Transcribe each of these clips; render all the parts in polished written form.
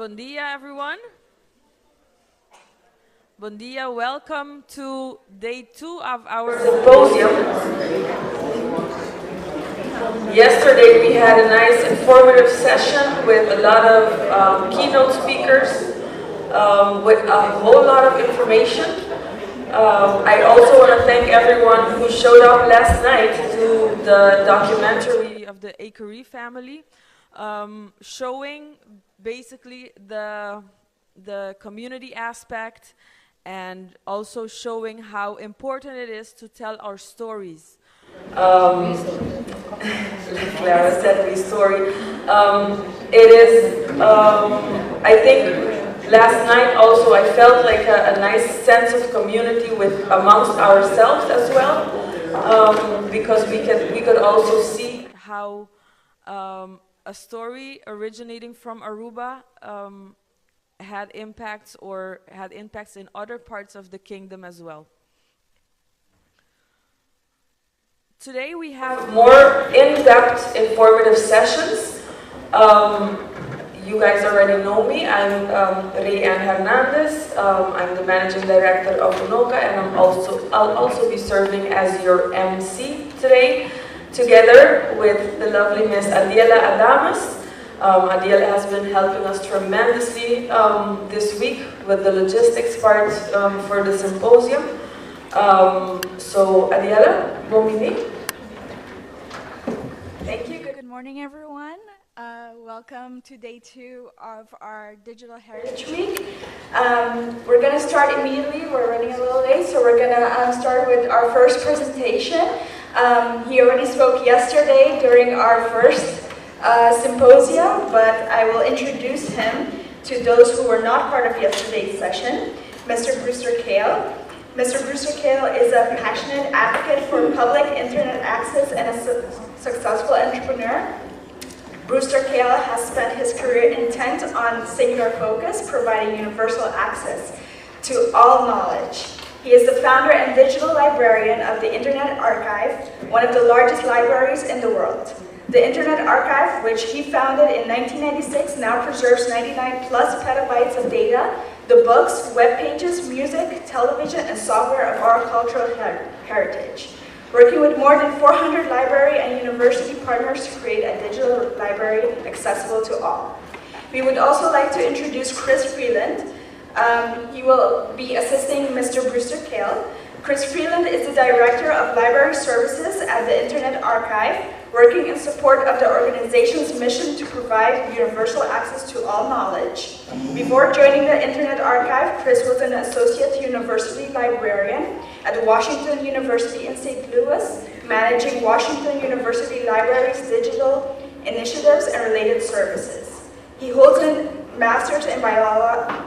Bon dia, everyone. Bon dia, welcome to day 2 of our symposium. Yesterday we had a nice informative session with a lot of keynote speakers with a whole lot of information. I also want to thank everyone who showed up last night to the documentary of the Akari family, showing basically the community aspect and also showing how important it is to tell our stories. Like Clara said, the story. It is, I think, last night also I felt like a nice sense of community amongst ourselves as well, because we could also see how a story originating from Aruba had impacts in other parts of the kingdom as well. Today we have more in-depth informative sessions. You guys already know me. I'm Rayanne Hernandez. I'm the managing director of UNOCA, and I'll also be serving as your MC today, together with the lovely Miss Adiela Adamas. Adiela has been helping us tremendously this week with the logistics part for the symposium. So Adiela, Bomini. Thank you. Good morning, everyone. Welcome to day 2 of our Digital Heritage Week. We're going to start immediately. We're running a little late, so we're going to start with our first presentation. He already spoke yesterday during our first symposium, but I will introduce him to those who were not part of yesterday's session. Mr. Brewster Kale. Mr. Brewster Kale is a passionate advocate for public internet access and a successful entrepreneur. Brewster Kale has spent his career intent on singular focus, providing universal access to all knowledge. He is the founder and digital librarian of the Internet Archive, one of the largest libraries in the world. The Internet Archive, which he founded in 1996, now preserves 99 plus petabytes of data, the books, web pages, music, television, and software of our cultural heritage. Working with more than 400 library and university partners to create a digital library accessible to all. We would also like to introduce Chris Freeland. He will be assisting Mr. Brewster Kale. Chris Freeland is the Director of Library Services at the Internet Archive, working in support of the organization's mission to provide universal access to all knowledge. Before joining the Internet Archive, Chris was an Associate University Librarian at Washington University in St. Louis, managing Washington University Library's digital initiatives and related services. He holds a master's in biological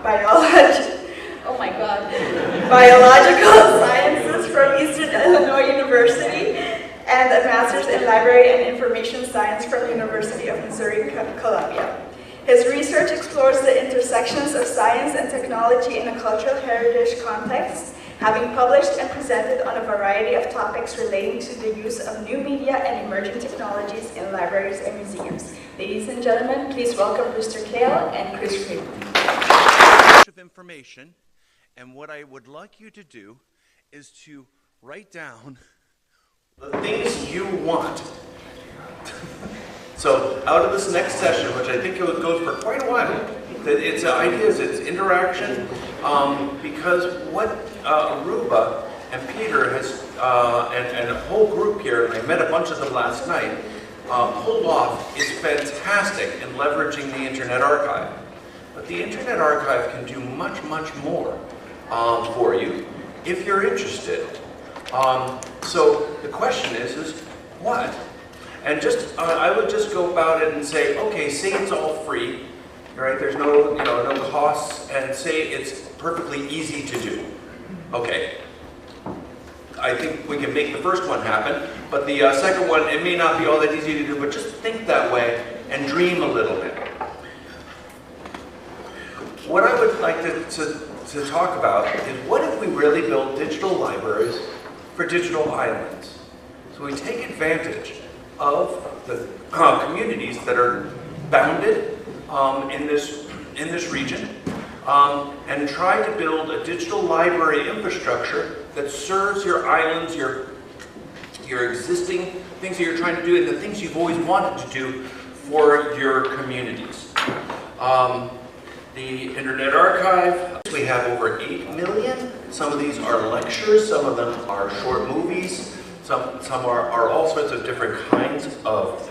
sciences from Eastern Illinois University, and a master's in library and information science from the University of Missouri, Columbia. His research explores the intersections of science and technology in a cultural heritage context, having published and presented on a variety of topics relating to the use of new media and emerging technologies in libraries and museums. Ladies and gentlemen, please welcome Brewster Kale and Chris Freeland. Of information, and what I would like you to do is to write down the things you want. So out of this next session, which I think goes for quite a while, it's ideas, it's interaction, because what Aruba and Peter has, and a whole group here, and I met a bunch of them last night, pulled off is fantastic in leveraging the Internet Archive. But the Internet Archive can do much, much more for you if you're interested. So the question is what? And I would just go about it and say, okay, say it's all free, right? There's no costs, and say it's perfectly easy to do. Okay. I think we can make the first one happen, but the second one, it may not be all that easy to do, but just think that way and dream a little bit. What I would like to talk about is, what if we really build digital libraries for digital islands? So we take advantage of the communities that are bounded in in this region, and try to build a digital library infrastructure that serves your islands, your existing things that you're trying to do, and the things you've always wanted to do for your communities. The Internet Archive, we have over 8 million. Some of these are lectures, some of them are short movies, some are all sorts of different kinds of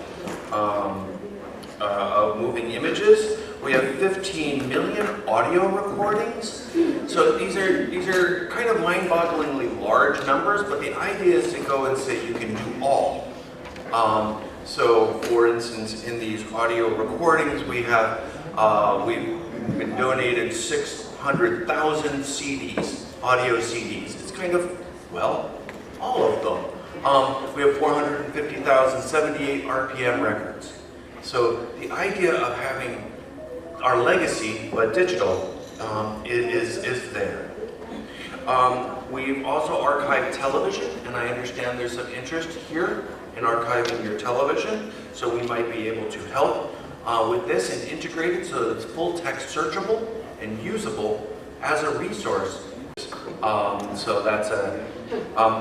moving images. We have 15 million audio recordings. So these are kind of mind-bogglingly large numbers, but the idea is to go and say you can do all. So for instance, in these audio recordings, we have, we've been donated 600,000 CDs, audio CDs. It's kind of, well, all of them. We have 450,078 RPM records. So the idea of having our legacy, but digital, is there. We've also archived television, and I understand there's some interest here in archiving your television, so we might be able to help with this and integrate it so that it's full text searchable and usable as a resource. So that's a,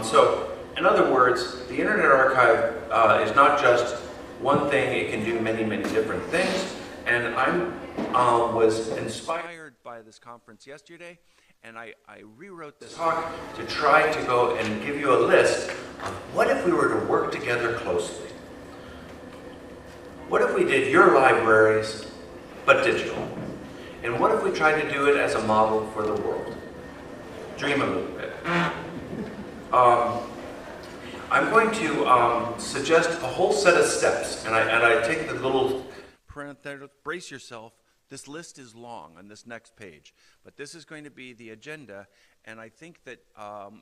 so in other words, the Internet Archive is not just one thing, it can do many, many different things. And I was inspired by this conference yesterday, and I rewrote this talk to try to go and give you a list of what if we were to work together closely? What if we did your libraries, but digital? And what if we tried to do it as a model for the world? Dream a little bit. I'm going to suggest a whole set of steps, and I take the little parenthetic, brace yourself, this list is long on this next page, but this is going to be the agenda, and I think that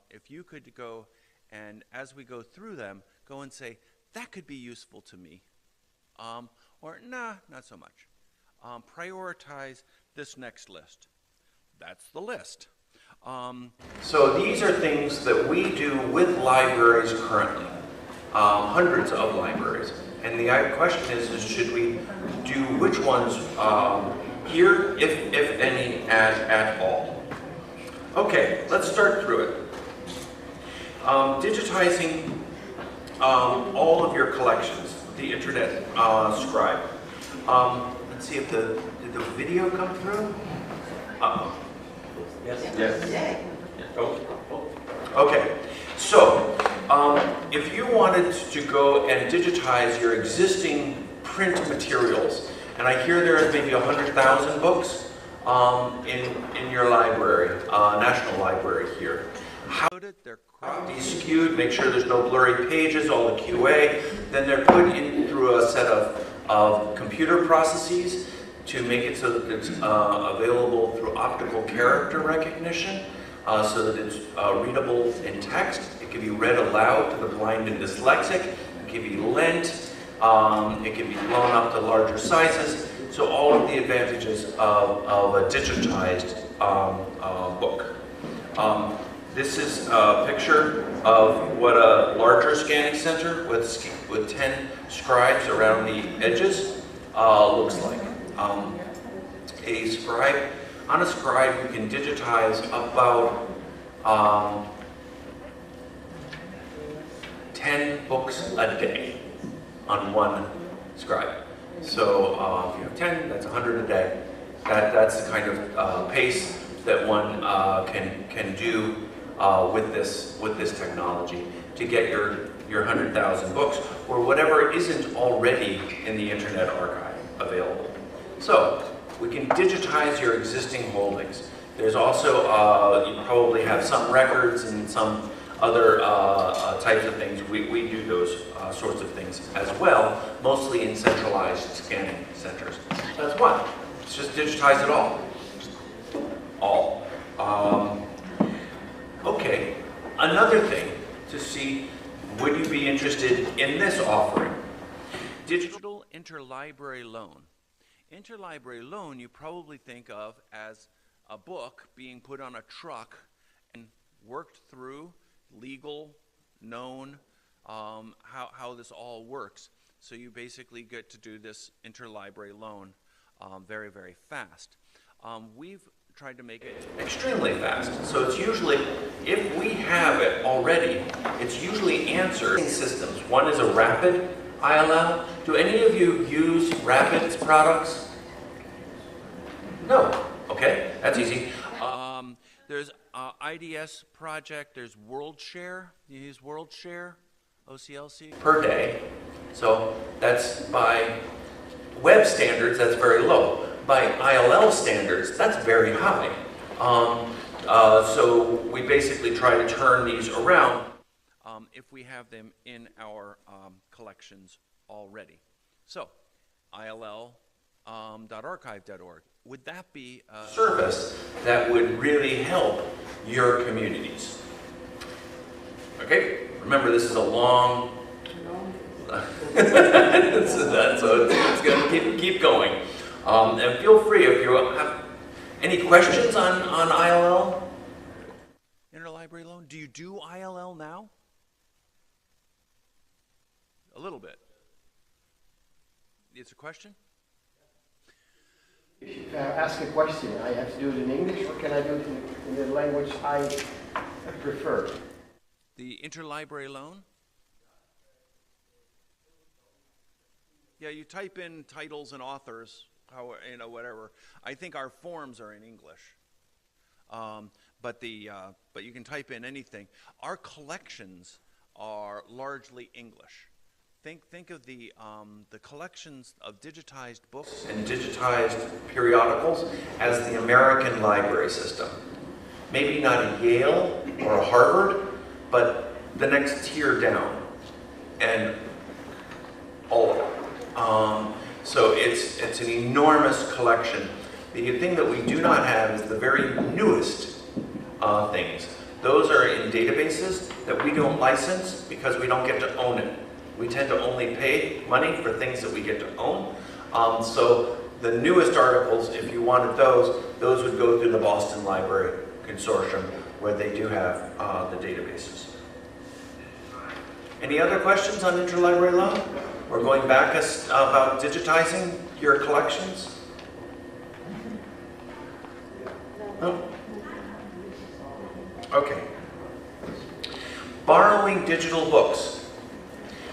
if you could go and as we go through them, go and say, that could be useful to me, or nah, not so much. Prioritize this next list. That's the list. So these are things that we do with libraries currently, hundreds of libraries. And the question is should we do which ones here, if any, at all? Okay, let's start through it. Digitizing all of your collections, the Internet Scribe. Let's see if did the video come through? Uh-oh. Yes. Yes. Oh. Okay. So, if you wanted to go and digitize your existing print materials, and I hear there are maybe 100,000 books in your library, National Library here. How did they're cropped, skewed, make sure there's no blurry pages, all the QA. Then they're put in through a set of computer processes to make it so that it's available through optical character recognition, so that it's readable in text. It can be read aloud to the blind and dyslexic. It can be lent. It can be blown up to larger sizes. So all of the advantages of a digitized book. This is a picture of what a larger scanning center with 10 scribes around the edges looks like. A scribe, on a scribe you can digitize about 10 books a day on one scribe. So if you have 10, that's 100 a day. That's the kind of pace that one can do with this technology to get your 100,000 books or whatever isn't already in the Internet Archive available. So we can digitize your existing holdings. There's also, you probably have some records and some other types of things. We do those sorts of things as well, mostly in centralized scanning centers. So that's one. Let's just digitize it all. All. Okay, another thing to see, would you be interested in this offering? Digital interlibrary loan. Interlibrary loan you probably think of as a book being put on a truck and worked through, legal, known, how this all works. So you basically get to do this interlibrary loan very, very fast. we've tried to make it extremely fast. So it's usually, if we have it already, it's usually answered in systems. One is a Rapid ILL. Do any of you use Rapid's products? No. Okay, that's easy. There's IDS project, there's WorldShare. You use WorldShare, OCLC? Per day. So that's by web standards, that's very low. By ILL standards, that's very high. So we basically try to turn these around if we have them in our collections already. So, ill.archive.org. Would that be a service that would really help your communities? Okay, remember this is a long, so it's going to keep going. And feel free if you have any questions on ILL. Interlibrary loan. Do you do ILL now? A little bit. It's a question? If I ask a question, I have to do it in English, or can I do it in the language I prefer? The interlibrary loan? Yeah, you type in titles and authors, whatever. I think our forms are in English, but you can type in anything. Our collections are largely English. Think of the collections of digitized books and digitized periodicals as the American library system. Maybe not a Yale or a Harvard, but the next tier down, and all of them. So it's an enormous collection. The thing that we do not have is the very newest things. Those are in databases that we don't license because we don't get to own it. We tend to only pay money for things that we get to own. So the newest articles, if you wanted those would go through the Boston Library Consortium, where they do have the databases. Any other questions on interlibrary loan? We're going back about digitizing your collections? No? Okay. Borrowing digital books.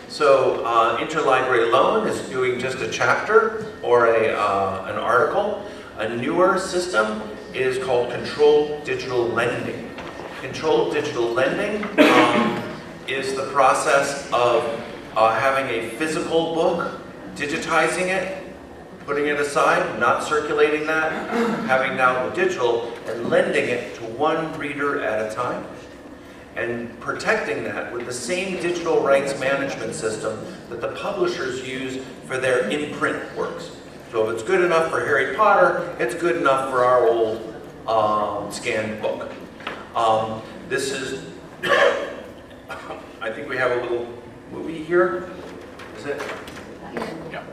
So interlibrary loan is doing just a chapter or an article. A newer system is called controlled digital lending. Controlled digital lending is the process of having a physical book, digitizing it, putting it aside, not circulating that, having now the digital, and lending it to one reader at a time, and protecting that with the same digital rights management system that the publishers use for their in-print works. So if it's good enough for Harry Potter, it's good enough for our old scanned book. This is, I think we have a little movie here. Is it? Yeah.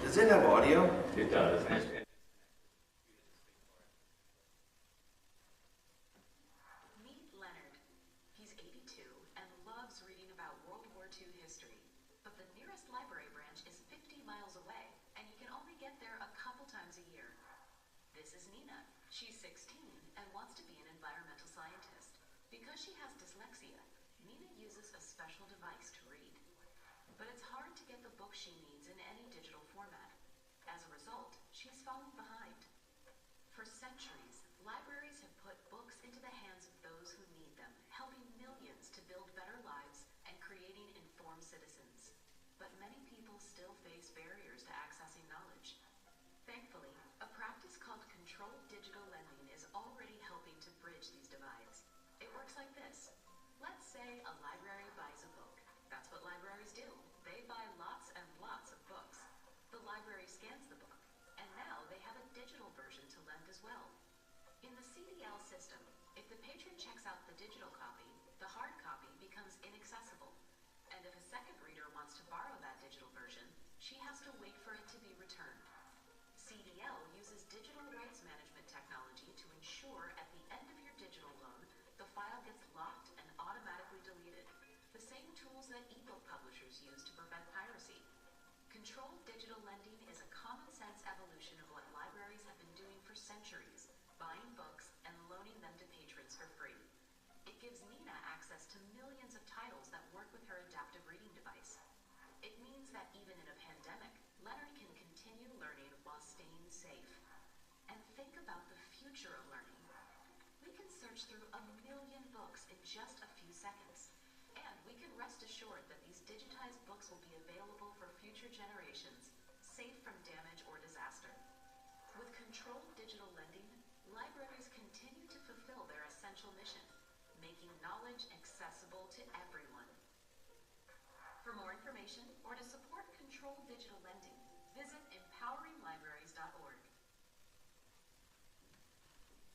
Does it have audio? It does. She's 16 and wants to be an environmental scientist. Because she has dyslexia, Nina uses a special device to read. But it's hard to get the book she needs in any digital format. As a result, she's fallen behind. For centuries, libraries have put books into the hands of those who need them, helping millions to build better lives and creating informed citizens. But many people still face barriers to accessing knowledge. Thankfully, a practice called controlled digital lending is already helping to bridge these divides. It works like this. Let's say a library buys a book. That's what libraries do. They buy lots and lots of books. The library scans the book, and now they have a digital version to lend as well. In the CDL system, if the patron checks out the digital copy, the hard copy becomes inaccessible. And if a second reader wants to borrow that digital version, she has to wait for it to be returned. CDL uses digital rights management technology to ensure at the end of your digital loan, the file gets locked and automatically deleted. The same tools that ebook publishers use to prevent piracy. Controlled digital lending is a common sense evolution of what libraries centuries, buying books and loaning them to patrons for free. It gives Nina access to millions of titles that work with her adaptive reading device. It means that even in a pandemic, Leonard can continue learning while staying safe. And think about the future of learning. We can search through 1 million books in just a few seconds. And we can rest assured that these digitized books will be available for future generations, safe from damage or disaster. With controlled digital lending, libraries continue to fulfill their essential mission, making knowledge accessible to everyone. For more information or to support controlled digital lending, visit empoweringlibraries.org.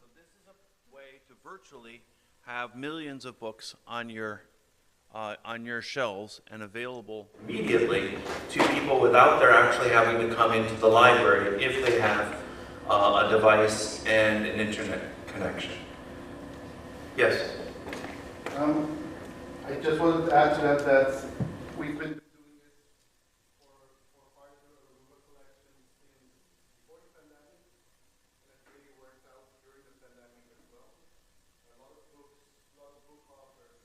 So this is a way to virtually have millions of books on your shelves and available immediately to people without their actually having to come into the library if they have a device and an internet connection. Yes? I just wanted to add to that we've been doing this for part of the Aruba collection since before the pandemic, and it really worked out during the pandemic as well. A lot of book authors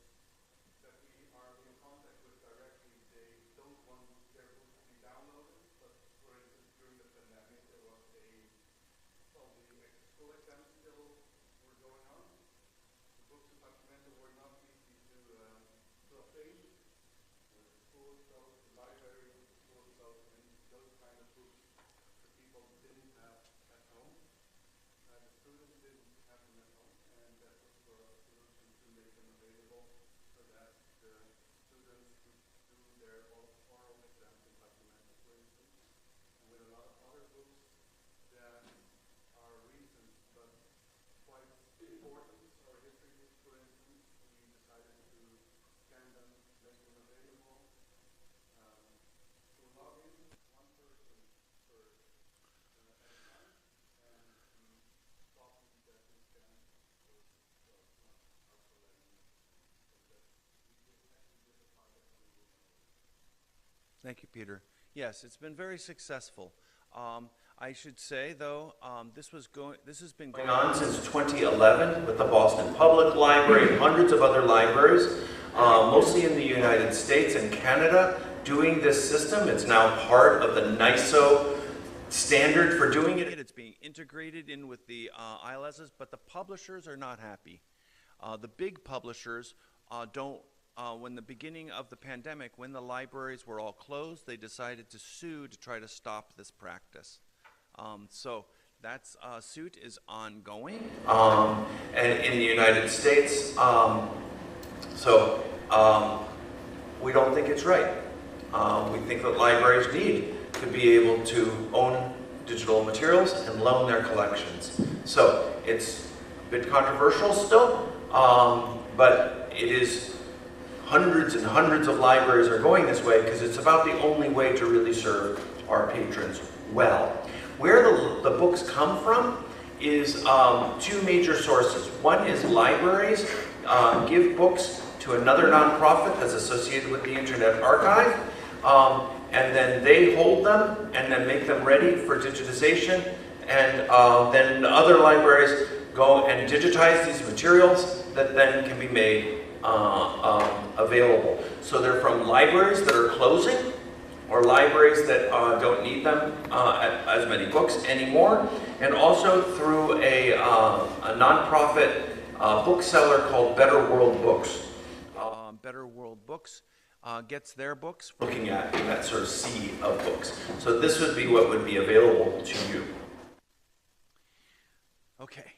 that we are in contact with directly, they don't want their books to be downloaded, but for instance, during the pandemic, there was the school exams still were going on. The books in Sacramento were not easy to obtain. The school closed, the library, the school closed, and those kind of books the people didn't have at home. The students didn't have them at home, and that was for a solution to make them available so that the students could do their oral exams in Sacramento, for instance. And with a lot of other books that are recent but quite important, or history books, for instance, we decided to scan them, make them available through login, one person per at a time, and the copies that we scan was not out for lending. So that we actually did a target on the book. Thank you, Peter. Yes, it's been very successful. I should say, though, this has been going on since 2011 with the Boston Public Library and hundreds of other libraries, mostly in the United States and Canada, doing this system. It's now part of the NISO standard for doing it. It's being integrated in with the ILSs, but the publishers are not happy. The big publishers when the beginning of the pandemic, when the libraries were all closed, they decided to sue to try to stop this practice. So that suit is ongoing, and in the United States, we don't think it's right. We think that libraries need to be able to own digital materials and loan their collections. So it's a bit controversial still, but it is hundreds and hundreds of libraries are going this way because it's about the only way to really serve our patrons well. Where the books come from is two major sources. One is libraries give books to another nonprofit that's associated with the Internet Archive, and then they hold them and then make them ready for digitization, and then other libraries go and digitize these materials that then can be made available. So they're from libraries that are closing, or libraries that don't need them as many books anymore, and also through a nonprofit bookseller called Better World Books. Better World Books gets their books looking at that sort of sea of books. So this would be what would be available to you. Okay.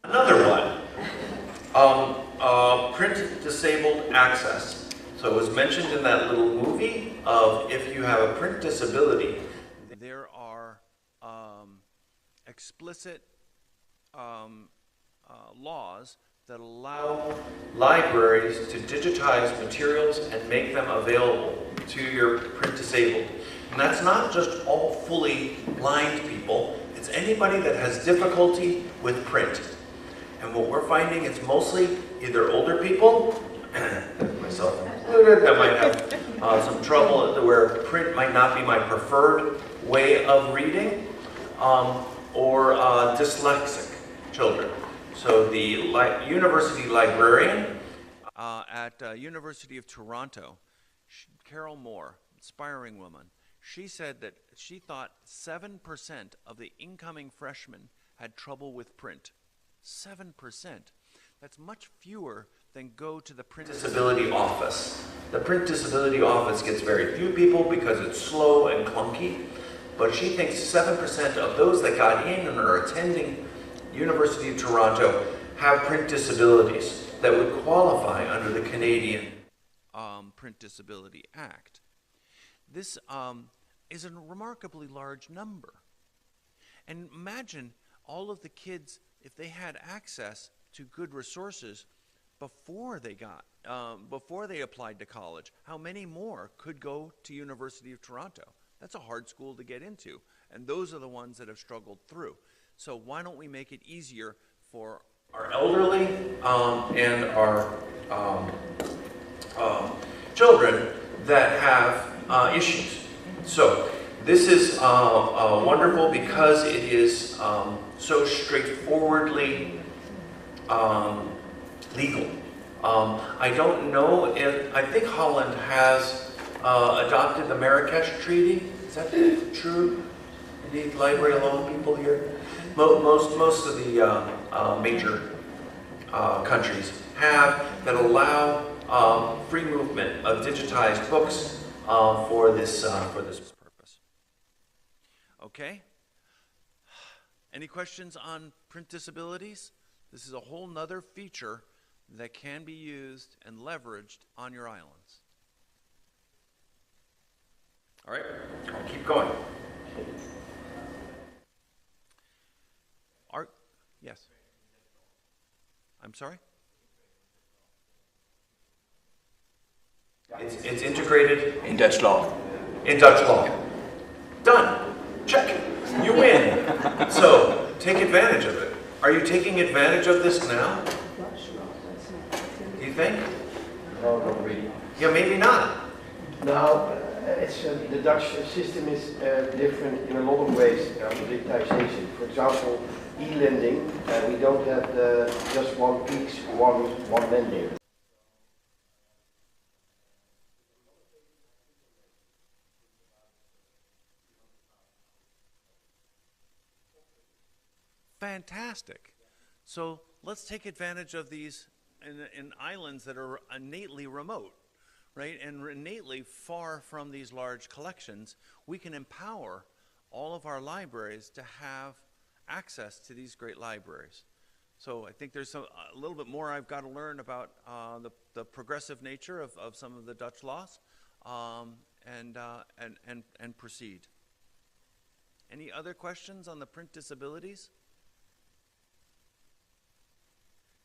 Another one, print disabled access. So it was mentioned in that little movie of if you have a print disability, there are explicit laws that allow libraries to digitize materials and make them available to your print disabled. And that's not just all fully blind people, it's anybody that has difficulty with print. And what we're finding is mostly either older people, myself included, that might have some trouble where print might not be my preferred way of reading, or dyslexic children. So the university librarian at University of Toronto, Carol Moore, inspiring woman, she said that she thought 7% of the incoming freshmen had trouble with print. 7%. That's much fewer than go to the print disability office. The print disability office gets very few people because it's slow and clunky, but she thinks 7% of those that got in and are attending University of Toronto have print disabilities that would qualify under the Canadian Print Disability Act. This is a remarkably large number. And imagine all of the kids, if they had access to good resources before they applied to college, how many more could go to University of Toronto? That's a hard school to get into, and those are the ones that have struggled through. So why don't we make it easier for our elderly and our children that have issues? So this is wonderful because it is so straightforwardly legal. I don't know if, I think Holland has adopted the Marrakesh Treaty. Is that true? Any library law people here? Most of the major countries have that allow free movement of digitized books for this purpose. Okay. Any questions on print disabilities? This is a whole nother feature that can be used and leveraged on your islands. All right, I'll keep going. Yes. I'm sorry? It's integrated In Dutch law. in Dutch law. Done. Check. You win. So take advantage of it. Are you taking advantage of this now? Do you think? No, not really. Yeah, maybe not. Now, the Dutch system is different in a lot of ways on digitization. For example, e-lending, we don't have just one peaks, one lending. Fantastic. So let's take advantage of these in islands that are innately remote, right? And innately far from these large collections. We can empower all of our libraries to have access to these great libraries. So I think there's a little bit more I've got to learn about the progressive nature of some of the Dutch laws and proceed. Any other questions on the print disabilities?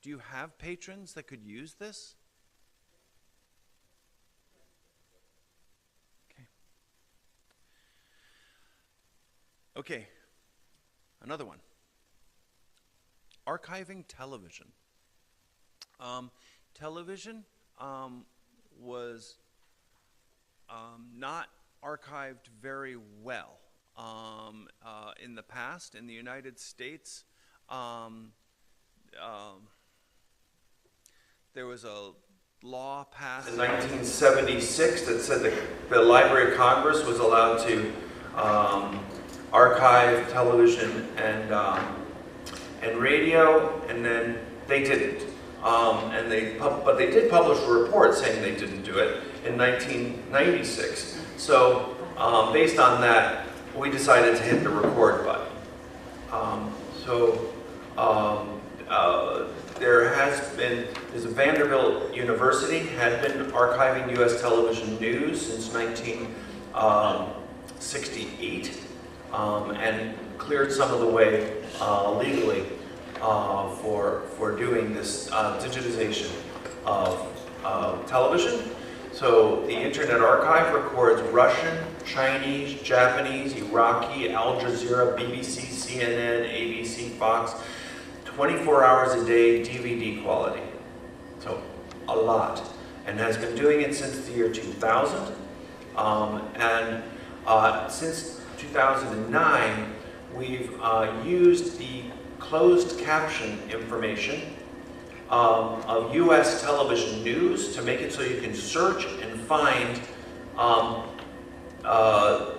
Do you have patrons that could use this? Okay, another one. Archiving television. Television was not archived very well in the past. In the United States, there was a law passed in 1976 that said that the Library of Congress was allowed to archive television and radio, and then they didn't. But they did publish a report saying they didn't do it in 1996. So based on that, we decided to hit the record button. There's a Vanderbilt University had been archiving U.S. television news since 1968 and cleared some of the way legally for doing this digitization of television. So the Internet Archive records Russian, Chinese, Japanese, Iraqi, Al Jazeera, BBC, CNN, ABC, Fox, 24 hours a day, DVD quality. So a lot. And has been doing it since the year 2000. Since 2009, we've used the closed caption information of U.S. television news to make it so you can search and find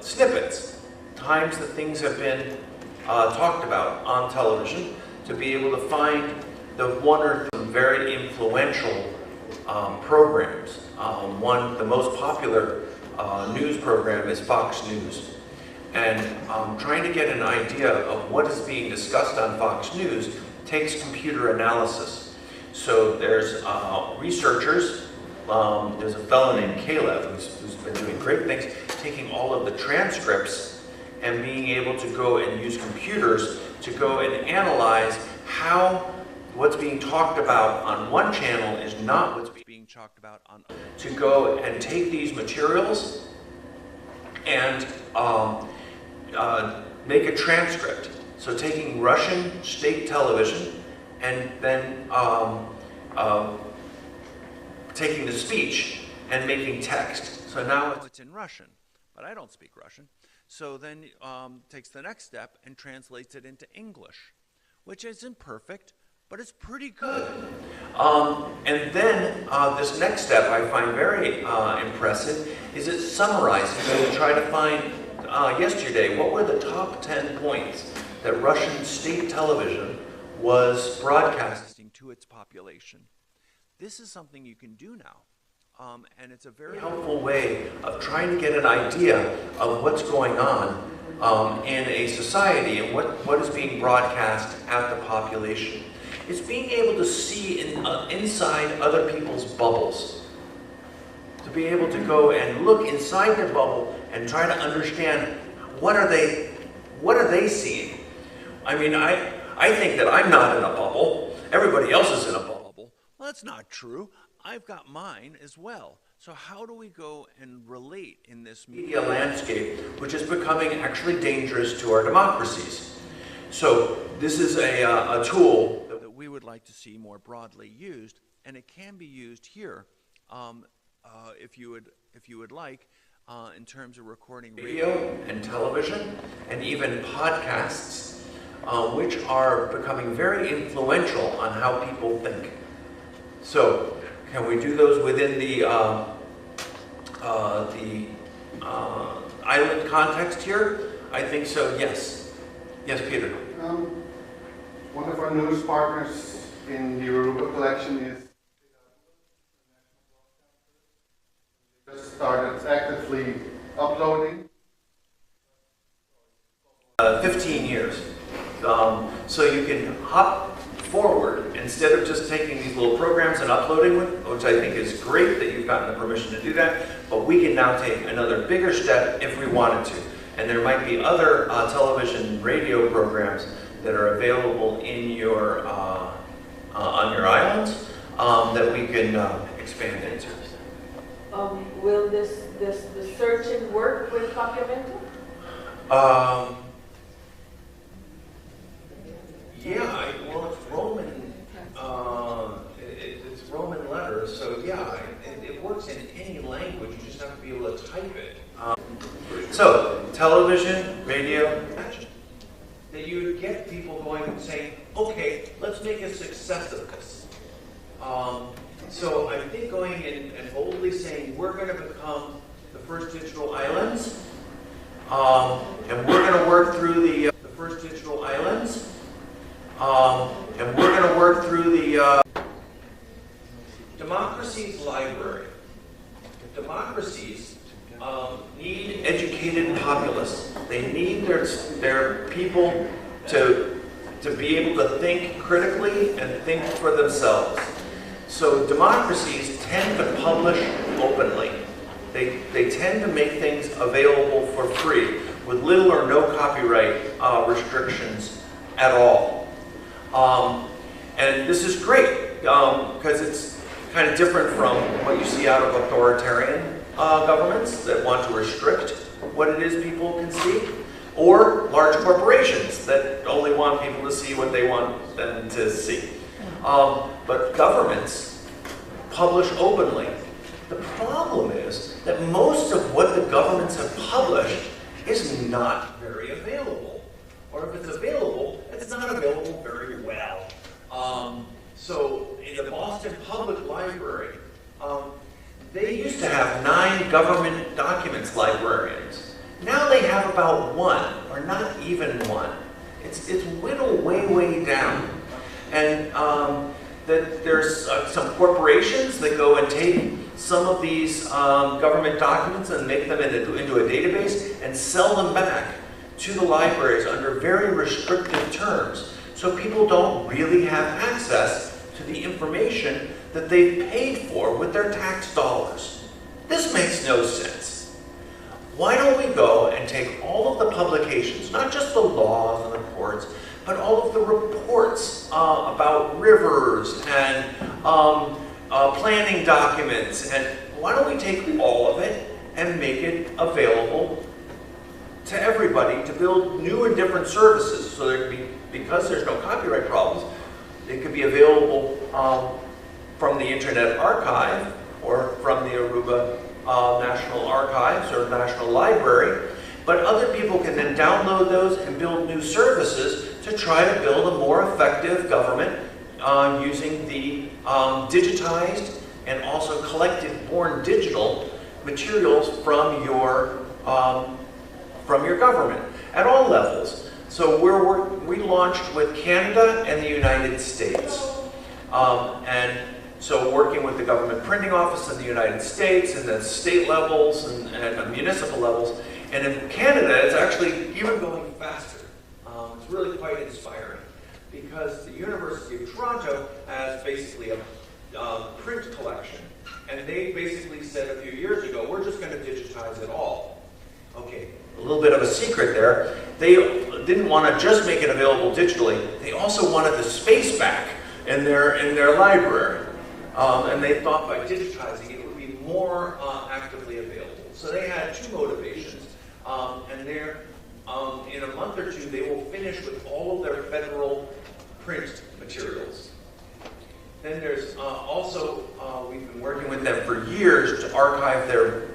snippets, times that things have been talked about on television, to be able to find the one or two very influential programs. The most popular news program is Fox News. And trying to get an idea of what is being discussed on Fox News takes computer analysis. So there's researchers, there's a fellow named Caleb who's been doing great things, taking all of the transcripts and being able to go and use computers to go and analyze how what's being talked about on one channel is not what's being talked about on others. To go and take these materials and make a transcript. So taking Russian state television and then taking the speech and making text. So now it's in Russian, but I don't speak Russian. So then takes the next step and translates it into English, which isn't perfect, but it's pretty good. And then this next step I find very impressive is it summarizes. So we try to find yesterday what were the top 10 points that Russian state television was broadcasting to its population. This is something you can do now. And it's a very helpful way of trying to get an idea of what's going on in a society and what is being broadcast at the population. It's being able to see inside other people's bubbles. To be able to go and look inside their bubble and try to understand what are they seeing. I mean, I think that I'm not in a bubble. Everybody else is in a bubble. Well, that's not true. I've got mine as well. So how do we go and relate in this media landscape, which is becoming actually dangerous to our democracies? So this is a tool that we would like to see more broadly used, and it can be used here if you would like, in terms of recording radio and television and even podcasts, which are becoming very influential on how people think. So can we do those within the island context here? I think so, yes. Yes, Peter. One of our newest partners in the Aruba collection is just started actively uploading. 15 years. So you can hop forward instead of just taking these little programs and uploading them, which I think is great that you've gotten the permission to do that, but we can now take another bigger step if we wanted to. And there might be other television, radio programs that are available in your on your islands that we can expand into. Will the searching work with Complemento? Yeah, well, it's Roman. It's Roman letters, so yeah, it works in any language. You just have to be able to type it. So, television, radio, that you would get people going and saying, okay, let's make a success of this. So I think going in and boldly saying, we're going to become the first digital islands, and we're going to work through the first digital islands, and we're going to work through the democracy's library. Democracies need educated populace. They need their people to be able to think critically and think for themselves. So democracies tend to publish openly. They tend to make things available for free with little or no copyright restrictions at all. And this is great because it's kind of different from what you see out of authoritarian governments that want to restrict what it is people can see, or large corporations that only want people to see what they want them to see. But governments publish openly. The problem is that most of what the governments have published is not very available. or if it's available, it's not available very well. So in the Boston Public Library, they used to have 9 government documents librarians. Now they have about 1, or not even 1. It's whittled way down. And that there's some corporations that go and take some of these government documents and make them into a database and sell them back to the libraries under very restrictive terms. So people don't really have access to the information that they've paid for with their tax dollars. This makes no sense. Why don't we go and take all of the publications, not just the laws and the reports, but all of the reports about rivers and planning documents, and why don't we take all of it and make it available to everybody to build new and different services, so there could be, because there's no copyright problems, it could be available from the Internet Archive or from the Aruba National Archives or National Library, but other people can then download those and build new services to try to build a more effective government using the digitized and also collected born digital materials from your government at all levels. So we launched with Canada and the United States. And so working with the government printing office in the United States and the state levels and municipal levels. And in Canada, it's actually even going faster. It's really quite inspiring because the University of Toronto has basically a print collection. And they basically said a few years ago, we're just going to digitize it all. Okay, a little bit of a secret there. They didn't want to just make it available digitally. They also wanted the space back in their library. And they thought by digitizing it would be more actively available. So they had 2 motivations. And they're, in a month or 2, they will finish with all of their federal print materials. Then there's also, we've been working with them for years to archive their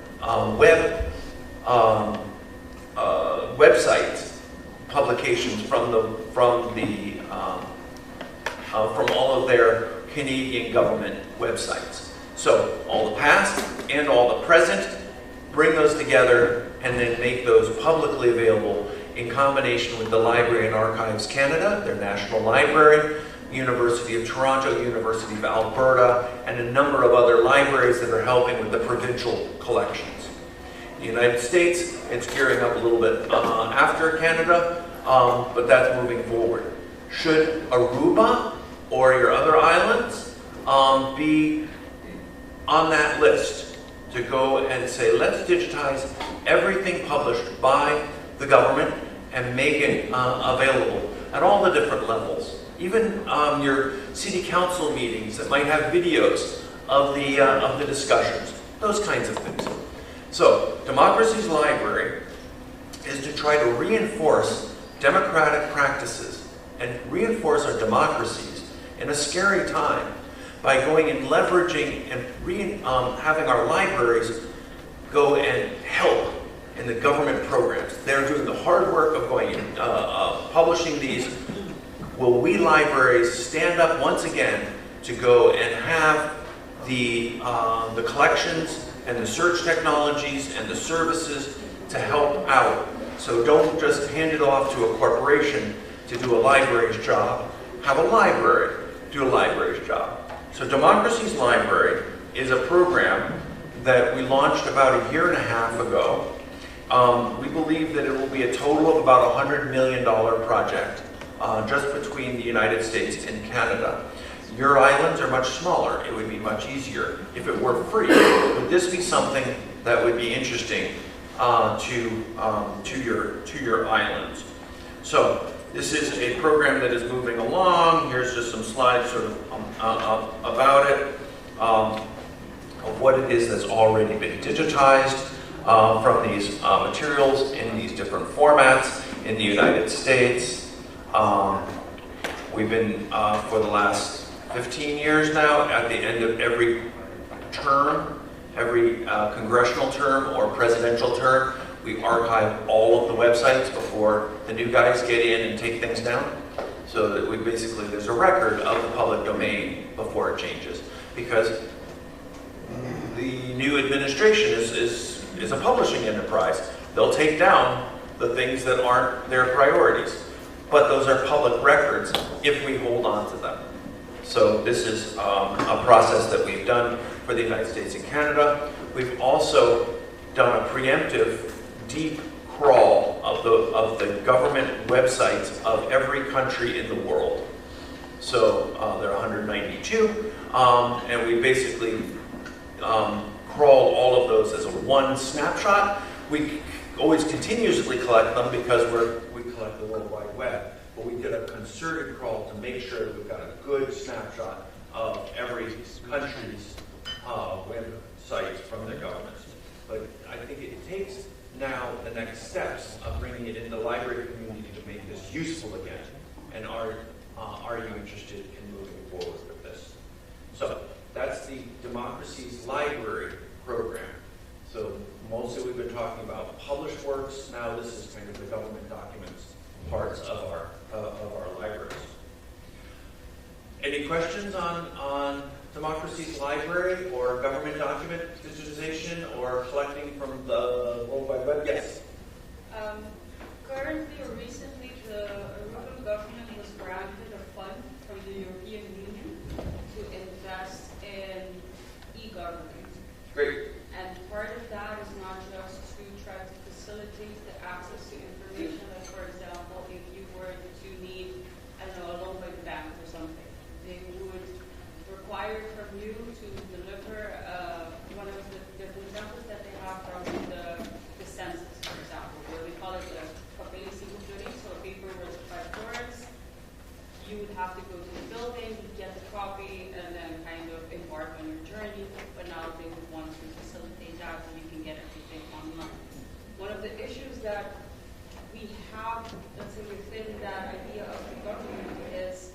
website publications from all of their Canadian government websites. So all the past and all the present, bring those together and then make those publicly available in combination with the Library and Archives Canada, their national library, University of Toronto, University of Alberta, and a number of other libraries that are helping with the provincial collections. In the United States, it's gearing up a little bit after Canada, but that's moving forward. Should Aruba or your other islands be on that list to go and say, let's digitize everything published by the government and make it available at all the different levels. Even your city council meetings that might have videos of the discussions, those kinds of things. So, Democracy's Library is to try to reinforce democratic practices and reinforce our democracies in a scary time by going and leveraging and having our libraries go and help in the government programs. They're doing the hard work of going and publishing these. Will we libraries stand up once again to go and have the collections and the search technologies and the services to help out? So don't just hand it off to a corporation to do a library's job. Have a library do a library's job. So Democracy's Library is a program that we launched about 1.5 years ago. We believe that it will be a total of about $100 million project just between the United States and Canada. Your islands are much smaller. It would be much easier if it were free. Would this be something that would be interesting to your islands? So this is a program that is moving along. Here's just some slides sort of about it, of what it is that's already been digitized from these materials in these different formats in the United States. We've been, for the last 15 years now, at the end of every term, every congressional term or presidential term, We archive all of the websites before the new guys get in and take things down. So that we basically, there's a record of the public domain before it changes. Because the new administration is a publishing enterprise. They'll take down the things that aren't their priorities. But those are public records if we hold on to them. So this is a process that we've done for the United States and Canada. We've also done a preemptive deep crawl of the government websites of every country in the world. So there are 192, and we basically crawl all of those as a one snapshot. We always continuously collect them because we collect the World Wide Web, but we did a concerted crawl to make sure that we've got a good snapshot of every country's websites from their governments. But I think it takes now the next steps of bringing it in the library community to make this useful again. And are you interested in moving forward with this? So that's the Democracy's Library program. So mostly we've been talking about published works. Now this is kind of the government documents parts of our libraries. Any questions on Democracy's Library or government document digitization or collecting from the World Wide Web? Yes. Currently or recently, the Aruban government was granted a fund from the European Union to invest in e-government. Great. And part of that is not just to try to facilitate the access to information, like for example, if you were to need, I don't know, a loan by the bank or something, they would require from you to deliver one of the different templates that they have from the census, for example, where we call it the papel signature, so a paper worth 5 florins. You would have to go to the building, get the copy, and then kind of embark on your journey. But now they would want to facilitate that so you can get everything online. One of the issues that we have, let's say, within that idea of the government is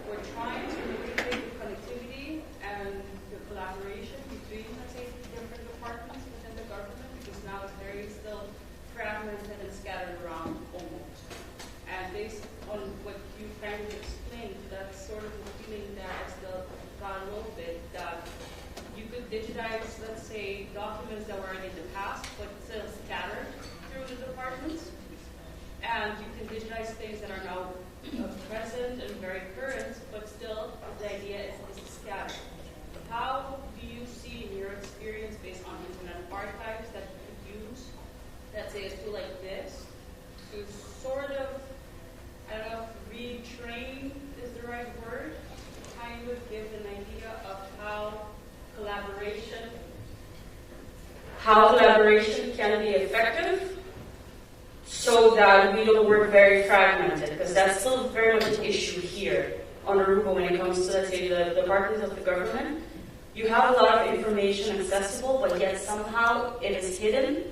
we're trying to integrate the connectivity and the collaboration between, let's say, different departments within the government, because now it's very still fragmented and scattered around almost. And based on what you kind of explained, that's sort of the feeling that I still got a little bit, that you could digitize, let's say, documents that were already in the past, but still scattered through the departments. And you can digitize things that are now present and very current, but still the idea is to scatter. How do you see in your experience based on internet archives that you could use, let's say a tool like this, to sort of, I don't know if retrain is the right word, kind of give an idea of how collaboration can be effective so that we don't work very fragmented, because that's still very much an issue here on Aruba when it comes to, let's say, the departments of the government. You have a lot of information accessible, but yet somehow it is hidden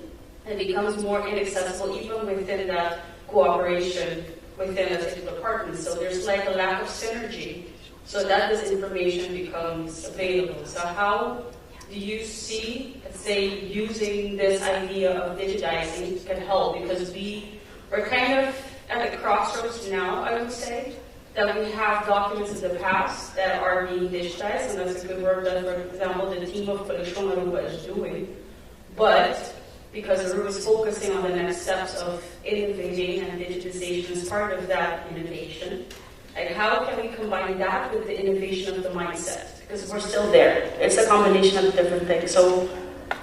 and becomes more inaccessible even within that cooperation within a department. So there's like a lack of synergy so that this information becomes available. So how do you see, let's say, using this idea of digitizing can help? Because we're kind of at the crossroads now, I would say, that we have documents in the past that are being digitized, and that's a good work that, for example, the team of Collection Aruba is doing. But because Aruba is focusing on the next steps of innovating, and digitization is part of that innovation, like how can we combine that with the innovation of the mindset? Because we're still there. It's a combination of different things. So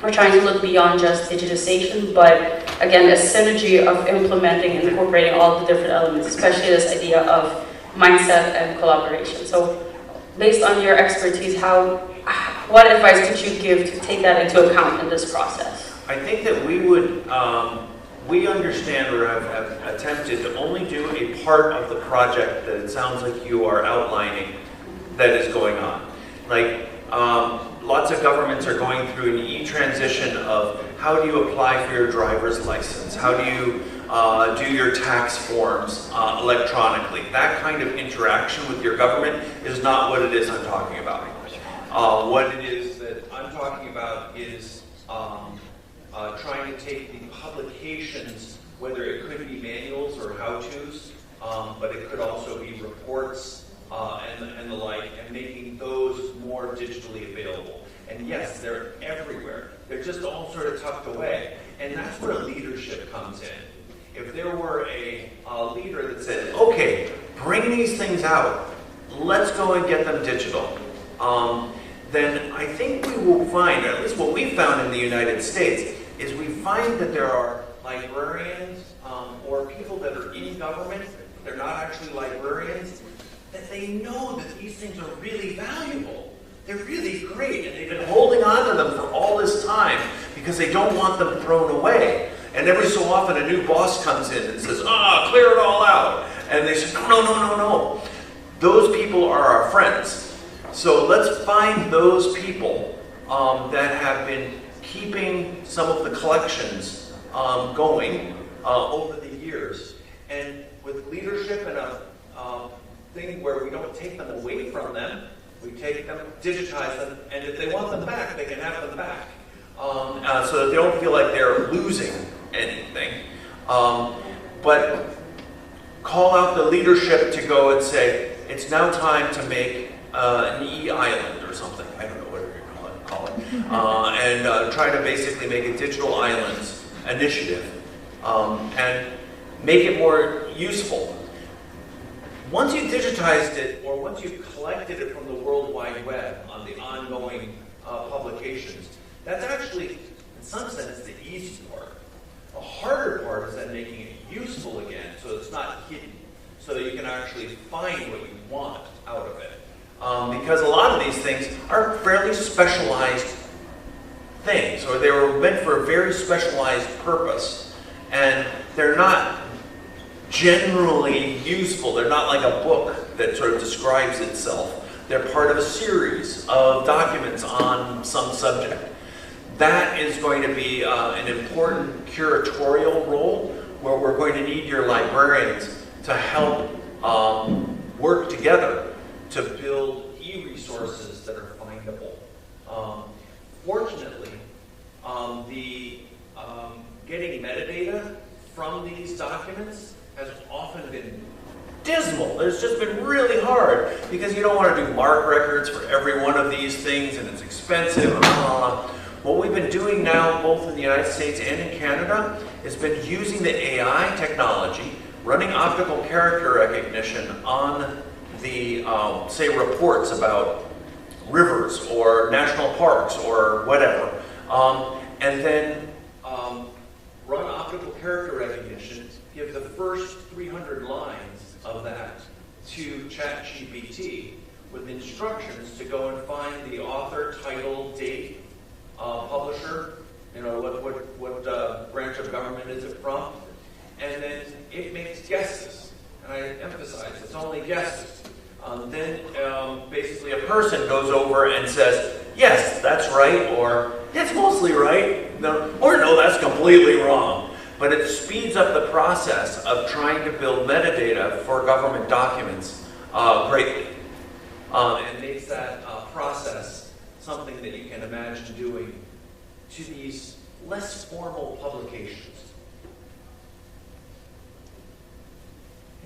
we're trying to look beyond just digitization, but again, a synergy of implementing and incorporating all the different elements, especially this idea of mindset and collaboration. So based on your expertise, what advice could you give to take that into account in this process? I think that we understand or have attempted to only do a part of the project that it sounds like you are outlining that is going on. Like lots of governments are going through an e-transition of how do you apply for your driver's license? How do you do your tax forms electronically? That kind of interaction with your government is not what it is I'm talking about. What it is that I'm talking about is trying to take the publications, whether it could be manuals or how-tos, but it could also be reports and the like, and making those more digitally available. And yes, they're everywhere. They're just all sort of tucked away. And that's where leadership comes in. If there were a leader that said, okay, bring these things out, let's go and get them digital, then I think we will find, or at least what we found in the United States, is we find that there are librarians or people that are in government, they're not actually librarians, that they know that these things are really valuable. They're really great, and they've been holding on to them for all this time because they don't want them thrown away. And every so often a new boss comes in and says, clear it all out. And they say, no. Those people are our friends. So let's find those people that have been keeping some of the collections going over the years. And with leadership and a thing where we don't take them away from them, we take them, digitize them, and if they want them back, they can have them back. So that they don't feel like they're losing anything. But call out the leadership to go and say, it's now time to make an e-island or something. I don't know, whatever you call it. And try to basically make a digital islands initiative and make it more useful. Once you've digitized it, or once you've collected it from the World Wide Web on the ongoing publications, that's actually, in some sense, the easy part. The harder part is then making it useful again, so it's not hidden, so that you can actually find what you want out of it. Because a lot of these things are fairly specialized things, or they were meant for a very specialized purpose, and they're not generally useful. They're not like a book that sort of describes itself. They're part of a series of documents on some subject. That is going to be an important curatorial role where we're going to need your librarians to help work together to build e-resources that are findable. Fortunately, the getting metadata from these documents has often been dismal. It's just been really hard because you don't want to do MARC records for every one of these things, and it's expensive. What we've been doing now, both in the United States and in Canada, has been using the AI technology, running optical character recognition on the, say, reports about rivers or national parks or whatever, and then run optical character recognition, give the first 300 lines of that to ChatGPT with instructions to go and find the author, title, date, publisher, what branch of government is it from, and then it makes guesses. And I emphasize, it's only guesses. Then basically a person goes over and says, yes, that's right, or it's mostly right, no, or no, that's completely wrong. But it speeds up the process of trying to build metadata for government documents greatly, and makes that process something that you can imagine doing to these less formal publications.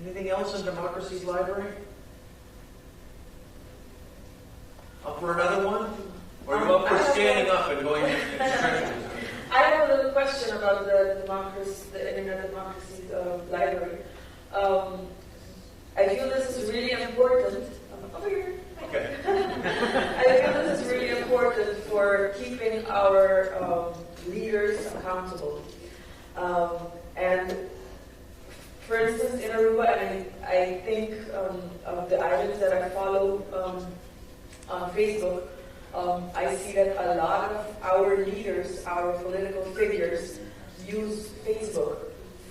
Anything else in Democracy's Library? Up for another one? Or are you up for standing up and going and stretching? I have a little question about the Internet Democracy Library. I feel this is really important. Over here. Okay. I feel this is really important for keeping our leaders accountable. And for instance, in Aruba, and I think of the islands that I follow on Facebook, I see that a lot of our leaders, our political figures, use Facebook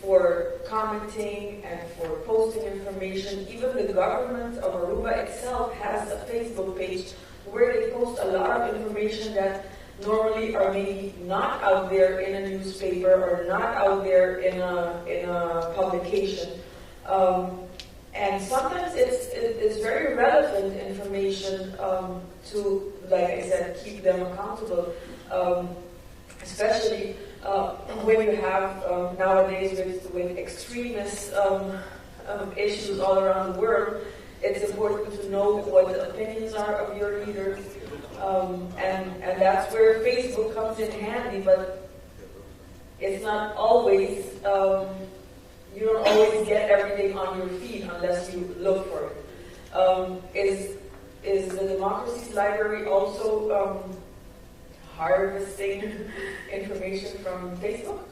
for commenting and for posting information. Even the government of Aruba itself has a Facebook page where they post a lot of information that normally are maybe not out there in a newspaper or not out there in a publication. And sometimes it's very relevant information to, like I said, keep them accountable. Especially when you have nowadays with extremist issues all around the world, it's important to know what the opinions are of your leaders, and that's where Facebook comes in handy, but it's not always, you don't always get everything on your feed unless you look for it. Is the Democracy's Library also harvesting information from Facebook?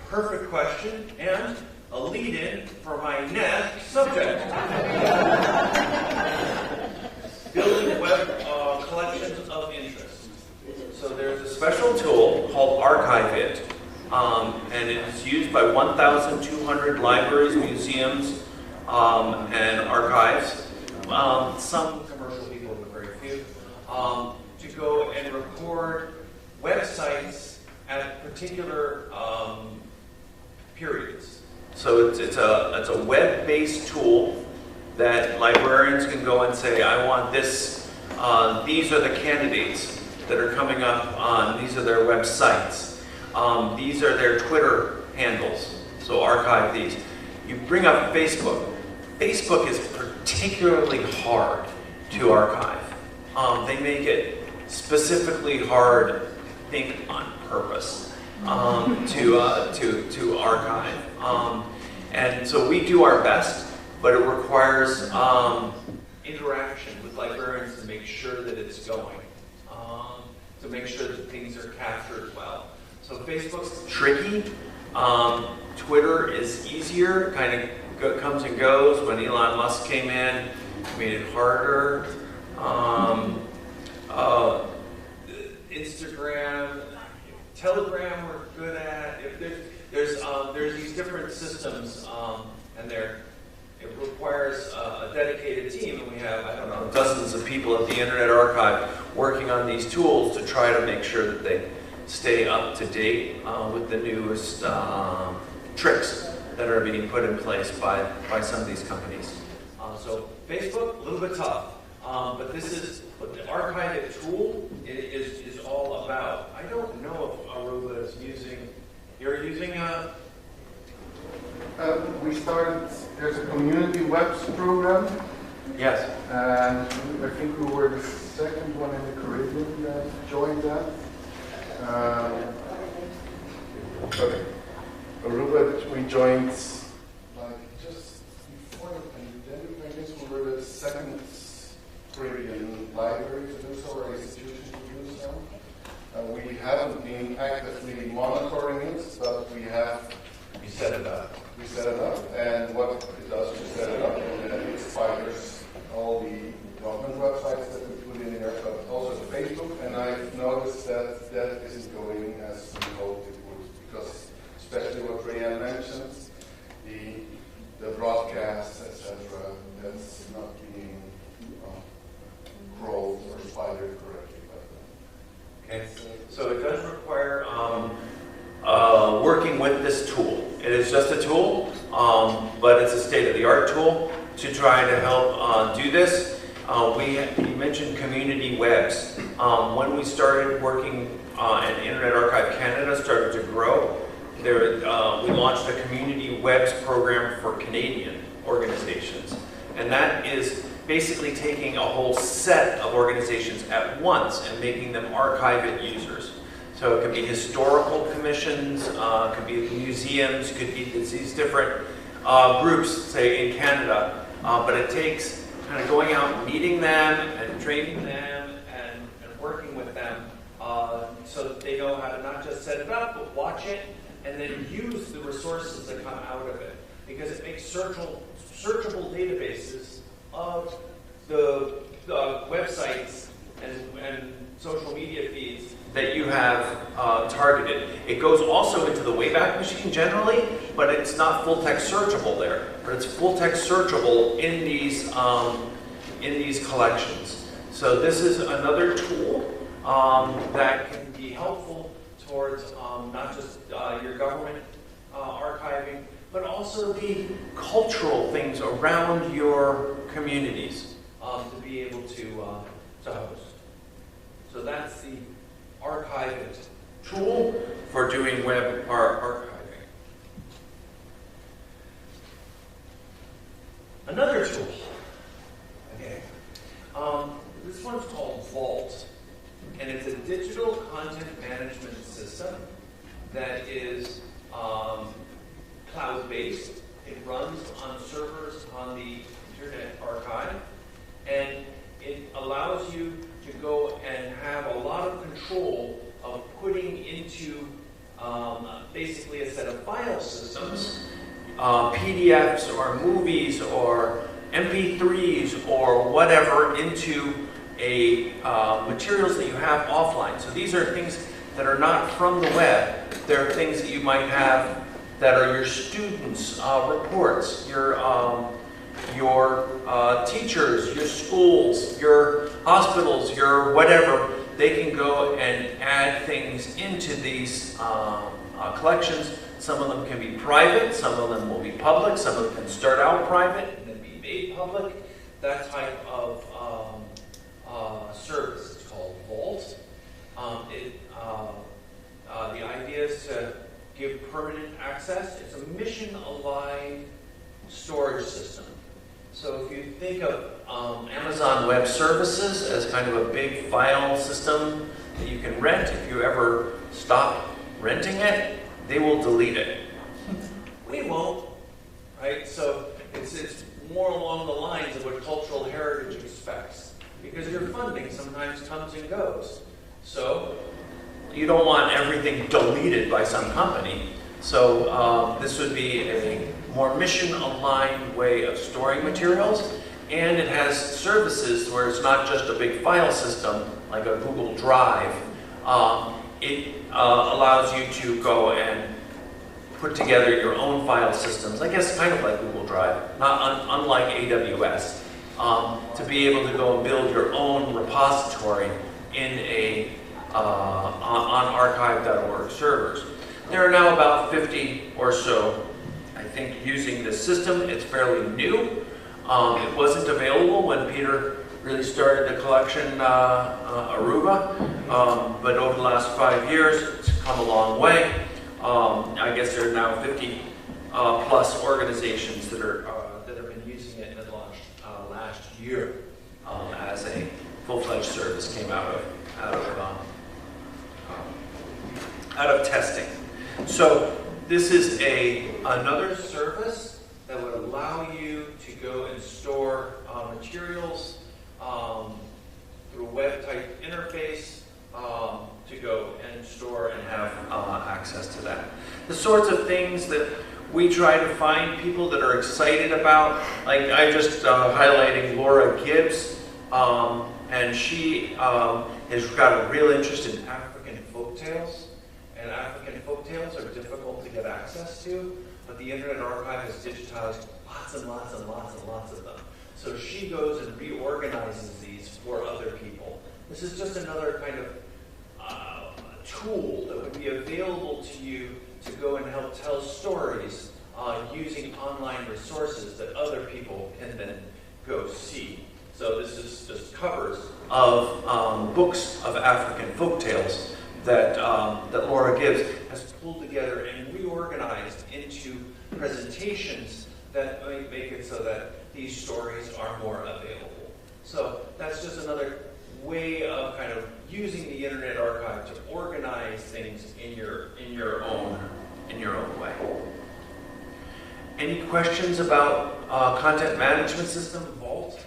Perfect question, and a lead-in for my next subject. Building web collections of interest. So there's a special tool called Archive It, and it is used by 1,200 libraries, museums, and archives. Some commercial people, but very few, to go and record websites at particular periods. So it's a web-based tool that librarians can go and say, I want this, these are the candidates that are coming up on, these are their websites, these are their Twitter handles, so archive these. You bring up Facebook. Facebook is particularly hard to archive. They make it specifically hard, I think on purpose, to archive. And so we do our best, but it requires interaction with librarians to make sure that it's going, to make sure that things are captured well. So Facebook's tricky. Twitter is easier, kind of comes and goes. When Elon Musk came in, made it harder. Instagram, Telegram we're good at. There's these different systems, and it requires a dedicated team, and we have, I don't know, dozens of people at the Internet Archive working on these tools to try to make sure that they stay up to date with the newest tricks that are being put in place by some of these companies. So Facebook, a little bit tough, but this is what the Archive It tool is all about. I don't know if Aruba is using, you're using We started, there's a community webs program, yes. and I think we were the second one in the Caribbean that joined that. Okay. Aruba, we joined like just before the pandemic, I guess we were the second Caribbean library to do so, or institution to do so. We haven't been actively monitoring it, but we have. You set it up. We set it up, and what it does, we set it up, and then it fires all the government websites that we put in there, but also the Facebook, and I've noticed that that isn't going as we hoped it would, because especially what Rayanne mentioned, the broadcasts, etc., that's not being crawled or spidered correctly. Okay, so it does require working with this tool. It is just a tool, but it's a state-of-the-art tool to try to help do this. You mentioned community webs. When we started working, and Internet Archive Canada started to grow, we launched a community webs program for Canadian organizations. And that is basically taking a whole set of organizations at once and making them Archive It users. So it could be historical commissions, could be museums, could be these different groups, say in Canada. But it takes kind of going out and meeting them and training them and working with them so that they know how to not just set it up, but watch it and then use the resources that come out of it. Because it makes searchable databases of the websites and social media feeds that you have targeted. It goes also into the Wayback Machine generally, but it's not full text searchable there. But it's full text searchable in these collections. So this is another tool that can be helpful towards not just your government archiving, but also the cultural things around your communities to be able to host. So that's the Archive It for doing web archiving. Another tool. Okay. This one's called Vault, and it's a digital content management system that is cloud-based. It runs on servers on the Internet Archive, and it allows you to go and have a lot of control of putting into basically a set of file systems, PDFs or movies or MP3s or whatever into a materials that you have offline. So these are things that are not from the web. They're things that you might have that are your students' reports, your teachers, your schools, your hospitals, your whatever. They can go and add things into these collections. Some of them can be private, some of them will be public, some of them can start out private and then be made public. That type of service is called Vault. The idea is to give permanent access. It's a mission-aligned storage system. So if you think of Amazon Web Services as kind of a big file system that you can rent, if you ever stop renting it, they will delete it. We won't, right? So it's more along the lines of what cultural heritage expects, because your funding sometimes comes and goes. So you don't want everything deleted by some company. So this would be a more mission-aligned way of storing materials, and it has services where it's not just a big file system like a Google Drive. It allows you to go and put together your own file systems, I guess kind of like Google Drive, unlike AWS, to be able to go and build your own repository in on archive.org servers. There are now about 50 or so, I think, using this system. It's fairly new. It wasn't available when Peter really started the collection, Aruba, but over the last 5 years, it's come a long way. I guess there are now 50 plus organizations that have been using it in the last year as a full-fledged service came out of testing. So this is another service that would allow you to go and store materials through a web-type interface to go and store and have access to that. The sorts of things that we try to find people that are excited about, like I just highlighting Laura Gibbs, and she has got a real interest in African folktales. And African folktales are difficult to get access to, but the Internet Archive has digitized lots and lots and lots and lots of them. So she goes and reorganizes these for other people. This is just another kind of tool that would be available to you to go and help tell stories using online resources that other people can then go see. So this is just covers of books of African folktales that Laura Gibbs has pulled together and reorganized into presentations that make it so that these stories are more available. So that's just another way of kind of using the Internet Archive to organize things in your own way. Any questions about content management system, Vault?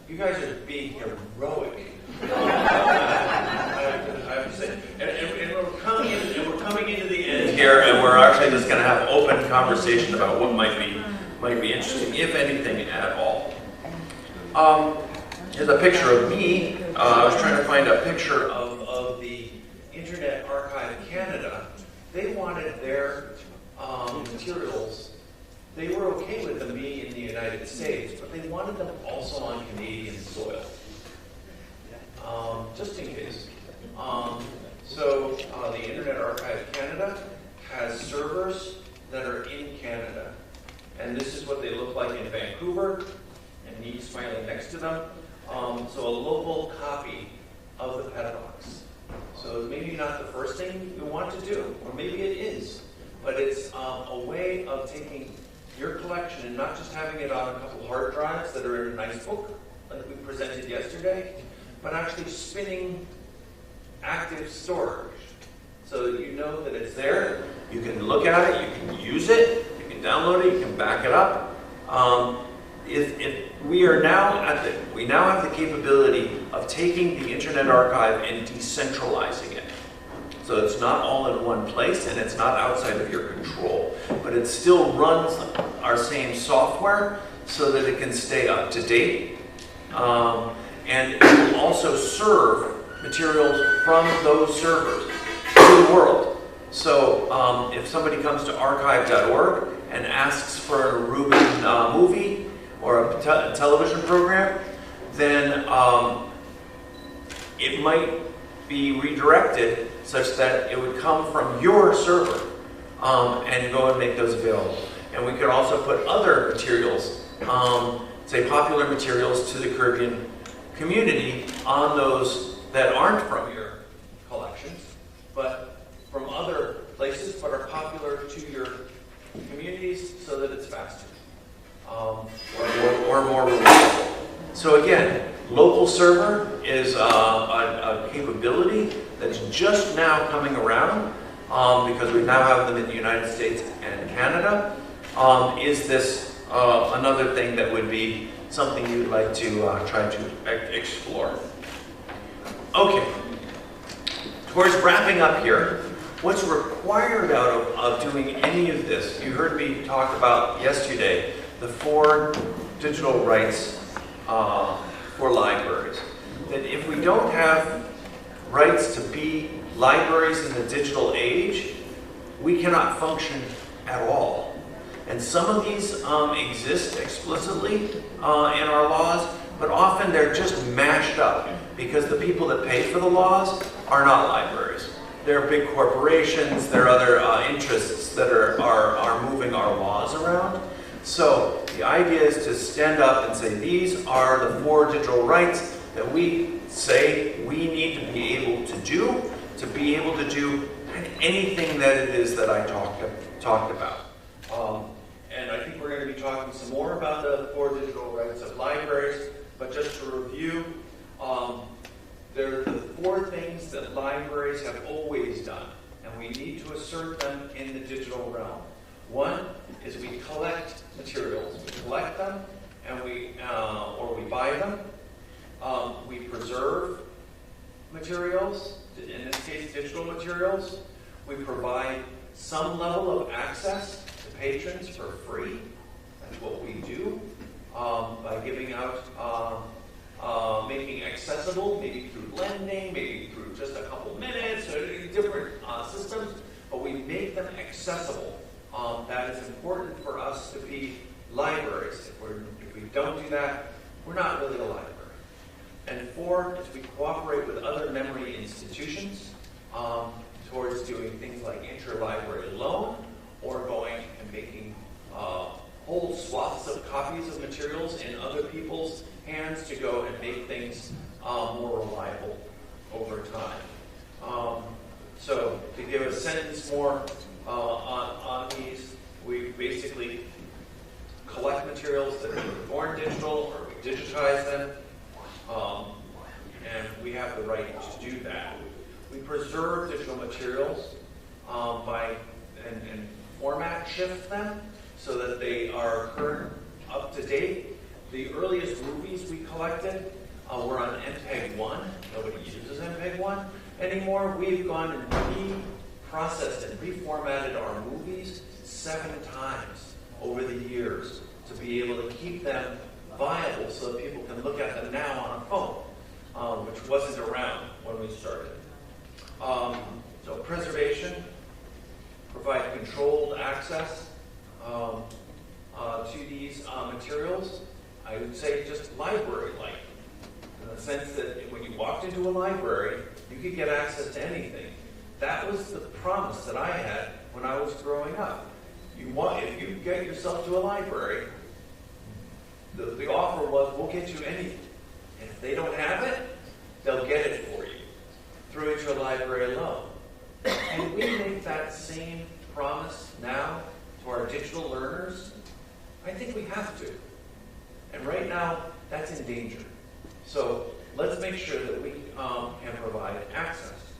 You guys are being heroic. I have to say. And we're coming into the end here, and we're actually just going to have open conversation about what might be interesting, if anything at all. Here's a picture of me. I was trying to find a picture of the Internet Archive Canada. They wanted their materials. They were okay with them being in the United States, but they wanted them also on Canadian soil, just in case. So the Internet Archive Canada has servers that are in Canada, and this is what they look like in Vancouver, and me smiling next to them. So a local copy of the pedagogues. So maybe not the first thing you want to do, or maybe it is, but it's a way of taking your collection and not just having it on a couple hard drives that are in a nice book, like we presented yesterday, but actually spinning active storage. So that you know that it's there, you can look at it, you can use it, you can download it, you can back it up. We now have the capability of taking the Internet Archive and decentralizing it. So it's not all in one place and it's not outside of your control, but it still runs our same software so that it can stay up to date. And it will also serve materials from those servers to the world. So if somebody comes to archive.org and asks for an Aruban movie or a television program, then it might be redirected such that it would come from your server and go and make those available. And we could also put other materials, say popular materials to the Caribbean community on those that aren't from your collections, but from other places, but are popular to your communities so that it's faster or more reliable. So again, local server is a capability that's just now coming around because we now have them in the United States and Canada. Is this another thing that would be something you'd like to try to explore? Okay, towards wrapping up here, what's required out of doing any of this? You heard me talk about yesterday the 4 digital rights for libraries. That if we don't have rights to be libraries in the digital age, we cannot function at all. And some of these exist explicitly in our laws, but often they're just mashed up because the people that pay for the laws are not libraries. They're big corporations, there are other interests that are moving our laws around. So the idea is to stand up and say, these are the 4 digital rights that we say we need to be able to be able to do anything that it is that I talked about. And I think we're going to be talking some more about the 4 digital rights of libraries, but just to review, there are the 4 things that libraries have always done, and we need to assert them in the digital realm. One is we collect materials. We collect them, and or we buy them. We preserve materials, in this case digital materials. We provide some level of access to patrons for free. That's what we do by giving out, making accessible, maybe through lending, maybe through just a couple minutes, or different systems, but we make them accessible. That is important for us to be libraries. If we don't do that, we're not really a library. And 4 is we cooperate with other memory institutions towards doing things like interlibrary loan, or going and making whole swaths of copies of materials in other people's hands to go and make things more reliable over time. So to give a sentence more on these, we basically collect materials that are born digital, or we digitize them, and we have the right to do that. We preserve digital materials and format shift them so that they are current, up to date. The earliest movies we collected were on MPEG-1. Nobody uses MPEG-1 anymore. We've gone and reprocessed and reformatted our movies 7 times over the years to be able to keep them viable so that people can look at them now on a phone, which wasn't around when we started. So preservation, provide controlled access to these materials. I would say just library-like, in the sense that when you walked into a library, you could get access to anything. That was the promise that I had when I was growing up. If you get yourself to a library, the offer was, we'll get you anything. And if they don't have it, they'll get it for you. library alone. Can we make that same promise now to our digital learners? I think we have to. And right now, that's in danger. So let's make sure that we can provide access.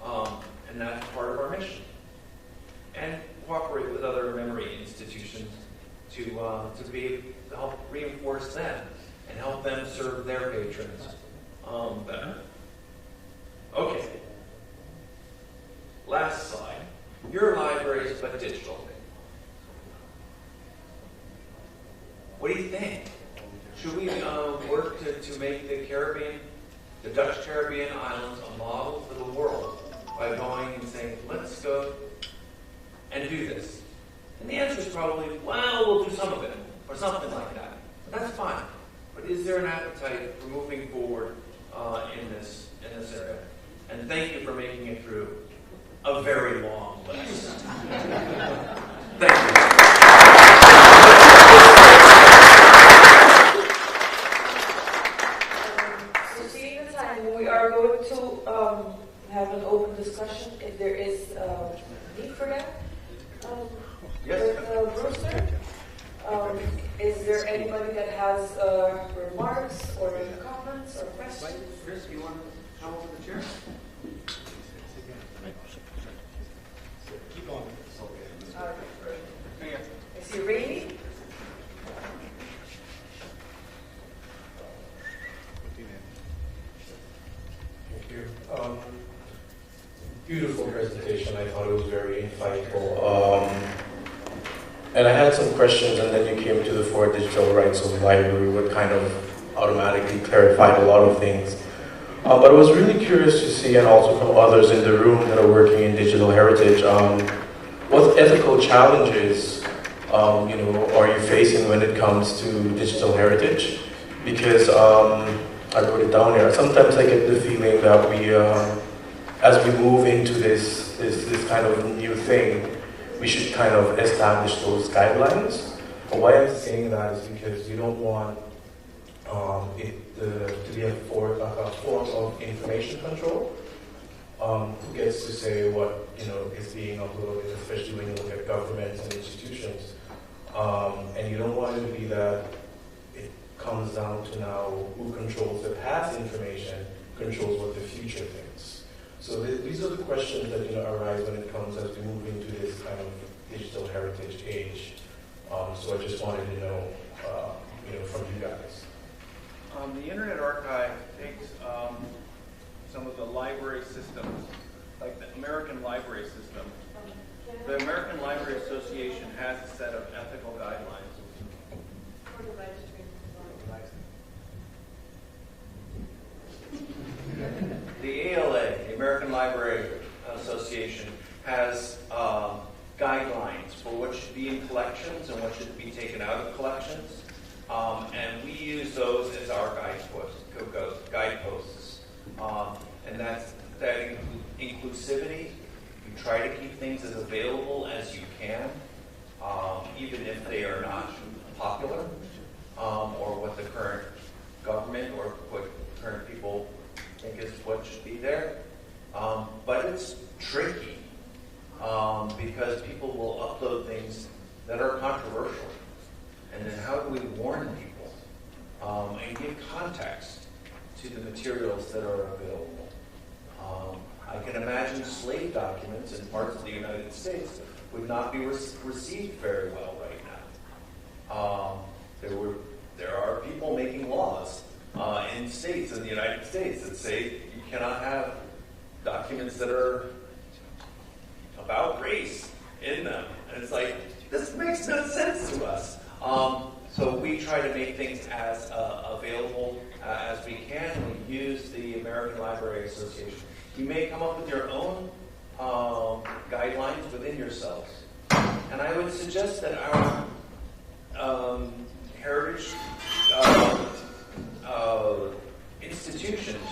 And that's part of our mission. And cooperate with other memory institutions to help reinforce them and help them serve their patrons better. Okay. Last slide. Your libraries, but digital. What do you think? Should we work to make the Caribbean, the Dutch Caribbean islands, a model for the world by going and saying, let's go and do this? And the answer is probably, well, we'll do some of it, or something like that. That's fine. But is there an appetite for moving forward in this area? And thank you for making it through a very long list. Thank you. So seeing the time, we are going to have an open discussion if there is need for that. Yes. With Brewster. Is there anybody that has remarks or comments or questions? Chris, you want to come over the chair? Keep on. I see Rainey. Thank you. Beautiful presentation. I thought it was very insightful. And I had some questions, and then you came to the 4 digital rights of the library, what kind of automatically clarified a lot of things. But I was really curious to see, and also from others in the room that are working in digital heritage, what ethical challenges are you facing when it comes to digital heritage? Because I wrote it down here. Sometimes I get the feeling that we, as we move into this kind of new thing, we should kind of establish those guidelines. But why I'm saying that is because you don't want it to be a form of information control. Who gets to say what is being uploaded, especially when you look at governments and institutions. And you don't want it to be that it comes down to now who controls the past information controls what the future thinks. So these are the questions that arise when it comes as we move into this kind of digital heritage age. So I just wanted to know, from you guys. The Internet Archive takes some of the library systems, like the American Library System. The American Library Association has a set of ethical guidelines. For the registry. The ALA, the American Library Association, has guidelines for what should be in collections and what should be taken out of collections. And we use those as our guideposts. And that inclusivity. You try to keep things as available as you can, even if they are not popular, or what the current government or what current people think is what should be there. But it's tricky because people will upload things that are controversial. And then how do we warn people and give context to the materials that are available? I can imagine slave documents in parts of the United States would not be received very well right now. There are people making laws in states in the United States that say you cannot have documents that are about race in them. And it's like, this makes no sense to us. So we try to make things as available as we can. We use the American Library Association. You may come up with your own guidelines within yourselves. And I would suggest that our heritage institutions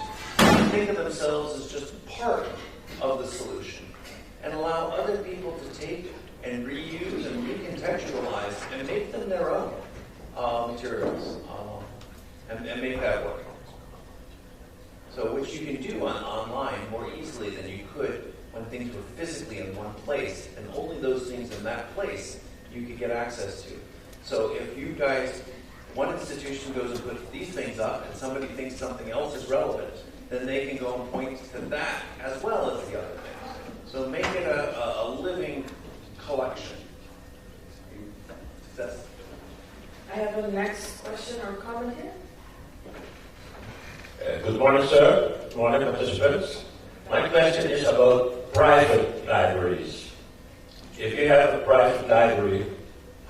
think of themselves as just part of the solution and allow other people to take and reuse and recontextualize and make them their own materials and make that work. So which you can do online more easily than you could when things were physically in one place, and only those things in that place you could get access to. So if you guys, one institution goes and puts these things up and somebody thinks something else is relevant, then they can go and point to that as well as the other things. So make it a living collection. Success. I have a next question or comment here. Good morning, sir. Good morning, participants. My question is about private libraries. If you have a private library,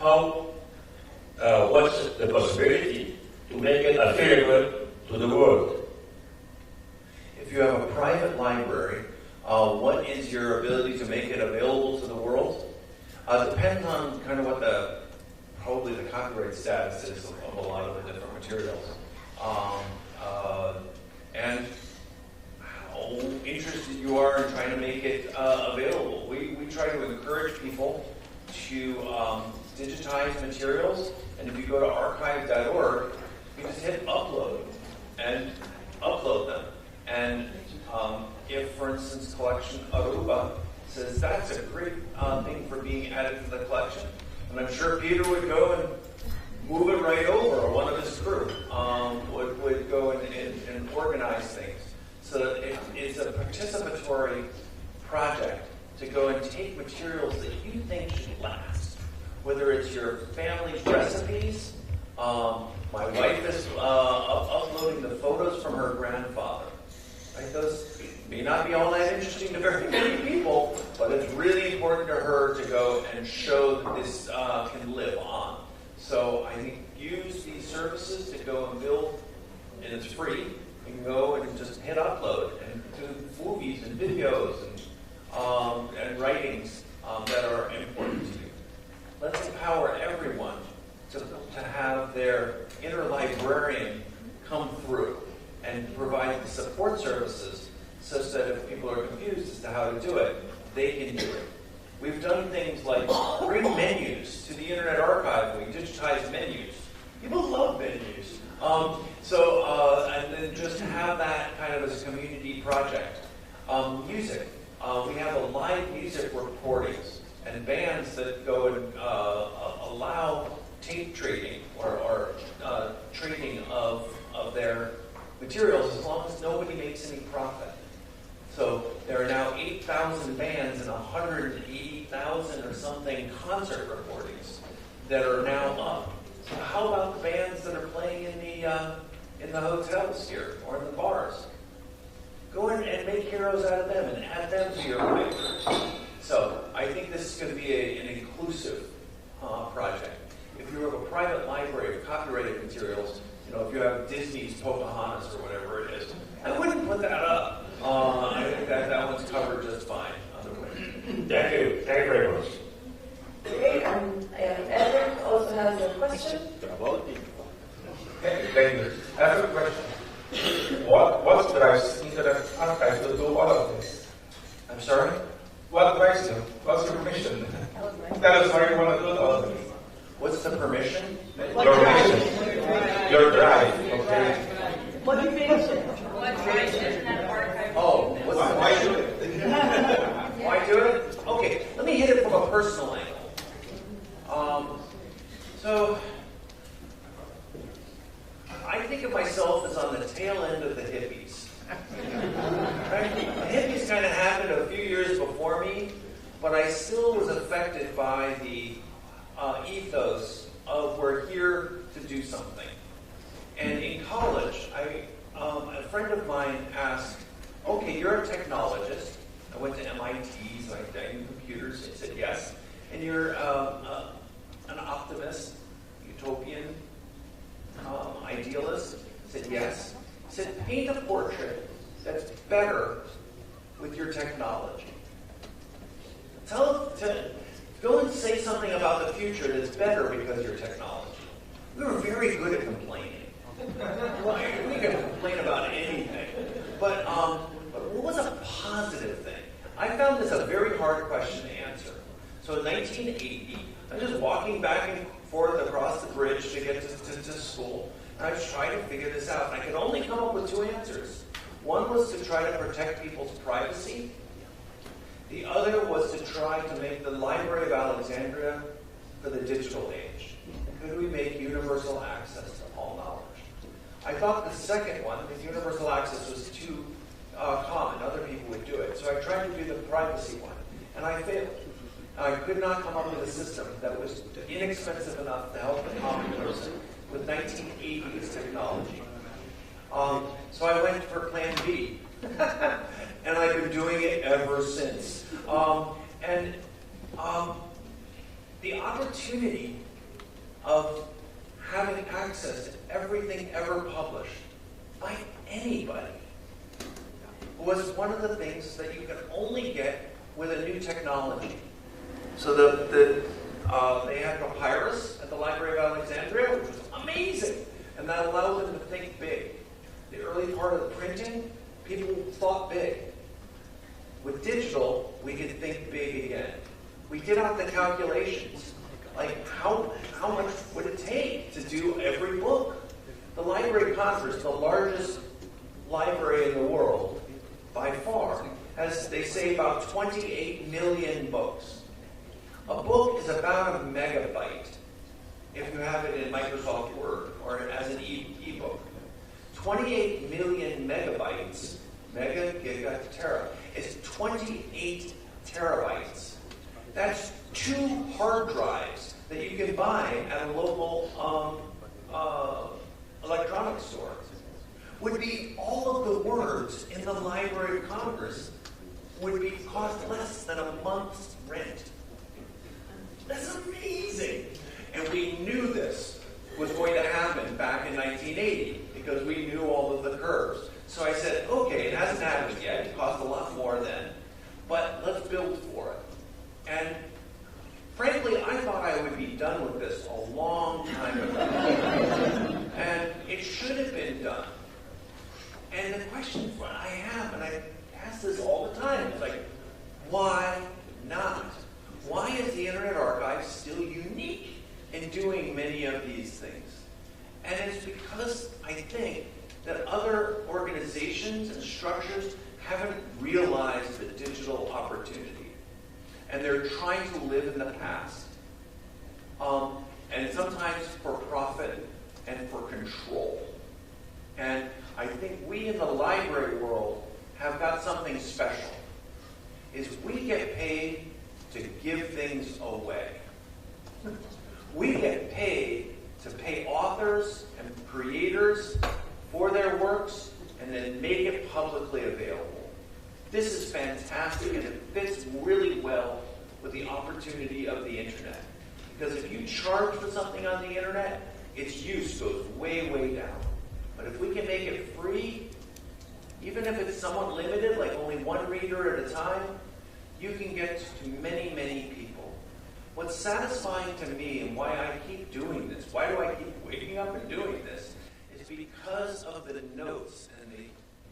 what's the possibility to make it available to the world? If you have a private library, what is your ability to make it available to the world? Depends on kind of what probably the copyright status is of a lot of the different materials. And how interested you are in trying to make it available. We try to encourage people to digitize materials, and if you go to archive.org, you just hit upload and upload them. And if, for instance, collection Aruba says that's a great thing for being added to the collection, and I'm sure Peter would go and move it right over, or one of his crew would go and organize things. So it's a participatory project to go and take materials that you think should last. Whether it's your family's recipes, my wife is uploading the photos from her grandfather. Right? Those may not be all that interesting to very many people, but it's really important to her to go and show that this can live on. So I think use these services to go and build, and it's free. You can go and just hit upload and do movies and videos and writings that are important to you. Let's empower everyone to have their inner librarian come through and provide the support services such that if people are confused as to how to do it, they can do it. We've done things like bring menus to the Internet Archive. We digitize menus. People love menus. And then just have that kind of as a community project. Music. We have a live music recordings and bands that go and allow tape trading or trading of their materials as long as nobody makes any profit. So there are now 8,000 bands and 180,000 or something concert recordings that are now up. So how about the bands that are playing in the hotels here or in the bars? Go in and make heroes out of them and add them to your library. So I think this is going to be an inclusive project. If you have a private library of copyrighted materials, if you have Disney's Pocahontas or whatever it is, I wouldn't put that up. I think that one's covered just fine. Thank you. Thank you very much. Okay, Edward also has a question. Thank you. I have a question. What drives Internet Archive to do all of this? I'm sorry? What drives you? What's your mission? Tell us why you want to do all of this. What's the permission? Your mission. Your drive. Okay. Motivation. What drives Internet Archive? Oh, Why do it? Why do it? Okay, let me hit it from a personal angle. So, I think of myself as on the tail end of the hippies. Right? The hippies kind of happened a few years before me, but I still was affected by the ethos of we're here to do something. And in college, a friend of mine asked, okay, you're a technologist. I went to MIT, so I studied computers. I said yes. And you're an optimist, utopian, idealist. I said yes. I said paint a portrait that's better with your technology. Go and say something about the future that's better because of your technology. We were very good at complaining. We could complain about anything. But what was a positive thing? I found this a very hard question to answer. So in 1980, I'm just walking back and forth across the bridge to get to school, and I was trying to figure this out. And I could only come up with two answers. One was to try to protect people's privacy. The other was to try to make the Library of Alexandria for the digital age. Could we make universal access to all knowledge? I thought the second one, the universal access, was too common. Other people would do it. So I tried to do the privacy one, and I failed. I could not come up with a system that was inexpensive enough to help the common person with 1980s technology. So I went for Plan B, and I've been doing it ever since. The opportunity of having access to everything ever published by anybody was one of the things that you can only get with a new technology. So they had papyrus at the Library of Alexandria, which was amazing, and that allowed them to think big. The early part of the printing, people thought big. With digital, we could think big again. We did out the calculations, like how much would it take to do every book? The Library of Congress, the largest library in the world, by far, has, they say, about 28 million books. A book is about a megabyte if you have it in Microsoft Word or as an e-book. 28 million megabytes, mega, giga, tera, is 28 terabytes. That's 2 hard drives that you can buy at a local electronics store. Would be all of the words in the Library of Congress would be cost less than a month's rent. That's amazing. And we knew this was going to happen back in 1980 because we knew all of the curves. So I said, okay, it hasn't happened yet. It cost a lot more then, but let's build for it. And frankly, I thought I would be done with this a long time ago. And it should have been done. And the question I have, and I ask this all the time, is like, why not? Why is the Internet Archive still unique in doing many of these things? And it's because I think that other organizations and structures haven't realized the digital opportunity. And they're trying to live in the past. And sometimes for profit and for control. And I think we in the library world have got something special. Is we get paid to give things away. We get paid to pay authors and creators for their works and then make it publicly available. This is fantastic and it fits really well with the opportunity of the internet. Because if you charge for something on the internet, its use goes way, way down. But if we can make it free, even if it's somewhat limited, like only one reader at a time, you can get to many, many people. What's satisfying to me and why I keep doing this, why do I keep waking up and doing this, is because of the notes and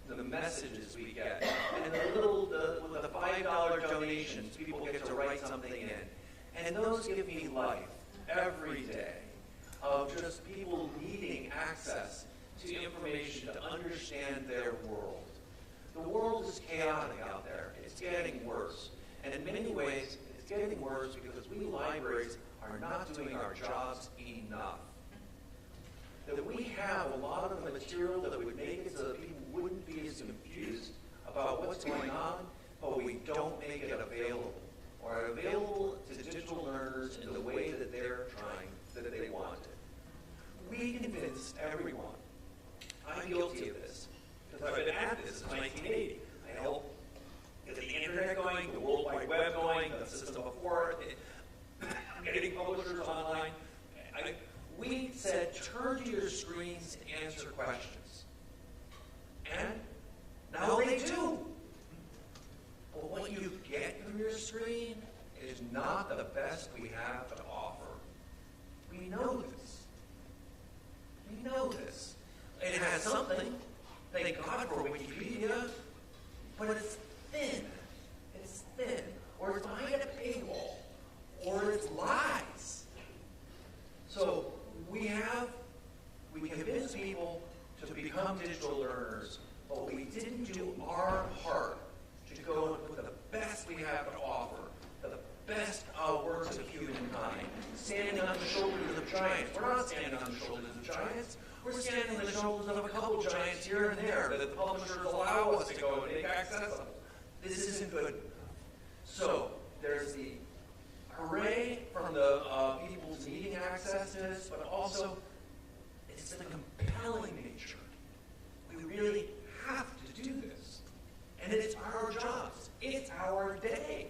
the messages we get. And with the $5 donations, people get to write something in. And those give me life every day of just people needing access to information to understand their world. The world is chaotic out there. It's getting worse. And in many ways, it's getting worse because we libraries are not doing our jobs enough. That we have a lot of the material that would make it so that people wouldn't be as confused about what's going on, but we don't make it available. Or available to digital learners in the way that they're trying, that they want it. We convince everyone. I'm guilty of this, because I've been at this since 1980. I helped get the internet going, the World Wide Web going, the system before it, getting publishers online. We said, turn to your screens and answer questions. And now they do. But what you get from your screen is not the best we have to offer. We know this. We know this. It has something. Thank God for Wikipedia. But it's thin. It's thin. Or it's behind a paywall. Or it's lies. So we convince people to become digital learners but we didn't do our part to go and put the best we have to offer, the best works of humankind, standing on the shoulders of giants. We're not standing on the shoulders of giants. We're standing on the shoulders of a couple giants here and there that the publishers allow us to go and make accessible. This isn't good. So there's the array from the people's needing access to this, but also it's the compelling nature. We really have to do this. And it's our jobs. It's our day.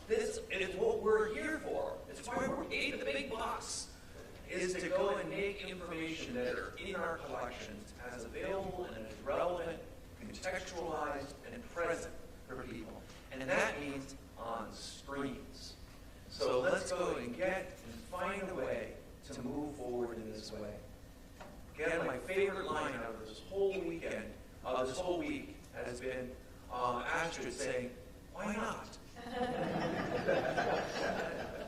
This is what we're here for. It's why we're paid the big bucks, is to go and make information that are in our collections as available and as relevant, contextualized, and present for people. And that means on screens. So let's go and get and find a way to move forward in this way. Again, my favorite line out of this whole weekend, this whole week, has been Astrid saying, "Why not?"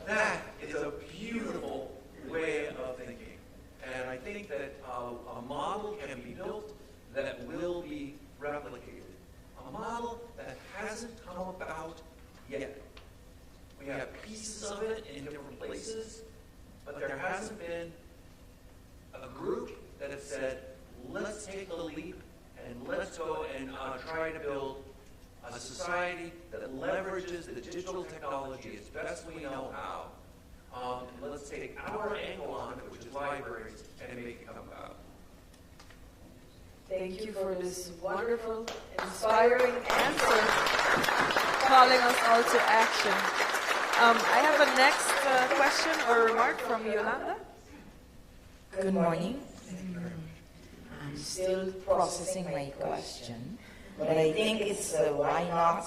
That is a beautiful way of thinking. And I think that a model can be built that will be replicated. A model that hasn't come about yet. We have pieces of it in different places, but there hasn't been a group that has said, let's take the leap and let's go and try to build a society that leverages the digital technology as best we know how. And let's take our angle on it, which is libraries, and make it come about. Thank you for this wonderful, inspiring answer, calling us all to action. I have a next question or remark from Yolanda. Good morning. I'm still processing my question, but I think it's why not,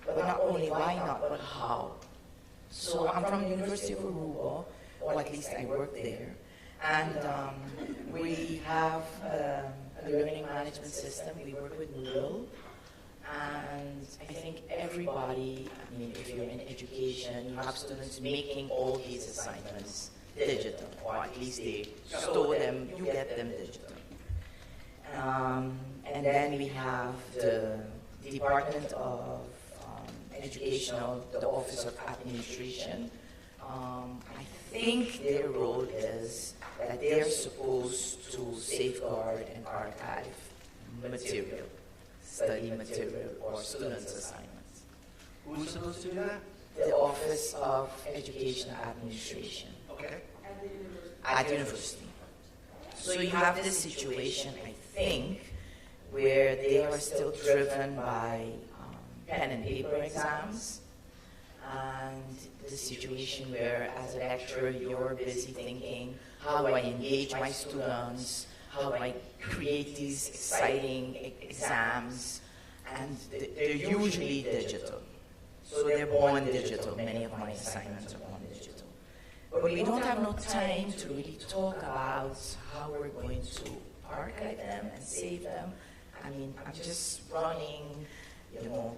but not only why not, but how. So I'm from the University of Aruba, or at least I work there, and we have a learning management system. We work with Moodle, and I think everybody, I mean, if you're in education, you have students making all these assignments digital, or at least they store them, you get them digital. And then we have the Department of Educational, the Office of Administration. I think their role is that they're supposed to safeguard and archive material, study material, or students' assignments. Who's supposed to do that? The Office of Educational Administration. Okay. At the university. So you have this situation, I think, where they are still driven by pen and paper exams, and the situation where, as a lecturer, you're busy thinking, how do I engage my students, how do I create these exciting exams, and they're usually digital. So they're born digital. Many of my assignments are born digital. But we don't have no time to really talk about how we're going to archive them and save them. I mean, I'm just running,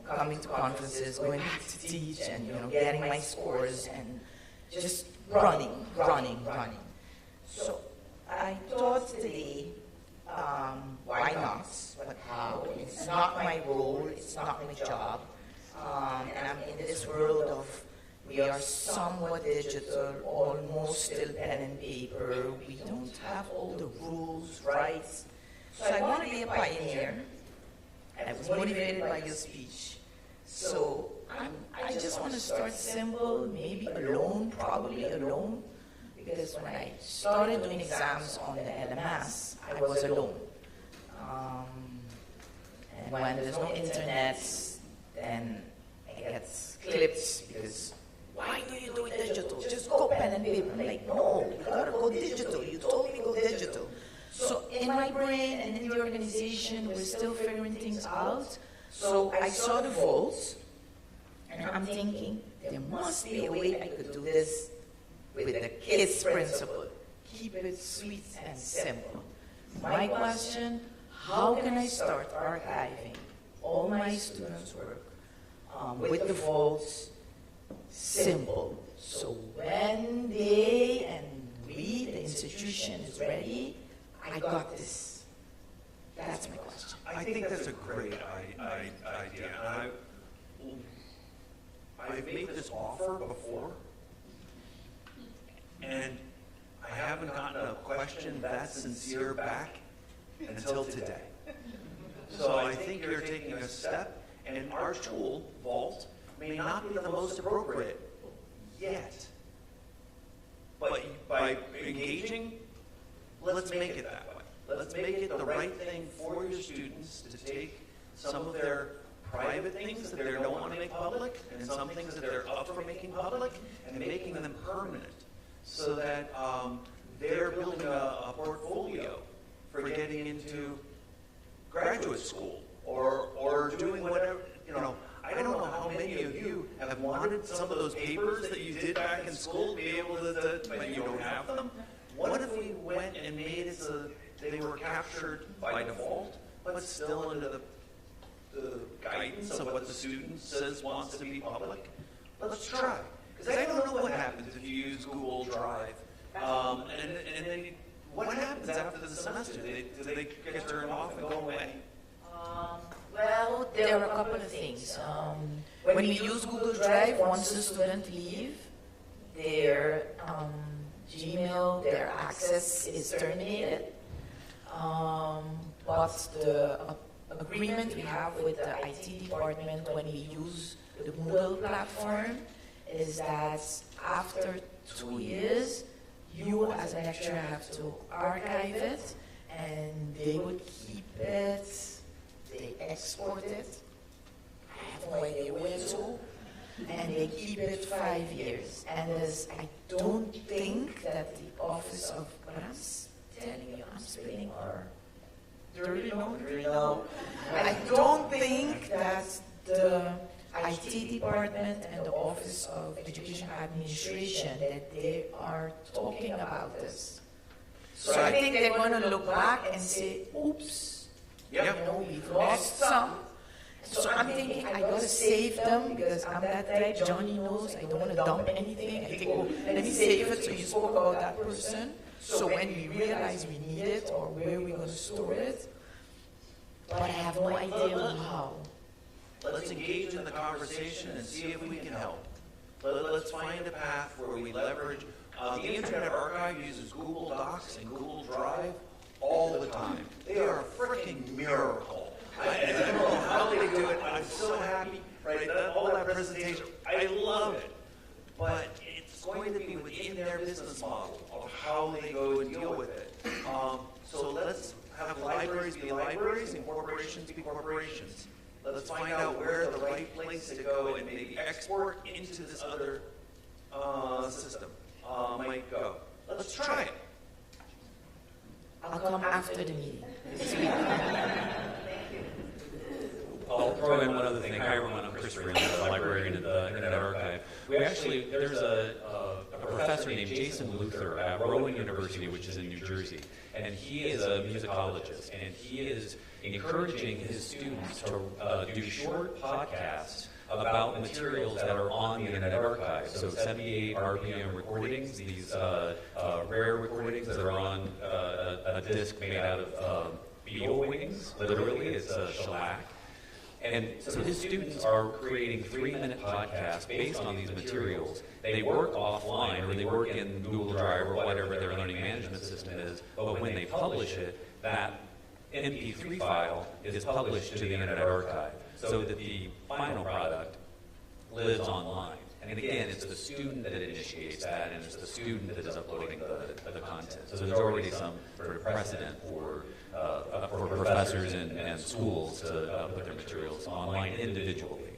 coming to conferences, going back to teach, and, getting my scores, and just running. So I thought today, why not? But how? It's not my role, it's not my job. And I'm in this world of, we are somewhat digital, almost still pen and paper. We don't have all the rules, rights. So I want to be a pioneer. I was motivated by your speech. So I just want to start simple, maybe alone, probably alone. Because when I started doing exams on the LMS, I was alone. And when there's no internet, then it gets clipped because, why do you do it digital? Just go pen and paper. I'm like, no, you gotta go digital. You told me go digital. So in my brain and in the organization, we're still figuring things out. So I saw the vaults, and I'm thinking, there must be a way I could do this with the KISS principle. Keep it sweet and simple. My question, how can I start archiving all my students' work with the vaults? Simple. So when they and we, the institution, is ready, I got this. That's my question. I think that's a great idea. And I've made this offer before, and I haven't gotten a question that sincere back until today. So I think you're taking a step, and our tool, Vault, may not be the most appropriate yet. But by engaging, let's make it that way. Let's make it the right thing for your students to take some of their private things that they don't want to make public and some things that they're up for making public and making them permanent so that they're building a portfolio for getting into graduate school or doing whatever, I don't know how many of you have wanted some of those papers that you did back in school to be able to but you don't have them. What if we went and made it so they were captured by default, but still under the guidance of what the student says wants to be public? Let's try. Because I don't know what happens if you use Google Drive. And then what happens after the semester? Do they get turned off and go away? Well, there are a couple of things. When we use Google Drive, once the student leaves, their Gmail, their access is terminated. But the agreement we have with the IT department when we use the Moodle platform is that after 2 years, you as a lecturer have to archive it, and they would keep it. They export it, I have no idea where to, and they keep it 5 years. And I don't think that the office of, what I'm telling you, I'm spelling our dirty laundry now. I don't think that the IT department and the Office of Education Administration, that they are talking about this. So I think they're going to look back and say, oops. We've lost some. So I'm thinking I gotta save them because I'm that type. Johnny knows I don't want to dump anything. I think, let me save it. So you spoke about that person. So when we realize we need it or where we're going to store it, but I have no idea how. Let's engage in the conversation and see if we can help. Let's find a path where we leverage. The Internet Archive uses Google Docs and Google Drive all the time. They are a freaking miracle. I don't know how they do it. I'm so happy, right? All that presentation, I love it. But it's going to be within their business model of how they go and deal with it. So let's have libraries be libraries and corporations be corporations. Let's find out where the right place to go and maybe export into this other system might go. Let's try it. I'll come after the meeting. I'll throw in one other thing. Hi everyone, I'm Christopher, I'm the librarian at the Internet Archive. There's a professor named Jason Luther at Rowan University, which is in New Jersey, and he is a musicologist, and he is encouraging his students to do short podcasts about materials that are on the Internet Archive. So 78 RPM recordings, these rare recordings that are on a disc made out of beetle wings, literally, it's a shellac. And so his students are creating 3-minute podcasts based on these materials. They work offline, or they work in Google Drive, or whatever their learning management system is, but when they publish it, that MP3 file is published to the Internet Archive, so that the final product lives online. And again, it's the student that initiates that, and it's the student that is uploading the content. So there's already some sort of precedent for professors and schools to put their materials online individually.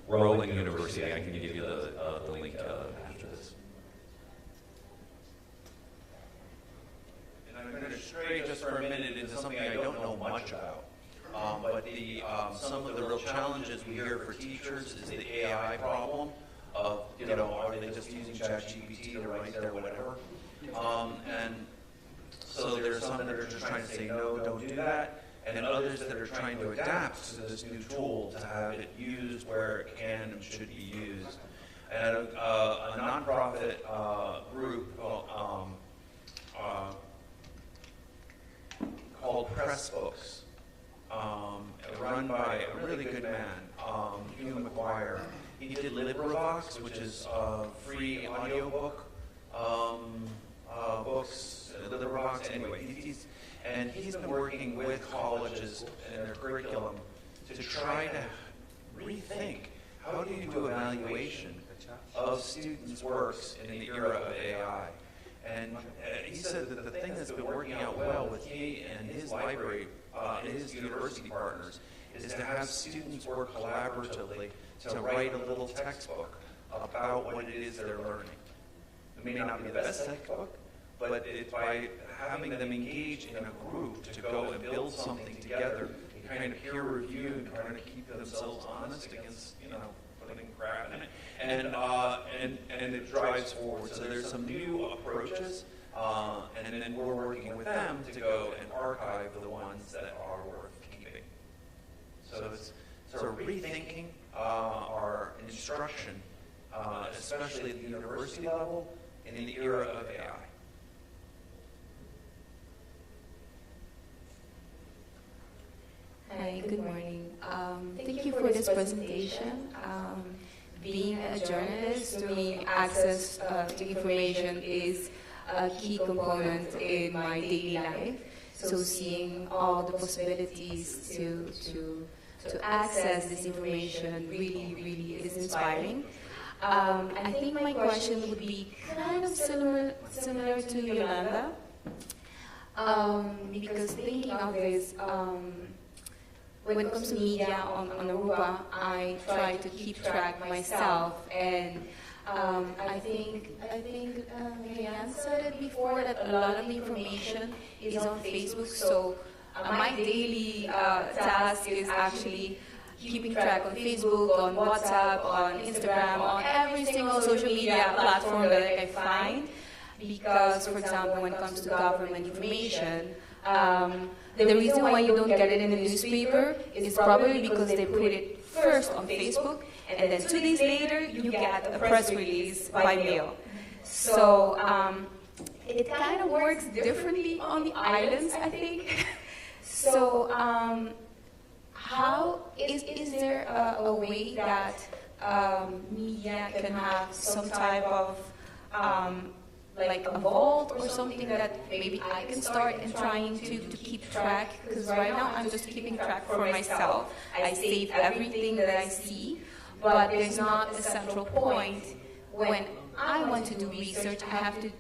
Rowan University, I can give you the link after this. And I'm going to stray just for a minute into something I don't know much about. But some of the real challenges we hear for teachers is the AI problem of, are they just using ChatGPT to write their whatever? And so there's some that are just trying to say, no, don't do that, and others that are trying to adapt to this new tool to have it used where it can and should be used. And a nonprofit group called Press Books run by a really good man, Hugh McGuire. He did LibriVox, which is a free audiobook, books, LibriVox, anyway. He's been working with colleges and their curriculum to try to rethink how do you do evaluation of students' works in the era of AI. And he said that the thing that's been working out well with he and his library, his university partners, is to have students work collaboratively to write a little textbook about what it is they're learning. It may not be the best textbook, but it's by having them engage in a group to go and build something together, kind of peer review and trying to keep themselves honest against, putting crap in it. And it drives forward. So there's some new approaches, and then we're working with them to go and archive the ones that are worth keeping. So it's sort of rethinking our instruction, especially at the university level, in the era of AI. Hi, good morning. Thank you for this presentation. Being a journalist, to me, access to information is a key component in my daily life. So seeing all the possibilities to access this information really is inspiring. I think my question would be kind of similar to Yolanda, because thinking of this, when it comes to media on Aruba, I try to keep track myself, and I think Marianne said it before that a lot of the information is on Facebook. So my daily task is actually keeping track on Facebook, on WhatsApp, on Instagram, on every single social media platform that I can find. Because, for example, when it comes to government information, the reason why you don't get it in the newspaper is probably because they put it first on Facebook, and then 2 days later you get a press release by mail. So it kind of works differently on the islands, I think. So how is there a way that media can have some type of like a vault or something that maybe I can start in trying to keep track? Because right now I'm just keeping track for myself. I save everything that I see, but there's not a central point. When I want to do research,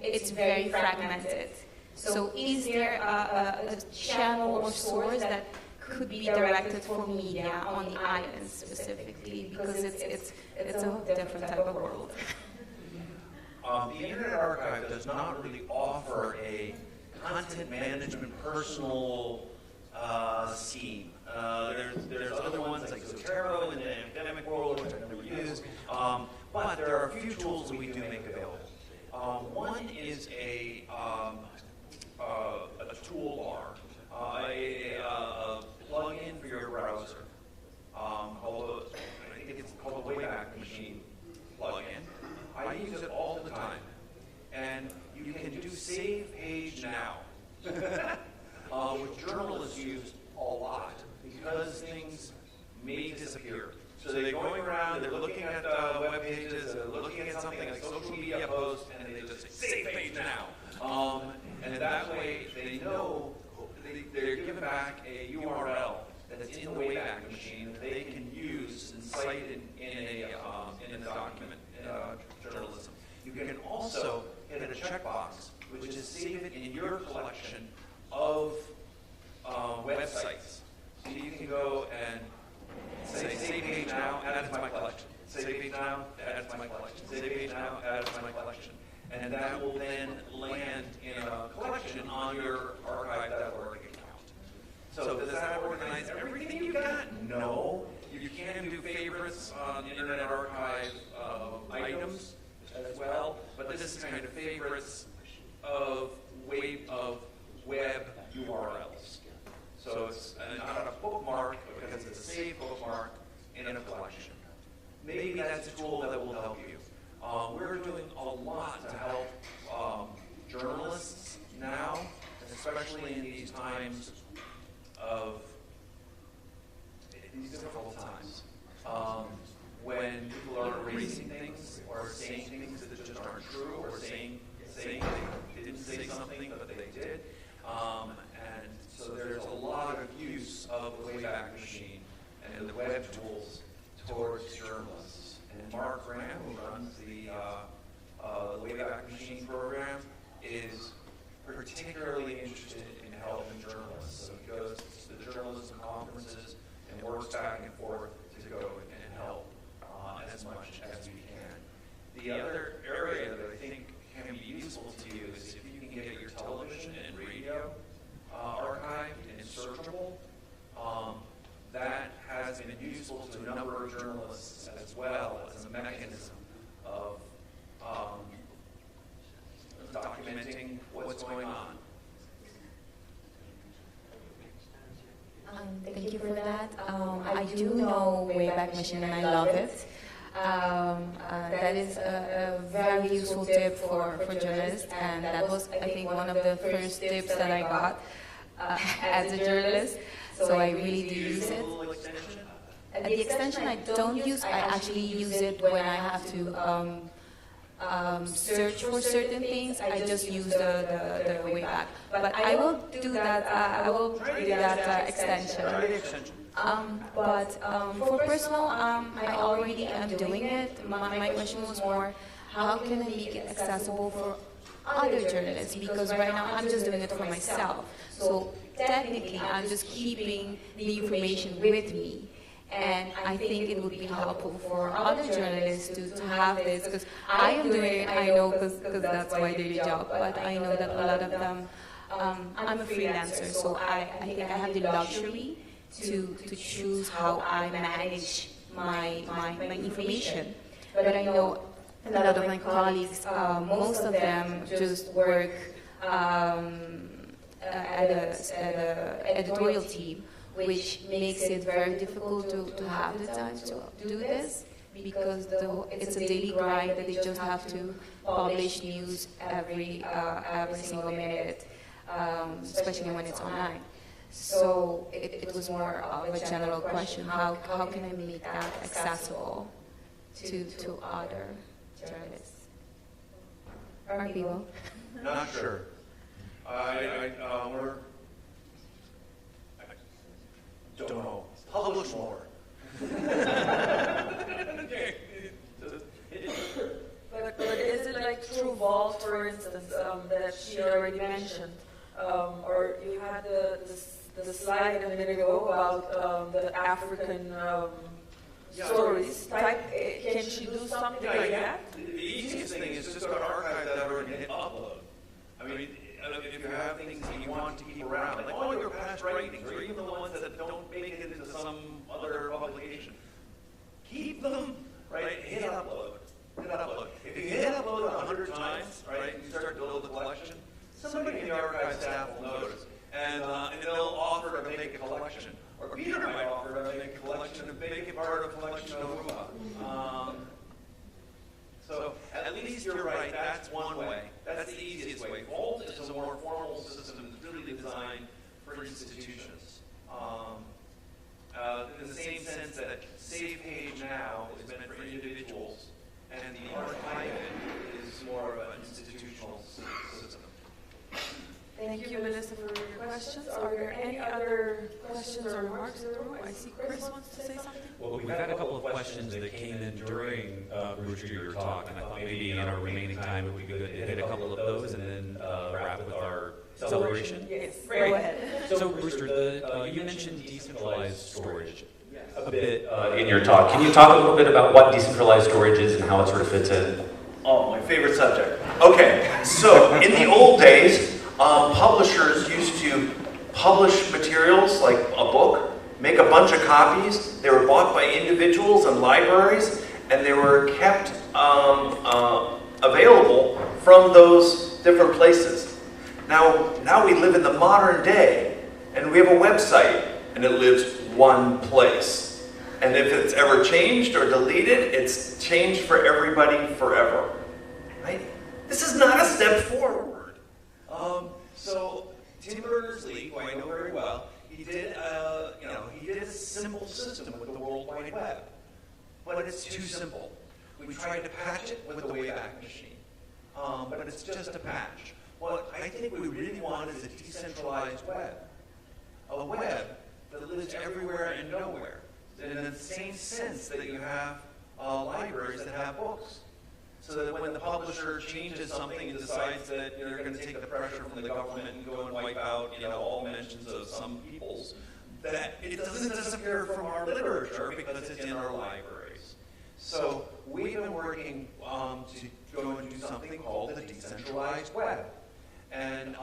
it's very fragmented. So is there a channel or source that could be directed for media on the islands specifically? Because it's a different type of world. The Internet Archive does not really offer a content management personal scheme. There's other ones like Zotero in the academic world, which I've never used, but there are a few tools that we do make available. One is a toolbar, a plug-in for your browser. I think it's called the Wayback Machine plug-in. I use it all the time, and you can do Save Page Now, which journalists use a lot because things may disappear. So they're going around, they're looking at web pages, they're looking at something like social media posts, and they just say Save Page Now, and that way they know they're given back a URL that's in the Wayback Machine that they can use and cite in a document. Journalism. You can also hit a checkbox, which is save it in your collection of websites. So you can go and say, Save Page Now, add it to my collection. Save Page Now, add it to my collection. Save Page Now, add it to my collection. And that will then land in a collection on your archive.org account. So does that organize everything you got? No. You can do favorites on Internet Archive items as well, but this is kind of favorites of web URLs. So it's not a bookmark because it's a saved bookmark in a collection. Maybe that's a tool that will help you. We're doing a lot to help journalists now, especially in these times of these difficult times, when people are erasing things or saying things that just aren't true, or saying they didn't say something but they did. And so there's a lot of use of the Wayback Machine and the web tools towards journalists. And Mark Graham, who runs the Wayback Machine program, is particularly interested in helping journalists. So he goes to the journalism conferences and works back and forth to go and help as much as we can. The other area that I think can be useful to you is if you can get your television and radio archived and searchable. That has been useful to a number of journalists as well as a mechanism of documenting what's going on. Thank you for that. I do know Wayback Machine and I love it. That is a very useful tip for journalists, and that was, I think, one of the first tips that I got as a journalist. So I really do use it. The extension I don't use, I actually use it when I have to search for certain things. I just use the Wayback. But I will do that. I will do that extension. But for personal, I already am doing it. My question was more, how can I make it accessible for other journalists? Because right now I'm just doing it for myself. So technically, I'm just keeping the information with me. And I think it would be helpful for other journalists to have this, because I am doing it, I know, because that's my daily job, but I know that a lot of them, I'm a freelancer, so I think I have the luxury to choose how I manage my information. But I know a lot of my colleagues, most of them just work at an editorial team, which makes it very difficult to have the time to do this, because it's a daily grind that they just have to publish news every single minute, especially when it's online. So it was more of a general question, how can I make that accessible to other journalists? Or people? Not sure. Don't know. Publish more. But is it like True Vault, for instance, that she already mentioned? Or you had the slide a minute ago about the African stories. Can she do something like that? The easiest thing is just go to archive that and hit upload. I mean, if you have things that you want to keep around, like all your past writings, or even the ones that don't make it into some other publication, keep them, right? Hit upload. Hit upload. If you hit upload 100 times, right, and you start to build a collection, somebody in the archive staff will notice, and they'll offer to make a collection, or Peter might offer to make a collection and make it part of a collection of Aruba. So at least you're right, that's one way. That's the easiest way. Vault is a more formal system that's really designed for institutions. In the same sense that Save Page now is meant for individuals, and the archiving is more of an institutional system. Thank you, Melissa, for your questions. Are there any other questions or remarks in the room? I see Chris wants to say something. Well, we've had a couple of questions that came in during Rooster, your talk, and I thought maybe in our remaining time we could hit a couple of those and then wrap with our celebration. Yes, go ahead. So, Rooster, you mentioned decentralized storage a bit in your talk. Can you talk a little bit about what decentralized storage is and how it sort of fits in? Oh, my favorite subject. Okay, so in the old days, publishers used to publish materials like a book, make a bunch of copies. They were bought by individuals and libraries, and they were kept available from those different places. Now we live in the modern day, and we have a website, and it lives one place. And if it's ever changed or deleted, it's changed for everybody forever. Right? This is not a step forward. So Tim Berners-Lee, who I know very well, he did a simple system with the World Wide Web, but it's too simple. We tried to patch it with the Wayback Machine, but it's just a patch. What I think we really want is a decentralized web, a web that lives everywhere and nowhere, in the same sense that you have libraries that have books. So that when the publisher changes something and decides that they're going to take the pressure from the government and go and wipe out, all mentions of some peoples, that it doesn't disappear from our literature because it's in our libraries. So we've been working to go and do something called the decentralized web. And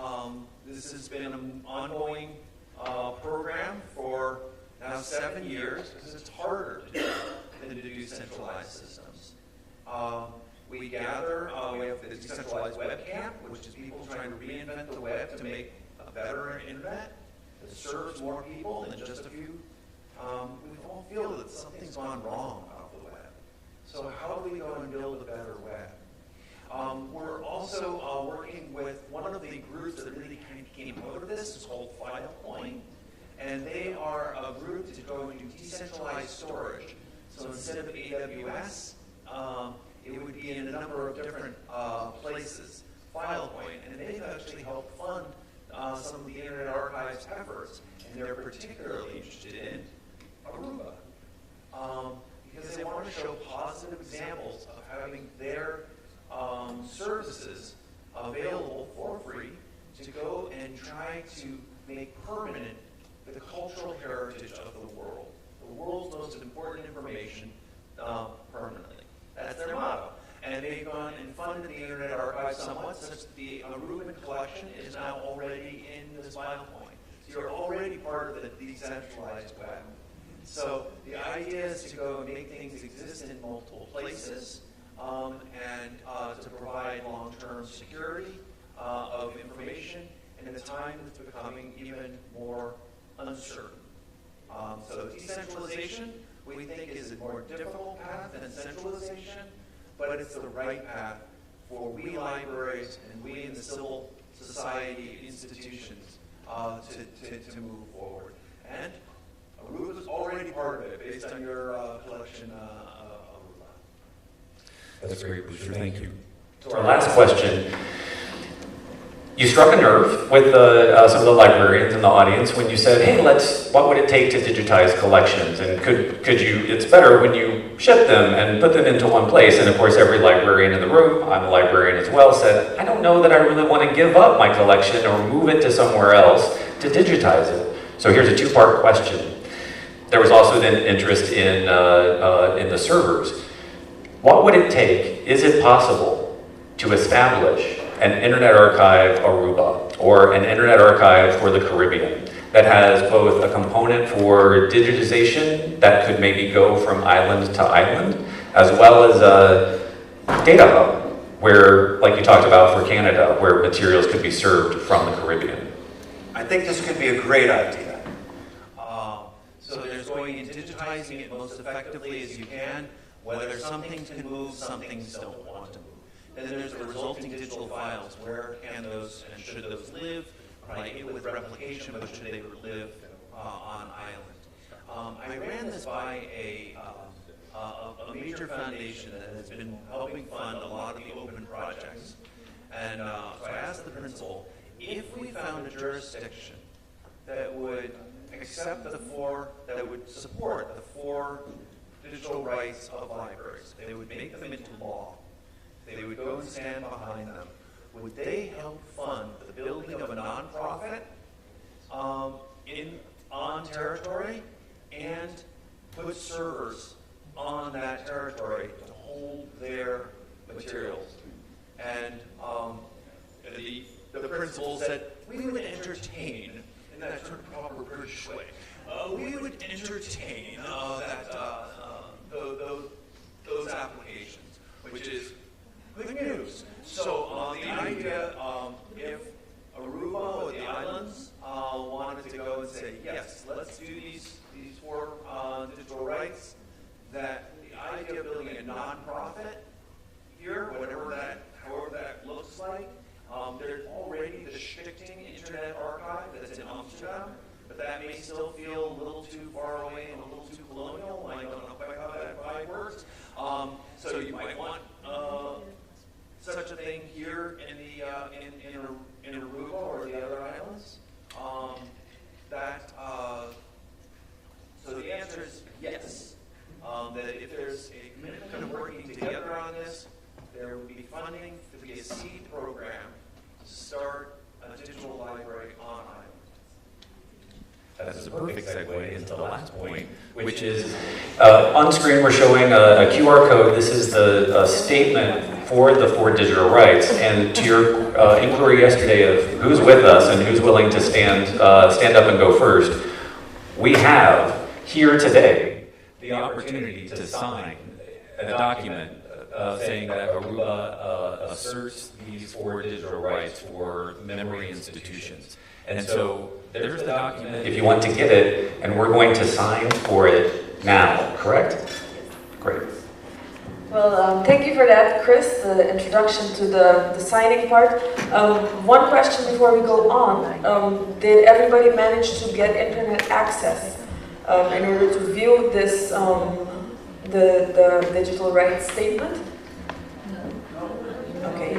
this has been an ongoing program for now 7 years because it's harder to do than to do centralized systems. We gather, we have the decentralized web camp, which is people trying to reinvent the web to make a better internet that serves more people than just a few. We all feel that something's gone wrong about the web. So how do we go and build a better web? We're also working with one of the groups that really kind of came out of this. It's called FilePoint. And they are a group to go and do decentralized storage. So instead of AWS, it would be in a number of different places, FilePoint, and they've actually helped fund some of the Internet Archive's efforts, and they're particularly interested in Aruba, because they want to show positive examples of having their services available for free to go and try to make permanent the cultural heritage of the world's most important information permanently. That's their motto. And they've gone and funded the Internet Archive somewhat, such that the Aruban collection is now already in this FilePoint. So you're already part of the decentralized web. So the idea is to go and make things exist in multiple places and to provide long-term security of information in a time that's becoming even more uncertain. So decentralization, we think, is a more difficult path than centralization, but it's the right path for we libraries and we in the civil society institutions to move forward. And Aruba is already part of it, based on your collection, Aruba. That's great, Boucher. Thank you. To our last question. You struck a nerve with some of the librarians in the audience when you said, hey, what would it take to digitize collections? And could you, it's better when you ship them and put them into one place. And of course, every librarian in the room, I'm a librarian as well, said, I don't know that I really want to give up my collection or move it to somewhere else to digitize it. So here's a two-part question. There was also then interest in the servers. What would it take? Is it possible to establish an Internet Archive Aruba, or an Internet Archive for the Caribbean, that has both a component for digitization that could maybe go from island to island, as well as a data hub, where, like you talked about for Canada, where materials could be served from the Caribbean? I think this could be a great idea. So there's going and digitizing it most effectively as you can, whether some things can move, some things don't want to move. And then there's the resulting digital files. Where can those and should those live? Right, with replication, but should they live on island? I ran this by a major foundation that has been helping fund a lot of the open projects. And so I asked the principal, if we found a jurisdiction that would accept that would support the 4 digital rights of libraries, they would make them into law, they would go and stand behind them, would they help fund the building of a nonprofit on territory and put servers on that territory to hold their materials? And the principal said, we would entertain, in that sort of proper British way, we would entertain those applications, which is good news. So the idea, if Aruba or the islands wanted to go and say, yes, let's do these 4 digital rights, that the idea of building a nonprofit here, however that looks like, there's already the Stichting Internet Archive that's in Amsterdam, but that may still feel a little too far away and a little too colonial. I don't know quite how that vibe works. So you might want such a thing here in the in Aruba or the other islands. So the answer is yes. That if there's a commitment of working together on this, there will be funding to be a seed program to start a digital library on island. That's a perfect segue into the last point, which is on screen we're showing a QR code. This is the statement for the 4 digital rights. And to your inquiry yesterday of who's with us and who's willing to stand up and go first, we have here today the opportunity to sign a document saying that Aruba asserts these 4 digital rights for memory institutions. And so there's the document if you want to get it, and we're going to sign for it now, correct? Great. Well, thank you for that, Chris, the introduction to the signing part. One question before we go on. Did everybody manage to get internet access in order to view this, the digital rights statement? No. Okay.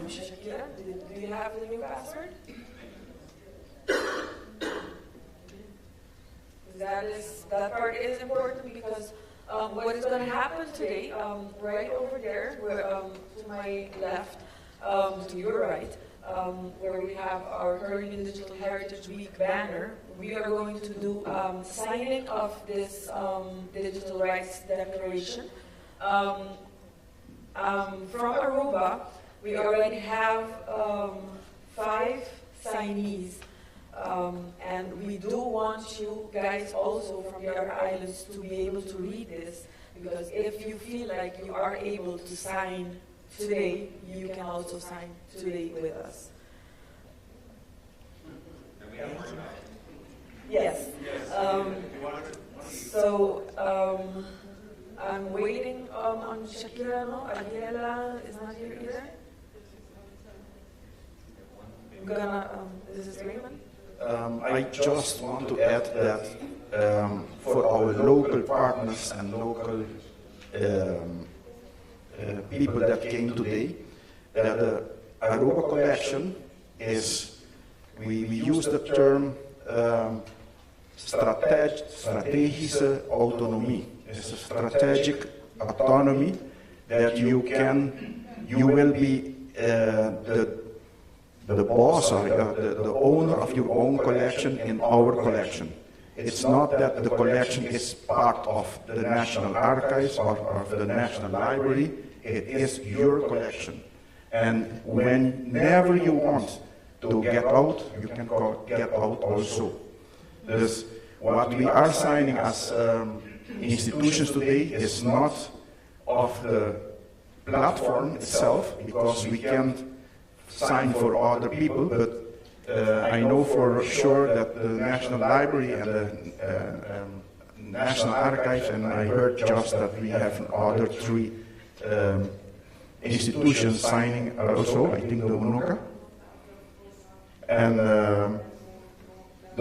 Shakira, do you have the new password? That part is important because what is going to happen today, right over there, where, to my left, to your right, where we have our Caribbean Digital Heritage Week banner, we are going to do signing of this digital rights declaration. From Aruba, we already have 5 signees. And we do want you guys also from the other islands to be able to read this, because if you feel like you are able to sign today, you can also sign today with us. Yes. I'm waiting on Shakira. No, Adela is not here either. I'm gonna. This is Raymond. I just want to add that for our local partners and local people that came today, that the Aruba collection is, we use the term strategische autonomie. It's a strategic autonomy that you will be the boss or the owner of your own collection in our collection. It's not that the collection is part of the National Archives or of the National Library. It is your collection. And whenever you want to get out, you can get out also. Thus, what we are signing as institutions today is not of the platform itself, because we can't sign for other people, but I know for sure that the National Library and the National Archives, and I heard just that we have other 3 institutions signing also, I think the UNOCA. And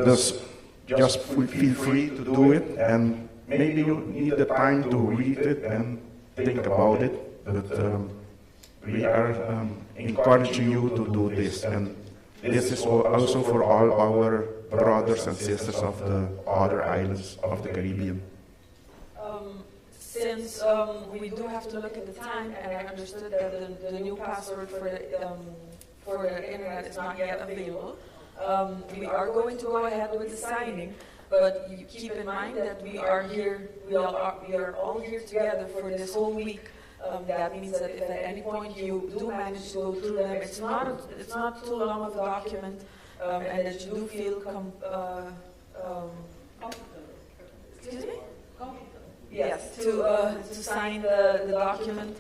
just feel free to do it, and maybe you need the time to read it and think about it, but we are encouraging you to do this, and this is also for all our brothers and sisters of the other islands of the Caribbean. Since we do have to look at the time, and I understood that the new password for the internet is not yet available, we are going to go ahead with the signing, but you keep in mind that we are here, we are all here together for this whole week. That means that if at any point you do manage to go through them, it's not too long of a document, and that you do feel excuse me? Yes, to sign the document,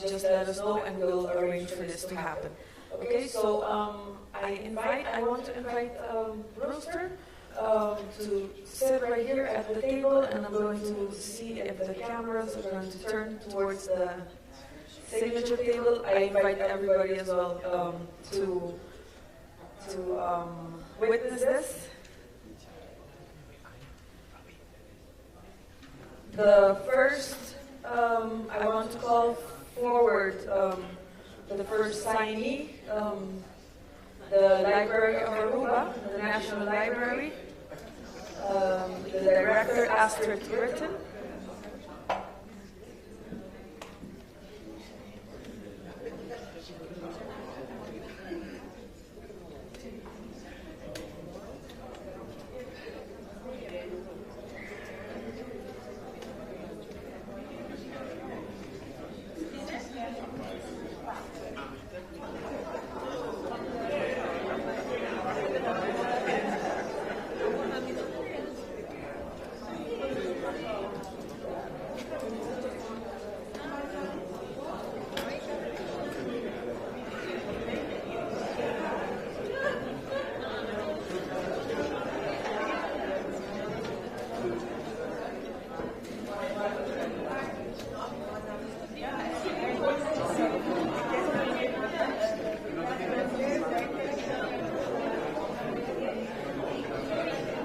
just let us know and we'll arrange for this to happen. Okay, so I want to invite Brewster to sit right here at the table, and I'm going to see if the cameras are going to turn towards the signature table. I invite everybody as well to witness this. The first, I want to call forward the first signee, the Library of Aruba, the National Library, the director, Astrid Burton.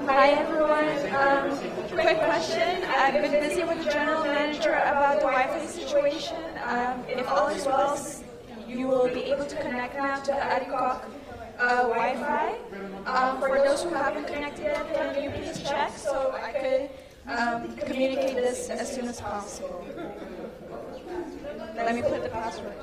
Hi everyone. Quick question. I've been busy with the general manager about the Wi-Fi situation. If all is well, you will be able to connect now to the Adcock Wi-Fi. For those who haven't connected yet, can you please check so I could communicate this as soon as possible? Let me put the password.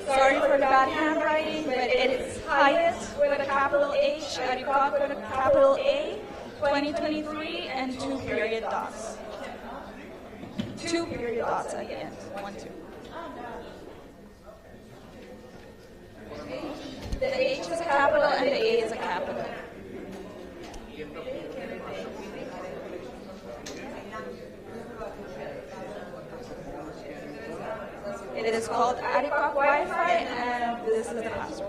Sorry for the bad handwriting, but it's Hyatt with a capital H, Adcock with a capital A, 2023, and 2 period dots. 2 period dots at the end. 1, 2. The H is a capital and the A is a capital. It is called Adcock Wi-Fi, and this is the password.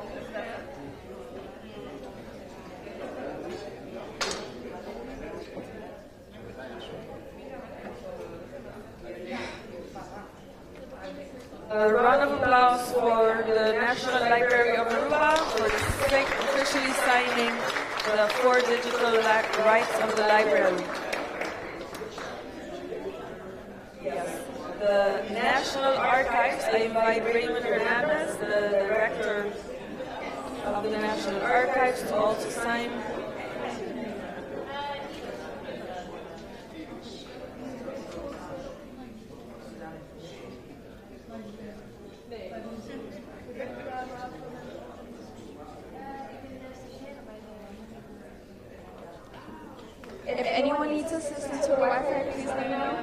A round of applause for the National Library of Aruba for officially signing the 4 digital rights of the library. Yes. The National Archives, I invite Raymond Hernandez, the director of the National Archives, to also sign. If anyone needs assistance with Wi-Fi, please let me know.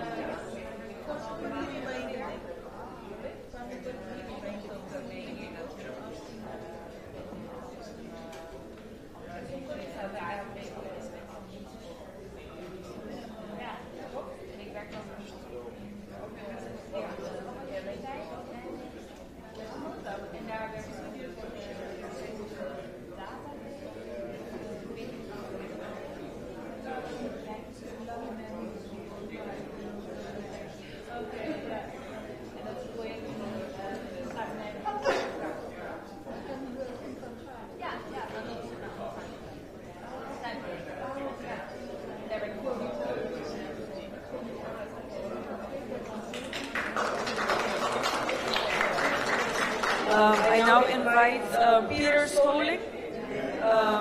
I now invite Peter Stoling.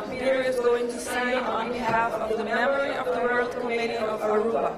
Peter is going to sign on behalf of the Memory of the World Committee of Aruba.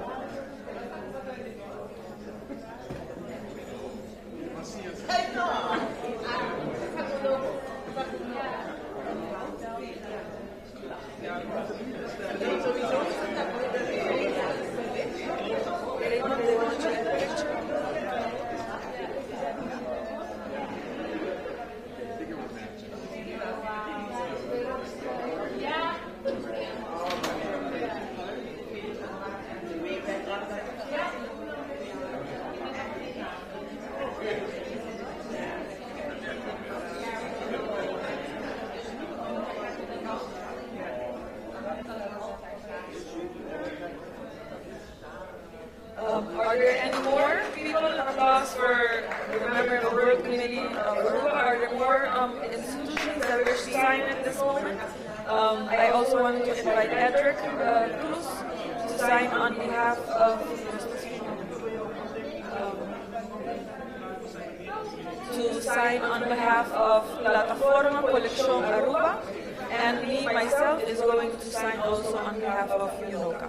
else for the member of the board committee of Aruba? Are there more institutions that wish to sign at this moment? I also wanted to invite Edric Cruz to sign on behalf of Plataforma Colección Aruba, and me, myself, is going to sign also on behalf of UNOCA.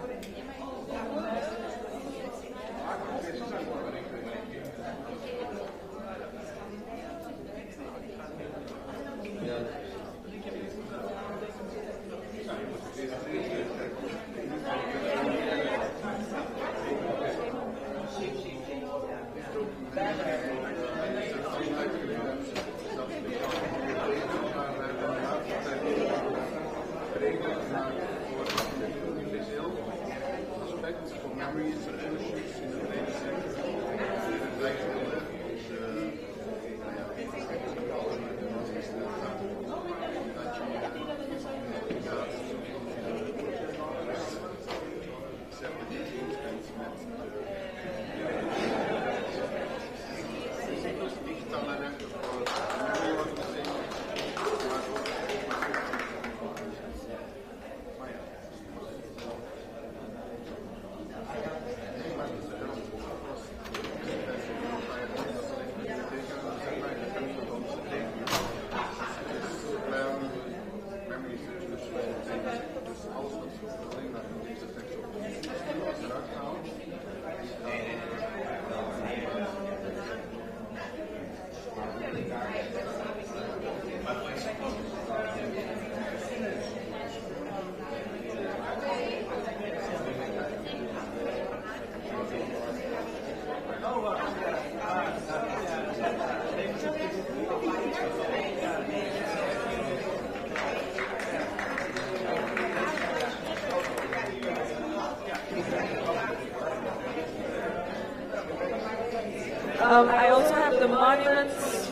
I also have the Monuments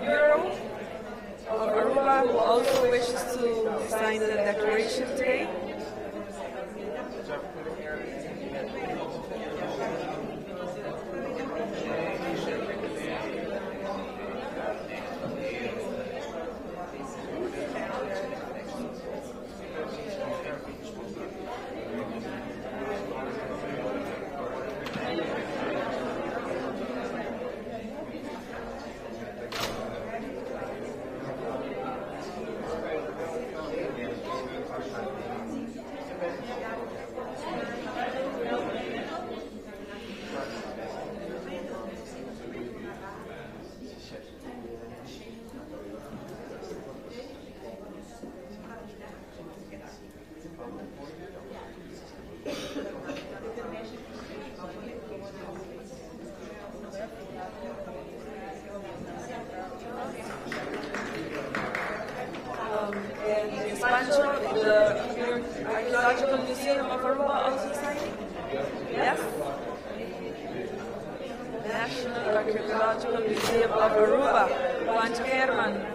Bureau of Aruba, who also wishes to sign the declaration today. The Archaeological Museum of Aruba also signing? Yes? National Archaeological Museum of Aruba, Juan Herman.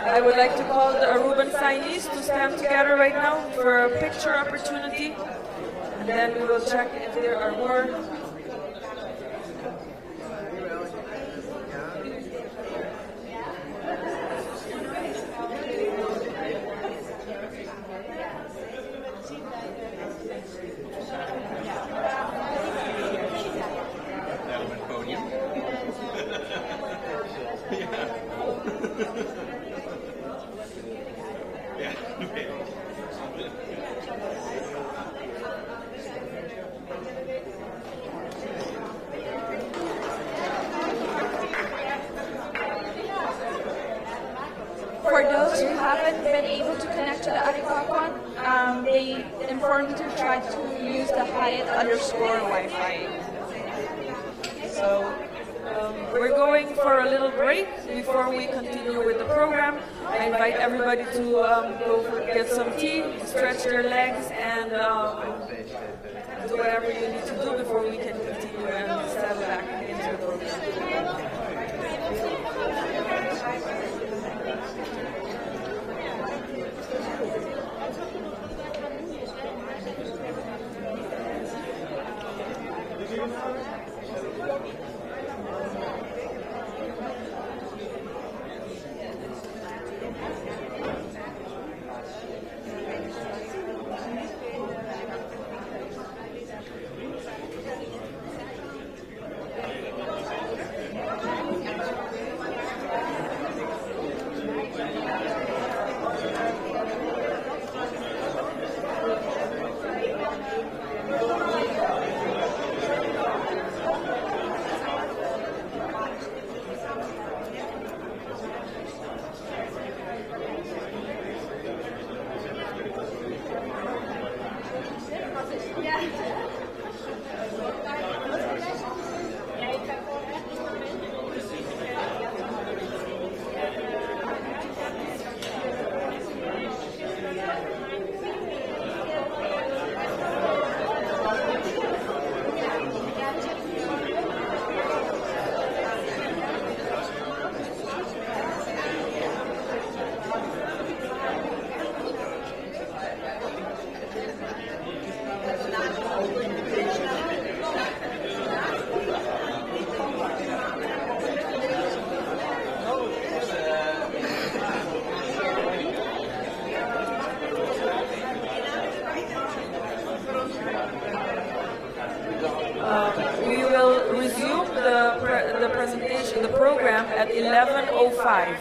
I would like to call the Aruban signees to stand together right now for a picture opportunity, and then we will check if there are more. haven't been able to connect to the Aricaquan, they informed me to try to use the Hyatt _ Wi-Fi. So we're going for a little break before we continue with the program. I invite everybody to go get some tea, stretch their legs, and do whatever you need to do before we can continue and settle back into the program. We will resume the presentation, the program at 11:05.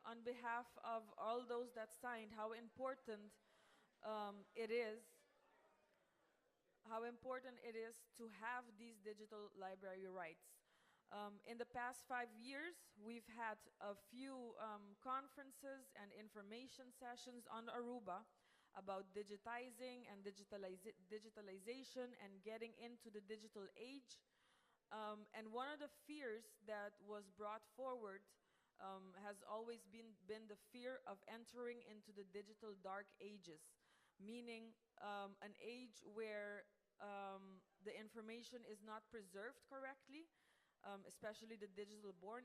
on behalf of all those that signed how important it is to have these digital library rights. In the past 5 years, we've had a few conferences and information sessions on Aruba about digitizing and digitalization and getting into the digital age. And one of the fears that was brought forward has always been the fear of entering into the digital dark ages, meaning an age where the information is not preserved correctly, especially the digital-born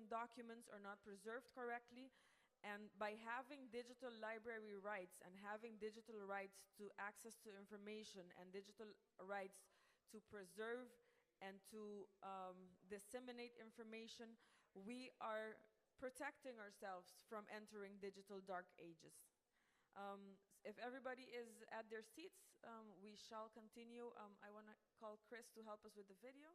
documents are not preserved correctly. And by having digital library rights and having digital rights to access to information and digital rights to preserve and to disseminate information, we are protecting ourselves from entering digital dark ages. If everybody is at their seats, we shall continue. I want to call Chris to help us with the video.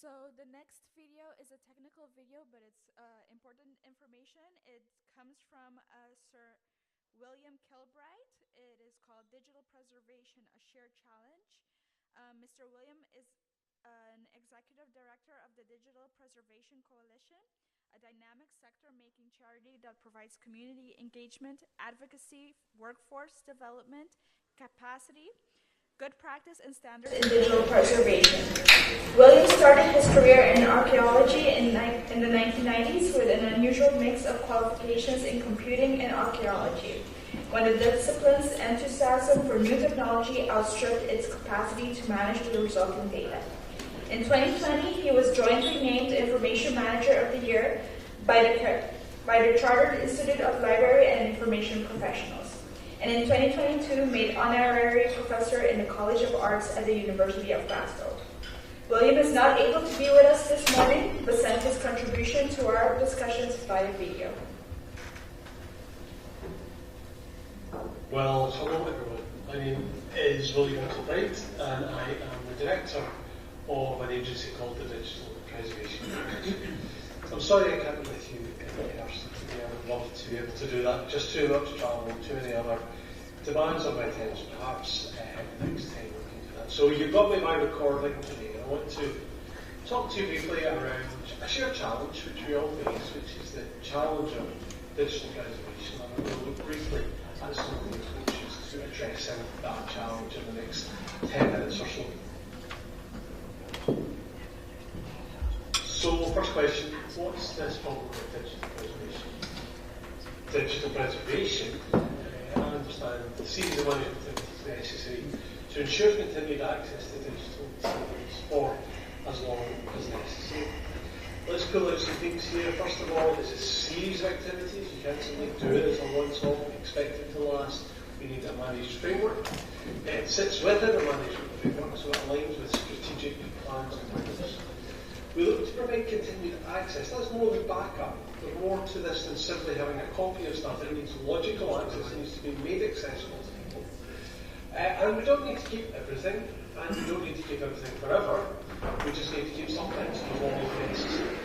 So the next video is a technical video, but it's important information. It comes from Sir William Kilbright. It is called Digital Preservation, a Shared Challenge. Mr. William is an executive director of the Digital Preservation Coalition, a dynamic sector-making charity that provides community engagement, advocacy, workforce development, capacity, good practice, and standards in digital preservation. William started his career in archaeology in the 1990s with an unusual mix of qualifications in computing and archaeology, when the discipline's enthusiasm for new technology outstripped its capacity to manage the resulting data. In 2020, he was jointly named Information Manager of the Year by the Chartered Institute of Library and Information Professionals, and in 2022 made honorary professor in the College of Arts at the University of Glasgow. William is not able to be with us this morning, but sent his contribution to our discussions via video. Well, hello everyone. My name is William Kilbright, and I am the director of an agency called the Digital Preservation Coalition. I'm sorry I can't be with you in person today. I would love to be able to do that. Just too much travel, too many other demands on my attention. Perhaps next time we can do that. So you've got me my recording today, and I want to talk to you briefly around a shared challenge which we all face, which is the challenge of digital preservation. And I'm going to look briefly at some of the approaches to addressing that challenge in the next 10 minutes or so. So, first question, what's this problem with digital preservation? Digital preservation, I understand, the series of management activities necessary to ensure continued access to digital materials for as long as necessary. Let's pull out some things here. First of all, it's a series of activities. You can't simply do it as a once-off and expect it to last. We need a managed framework. It sits within a management framework, so it aligns with strategic plans and plans. We look to provide continued access. That's more than backup. There's more to this than simply having a copy of stuff. It needs logical access. It needs to be made accessible to people. And we don't need to keep everything, and we don't need to keep everything forever. We just need to keep some things as long as necessary.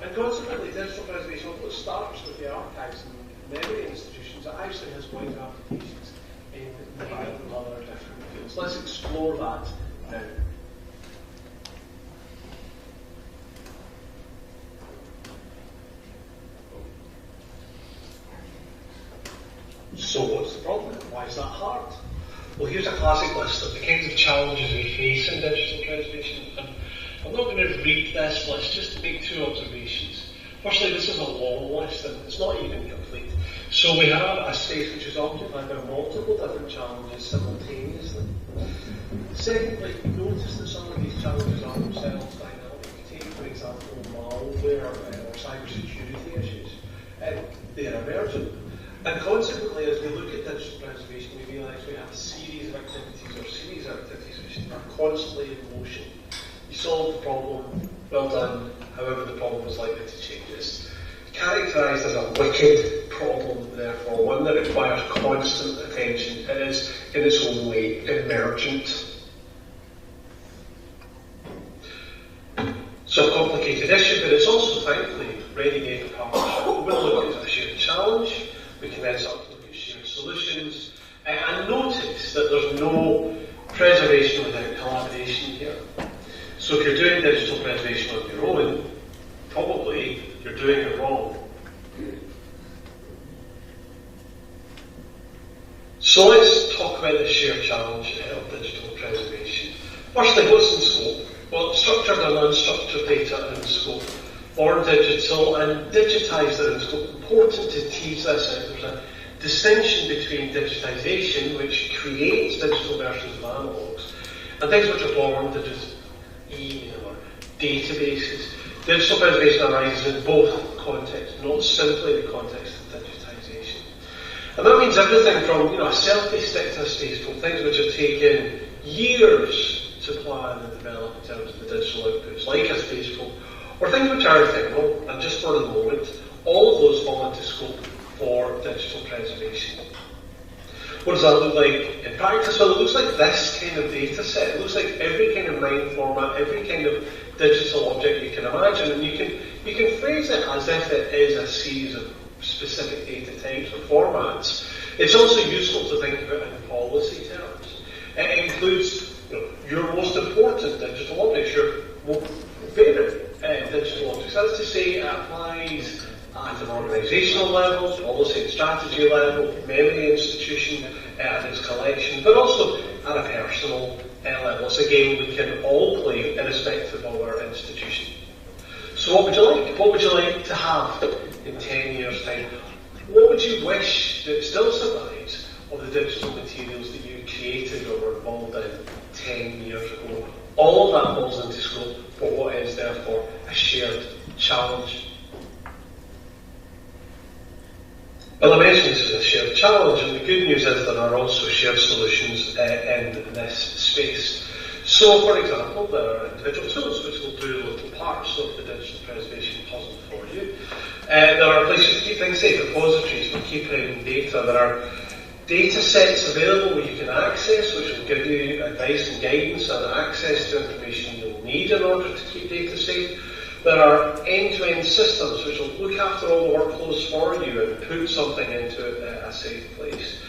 And consequently, digital preservation, although it starts with the archives and memory institutions, it actually has wider applications in many other different fields. Let's explore that now. So what's the problem? Why is that hard? Well, here's a classic list of the kinds of challenges we face in digital preservation. And I'm not going to read this list, just to make two observations. Firstly, this is a long list and it's not even complete. So we have a space which is occupied by multiple different challenges simultaneously. Secondly, notice that some of these challenges are themselves dynamic. Take, for example, malware or cybersecurity issues. They are emergent. And consequently, as we look at digital preservation, we realise we have a series of activities which are constantly in motion. You solve the problem, well done, however the problem is likely to change. It's characterised as a wicked problem, therefore, one that requires constant attention. It is, in its own way, emergent. So a complicated issue, but it's also, thankfully, ready-made for partnership. We'll look at a shared challenge, we can then start to look at shared solutions, and notice that there's no preservation without collaboration here. So if you're doing digital preservation on your own, probably you're doing it wrong. So let's talk about the shared challenge of digital preservation. Firstly, what's in scope? Well, structured and unstructured data are in scope, or digital and digitised are in scope. Important to tease this out. There's a distinction between digitisation, which creates digital versions of analogues, and things which are born digital, email or databases. Digital preservation arises in both contexts, not simply the context of digitisation. And that means everything from a selfie stick to a spaceport, things which have taken years to plan and develop in terms of the digital outputs, like a spaceport, or things which are ephemeral and just for the moment. All of those fall into scope for digital preservation. What does that look like in practice? Well, it looks like this kind of data set. It looks like every kind of MIME format, every kind of digital object you can imagine, and you can phrase it as if it is a series of specific data types or formats. It's also useful to think about it in policy terms. It includes your most important digital objects, your favourite digital objects. That's to say, it applies at an organisational level, policy and strategy level, memory institution and its collection, but also at a personal level. So again, we can all play irrespective of our institution. So what would you like? What would you like to have in 10 years' time? What would you wish that still survives of the digital materials that you created or were involved in 10 years ago? All of that falls into scope for what is therefore a shared challenge. Well, I mentioned this is a shared challenge, and the good news is there are also shared solutions in this space. So, for example, there are individual tools which will do little parts of the digital preservation puzzle for you. There are places to keep things safe, repositories for keeping data. There are data sets available where you can access, which will give you advice and guidance and access to information you'll need in order to keep data safe. There are end-to-end systems which will look after all the workflows for you and put something into a safe place.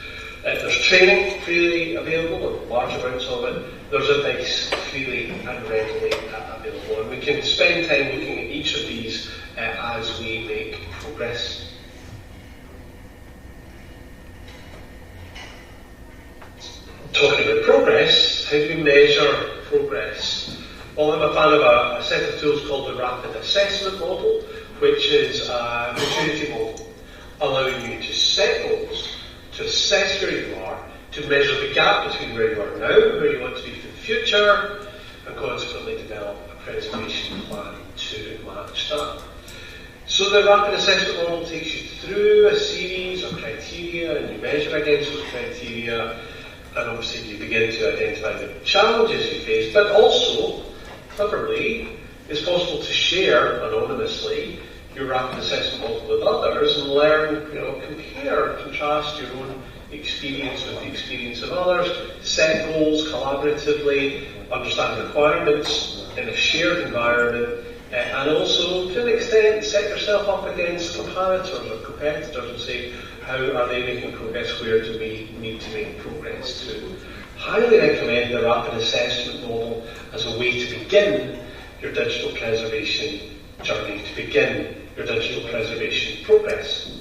There's training freely available, and large amounts of it. There's advice freely and readily available. And we can spend time looking at each of these as we make progress. Talking about progress, how do we measure progress? Well, I'm a fan of a set of tools called the Rapid Assessment Model, which is a maturity model, allowing you to set goals, to assess where you are, to measure the gap between where you are now and where you want to be for the future, and consequently develop a preservation plan to match that. So the Rapid Assessment Model takes you through a series of criteria, and you measure against those criteria, and obviously you begin to identify the challenges you face, but also, cleverly, it's possible to share anonymously your rapid assessment model with others and learn, compare, contrast your own experience with the experience of others, set goals collaboratively, understand requirements in a shared environment, and also, to an extent, set yourself up against comparators or competitors and say, how are they making progress? Where do we need to make progress to? Highly recommend the Rapid Assessment Model as a way to begin your digital preservation journey, to begin your digital preservation progress.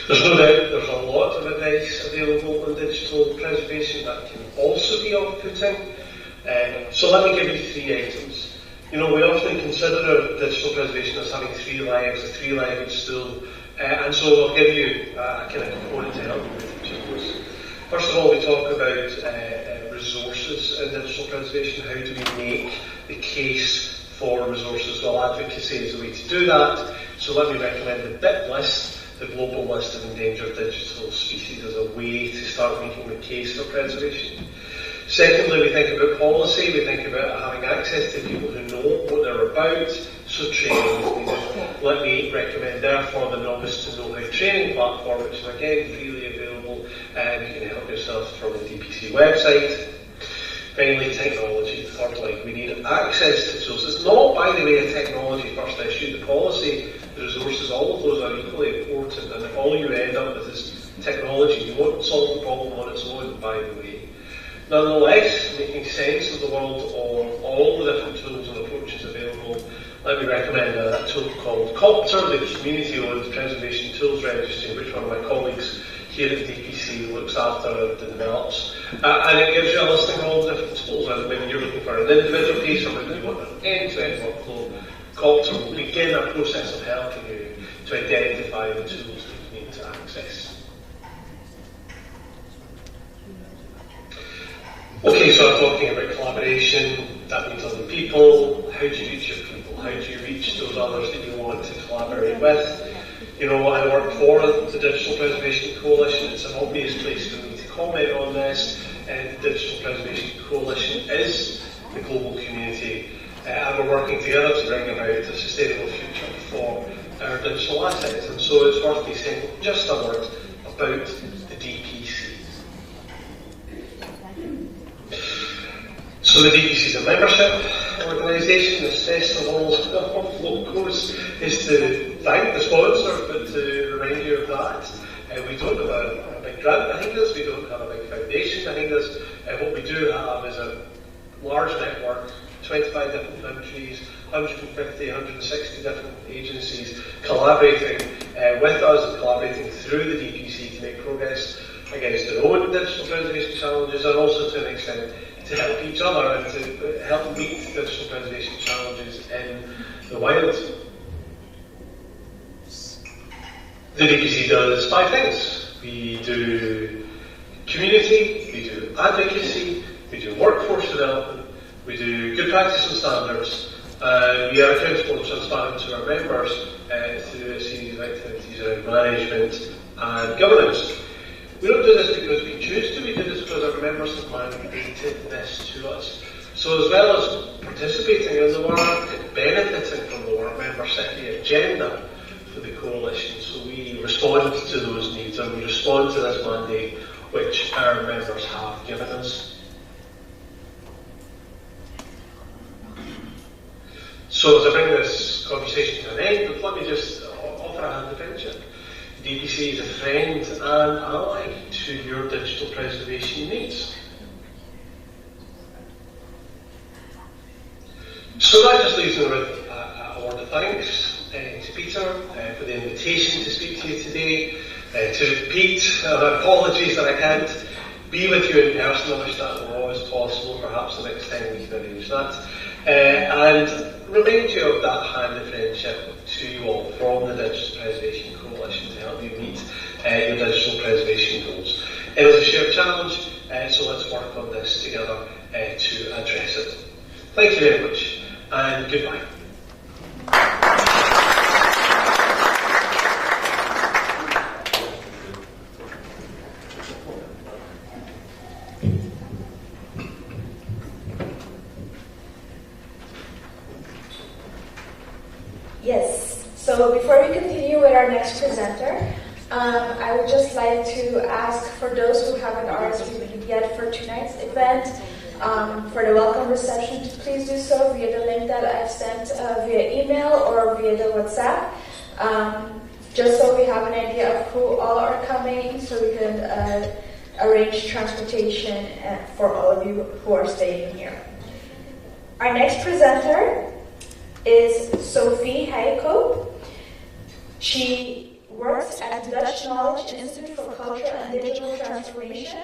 There's no doubt there's a lot of advice available on digital preservation that can also be off-putting. So let me give you 3 items. You know, we often consider digital preservation as having three lives, a three-legged stool, and so we'll give you a kind of component to help you with each of those. First of all, we talk about resources in digital preservation. How do we make the case for resources? Well, advocacy is a way to do that. So let me recommend the BIP list, the global list of endangered digital species, as a way to start making the case for preservation. Secondly, we think about policy. We think about having access to people who know what they're about. So training is needed. Let me recommend, therefore, the Novice to Know How training platform, which is again freely available, and you can help yourself from the DPC website. Finally, technology. Thirdly, we need access to tools. It's not, by the way, a technology first issue. The policy, the resources, all of those are equally important. And if all you end up with is technology, you won't solve the problem on its own, by the way. Nonetheless, making sense of the world of all the different tools and approaches available, let me recommend a tool called Copter, the Community-Owned Preservation Tools Registry, which one of my colleagues here at DPC looks after and develops. And it gives you a listing of all the different tools, and maybe you're looking for an individual piece or maybe you want an end-to-end workflow. Copter will begin a process of helping you to identify the tools that you need to access. Okay, so I'm talking about collaboration. That means other people. How do you reach your people? How do you reach those others that you want to collaborate with? You know, I work for the Digital Preservation Coalition. It's an obvious place for me to comment on this. And the Digital Preservation Coalition is the global community. And we're working together to bring about a sustainable future for our digital assets. And so it's worth me saying just a word about the DPC. So the DPC is a membership organisation. The best of all logos is to thank the sponsor, but to remind you of that. We don't have a big grant behind us, we don't have a big foundation behind us. What we do have is a large network, 25 different countries, 150, 160 different agencies collaborating with us and collaborating through the DPC to make progress against their own digital preservation challenges, and also to an extent to help each other and to help meet digital preservation challenges in the wild. The DPC does 5 things. We do community, we do advocacy, we do workforce development, we do good practice and standards, and we are accountable and transparent to our members through a series of activities around management and governance. We don't do this because we choose to, we do this because our members have mandated this to us. So as well as participating in the work and benefiting from the work, members set the agenda for the coalition. So we respond to those needs and we respond to this mandate which our members have given us. So to bring this conversation to an end, let me just offer a hand of friendship. DPC is a friend and ally to your digital preservation needs. So that just leaves me with a word of thanks to Peter for the invitation to speak to you today. To repeat apologies that I can't be with you in person. I wish that were always possible. Perhaps the next time we can arrange that. And remind you of that hand of friendship to you all from the Digital Preservation Coalition to help you meet your digital preservation goals. It is a shared challenge, so let's work on this together to address it. Thank you very much, and goodbye. Yes, so before we continue with our next presenter, I would just like to ask for those who haven't RSVP'd yet for tonight's event, for the welcome reception, to please do so via the link that I've sent via email or via the WhatsApp, just so we have an idea of who all are coming, so we can arrange transportation for all of you who are staying here. Our next presenter is Sophie Hyatt. She works at the Dutch Knowledge Institute for Culture and Digital Transformation.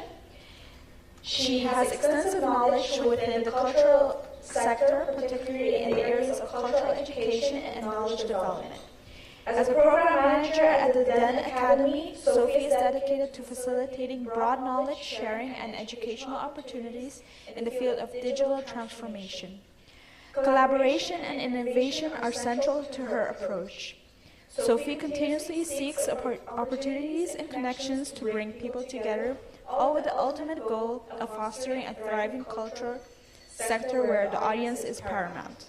She has extensive knowledge within the cultural sector, particularly in the areas of cultural education and knowledge development. As a program manager at the DEN Academy, Sophie is dedicated to facilitating broad knowledge sharing and educational opportunities in the field of digital transformation. Collaboration and innovation are central to her approach. Sophie continuously seeks opportunities and connections to bring people together, all with the ultimate goal of fostering a thriving cultural sector where the audience is paramount.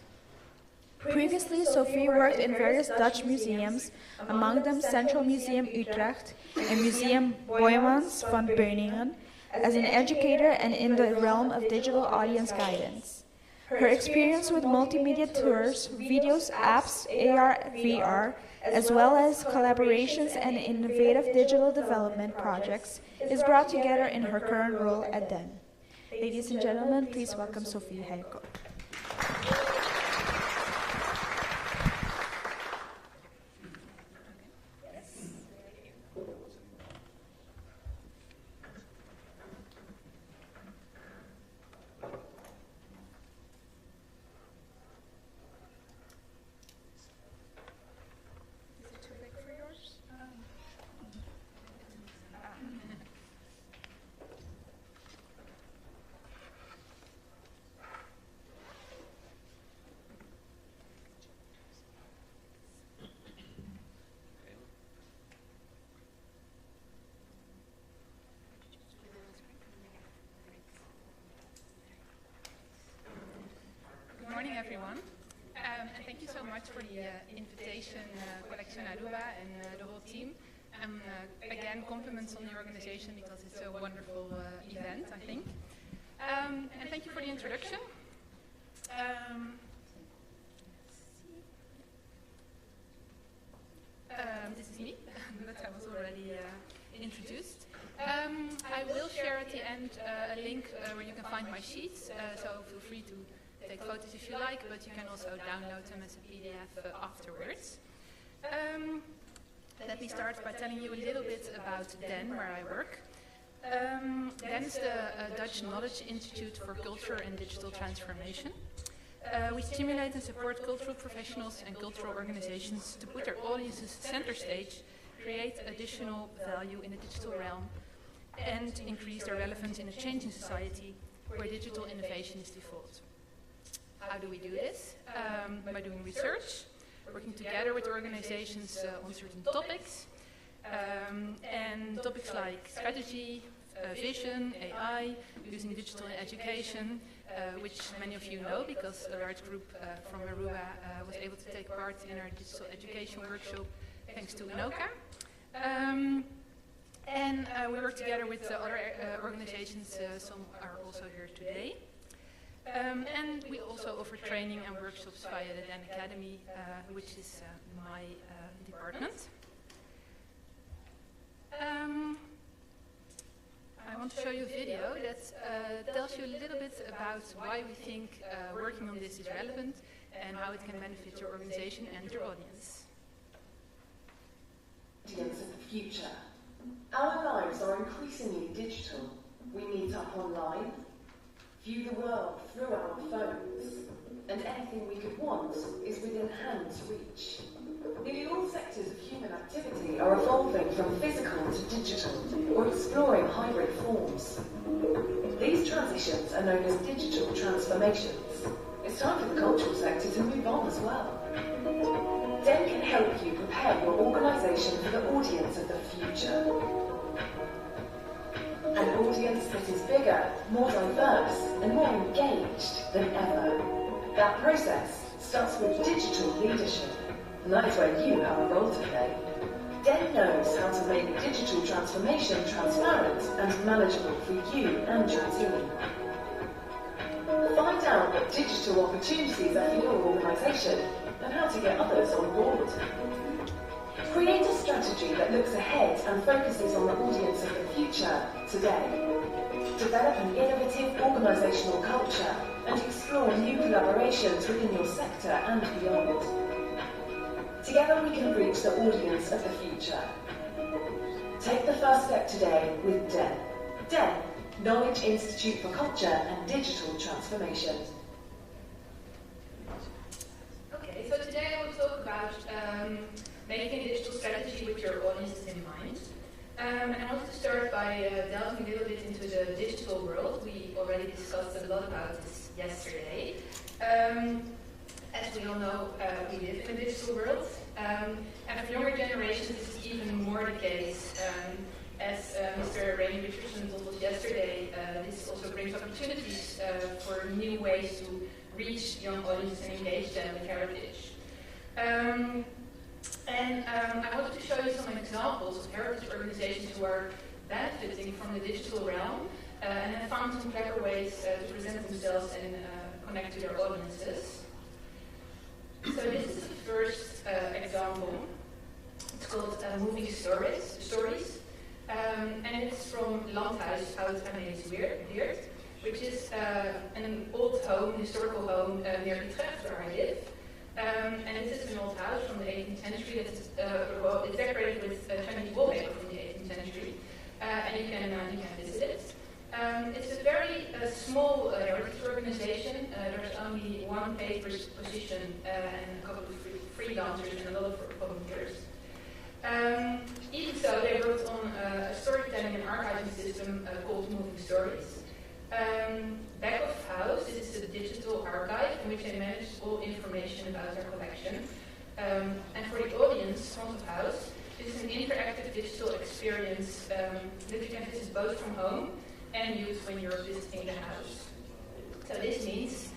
Previously, Sophie worked in various Dutch museums, among them Central Museum Utrecht and Museum Boijmans van Beuningen, as an educator and in the realm of digital audience guidance. Her experience with multimedia tours, videos, apps, AR, VR, as well as collaborations and innovative digital development projects is brought together in her current role at DEN. Ladies and gentlemen, please welcome Sophie Heiko. Good morning, everyone. And thank you so much for the invitation, Collection Aruba, and the whole team. And again, compliments on the organization because it's a wonderful event, I think. And thank you for the introduction. This is me, but I was already introduced. I will share at the end a link where you can find my sheets, so feel free to take photos if you like, but you can also download them as a PDF afterwards. Let me start by telling you a little bit about DEN, where I work. DEN is the Dutch Knowledge Institute for Culture and Digital Transformation. We stimulate and support cultural professionals and cultural organizations to put their audiences center stage, create additional value in the digital realm, and increase their relevance in a changing society where digital innovation is default. How do we do this? By doing research, working together with organizations on certain topics, and topics like strategy, vision, AI, using digital in education, which many of you know because a large group from Aruba was able to take part in our digital education workshop thanks to Anoka. And we work together with other organizations, some are also here today. And we also offer training and workshops via the DEN Academy, which is my department. I want to show you a video that tells you a little bit about why we think working on this is relevant and how it can benefit your organization and your audience. Audience of the future. Our lives are increasingly digital. We meet up online, view the world through our phones, and anything we could want is within hand's reach. Nearly all sectors of human activity are evolving from physical to digital, or exploring hybrid forms. These transitions are known as digital transformations. It's time for the cultural sector to move on as well. DEN can help you prepare your organisation for the audience of the future. An audience that is bigger, more diverse, and more engaged than ever. That process starts with digital leadership, and that is where you have a role to play. DEN knows how to make digital transformation transparent and manageable for you and your team. Find out what digital opportunities are for your organisation and how to get others on board. Create a strategy that looks ahead and focuses on the audience of the future today. Develop an innovative organisational culture and explore new collaborations within your sector and beyond. Together we can reach the audience of the future. Take the first step today with DEN. DEN, Knowledge Institute for Culture and Digital Transformation. about making a digital strategy with your audiences in mind. And I wanted to start by delving a little bit into the digital world. We already discussed a lot about this yesterday. As we all know, we live in a digital world. And for younger generations, this is even more the case. As Mr. Rainy Richardson told us yesterday, this also brings opportunities for new ways to reach young audiences and engage them with heritage. I wanted to show you some examples of heritage organizations who are benefiting from the digital realm and have found some clever ways to present themselves and connect to their audiences. So this is the first example. It's called Moving Stories. And it's from Landhuis Oud Weert, which is an old home, historical home near Utrecht where I live. And this is an old house from the 18th century. It's decorated with Chinese wallpaper from the 18th century, and you can visit it. It's a very small heritage organization. There's only one paid position and a couple of freelancers and a lot of volunteers. Even so, they worked on a storytelling and archiving system called Moving Stories. Back of house is a digital archive in which they manage all information about their collection. And for the audience, front of house, this is an interactive digital experience that you can visit both from home and use when you're visiting the house. So this means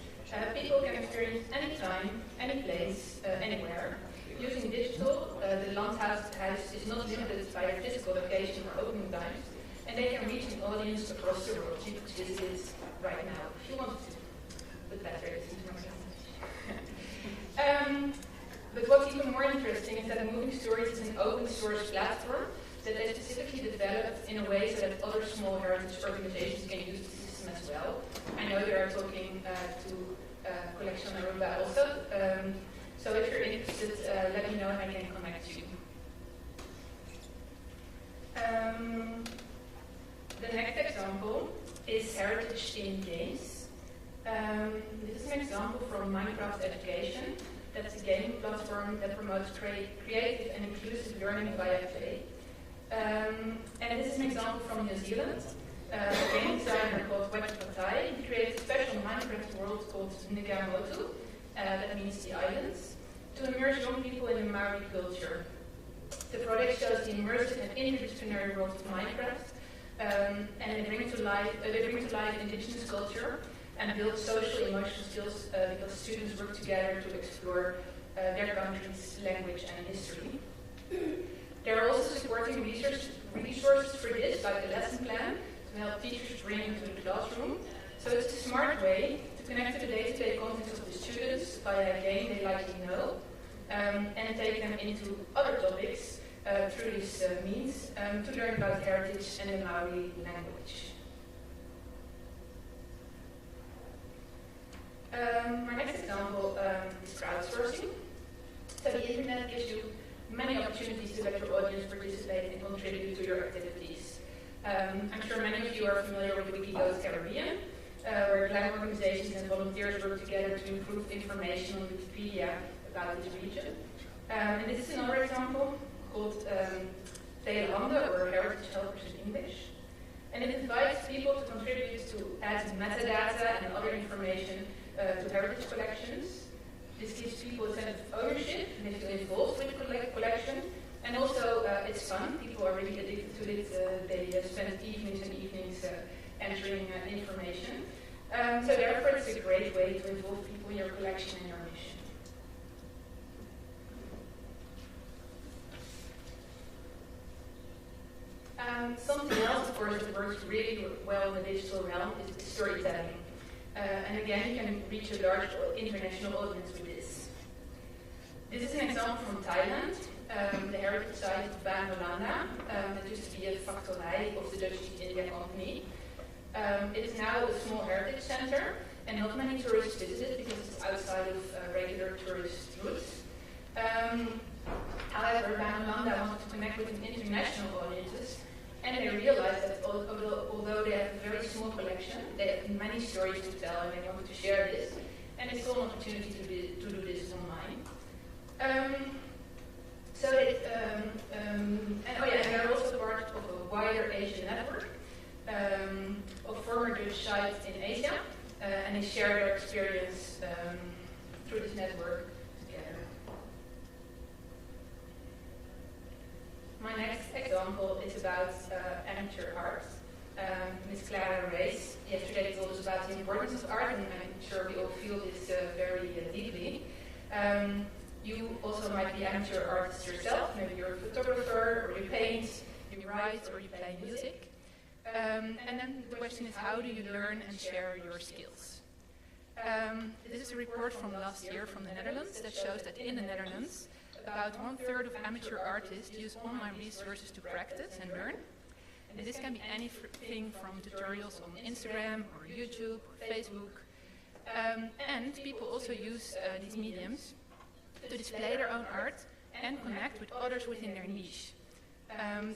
people can experience anytime, any place, anywhere. Using digital, the Landhuis house is not limited by their physical location or opening times, and they can reach an audience across the world. You could visit it right now if you wanted to. But better is But what's even more interesting is that Moving Stories is an open source platform that they specifically developed in a way so that other small heritage organizations can use the system as well. I know they are talking to Collection Aruba also. So if you're interested, let me know and I can connect you. The next example is heritage in games. This is an example from Minecraft Education. That's a gaming platform that promotes creative and inclusive learning via play. And this is an example from New Zealand. A game designer called Wet Patai created a special Minecraft world called Nagamotu, that means the islands, to immerse young people in the Maori culture. The project shows the immersive and interdisciplinary world of Minecraft, and they bring to life indigenous culture and build social emotional skills because students work together to explore their country's language and history. They're also supporting resources for this, like a lesson plan, to help teachers bring into the classroom. So it's a smart way to connect to the day-to-day context of the students via a game they likely know, and take them into other topics through this means to learn about heritage and the Maori language. My next example is crowdsourcing. So the internet gives you many opportunities to let your audience participate and contribute to your activities. I'm sure many of you are familiar with Wikigo's Caribbean, where Black organizations and volunteers work together to improve information on Wikipedia about this region. And this is another example called Telehanden, or Heritage Helpers in English. And it invites people to contribute to add metadata and other information to heritage collections. This gives people a sense of ownership and they feel involved with the collection. And also, it's fun. People are really addicted to it. They spend evenings and evenings entering information. So therefore, it's a great way to involve people in your collection and your mission. Something else, of course, that works really well in the digital realm is storytelling. And again, you can reach a large international audience with this. This is an example from Thailand, the heritage site of Ballroom, that used to be a factory of the Dutch East India Company. It is now a small heritage center, and not many tourists visit it because it's outside of regular tourist routes. However, Ballroom wanted to connect with international audiences, and they realized that although they have a very small collection, they have many stories to tell, and they wanted to share this, and they saw an opportunity to do this online. example is about amateur art. Ms. Clara Rees yesterday told us about the importance of art, and I'm sure we all feel this very deeply. You also might be an amateur artist yourself. Maybe you're a photographer, or you paint, you write, or you play music. And then the question is, how do you learn and share your skills? This is a report from last year from the Netherlands that shows that in the Netherlands, about 1/3 of amateur artists use online resources to practice and learn. And this can be anything from tutorials on Instagram or YouTube or Facebook. And people also use these mediums to display their own art and connect with others within their niche.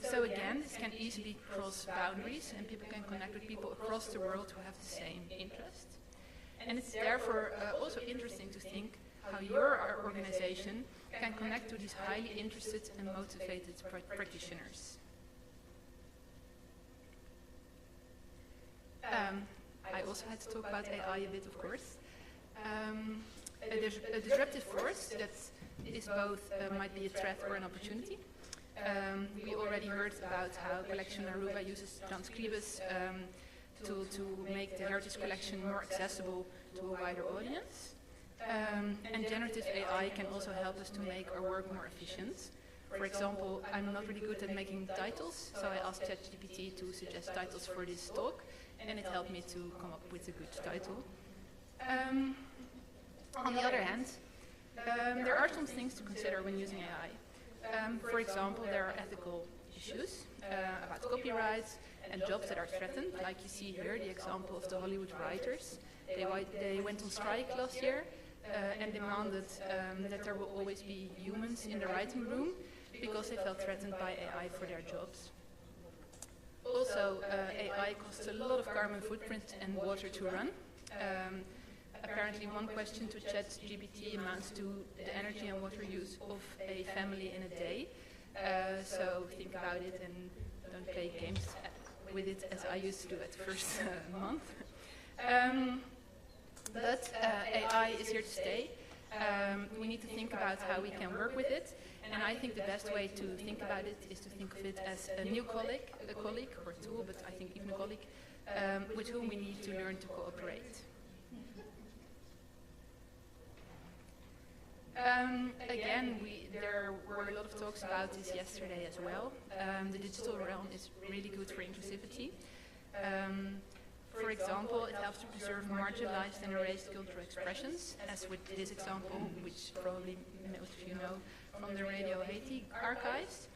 So again, this can easily cross boundaries, and people can connect with people across the world who have the same interests. And it's therefore also interesting to think how your organization can connect to these highly interested and motivated practitioners. I also had to talk about AI a bit, of course. A disruptive force that is both might be a threat or an opportunity. We already heard about how Collection Aruba uses transcribers to make the heritage collection more accessible to a wider audience. And generative AI can also help us to make our work more efficient. For example, I'm not really good at making titles, so I asked ChatGPT to suggest titles for this talk, and it helped me to come up with a good title. On the other hand, there are some things to consider when using AI. For example, there are ethical issues about copyrights and jobs that are threatened, like you see here, the example of the Hollywood writers. They went on strike last year and demanded that there will always be humans in the writing room because they felt threatened by AI for their jobs. Also, AI costs a lot of carbon footprint and water to run. Apparently, one question to ChatGPT amounts to the energy and water use of a family in a day. So think about it and don't play games with it as I used to do at the first month. But AI is here to stay. We need to think about how we can work with it. And I think the best way to think about it is to think of it as a new colleague or tool, but I think even a colleague, with whom we need to learn to cooperate. Again, there were a lot of talks about this yesterday as well. The digital realm is really good for inclusivity. For example, it helps to preserve marginalized and erased cultural expressions, as with this example, which probably most of you know from the Radio Haiti archives.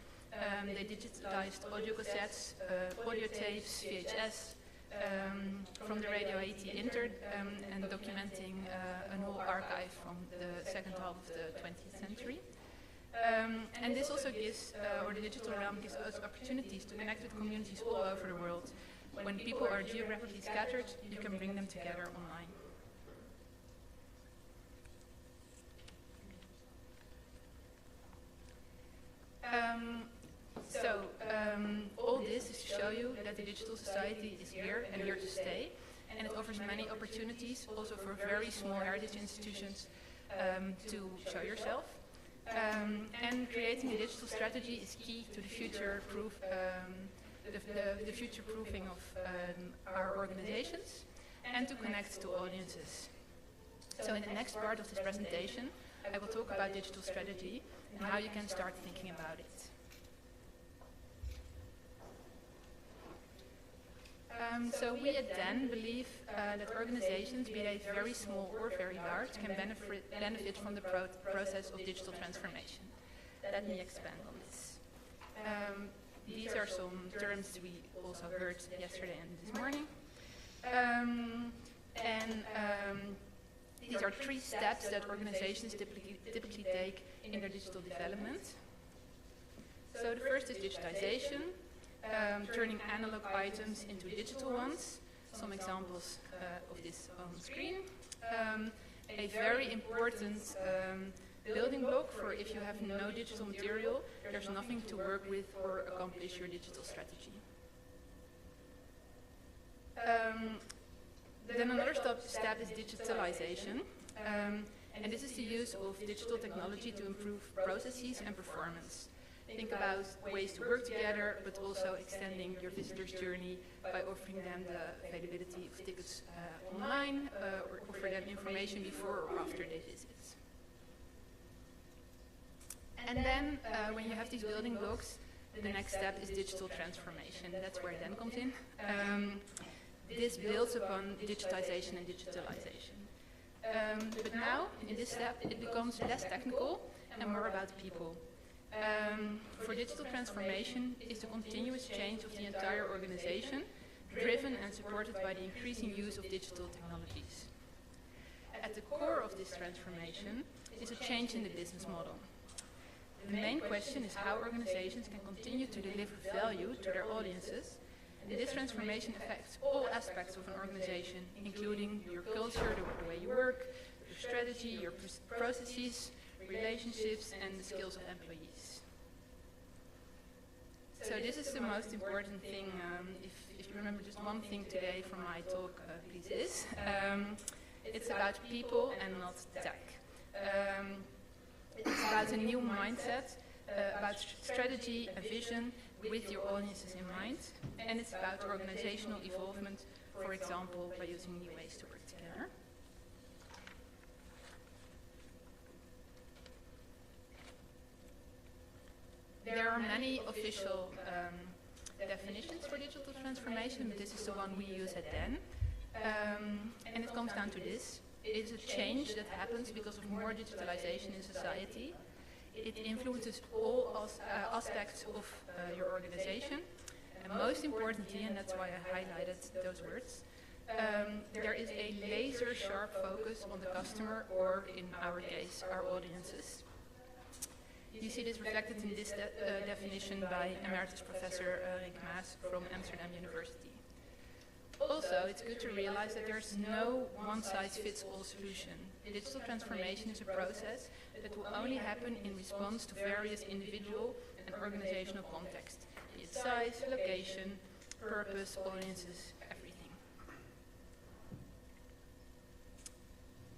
They digitized audio cassettes, audio tapes, VHS, from the Radio Haiti and documenting an whole archive from the second half of the 20th century. And this also gives, or the digital realm gives us opportunities to connect with communities all over the world. When people are geographically scattered, you can bring them together online. All this is to show you that the digital society is here and here to stay, and it offers many opportunities also for very small heritage institutions to show yourself. And creating a digital strategy is key to the future-proof, the future-proofing of our organizations and to connect to audiences. So in the next part of this presentation, I will talk about digital strategy and how you can start thinking about it. So we at DEN believe that organizations, be they very small or very large, can benefit from the process of digital transformation. Let me expand on this. These are some terms we also heard yesterday and this morning. These are 3 steps that organizations typically take in their digital development. So the first is digitization. Turning analog items into digital ones. Some examples of this on screen. A very important building block for if you have no digital material, there's nothing to work with or accomplish your digital strategy. Then another step is digitalization. And this is the use of digital technology to improve processes and performance. think about ways to work together, but also extending your visitor's journey by offering them the availability of tickets online, or offer them information before or after they visit. And then, when you have these building blocks, the next step is digital transformation. That's where then comes in. This builds upon digitization and digitalization. But now, in this step, it becomes less technical and more about people. For digital transformation is the continuous change of the entire organization, driven and supported by the increasing use of digital technologies. At the core of this transformation is a change in the business model. The main question is how organizations can continue to deliver value to their audiences, and this transformation affects all aspects of an organization, including your culture, the way you work, your strategy, your processes, relationships, and the skills of employees. So this is the most important thing. If you remember just one thing today from my talk, please is. It's about people and not tech. It's about a new mindset, about strategy and vision with your audiences in mind, and it's about organizational evolvement, for example, by using new ways to work together. There are many official definitions for digital transformation, but this is the one we use at DEN. And it comes down to this. It is a change that happens because of more digitalization in society. It influences all aspects of your organization. And most importantly, and that's why I highlighted those words, there is a laser-sharp focus on the customer, or in our case, our audiences. You see this reflected in this definition by Emeritus Professor Rick Maas from Amsterdam University. Also, it's good to realize that there's no one-size-fits-all solution. Digital transformation is a process that will only happen in response to various individual and organizational contexts, be it size, location, purpose, audiences, everything.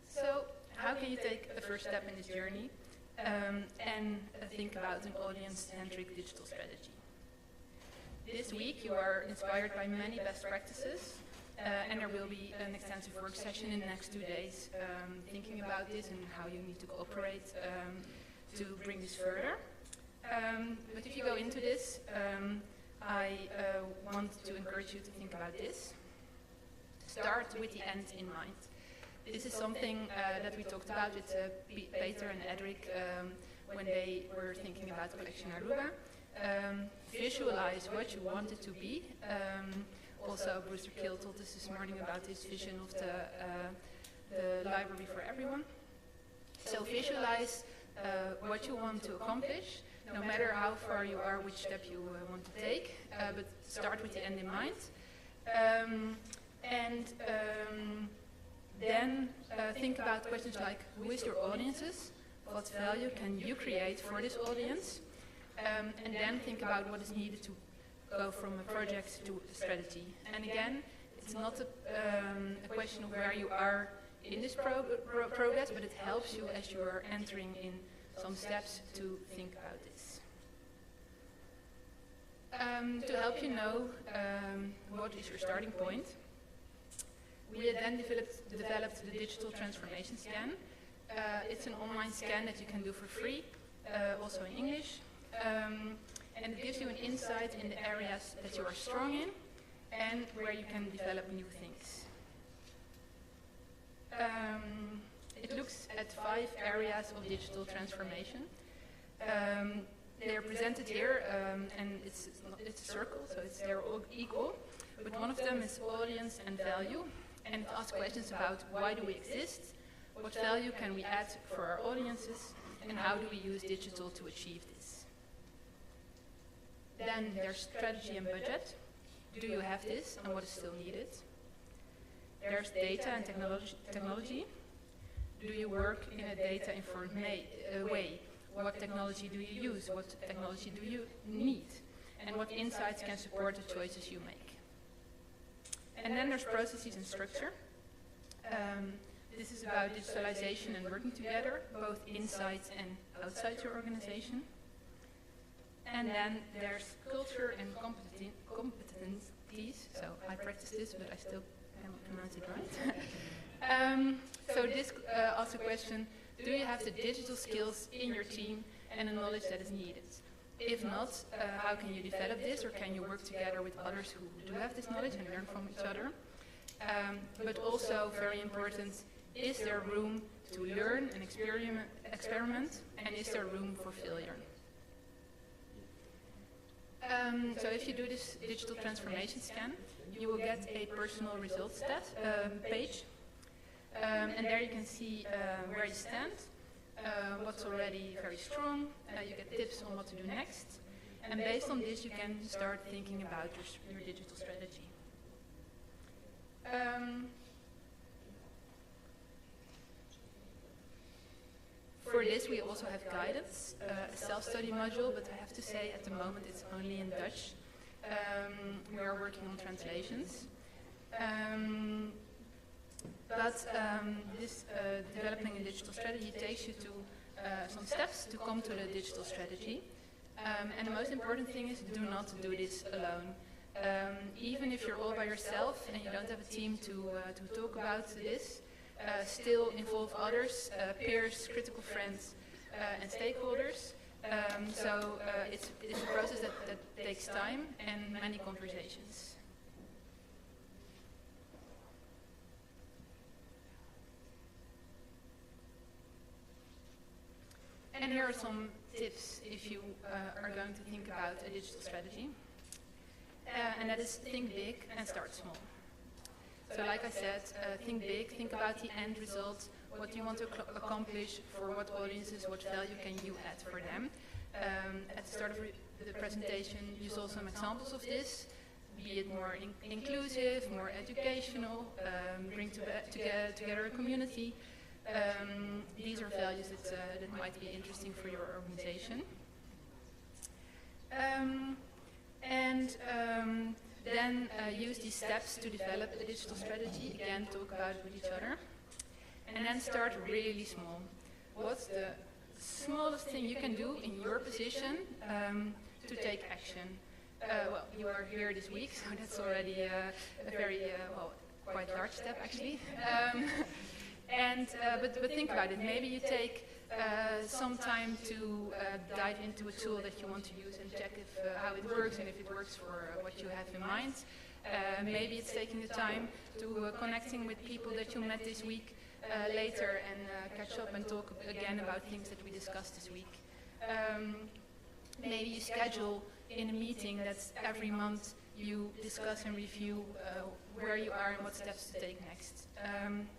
So, how can you take a first step in this journey and think about an audience-centric digital strategy? This week you are inspired by many best practices, and there will be an extensive work session in the next 2 days thinking about this and how you need to cooperate to bring this further. But if you go into this, I want to encourage you to think about this. Start with the end in mind. This is something that we talked about with Peter and Edric when they were thinking about Collection Aruba. Visualize what you want it to be. Also, Brewster Kill told us this morning about his vision of the library for everyone. So visualize what you want to accomplish, no matter how far you are, which step you want to take, but start with the end in mind. Then think about questions like, who is your audiences? What value can you create for this audience? And then think about what is needed to go from a project to a strategy. And again, it's not a question of where you are in this progress, but it helps you as you are entering in some steps to think about this. To help you know what is your starting point, we then developed the digital transformation scan. It's an online scan that you can do for free, also in English. And it gives you an insight in the areas that you are strong in and where you can develop new things. It looks at 5 areas of digital transformation. They are presented here, and it's a circle, so they're all equal. But one of them is audience and value, and it asks questions about why do we exist, what value can we add for our audiences, and how do we use digital to achieve this. Then there's strategy and budget. Do you have this, and what is still needed? There's data and technology. Do you work in a data-informed way? What technology do you use? What technology do you need? And what insights can support the choices you make? And then there's processes and structure. This is about digitalization and working together, both inside and outside your organization. And then there's culture and competencies. So I practice this, but I still can't pronounce it right. So this asks a question, do you have the digital skills in your team and the knowledge that is needed? If not, how can you develop this, or can you work together with others who do have this knowledge and learn from each other? But also, very important, is there room to learn and experiment, and is there room for failure? So if you do this digital transformation scan, you will get a personal results page. And there you can see where you stand, what's already very strong, you get tips on what to do next, and based on this you can start thinking about your digital strategy. For this we also have guidance, a self-study module, but I have to say at the moment it's only in Dutch. We are working on translations. This developing a digital strategy takes you to some steps to come to the digital strategy. And the most important thing is, do not do this alone. Even if you're all by yourself and you don't have a team to talk about this, still involve others, peers, critical friends, and stakeholders. It's a process that takes time and many conversations. And here are some tips if you are going to think about a digital strategy. And that is, think big and start small. So like I said, think big, think about the end result, what you want to accomplish, for what audiences, what value can you add for them. At the start of the presentation you saw some examples of this, be it more inclusive, more educational, bring together a community. These are values that might be interesting for your organization. Then use these steps to develop a digital strategy. Again, talk about it with each other. And then start really small. What's the smallest thing you can do in your position to take action? Well, you are here this week, so that's already a very, quite large step actually. But think about it. Maybe you take some time to dive into a tool that you want to use and check if how it works and if it works for what you have in mind. Maybe it's taking the time to connecting with people that you met this week later and catch up and talk again about things that we discussed this week. Maybe you schedule in a meeting that's every month you discuss and review where you are and what steps to take next.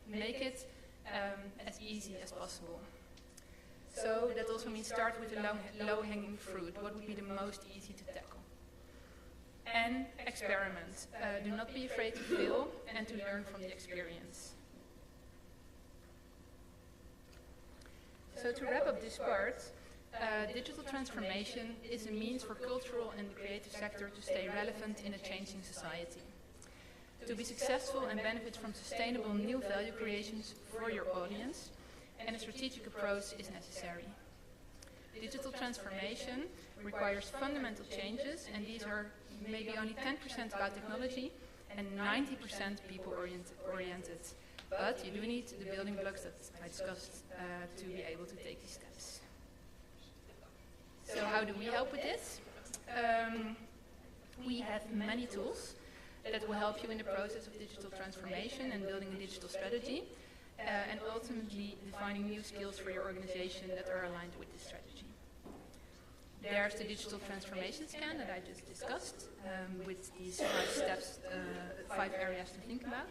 Make it as easy as possible. So that also means start with the low-hanging fruit. What would be the most easy to tackle? And experiment. Do not be afraid to fail and to learn from the experience. So to wrap up this part, digital transformation is a means for cultural and the creative sector to stay relevant in a changing society. To be successful and benefit from sustainable new value creations for your audience, and a strategic approach is necessary. Digital transformation requires fundamental changes, and these are maybe only 10% about technology and 90% people-oriented. But you do need the building blocks that I discussed to be able to take these steps. So how do we help with this? We have many tools that will help you in the process of digital transformation and building a digital strategy, and ultimately defining new skills for your organization that are aligned with this strategy. There's the digital transformation scan that I just discussed, with these 5 steps, 5 areas to think about.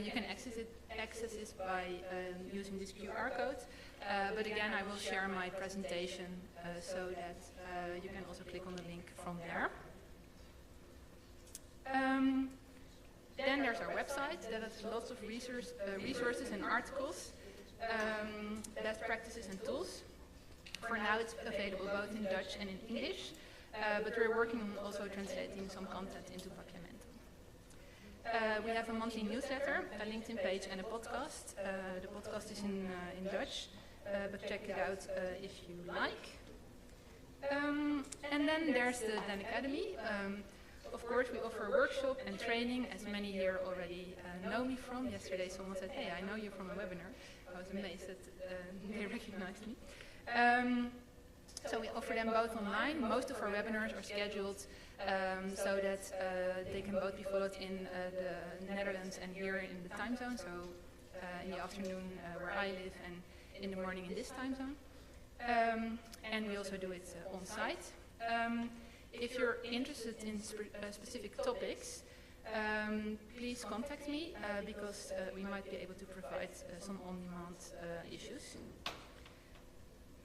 You can access it by using this QR code, but again I will share my presentation so that you can also click on the link from there. Then there's our website that has lots of resources and articles, best practices and tools. For now it's available both in Dutch and in English, but we're working on also translating some content into Parliament. We have a monthly newsletter, a LinkedIn page and a podcast. The podcast is in Dutch, but check it out if you like. And then there's the Den Academy. Of course, we offer workshop and training, as many here already know me from. Yesterday someone said, hey, I know you from a webinar. I was amazed that they recognized me. So we offer them both online. Most of our webinars are scheduled so that they can both be followed in the Netherlands and here in the time zone. So in the afternoon where I live and in the morning in this time zone. And we also do it on site. If you're interested in specific topics, please contact me because we might be able to provide some on-demand issues.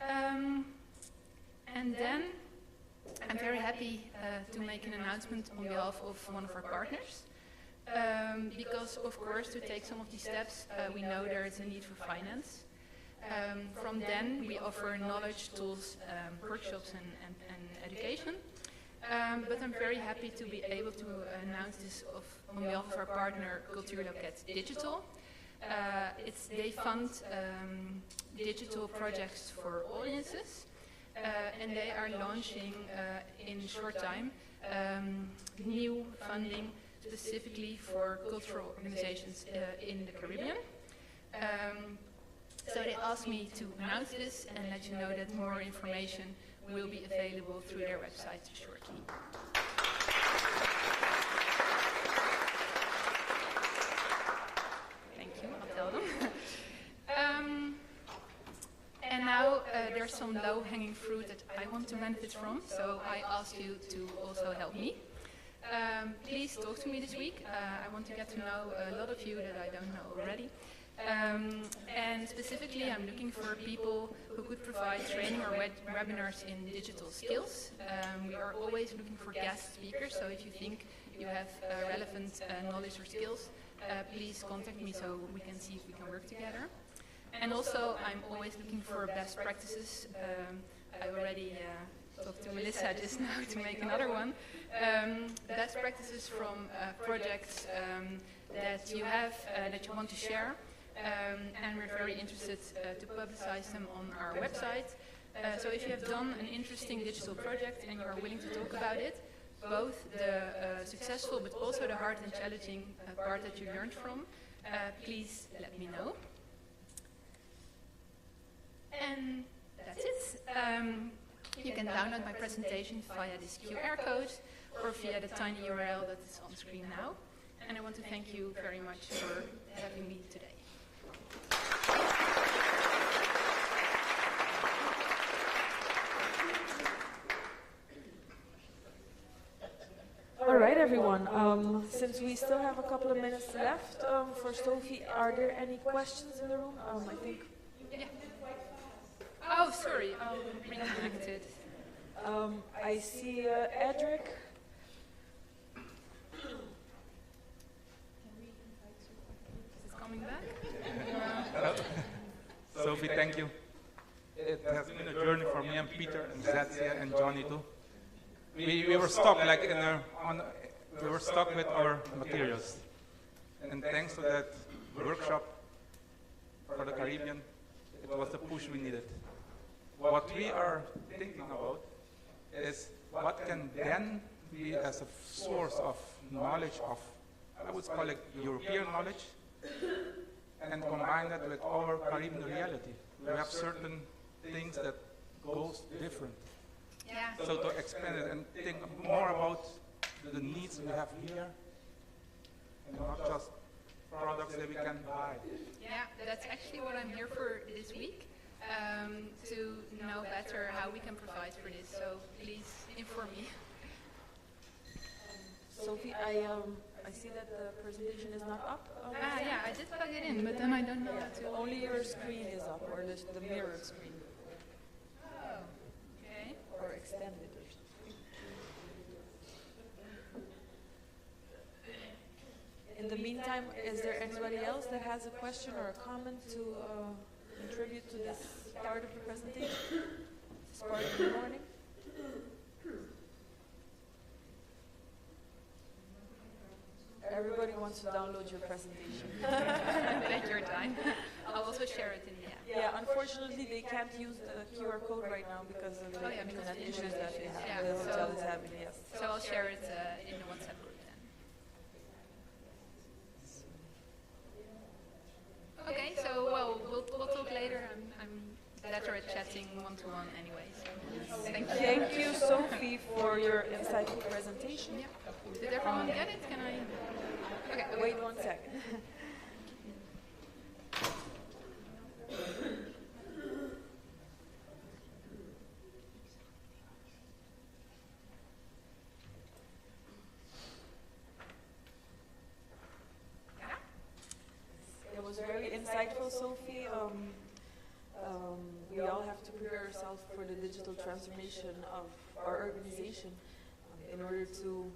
And then I'm very happy to make an announcement on behalf of one of our partners. Because, of course, to take some of these steps, we know there is a need for finance. From then, we offer knowledge, tools, workshops, and education. But I'm very happy to be able to announce this on behalf of our partner, Cultuurloket Digital. They fund digital projects for audiences, and they are launching in a short time new funding specifically for cultural organizations in the Caribbean. So they asked me to announce this and let you know that more information will be available through their website shortly. Thank you, I'll tell them. And now there's some low-hanging fruit that I want to benefit from, so I ask you to also help me. Please talk to me this week. I want to get to know a lot of you that I don't know already. And specifically, I'm looking for people who could provide training or webinars in digital skills. We are always looking for guest speakers, so if you think you have relevant knowledge or skills, please contact me so we can see if we can work together. And also, I'm always looking for best practices. I already talked to Melissa just now to make another one. Best practices from projects that you have, that you want to share. And we're very interested to publicize them on our website. So if you have done an interesting digital project and you are willing to talk about it, both the successful but also the hard and challenging part that you learned from, please let me know. And that's it. You can download my presentation via this QR code or via the tiny URL that is on screen now. And I want to thank you very much for having me today. All right, everyone. Since we still have a couple of minutes left for Sophie, are there any questions in the room? I think. Yeah. Oh, sorry. I'm reconnected. I see Edric. Is it coming back? Sophie, thank you. It has been a journey for me and Peter and Zatzia and Johnny too. We were stuck like we were stuck with our materials, and thanks to that workshop for the Caribbean, it was the push we needed. What we are thinking about is what can then be as a source of knowledge of, I would call it European knowledge, and combine that with our Caribbean reality. We have certain things that goes different. Yeah. So to expand it and think more about the needs we have here, and not just products that we can buy. Yeah, that's actually what I'm here for this week, to know better how we can provide for this. So please inform me. Sophie, I see that the presentation is not up. Yeah, I did plug it in, but then I don't know how to. Only your screen is up, or the mirrored screen. Oh, okay. Or extended or something. In the meantime, is there anybody else that has a question or a comment to contribute to this part of the presentation? This part of the morning? Everybody wants to download your presentation. Take your time. I'll also share it in the app. Yeah, unfortunately they can't use the QR code right now because of the internet issues that the hotel is having, yes. So I'll share it in the WhatsApp group then. Okay, so well, we'll talk later. I'm better at chatting one-to-one anyway. So thank you. Thank you, Sophie, for your insightful presentation. Yeah. Did everyone get it? Can I? Okay. Wait 1 second. It was very insightful, Sophie. We all have to prepare ourselves for the digital transformation of our organization in order to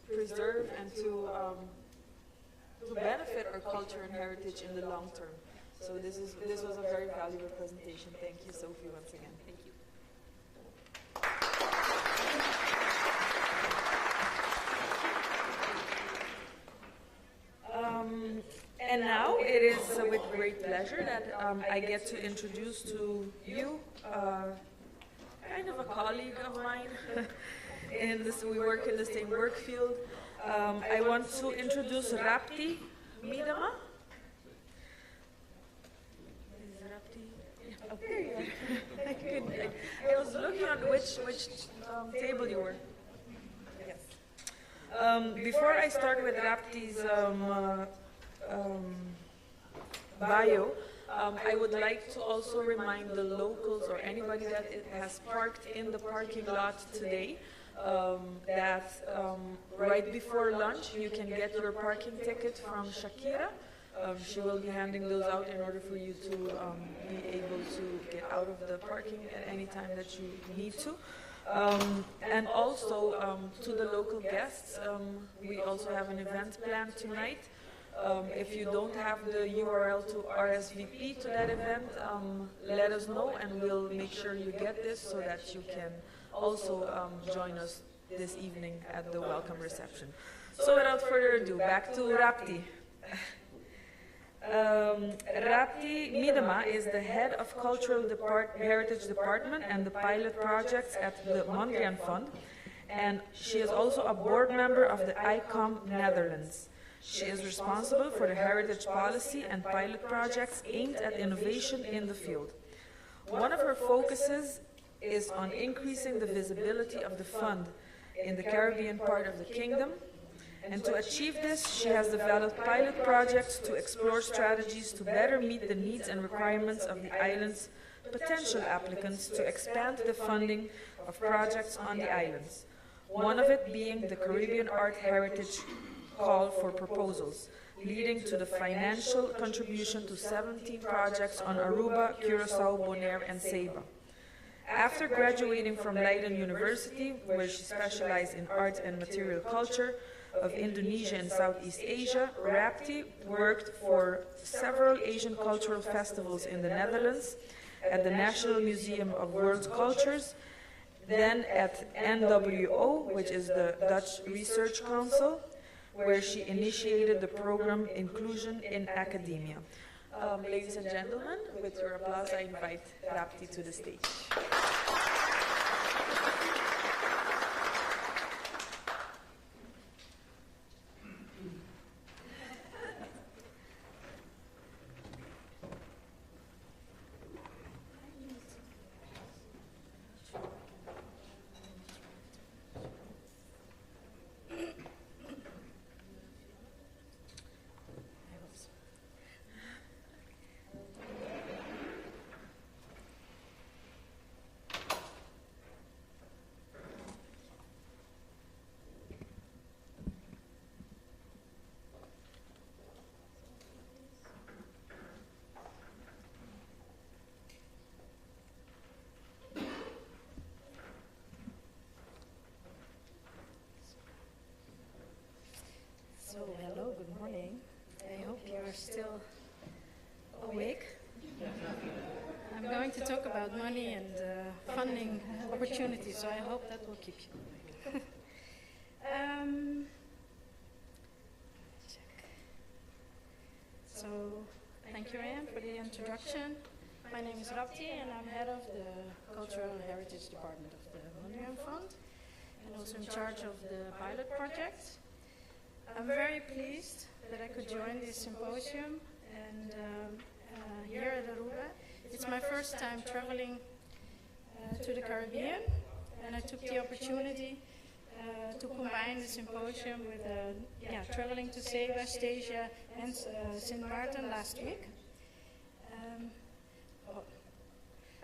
preserve and to benefit our culture and heritage in the long term. So this was a very valuable presentation. Thank you, Sophie, once again. Thank you. And now it is with great pleasure that I get to introduce to you kind of a colleague of mine. We work in the same work field. I want to introduce Rapti Miedema. Is Rapti? Yeah. Oh, there you are. I was looking on which table you were. Yes. Before I start with Rapti's bio, I would like to also remind the locals or anybody that has parked in the parking lot today that right before lunch you can get your parking ticket from Shakira. She will be handing those out in order for you to be able to get out of the parking at any time that you need to. And also to the local guests, we also have an event planned tonight. If you don't have the URL to RSVP to that event, let us know and we'll make sure you get this so that you can also join us this evening at the welcome reception. So without further ado, back to Rapti. Rapti Miedema is the head of Cultural Heritage Department and the pilot projects at the Mondrian Fund, and she is also a board member of the ICOM Netherlands. She is responsible for the heritage policy and pilot projects aimed at innovation in the field. One of her focuses is on increasing the visibility of the fund in the Caribbean part of the kingdom. And to achieve this, she has developed pilot projects to explore strategies to better meet the needs and requirements of the island's potential applicants to expand the funding of projects on the islands. One of it being the Caribbean Art Heritage Call for Proposals, leading to the financial contribution to 17 projects on Aruba, Curacao, Bonaire, and Saba. After graduating from Leiden University, where she specialized in art and material culture of Indonesia and Southeast Asia, Rapti worked for several Asian cultural festivals in the Netherlands, at the National Museum of World Cultures, then at NWO, which is the Dutch Research Council, where she initiated the program Inclusion in Academia. Ladies and gentlemen, with your applause, I invite Rapti to the stage. So, hello, good morning. I hope you're still awake. I'm going to talk about money and funding opportunities, so I hope that will keep you awake. Check. introduction, my name is Rapti and I'm head of the Cultural Heritage Department of the Mondrian Fund and also in charge of the pilot project. I'm very pleased that I could join this symposium and here at Aruba. It's my first time traveling to the Caribbean, and I took the opportunity to combine the symposium with traveling to say West Asia and Sint Maarten last week.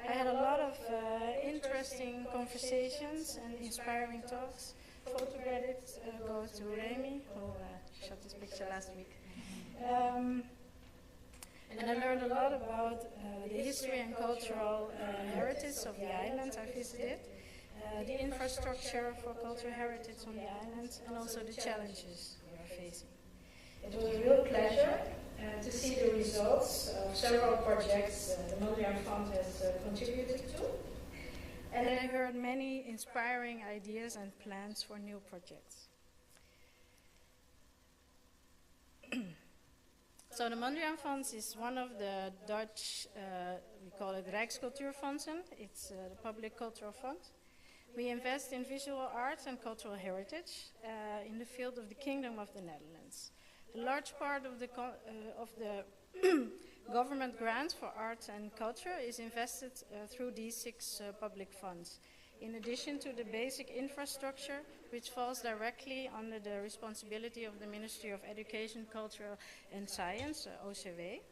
I had a lot of interesting conversations and inspiring talks. Photo credit goes to Remy, who shot this picture last week. And I learned a lot about the history and cultural heritage of the islands I visited, the infrastructure for cultural heritage on the islands, and also the challenges we are facing. It was a real pleasure to see the results of several projects the Mondrian Fund has contributed to. And I heard many inspiring ideas and plans for new projects. So the Mondrian Fonds is one of the Dutch, we call it Rijkscultuurfondsen. It's the public cultural fund. We invest in visual arts and cultural heritage in the field of the Kingdom of the Netherlands. A large part of the government grants for arts and culture is invested through these 6 public funds, in addition to the basic infrastructure, which falls directly under the responsibility of the Ministry of Education, Culture and Science, OCW.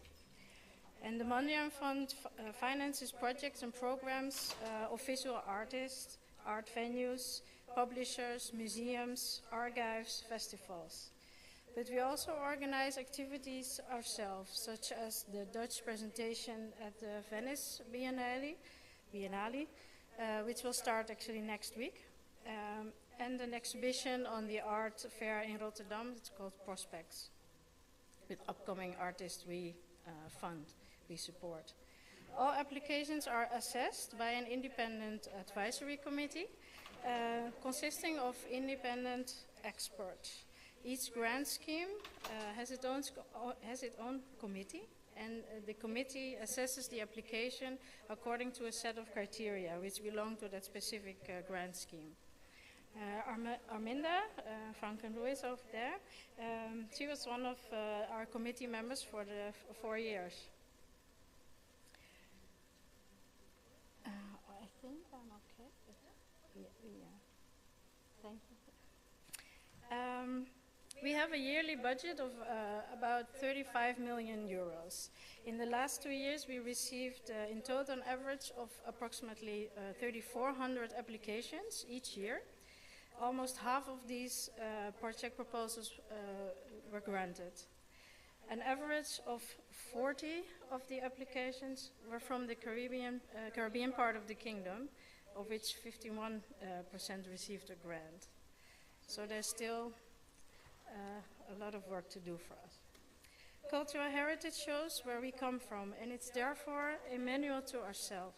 And the Mondrian Fund finances projects and programs of visual artists, art venues, publishers, museums, archives, festivals. But we also organize activities ourselves, such as the Dutch presentation at the Venice Biennale, which will start actually next week, and an exhibition on the art fair in Rotterdam. It's called Prospects, with upcoming artists we fund, we support. All applications are assessed by an independent advisory committee consisting of independent experts. Each grant scheme has its own committee, and the committee assesses the application according to a set of criteria which belong to that specific grant scheme. Arminda Frankenroy over there, she was one of our committee members for the 4 years. I think I'm okay. Thank you. We have a yearly budget of about 35 million euros. In the last 2 years, we received in total an average of approximately 3,400 applications each year. Almost half of these project proposals were granted. An average of 40 of the applications were from the Caribbean part of the kingdom, of which 51% received a grant. So there's still a lot of work to do for us. Cultural heritage shows where we come from, and it's therefore a manual to ourselves.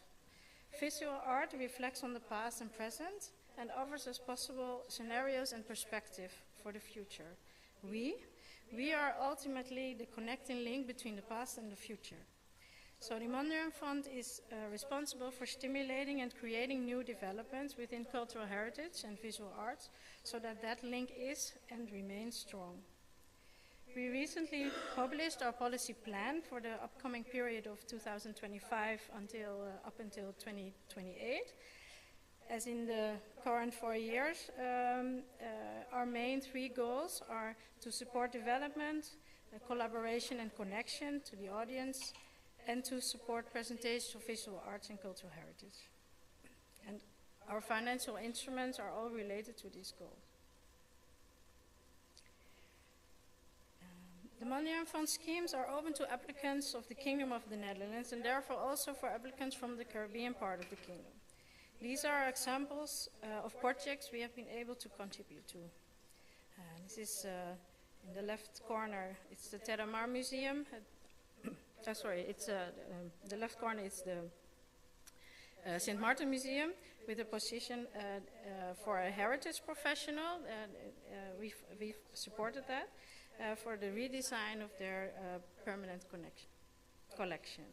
Visual art reflects on the past and present and offers us possible scenarios and perspective for the future. We are ultimately the connecting link between the past and the future. So the Mondrian Fund is responsible for stimulating and creating new developments within cultural heritage and visual arts, so that link is and remains strong. We recently published our policy plan for the upcoming period of 2025 up until 2028. As in the current 4 years, our main 3 goals are to support development, collaboration and connection to the audience, and to support presentation of visual arts and cultural heritage. And our financial instruments are all related to this goal. The Mondrian Fund schemes are open to applicants of the Kingdom of the Netherlands and therefore also for applicants from the Caribbean part of the Kingdom. These are examples of projects we have been able to contribute to. This is in the left corner, it's the Terra Mar Museum. The left corner is the Sint Maarten Museum with a position for a heritage professional. We've supported that for the redesign of their permanent collection.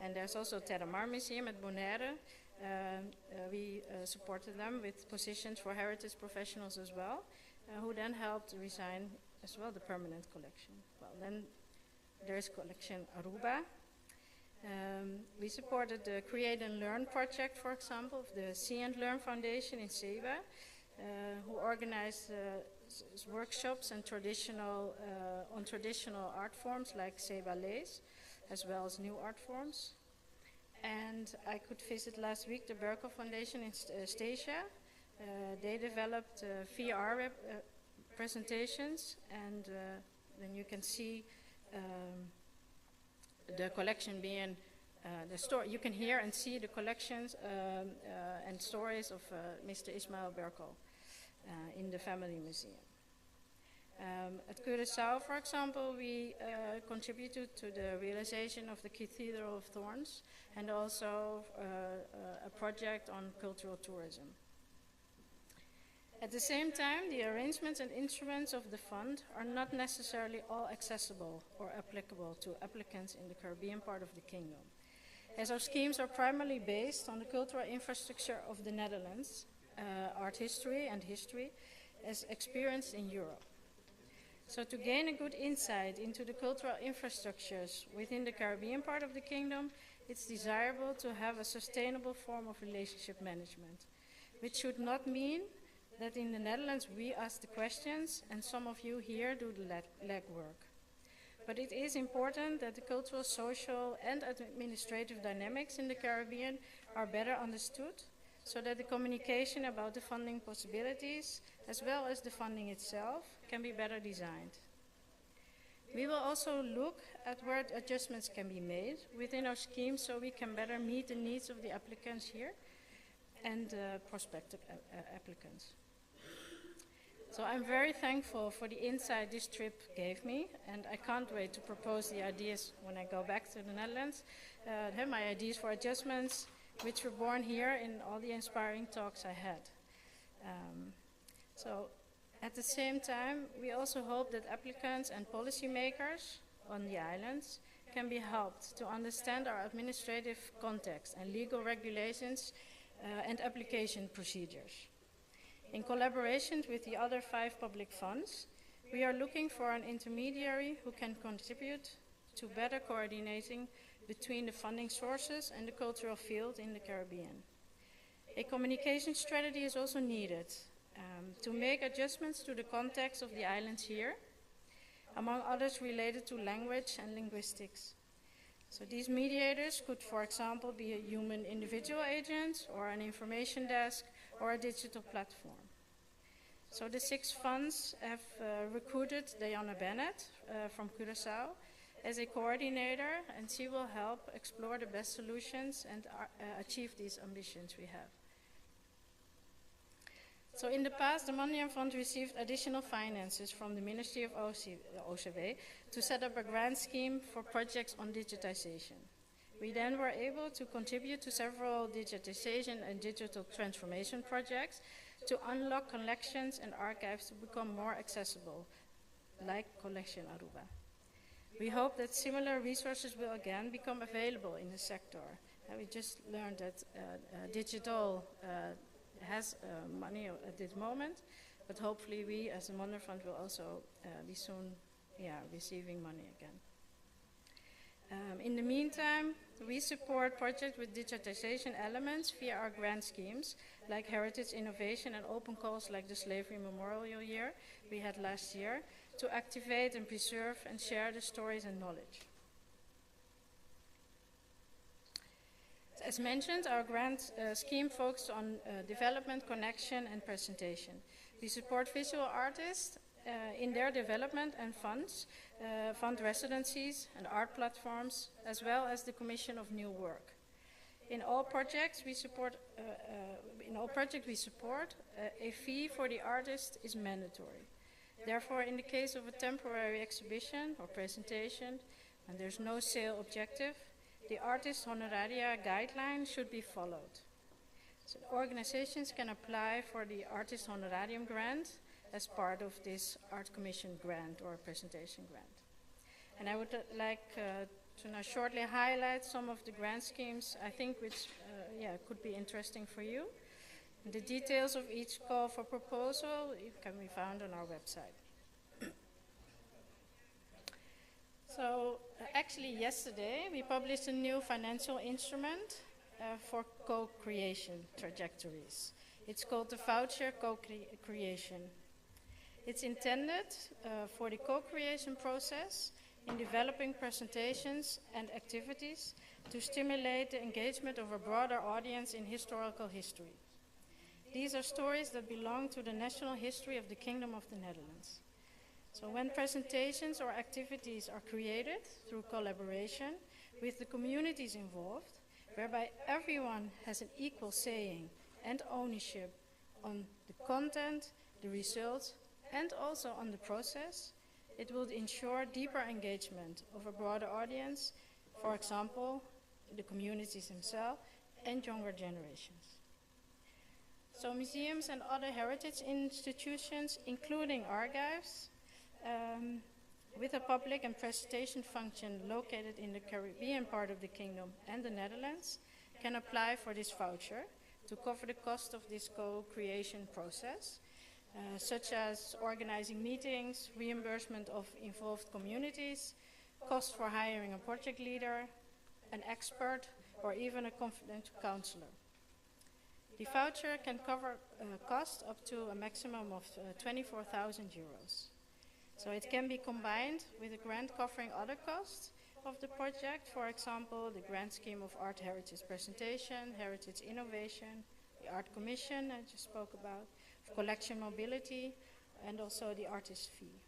And there's also Terramar Museum at Bonaire. We supported them with positions for heritage professionals as well, who then helped design as well the permanent collection. Well, then there's collection Aruba. We supported the Create and Learn project, for example, of the See and Learn Foundation in Seba, who organized workshops and on traditional art forms like Seba lace, as well as new art forms. And I could visit last week the Berkel Foundation in Stasia. They developed VR presentations, and then you can see the collection being the story. You can hear and see the collections and stories of Mr. Ismail Berkel in the Family Museum. At Curaçao, for example, we contributed to the realization of the Cathedral of Thorns and also a project on cultural tourism. At the same time, the arrangements and instruments of the fund are not necessarily all accessible or applicable to applicants in the Caribbean part of the kingdom, as our schemes are primarily based on the cultural infrastructure of the Netherlands, art history and history, as experienced in Europe. So to gain a good insight into the cultural infrastructures within the Caribbean part of the kingdom, it's desirable to have a sustainable form of relationship management, which should not mean that in the Netherlands we ask the questions and some of you here do the legwork. But it is important that the cultural, social and administrative dynamics in the Caribbean are better understood, so that the communication about the funding possibilities, as well as the funding itself, can be better designed. We will also look at where adjustments can be made within our scheme so we can better meet the needs of the applicants here and prospective applicants. So I'm very thankful for the insight this trip gave me, and I can't wait to propose the ideas when I go back to the Netherlands. My ideas for adjustments, which were born here in all the inspiring talks I had. So at the same time, we also hope that applicants and policymakers on the islands can be helped to understand our administrative context and legal regulations and application procedures. In collaboration with the other 5 public funds, we are looking for an intermediary who can contribute to better coordinating between the funding sources and the cultural field in the Caribbean. A communication strategy is also needed to make adjustments to the context of the islands here, among others related to language and linguistics. So these mediators could, for example, be a human individual agent or an information desk or a digital platform. So the 6 funds have recruited Diana Bennett from Curaçao as a coordinator, and she will help explore the best solutions and achieve these ambitions we have. So in the past, the Mondium Fund received additional finances from the Ministry of OCW to set up a grant scheme for projects on digitization. We then were able to contribute to several digitization and digital transformation projects to unlock collections and archives to become more accessible, like Collection Aruba. We hope that similar resources will again become available in the sector. We just learned that digital has money at this moment, but hopefully we as a Mondium Fund will also be soon receiving money again. In the meantime, we support projects with digitization elements via our grant schemes, like Heritage Innovation and open calls like the Slavery Memorial Year we had last year, to activate and preserve and share the stories and knowledge. As mentioned, our grant scheme focuses on development, connection, and presentation. We support visual artists in their development and fund residencies and art platforms, as well as the commission of new work. In all projects we support, a fee for the artist is mandatory. Therefore, in the case of a temporary exhibition or presentation, and there's no sale objective, the artist honoraria guideline should be followed. So organizations can apply for the artist honorarium grant as part of this art commission grant or presentation grant. And I would like to now shortly highlight some of the grant schemes I think which could be interesting for you. The details of each call for proposal can be found on our website. So actually yesterday we published a new financial instrument for co-creation trajectories. It's called the Voucher Co-Creation. It's intended for the co-creation process in developing presentations and activities to stimulate the engagement of a broader audience in historical history. These are stories that belong to the national history of the Kingdom of the Netherlands. So when presentations or activities are created through collaboration with the communities involved, whereby everyone has an equal saying and ownership on the content, the results, and also on the process, it will ensure deeper engagement of a broader audience, for example, the communities themselves and younger generations. So museums and other heritage institutions, including archives, with a public and presentation function located in the Caribbean part of the Kingdom and the Netherlands, can apply for this voucher to cover the cost of this co-creation process, such as organizing meetings, reimbursement of involved communities, cost for hiring a project leader, an expert, or even a confidential counselor. The voucher can cover costs up to a maximum of 24,000 euros. So it can be combined with a grant covering other costs of the project, for example, the grant scheme of art heritage presentation, heritage innovation, the art commission I just spoke about, collection mobility, and also the artist fee.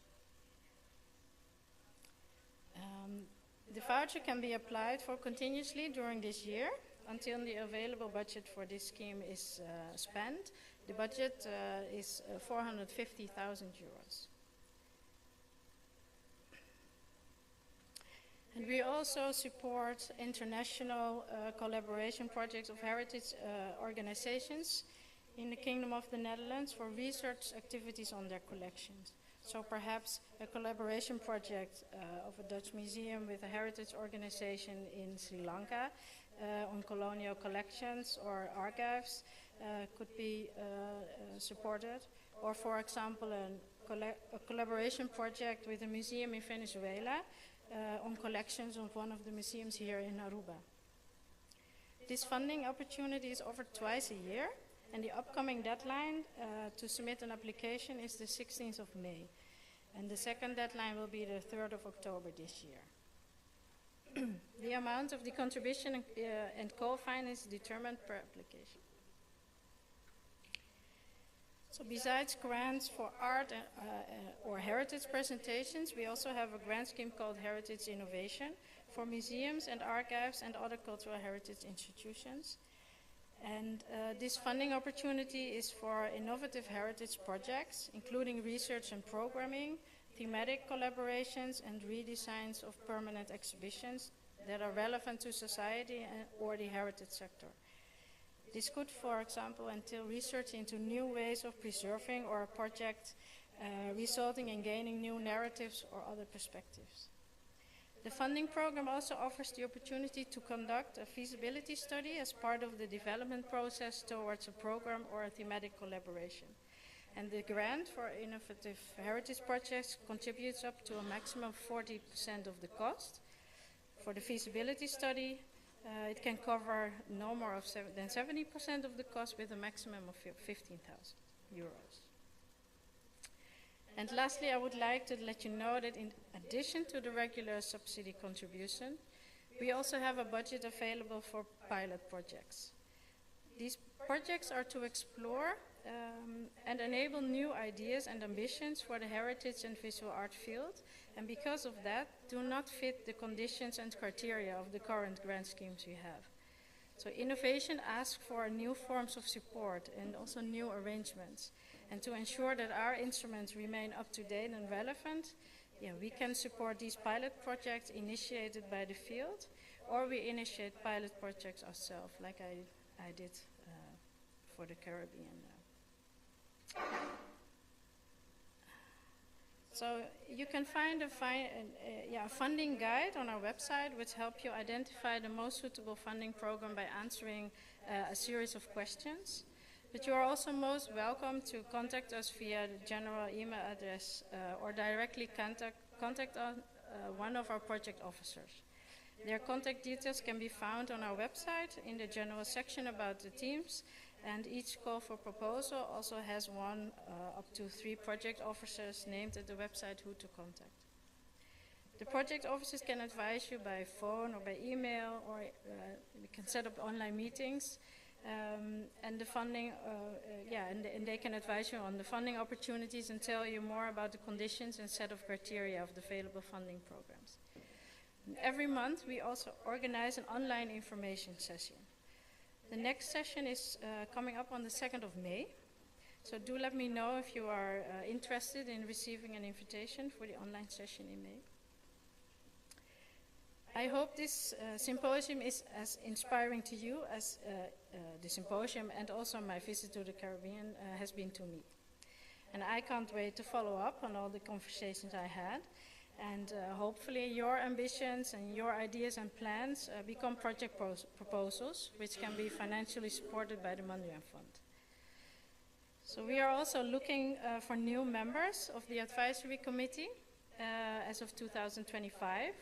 The voucher can be applied for continuously during this year until the available budget for this scheme is spent. The budget is 450,000 euros. And we also support international collaboration projects of heritage organizations in the Kingdom of the Netherlands for research activities on their collections. So perhaps a collaboration project of a Dutch museum with a heritage organization in Sri Lanka on colonial collections or archives could be supported. Or for example, a collaboration project with a museum in Venezuela on collections of one of the museums here in Aruba. This funding opportunity is offered twice a year, and the upcoming deadline to submit an application is the 16th of May. And the second deadline will be the 3rd of October this year. The amount of the contribution and co-finance is determined per application. So besides grants for art or heritage presentations, we also have a grant scheme called Heritage Innovation for museums and archives and other cultural heritage institutions. And this funding opportunity is for innovative heritage projects, including research and programming, thematic collaborations, and redesigns of permanent exhibitions that are relevant to society or the heritage sector. This could, for example, entail research into new ways of preserving or a project resulting in gaining new narratives or other perspectives. The funding program also offers the opportunity to conduct a feasibility study as part of the development process towards a program or a thematic collaboration. And the grant for innovative heritage projects contributes up to a maximum of 40% of the cost. For the feasibility study, it can cover no more than 70% of the cost with a maximum of 15,000 euros. And lastly, I would like to let you know that in addition to the regular subsidy contribution, we also have a budget available for pilot projects. These projects are to explore and enable new ideas and ambitions for the heritage and visual art field, and because of that, do not fit the conditions and criteria of the current grant schemes we have. So innovation asks for new forms of support and also new arrangements. And to ensure that our instruments remain up to date and relevant, we can support these pilot projects initiated by the field, or we initiate pilot projects ourselves, like I did for the Caribbean. So you can find a funding guide on our website which help you identify the most suitable funding program by answering a series of questions. But you are also most welcome to contact us via the general email address or directly contact one of our project officers. Their contact details can be found on our website in the general section about the teams, and each call for proposal also has one up to 3 project officers named at the website who to contact. The project officers can advise you by phone or by email, or we can set up online meetings, and the funding, and they can advise you on the funding opportunities and tell you more about the conditions and set of criteria of the available funding programs. And every month we also organize an online information session. The next session is coming up on the 2nd of May, so do let me know if you are interested in receiving an invitation for the online session in May. I hope this symposium is as inspiring to you as the symposium and also my visit to the Caribbean has been to me. And I can't wait to follow up on all the conversations I had, and hopefully your ambitions and your ideas and plans become project proposals which can be financially supported by the Mondrian Fund. So we are also looking for new members of the advisory committee as of 2025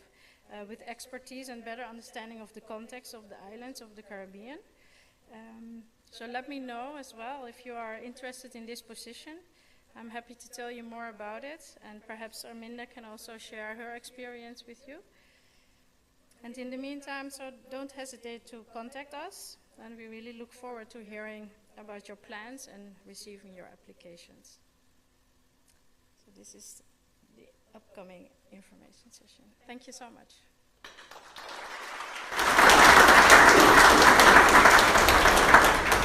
with expertise and better understanding of the context of the islands of the Caribbean. So let me know as well if you are interested in this position. I'm happy to tell you more about it, and perhaps Arminda can also share her experience with you. And in the meantime, so don't hesitate to contact us, and we really look forward to hearing about your plans and receiving your applications. So this is the upcoming information session. Thank you so much.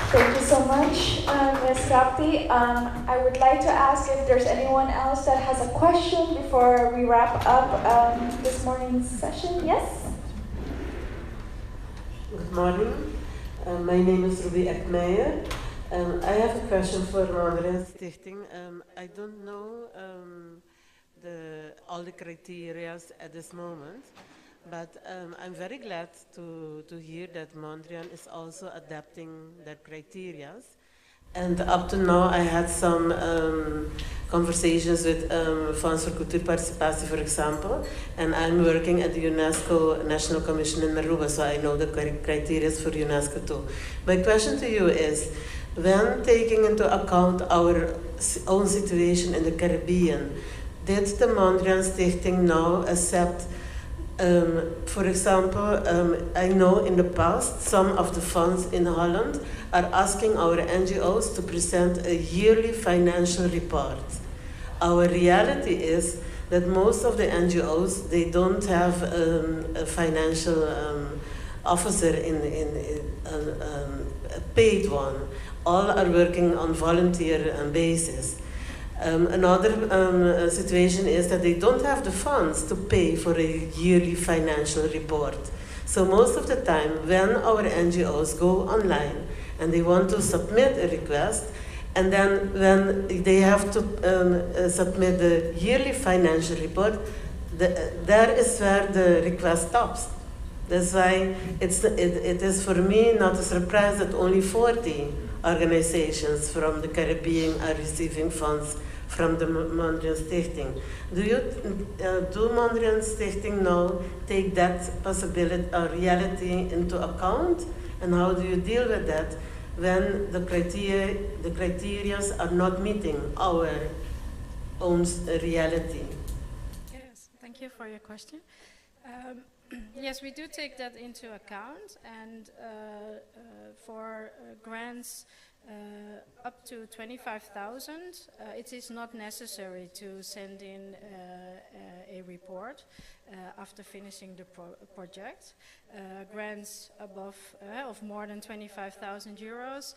Thank you so much, Ms. Rapti. I would like to ask if there's anyone else that has a question before we wrap up this morning's session. Yes? Good morning. My name is Ruby Ekmeijer. I have a question for Mondrian Stichting. I don't know all the criteria at this moment, but I'm very glad to hear that Mondrian is also adapting their criteria. And up to now, I had some conversations with Fonds for Cultuurparticipatie, for example, and I'm working at the UNESCO National Commission in Aruba, so I know the criteria for UNESCO too. My question to you is, when taking into account our own situation in the Caribbean, did the Mondrian Stichting now accept, for example, I know in the past some of the funds in Holland are asking our NGOs to present a yearly financial report. Our reality is that most of the NGOs, they don't have a financial officer a paid one. All are working on volunteer basis. Another situation is that they don't have the funds to pay for a yearly financial report. So most of the time, when our NGOs go online and they want to submit a request, and then when they have to submit the yearly financial report, there is where the request stops. That's why it is for me not a surprise that only 40 organizations from the Caribbean are receiving funds from the Mondrian Stichting. Do Mondrian Stichting now take that possibility or reality into account? And how do you deal with that when the criteria are not meeting our own reality? Yes, thank you for your question. Yes, we do take that into account, and for grants up to 25,000, it is not necessary to send in a report after finishing the project. Grants above of more than 25,000 euros,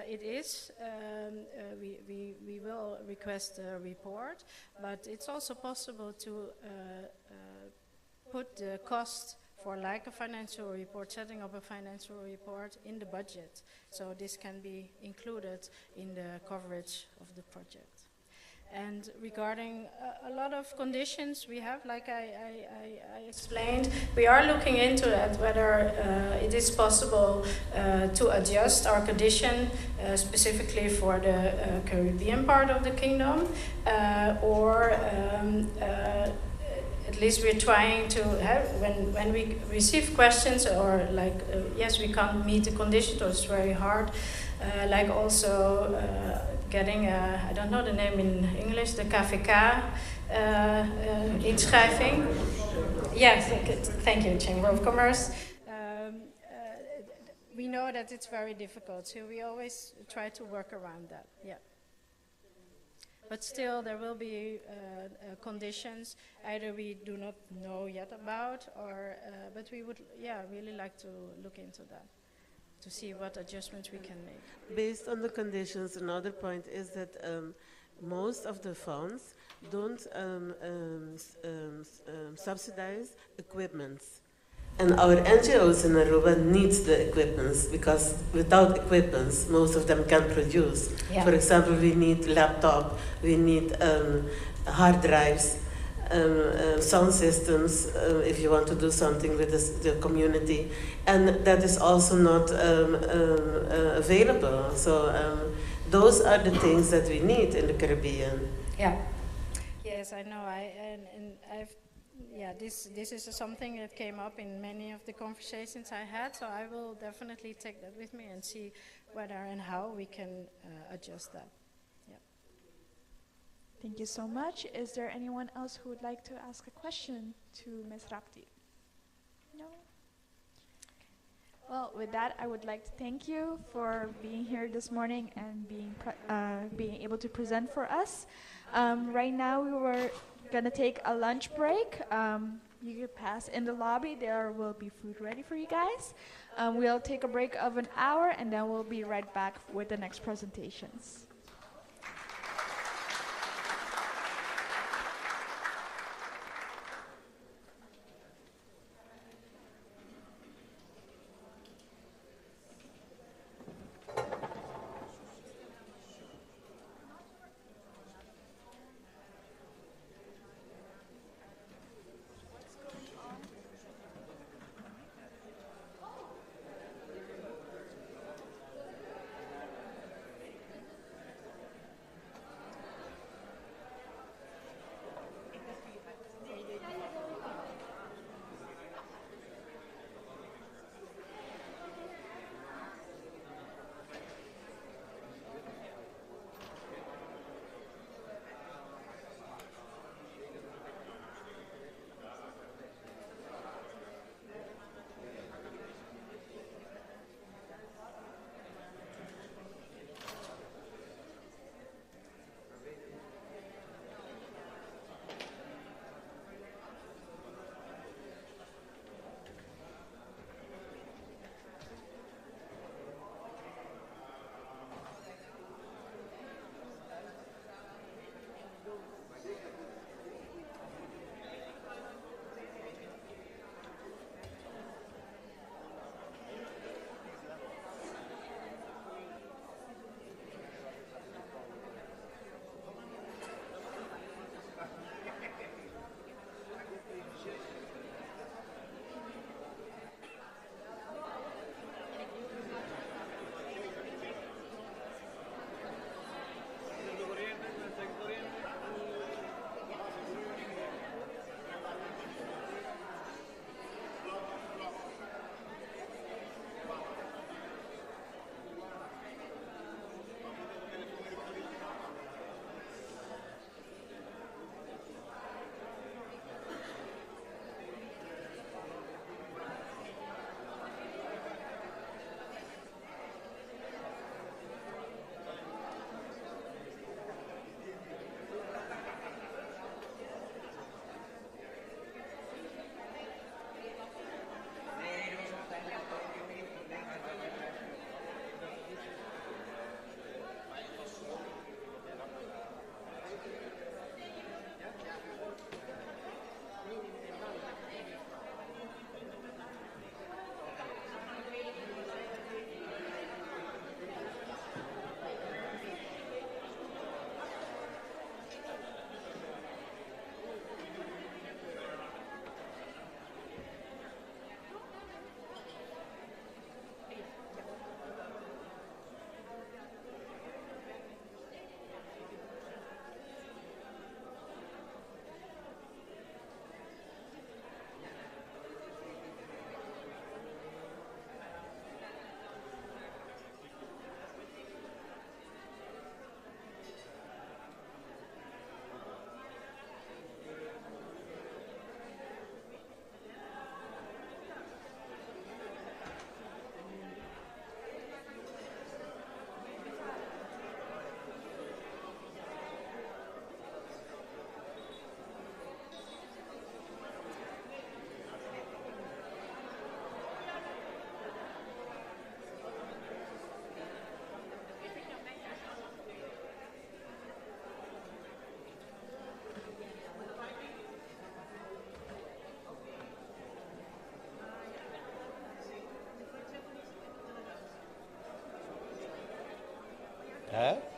it is. We will request a report, but it's also possible to put the cost for like a financial report, setting up a financial report in the budget. So this can be included in the coverage of the project. And regarding a lot of conditions we have, like I explained, we are looking into that, whether it is possible to adjust our condition specifically for the Caribbean part of the kingdom, or at least we're trying to have, when we receive questions or like, yes, we can't meet the conditions or it's very hard, like also getting, I don't know the name in English, the KVK inschrijving. Yes, thank you, Chamber of Commerce. We know that it's very difficult, so we always try to work around that, yeah. But still, there will be conditions either we do not know yet about, or but we would, yeah, really like to look into that to see what adjustments we can make. Based on the conditions, another point is that most of the funds don't subsidize equipments. And our NGOs in Aruba need the equipments, because without equipments, most of them can't produce. Yeah. For example, we need laptop, we need hard drives, sound systems, if you want to do something with the community. And that is also not available. So those are the things that we need in the Caribbean. Yeah. Yes, I know. And I've, yeah, this is something that came up in many of the conversations I had, so I will definitely take that with me and see whether and how we can adjust that. Yeah. Thank you so much. Is there anyone else who would like to ask a question to Ms. Rapti? No? Well, with that, I would like to thank you for being here this morning and being able to present for us. Right now, we were going to take a lunch break. You can pass in the lobby. There will be food ready for you guys. We'll take a break of an hour, and then we'll be right back with the next presentations. Hè?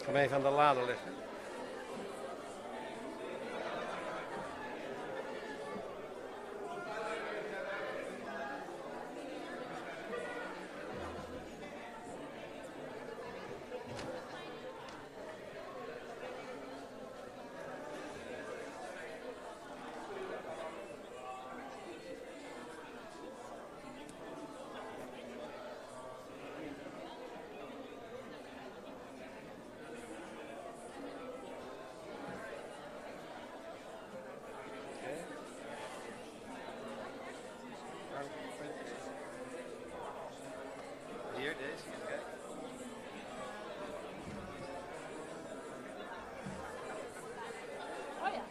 ga hem even aan de lader leggen. Hier, deze. Kijk. Oh ja.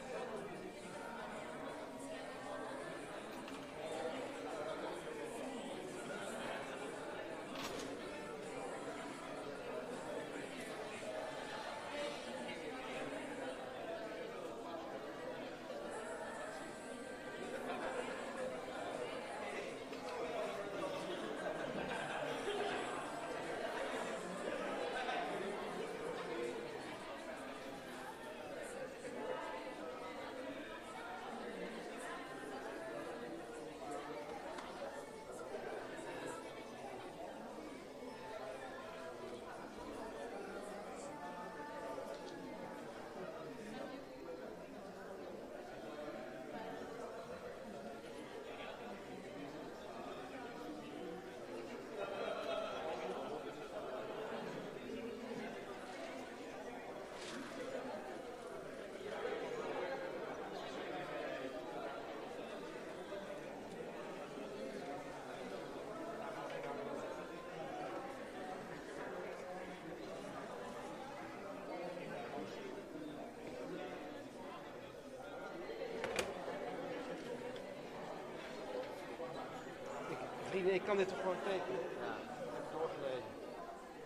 Vrienden, ik kan dit toch gewoon tekenen? Ja, ik heb het doorgelezen.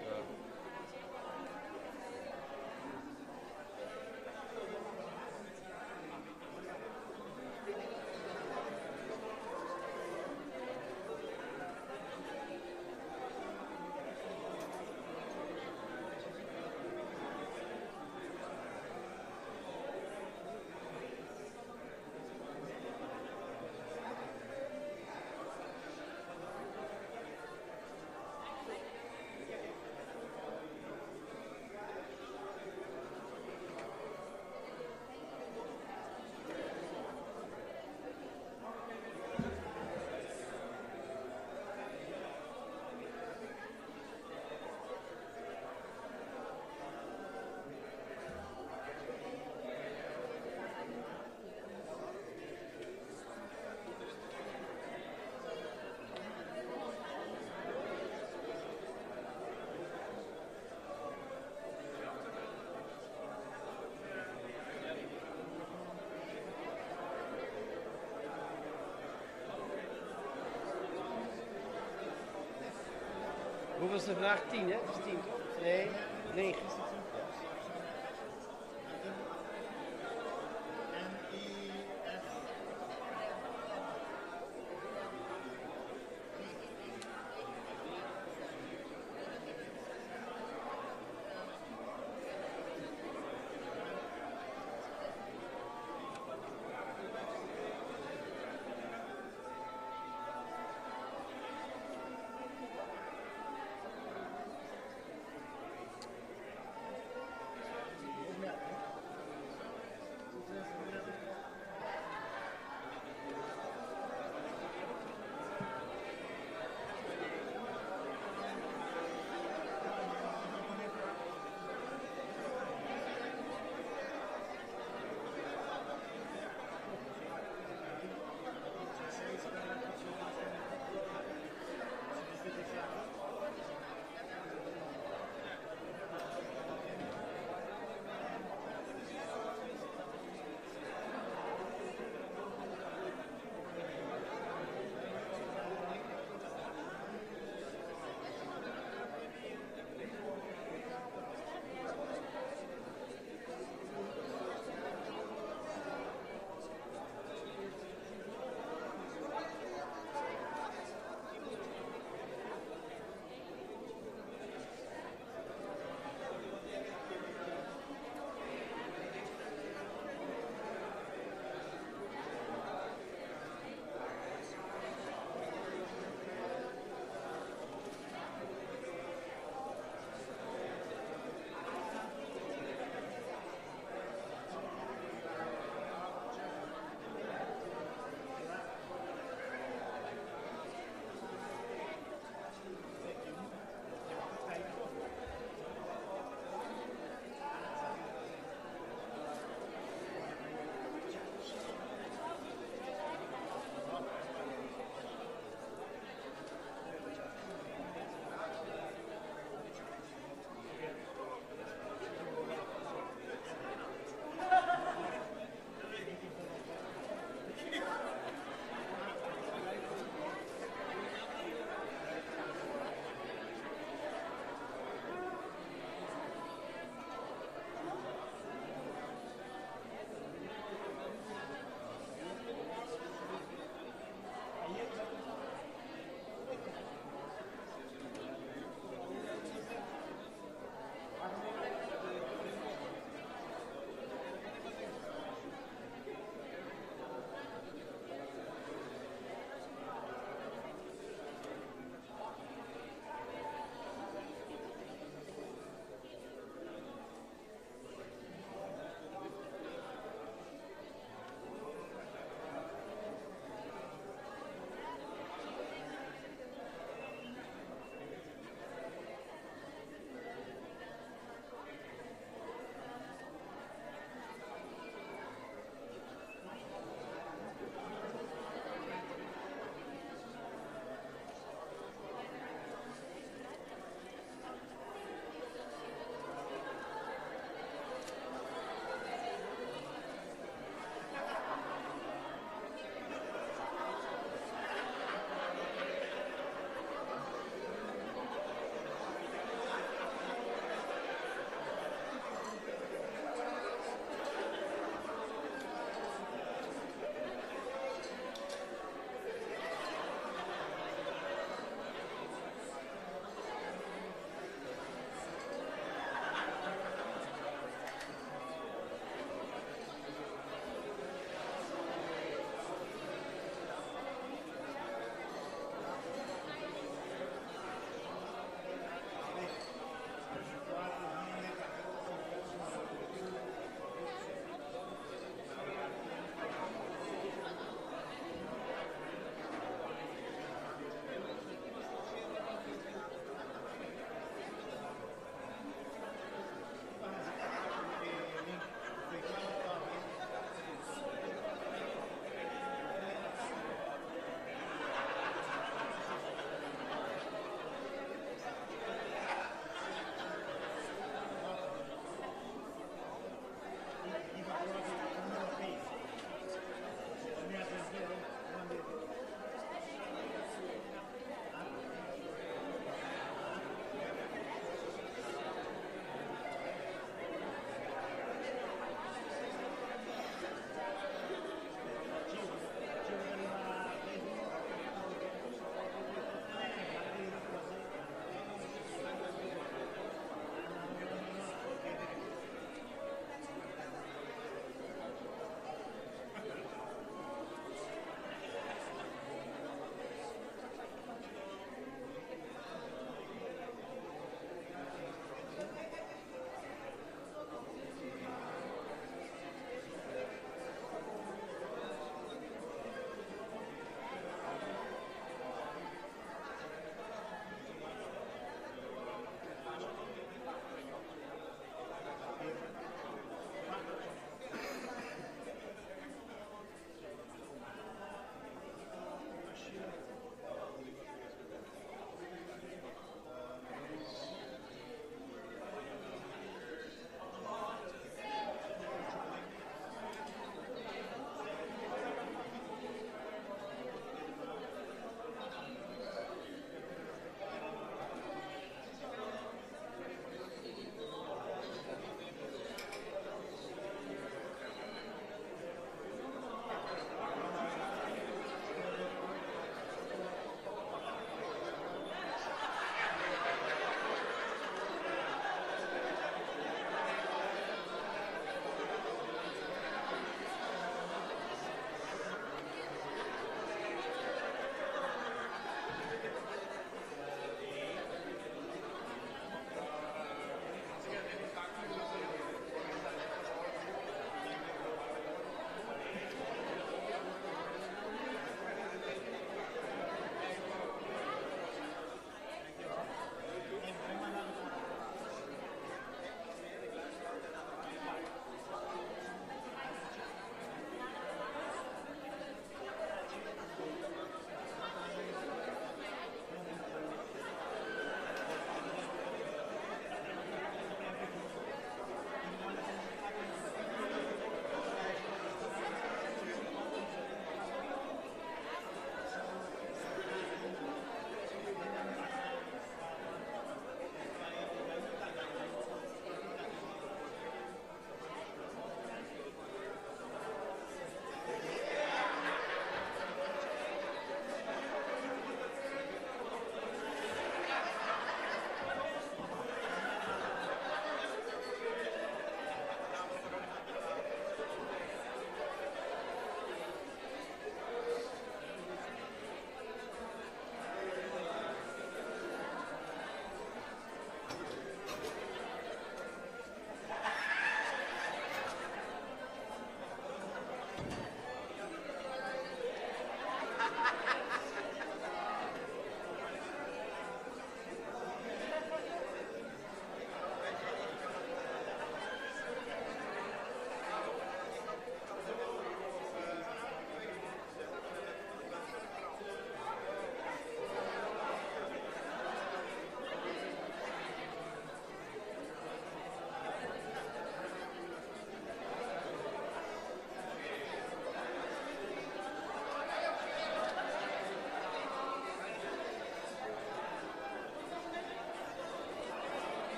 Ja. Hoeveel is de vandaag? 10, hè? Dat is 10, toch? Nee, 9.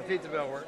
Hij vindt het wel hoor.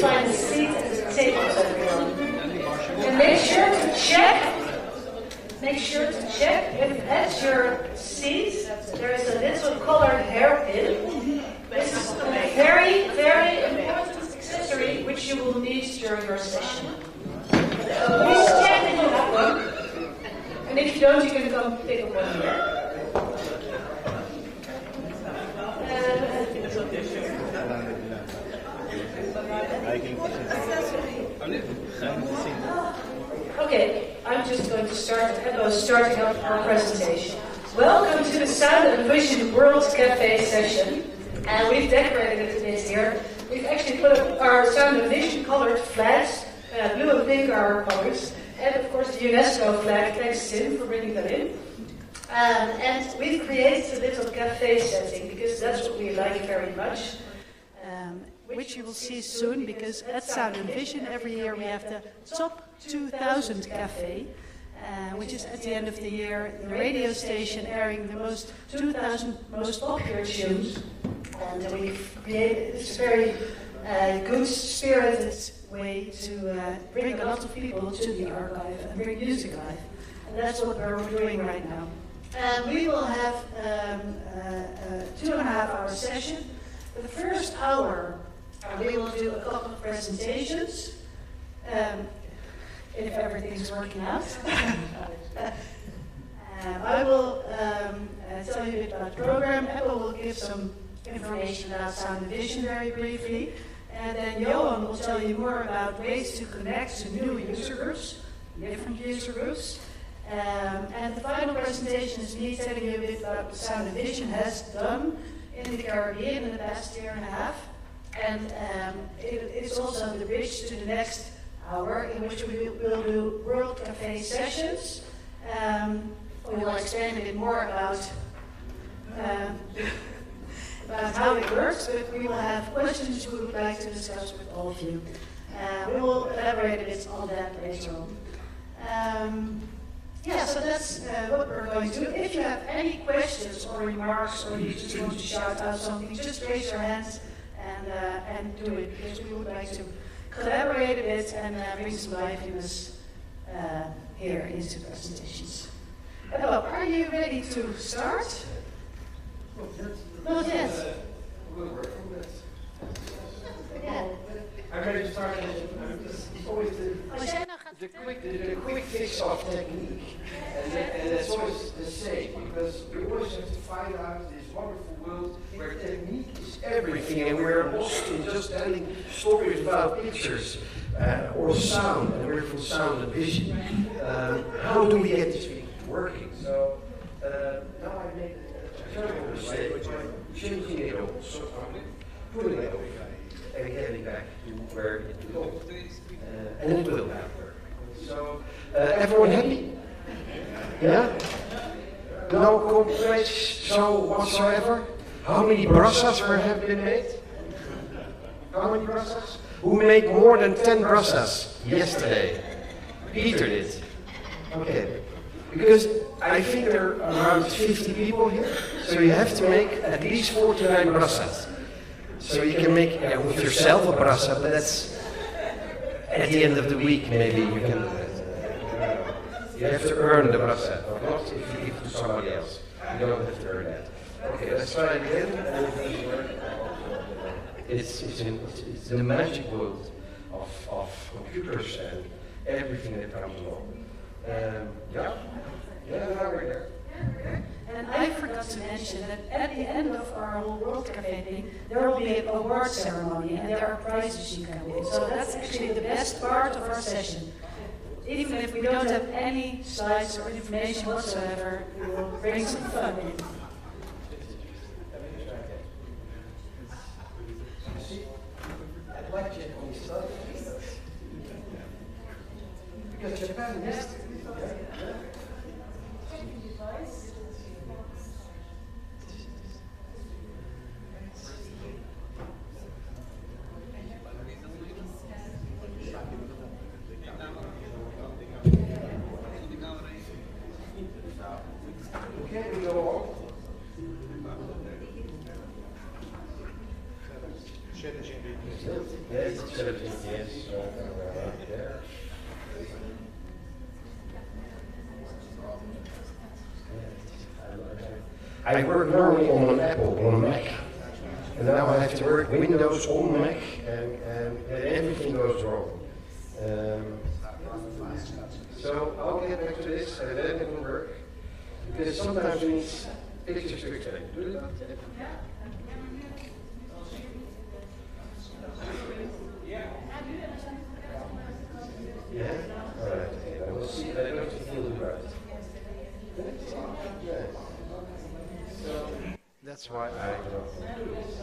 find a seat at the tables, everyone. And make sure to check if at your seat there is a little colored hairpin. This is a very, very important accessory which you will need during your session. Please check that you have one. And if you don't, you can come pick up one here. Okay, I'm just going to starting up our presentation. Welcome to the Sound and Vision World Cafe session. And we've decorated it a bit here. We've actually put up our Sound and Vision colored flags. Blue and pink are our colors. And of course the UNESCO flag. Thanks Tim for bringing that in. And we've created a little cafe setting because that's what we like very much. Which you will see soon, because at Sound and Vision every year we have the Top 2000 Cafe, which is at the end of the year the radio station airing the 2000 most popular tunes. And we've created this very good spirited way to bring a lot of people to the archive and bring music live. And that's what we're doing right now. We will have a 2.5-hour session. For the first hour, we will do a couple of presentations, if everything's working out. I will tell you a bit about the program. Emma will give some information about Sound and Vision very briefly. And then Johan will tell you more about ways to connect to new user groups, different user groups. And the final presentation is me telling you a bit about what Sound and Vision has done in the Caribbean in the past year and a half. And it's also the bridge to the next hour, in which we will do World Cafe sessions. We will explain a bit more about how it works, but we will have questions we would like to discuss with all of you. We will elaborate a bit on that later on. Yeah, so that's what we're going to do. If you have any questions or remarks, or you just want to shout out something, just raise your hands and do it, because we would like to collaborate a bit and bring some liveliness here into presentations. Bob, are you ready to start? Not yet. We'll work on that. Yeah. I'm ready to start. It's always the quick fix of technique. And that's always the same, because we always have to find out this wonderful world where technique is everything, and we're lost in just telling stories about pictures or sound, and we're from Sound and Vision. How do we get this thing working? So now I made a terrible mistake by changing it over. So I'm putting it over and getting back to where it belongs. And it will have work. So, everyone happy? Yeah? No complaints so whatsoever? How many brassas have been made? How many brassas? Who made more than 10 brassas yesterday? Peter did. Okay. Because I think there are around 50 people here, so you have to make at least 49 brassas. So you can make with yourself a brassa, but that's at the end of the week maybe you can do that. You have to earn the brassa, or not if you give it to somebody else. You don't have to earn that. Okay, let's try it again. It's the magic world of computers and everything that comes along. Yeah, now we're there. And I forgot to mention that at the end of our whole World Cafe thing, there will be an award ceremony and there are prizes you can win. So that's actually the best part of our session. Even if we don't have any slides or information whatsoever, we will bring some fun in. Because Japan missed it. Okay, we go on. Yes, 17 years there. I work normally on an Apple, on a Mac. And now I have to work Windows on Mac, and everything goes wrong. So I'll get back to this, and then it will work. Because sometimes we need pictures to explain. Do you that? Yeah? Alright, okay. Then we'll see. I don't think you'll do right. Yeah. So that's why I don't do this.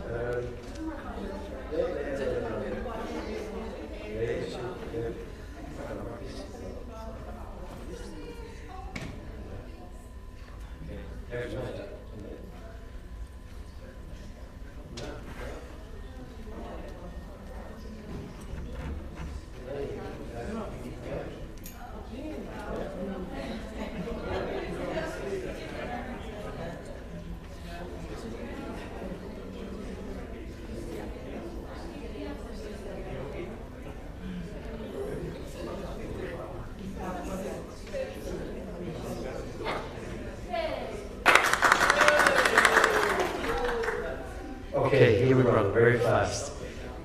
There's no doubt. Okay, here we run very fast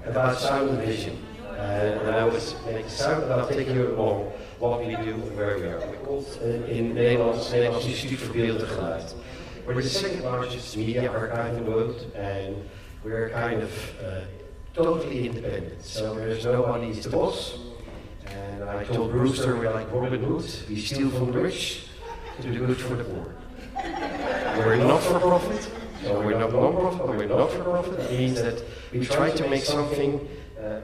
about sound and vision. And I was making sound, and I'll take you along what we do and where we are. We're called in Nederlands Instituut voor Beeld en Geluid. We're the second largest media archive in the world, and we're kind of totally independent. So there's nobody is the boss. And I told Brewster we're like Robin Hood. We steal from the rich to do good for the poor. We're not for profit. So we're not non-profit, but we're not for profit. That means that we try to make something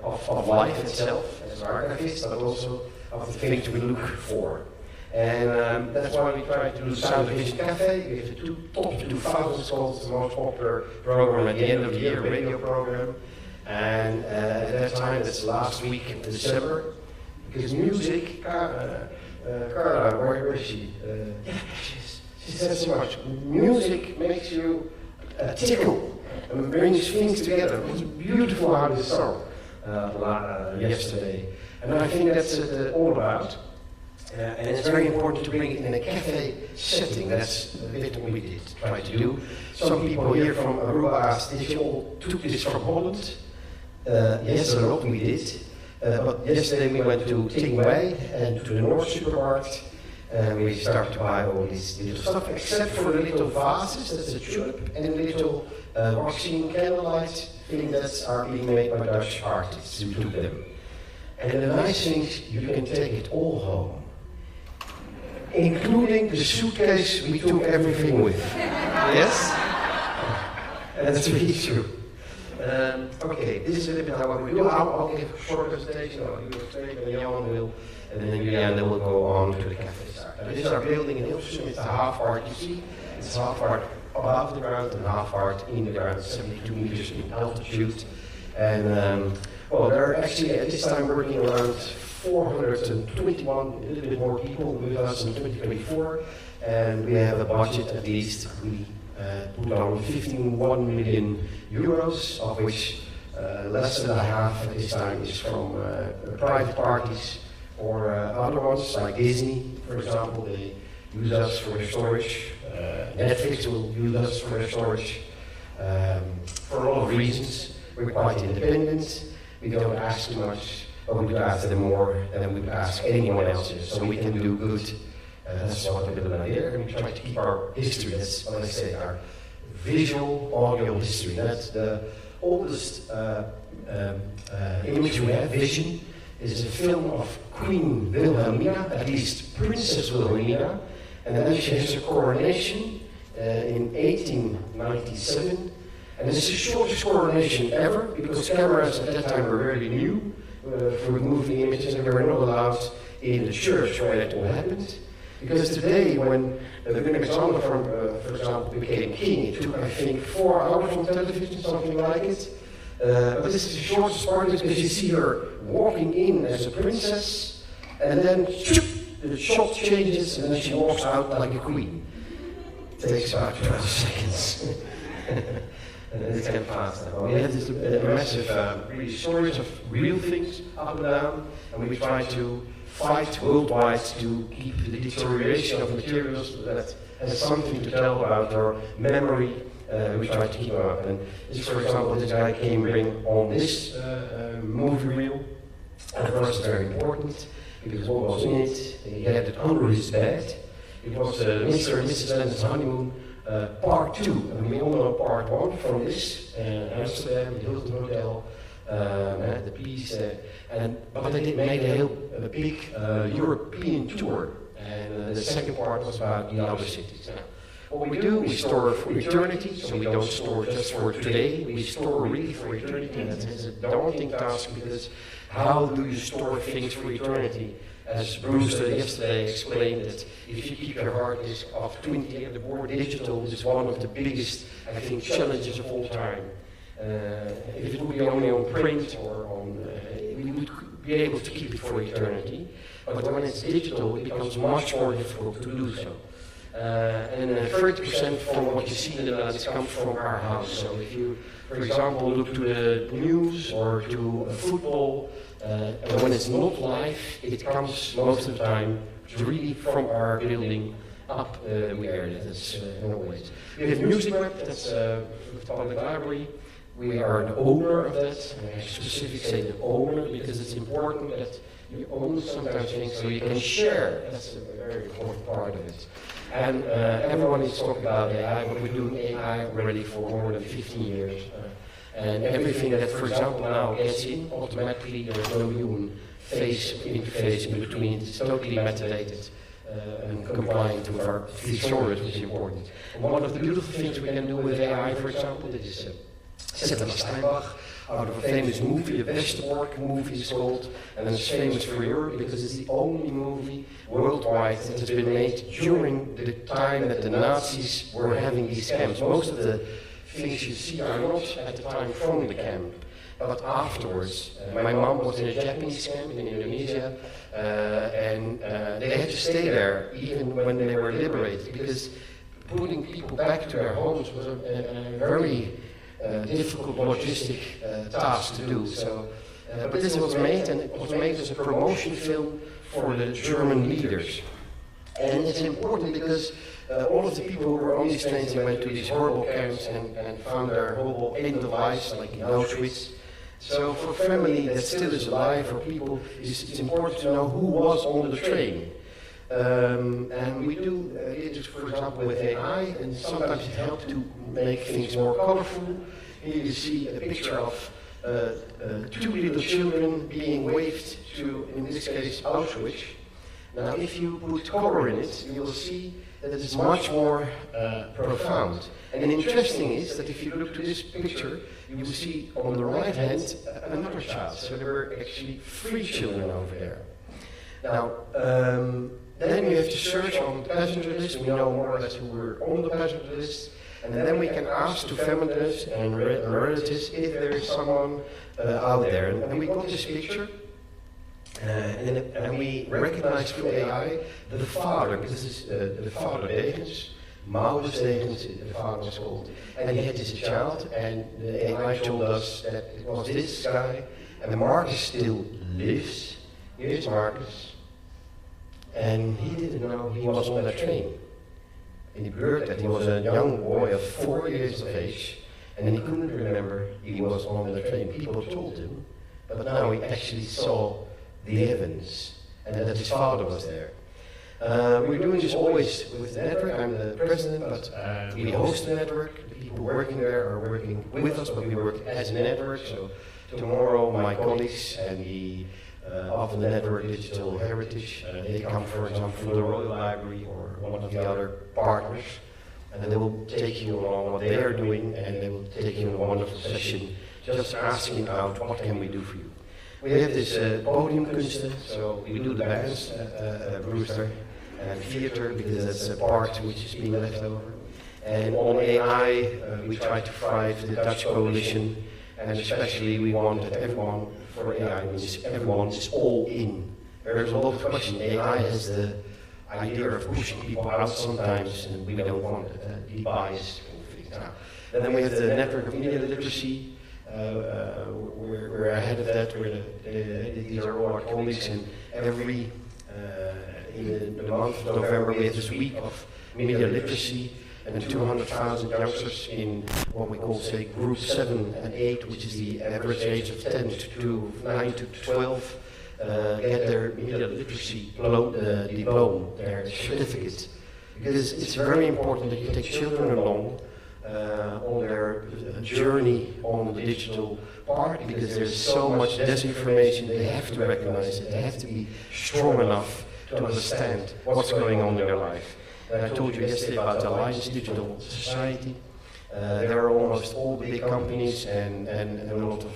of life itself as archivists, but also of the things we look for. And that's why we try to do Sound and Vision Cafe. We have the top 2000 called the most popular program at the end of the year, radio program. And at that time, that's last week in December, because music, Carla, where is she? She said so much. Music makes you tickle and brings things together. It was beautiful how this song yesterday. And I think that's all about. And it's very important to bring it in a cafe setting. That's a bit what we did, try to do. Some people here from Aruba asked, did you all took this from Holland? Yes, a lot we did. But yesterday we went to Tingway and to the North Supermarket. And we started to buy all this little stuff, except for the little vases, that's a tulip, and little waxing candlelight thing that are being made by Dutch artists who do them. And the nice thing is, you can take it all home, including the suitcase we took everything with. Yes? And that's really true. Okay, this is a little bit how we do. I'll give a short presentation, I'll give a straight, and Jan will, and then Juliana will go on to the cafe side. This is our building in Hilversum. It's a half art, you see. It's half art above the ground and half art in the ground, 72 meters in altitude. And well, there are actually at this time working around 421, a little bit more people with us in 2024. And we have a budget at least. We put on 1 million euros, of which less than half at this time is from private parties or other ones like Disney, for example. They use us for their storage. Netflix will use us for their storage for a lot of reasons. We're quite independent. We don't ask too much, but we do ask them more than we would ask anyone else. So we can do good. That's what we're doing here. And we try to keep our history. That's what I say, our visual audio history. That's the oldest image we have, Vision. Is a film of Queen Wilhelmina, at least Princess Wilhelmina, and then she has her coronation in 1897, and it's the shortest coronation ever, because cameras at that time were very new for moving images, and they were not allowed in the church where it all happened. Because today, when Willem-Alexander, for example, became king, it took, I think, 4 hours on television, something like it. But this is the shortest part because you see her walking in as a princess, and then the shot changes, and then she walks out like a queen. It takes about 12 seconds. and it's kind of fast now. We have this massive really stories of real things up and down, and we try to fight worldwide to keep the deterioration of materials that has something to tell about our memory. We try to keep them up. And this, for example, this guy came bring on this movie reel, and for us it's very important because what was in it, he had it under his bed. It was Mr. and Mrs. Lenden's honeymoon, part 2. And we all know part 1 from this, Amsterdam, the Hilton Hotel, the Peace. But they made a big European tour. And the second part was about the other cities. What we do, we store for eternity, so we don't store just for today, we store really for eternity, and that is a daunting task because how do you store things for eternity? As Bruce yesterday explained, that if you keep your hard disk of 20 the board digital is one of the biggest, I think, challenges of all time. If it would be only on print or on, we would be able to keep it for eternity, but when it's digital, it becomes much more difficult to do so. And 30% from what you see in the Netherlands comes from our house. So if you, for example, look to the news or to football, when it's not live, it comes most of the time really from our building up the area. That's always. We have Music Web, that's the public library. We are the owner of that. I specifically say the owner because it's important that you own sometimes things so you can share. That's a very important part of it. And everyone is talking about AI, but we're doing AI already for more than 15 years. And everything that, for example, now gets in automatically, there's no human face interface in between. It's totally metadated and compliant with our thesaurus, which is important. And one of the beautiful things we can do with AI, for example, that is Steinbach, out of a famous movie, the Westerbork movie is called, and it's famous for Europe because it's the only movie worldwide that has been made during the time that the Nazis were having these camps. Most of the things you see are not at the time from the camp, but afterwards. My mom was in a Japanese camp in Indonesia, and they had to stay there even when they were liberated because putting people back to their homes was a very difficult logistic task to do. So, but this was made, and it was made as a promotion film for the German leaders. And it's important because all of the people who were on these trains, they went to these horrible camps and found their horrible end of life, like in Auschwitz. So for family that still is alive, or people, it's important to know who was on the train. And we do it, for example, with AI, and sometimes it helps to make things more colorful. Here you see a picture of 2 little children being waved to, in this case, Auschwitz. Now, if you put color in it, you will see that it is much more profound. And interesting is that if you look to this picture, you will see on the right hand another child. So there were actually 3 children over there. Now, then you have to search on the passenger list. We know more or less who were on the passenger list. And then we can ask to families and relatives if there is someone out there. And we got this picture. And we recognize through AI the father, because this is the father Degens, Maurits Degens, the father was called. And he had this child, and the AI told us that it was this guy, and Marcus still lives. Here's Marcus. And he didn't know he was on that train. And he heard that he was a young boy of 4 years of age, and he couldn't remember he was on the train. People told him, but now he actually saw the evidence, and that his father was there. We're doing this always with the network. I'm the president, but we host the network. The people working there are working with us, but we work as a network. So tomorrow, my colleagues and the of the network Digital Heritage, they come, for example, from the Royal Library or one of the other partners, and they will take you along what they are doing, and they will take you in a wonderful session, just asking out what can we do for you. We have this podiumkunsten, so we do the bands, Brewster, and theater, because that's a part which is being left over. And on AI, we try to thrive the Dutch coalition, and especially we want that everyone, for AI means everyone is all in. There's a lot of questions. AI has the idea of pushing people out sometimes, and we don't want it, the bias. Now, And then we have the network of media literacy. We're ahead of that. These are all our colleagues, and every in the month of November we have this week of media literacy, and 200,000 youngsters in what we call, say, group 7 and 8, which is the average age of 10 to 9 to 12, get their media literacy diploma, their certificate. Because it's very important that you take children along on their journey on the digital part, because there's so much disinformation. They have to recognize it. They have to be strong enough to understand what's going on in their life. And I told you yesterday about the Alliance Digital Society. There are almost all the big companies and a lot of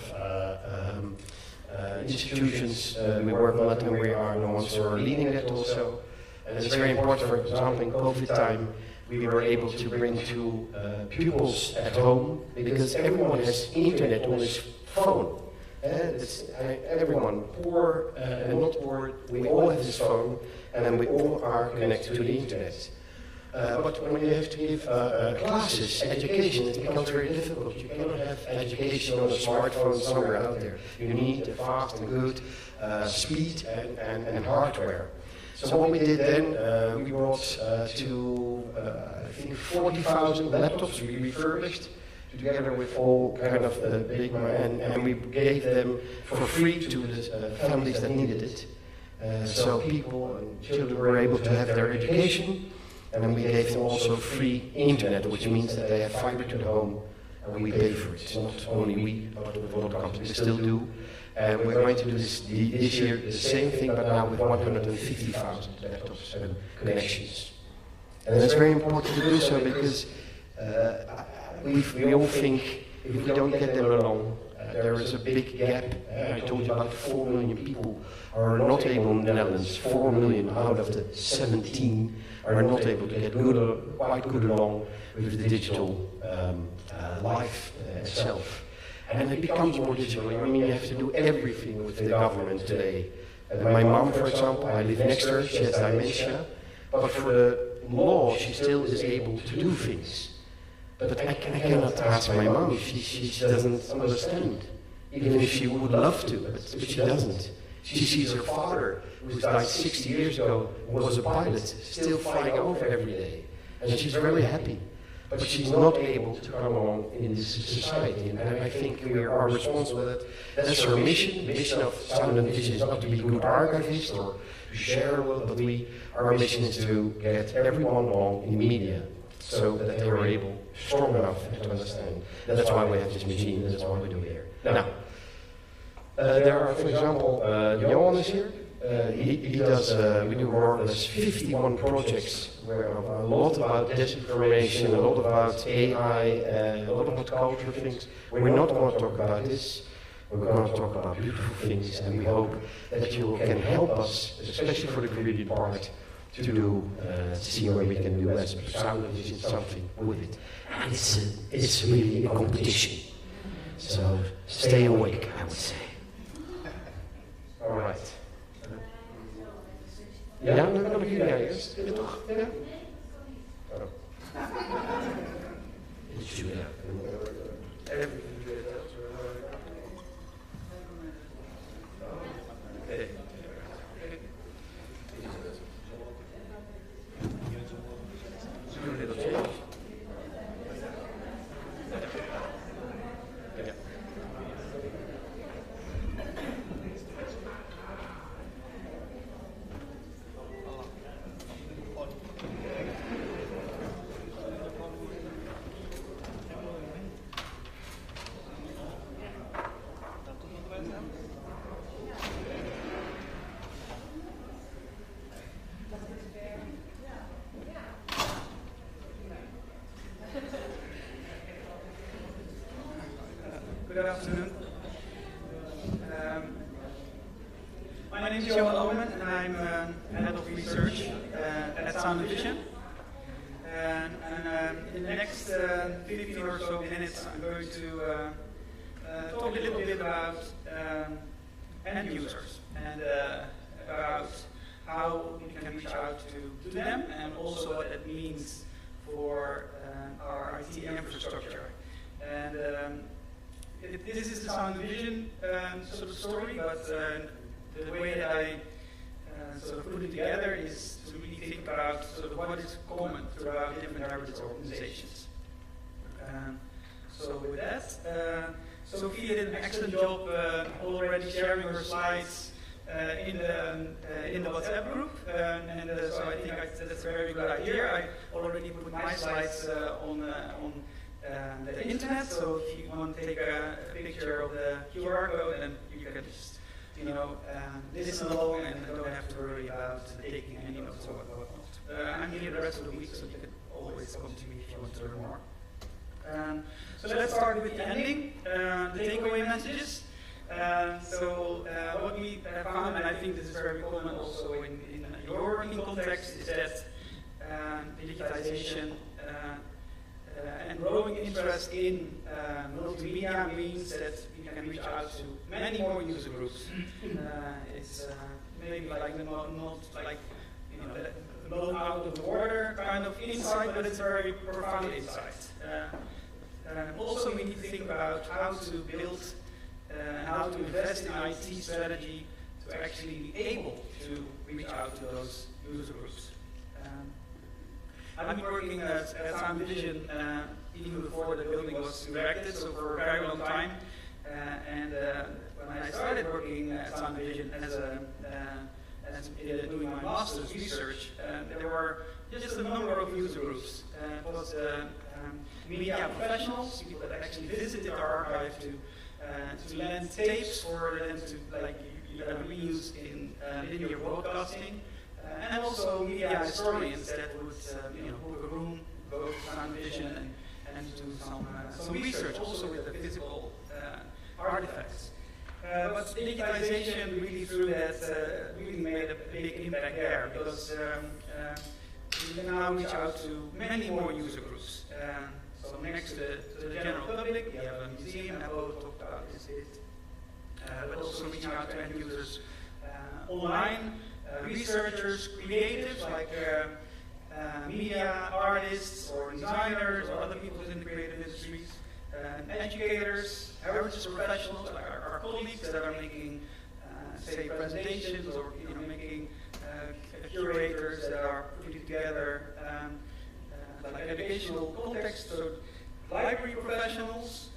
institutions. We work on that, and we are the ones who are leading that also. And it's very important. For example, in COVID time, we were able to bring to pupils at home, because everyone has internet on his phone. Everyone, poor and not poor, we all have this phone, and we all are connected to the internet. But when you have to give classes, education, it becomes very difficult. You cannot have education on a smartphone somewhere out there. You need fast and good speed and hardware. So what we did then, we brought I think 40,000 laptops we refurbished, together with all kind of big, and we gave them for free to the families that needed it. So people and children were able to have their education. And we gave them also free internet, which means that they have fiber to the home, and we pay for it. Not only we, but a lot of companies still do. And we're going to do this year the same thing, but now with 150,000 laptops and connections. And it's very important to do so, because we all think if we don't get them along, there is a big gap. I told you about 4 million people are not able in the Netherlands. 4 million out of the 17 are not able to get quite good along with the digital life itself. And it becomes more digital. I mean, you have to do everything with the government today. My mom, for example, I live next to her, she has dementia, but for the law, she still is able to do things. But I cannot ask my mom, she doesn't understand, even if she would love to, but she doesn't. She sees her father, who died 60 years ago, was a pilot, still flying over every day. And she's very happy. But she's not able to come along in this society. And I think we are responsible for that. That's our mission. The mission of Sound and Vision is not to be good archivists or to share, but our mission is to get everyone along in media, so that they are able, strong enough to understand. And that's why we have this machine, and that's why we do it here. Now, there are, for example, Johan is here. He does, we do more or less 51 projects, where a lot about disinformation, a lot about AI, a lot about cultural things. We're not going to talk about this. We're going to talk about beautiful things, and we hope that you can help us, especially for the Caribbean part, to see where we can do as Sound and Vision something with it. And it's really a competition. So stay awake, I would say. All right. Ja, dan kan ik jullie eerst. Wil je toch? Ja? Oh. Good afternoon. My name is Johan Omen, and I'm head of research at Sound and Vision. And in the next 15 or so minutes, I'm going to talk a little bit about end users and about how we can reach out to them, and also what it means for our IT infrastructure. And this is the Sound Vision sort of story, but the way that I sort of put it together is to really think about sort of what is common throughout different heritage organizations. So with that, Sophia did an excellent job already sharing her slides in the WhatsApp group, and so I think that's a very good idea. I already put my slides on the internet, so if you want to take a picture of the QR code, then you can just listen along and don't have to worry about taking any notes or whatnot. I'm here the rest of the week, so you can always come to me if you want to learn more. So let's start with the ending, the takeaway messages. What we found, and I think this is very common also in your working context, is that digitization and growing interest in multimedia means that we can reach out to many more user groups. It's maybe like not like blown out of the water kind of insight, but it's very profound insight. Also, we need to think about how to build, how to invest in IT strategy to actually be able to reach out to those user groups. I've been working at Sound Vision even before the building was erected, so for a very long time. When I started working at Sound Vision as doing my master's research, there were just a number of user groups. It was media professionals, people that actually visited our archive to lend tapes for them to reuse in linear broadcasting, and also media historians that would book a room, go to Sound Vision, and do some research also with the physical artifacts. But digitization really through that really made a big impact there, because we can now reach out to many more user groups. So next to the general public, we have a museum, and I will talk about this, but also reaching out to end users online, researchers, creatives like media artists or designers or other people in the creative industries, educators, heritage professionals like our colleagues that are making, say, presentations or making curators that are putting together like educational context, so library professionals,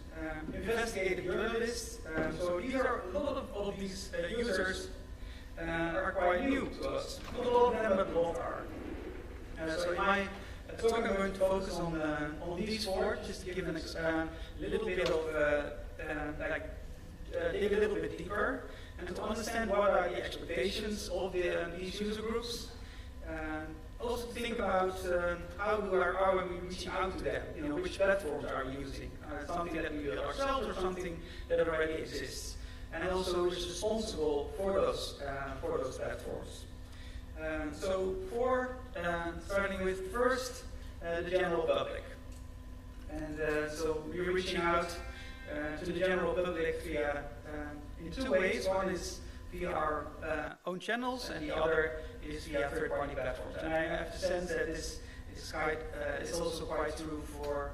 investigative journalists. So these are a lot of these users are quite new to us. Not a lot of them, but a lot are. So in my talk, I'm going to focus on these four, just to give a little bit of dig a little bit deeper, and to understand what are the expectations of these user groups. Also think about how are we reaching out to them? Which platforms are we using? Something that we build ourselves or something that already exists? And also who is responsible for those platforms. Starting with first the general public. And so we're reaching out to the general public via in two ways. One is via our own channels, and the other is via third-party platforms. And I have to sense that this is also quite true for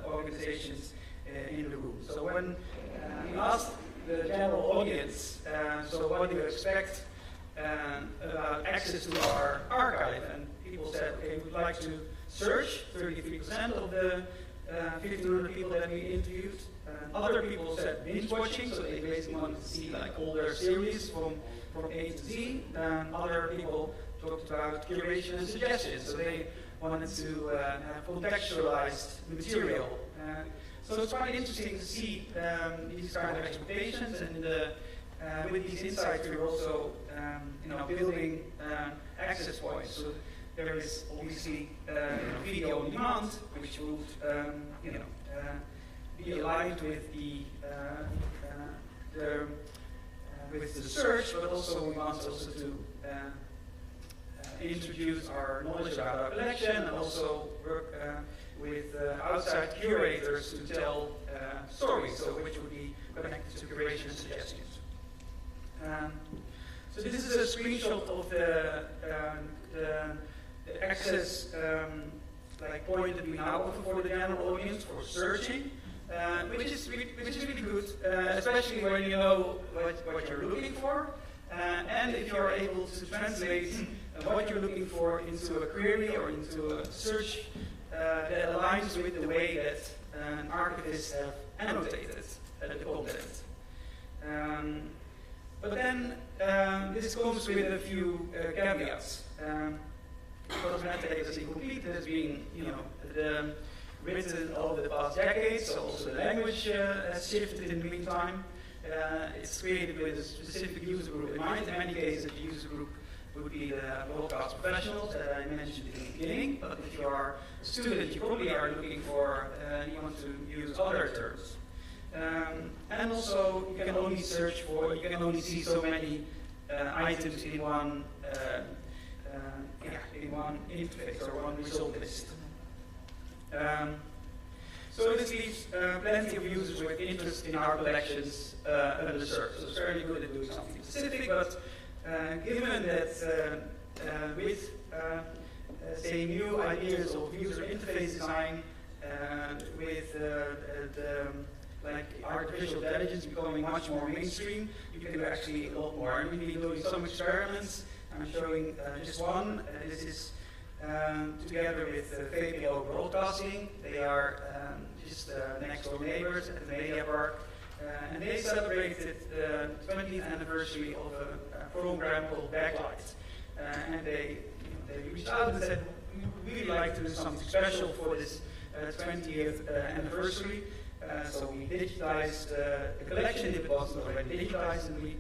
organizations in the room. So when we asked the general audience, so what do you expect about access to our archive? And people said, okay, we'd like to search, 33% of the 1,500 people that we interviewed. Other people said binge watching, so they basically wanted to see all their series from A to Z. Other people talked about curation and suggestions, so they wanted to have contextualized material. So it's quite interesting to see these kind of expectations, and with these insights we're also building access points. So there is obviously video on demand, which would be aligned with the search, but also we want also to introduce our knowledge about our collection, and also work with outside curators to tell stories, so which would be connected to curation and suggestions. So this is a screenshot of the access point that we now offer for the general audience for searching. which is really good, especially when you know what you're looking for, and if you're able to translate what you're looking for into a query or into a search that aligns with the way that archivists have annotated the content. But then this comes with a few caveats. Because metadata is incomplete, it has been, written over the past decades, so also the language has shifted in the meantime. It's created with a specific user group in mind. In many cases, the user group would be the broadcast professionals that I mentioned in the beginning. But if you are a student, you probably are looking for, you want to use other terms. And also, you can only search for, you can only see so many items in one interface or one result list. So this leaves plenty of users with interest in our collections underserved. So it's very good at doing something specific, but given that with say new ideas of user interface design, with like artificial intelligence becoming much more mainstream, you can do actually a lot more. And we've been doing some experiments. I'm showing just one. This is together with VPO Broadcasting. They are just next door neighbors at the Media Park. And they celebrated the 20th anniversary of a program called Backlight. And they reached out and said, we would really like to do something special for this 20th anniversary. So we digitized the collection, if it wasn't already digitized, and we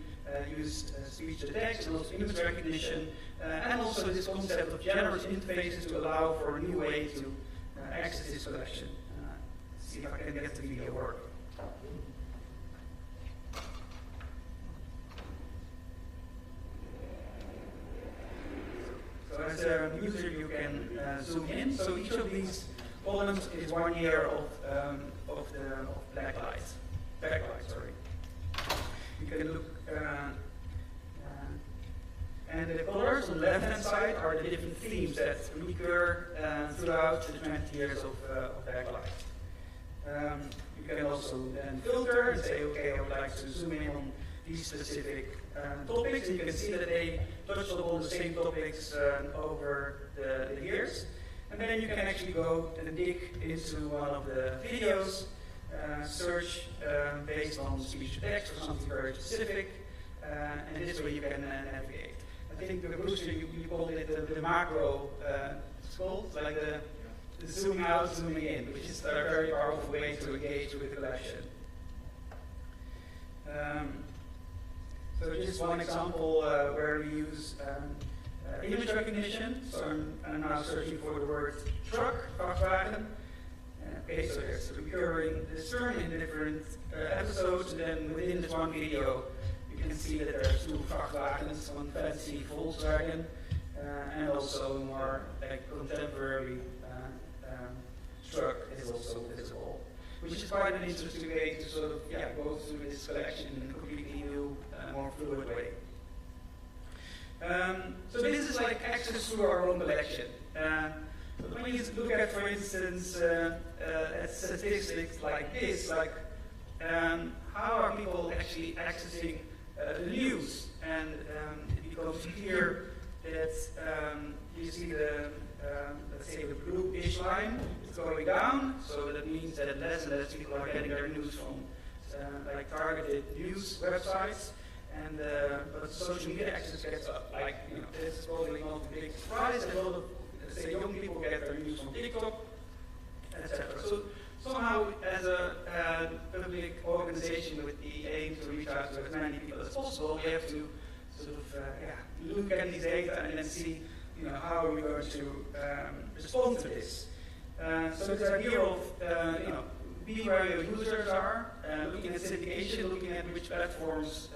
used speech to text and also image recognition, and also this concept of generous interfaces to allow for a new way to access this collection. See if I can get the video working. So as a user, you can zoom in. So each of these columns is 1 year of backlight. Sorry. You can look, and the colors on the left-hand side are the different themes that recur throughout the 20 years of backlight. You can also then filter and say, okay, I would like to zoom in on these specific topics, and you can see that they touch upon the same topics over the years. And then you can actually go and dig into one of the videos, search based on speech to text or something very specific, and this way you can navigate. I think Bruce, you called it the macro school, like the zooming out, zooming in, which is a very powerful way to engage with the collection. So just one example where we use image recognition. So I'm now searching for the word truck, Vrachtwagen. Okay, so there's recurring this term in different episodes, and then within this one video, you can see that there's two Vrachtwagens, one fancy Volkswagen, and also a more like contemporary truck is also visible, which is quite an interesting way to sort of go through this collection in a completely new, more fluid way. So this is like access through our own collection. But when you look at, for instance, at statistics like this, like how are people actually accessing the news? And it becomes clear that you see the, let's say, the bluish line is going down. So that means that less and less people are getting their news from like targeted news websites. And but social media access gets up. Like, this is probably not a big surprise. A lot of, let's say, young people get their news from TikTok, etc. So somehow, as a public organization with the aim to reach out to as many people as possible, we have to sort of look at these data and then see, how are we going to respond to this. So this idea of, be where your users are, looking at syndication, looking at which platforms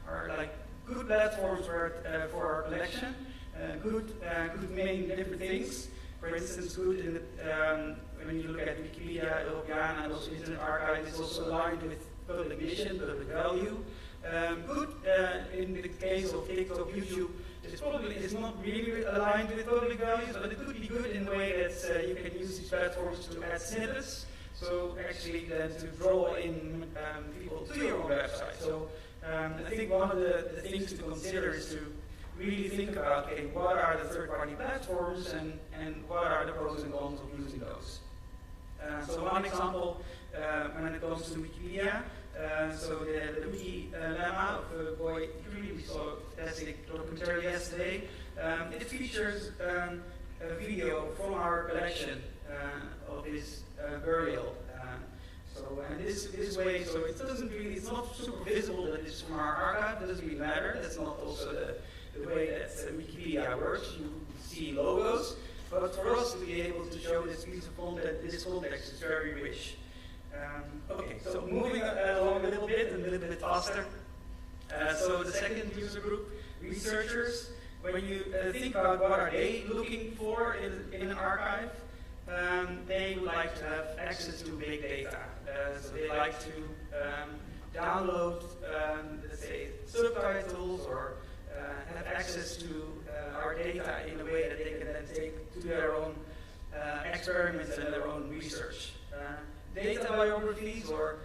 are like good platforms for our collection, good meaning different things. For instance, good in the, when you look at Wikipedia, Europeana, and also Internet Archive, is also aligned with public mission, public value. Good in the case of TikTok, YouTube, is not really aligned with public values, but it could be good in the way that you can use these platforms to add snippets. So actually then to draw in people to your own website. So I think one of the things to consider is to really think about, okay, what are the third-party platforms and what are the pros and cons of using those. So one example, when it comes to Wikipedia, so the Wiki lemma of a boy, we saw a fantastic documentary yesterday. It features a video from our collection of his burial. So and this way, so it doesn't really, it's not super visible that it's from our archive. It doesn't really matter. That's not also the way that Wikipedia works. You see logos, but for us to be able to show this piece of content, this context is very rich. Okay, so moving along a little bit and a little bit faster. So the second user group, researchers. When you think about what are they looking for in an archive, they would like to have access to big data. So they like to download, let's say, subtitles or have access to our data in a way that they can then take to their own experiments and their own research. Data biographies, or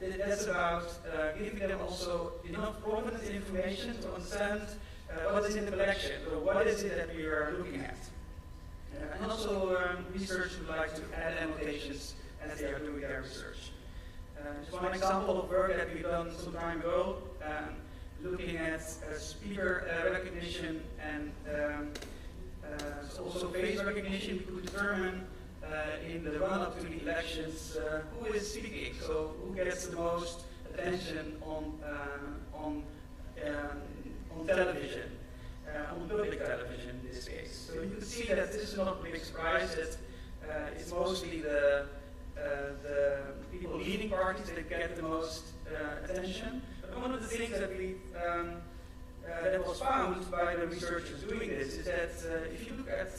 that's about giving them also enough provenance information to understand what is in the collection, or what is it that we are looking at. And also researchers would like to add annotations as they are doing their research. Just one example of work that we've done some time ago, looking at speaker recognition and also face recognition. We could determine in the run-up to the elections who is speaking, so who gets the most attention on television, on public television in this case. So you can see that this is not a big surprise, that it's mostly the people leading parties that get the most attention. But one of the things that we that was found by the researchers doing this is that if you look at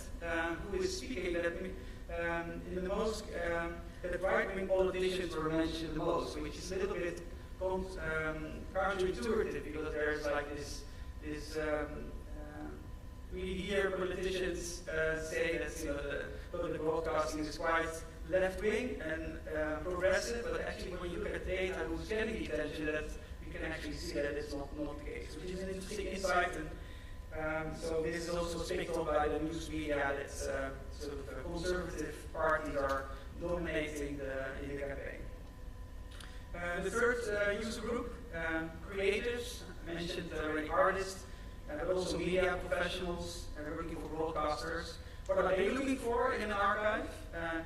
who is speaking, that in the most that right-wing politicians were mentioned the most, which is a little bit counterintuitive, because there's like this we hear politicians say that the public broadcasting is quite left-wing and progressive, but actually when you look at data who's getting the attention, that we can actually see that it's not the case, which is an interesting insight. And so this is also picked up by the news media that sort of conservative parties are dominating in the campaign. The third user group, creatives, I mentioned already artists, but also media professionals working for broadcasters. What are they looking for in an archive?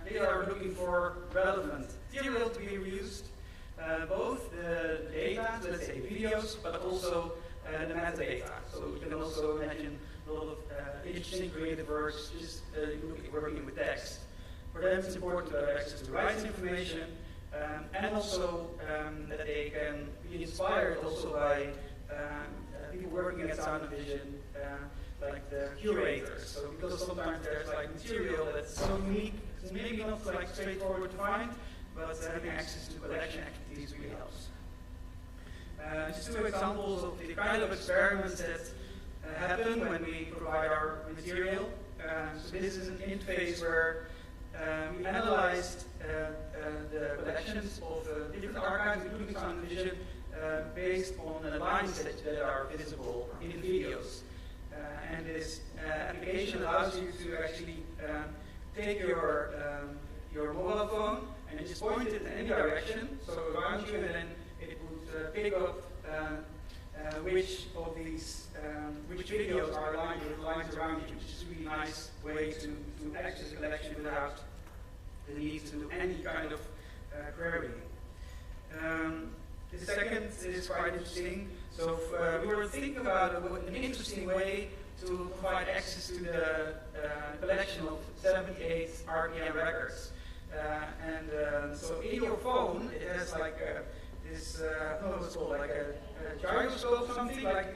They are looking for relevant material to be reused, both the data, let's say videos, but also the metadata. So you can also imagine a lot of interesting creative works just working with text. For them it's important to have access to rights information, and also that they can be inspired also by people working at Sound and Vision, like the curators. So because sometimes there's like material that's so unique, it's maybe not like straightforward to find, but having access to collection activities really helps. Just two examples of the kind of experiments that happen when we provide our material. So this is an interface where we analyzed the collections of different archives, including Sound and Vision, based on the lines that are visible in videos. And this application allows you to actually take your mobile phone and just point it in any direction, so around you, and then it would pick up which of these which videos are aligned with lines around you, which is a really nice way to access the collection without the need to do any kind of querying. The second is quite interesting. So we were thinking about an interesting way to provide access to the collection of 78 RPM records. So in your phone, it has like this, I don't know what it's called, like a gyroscope or something, like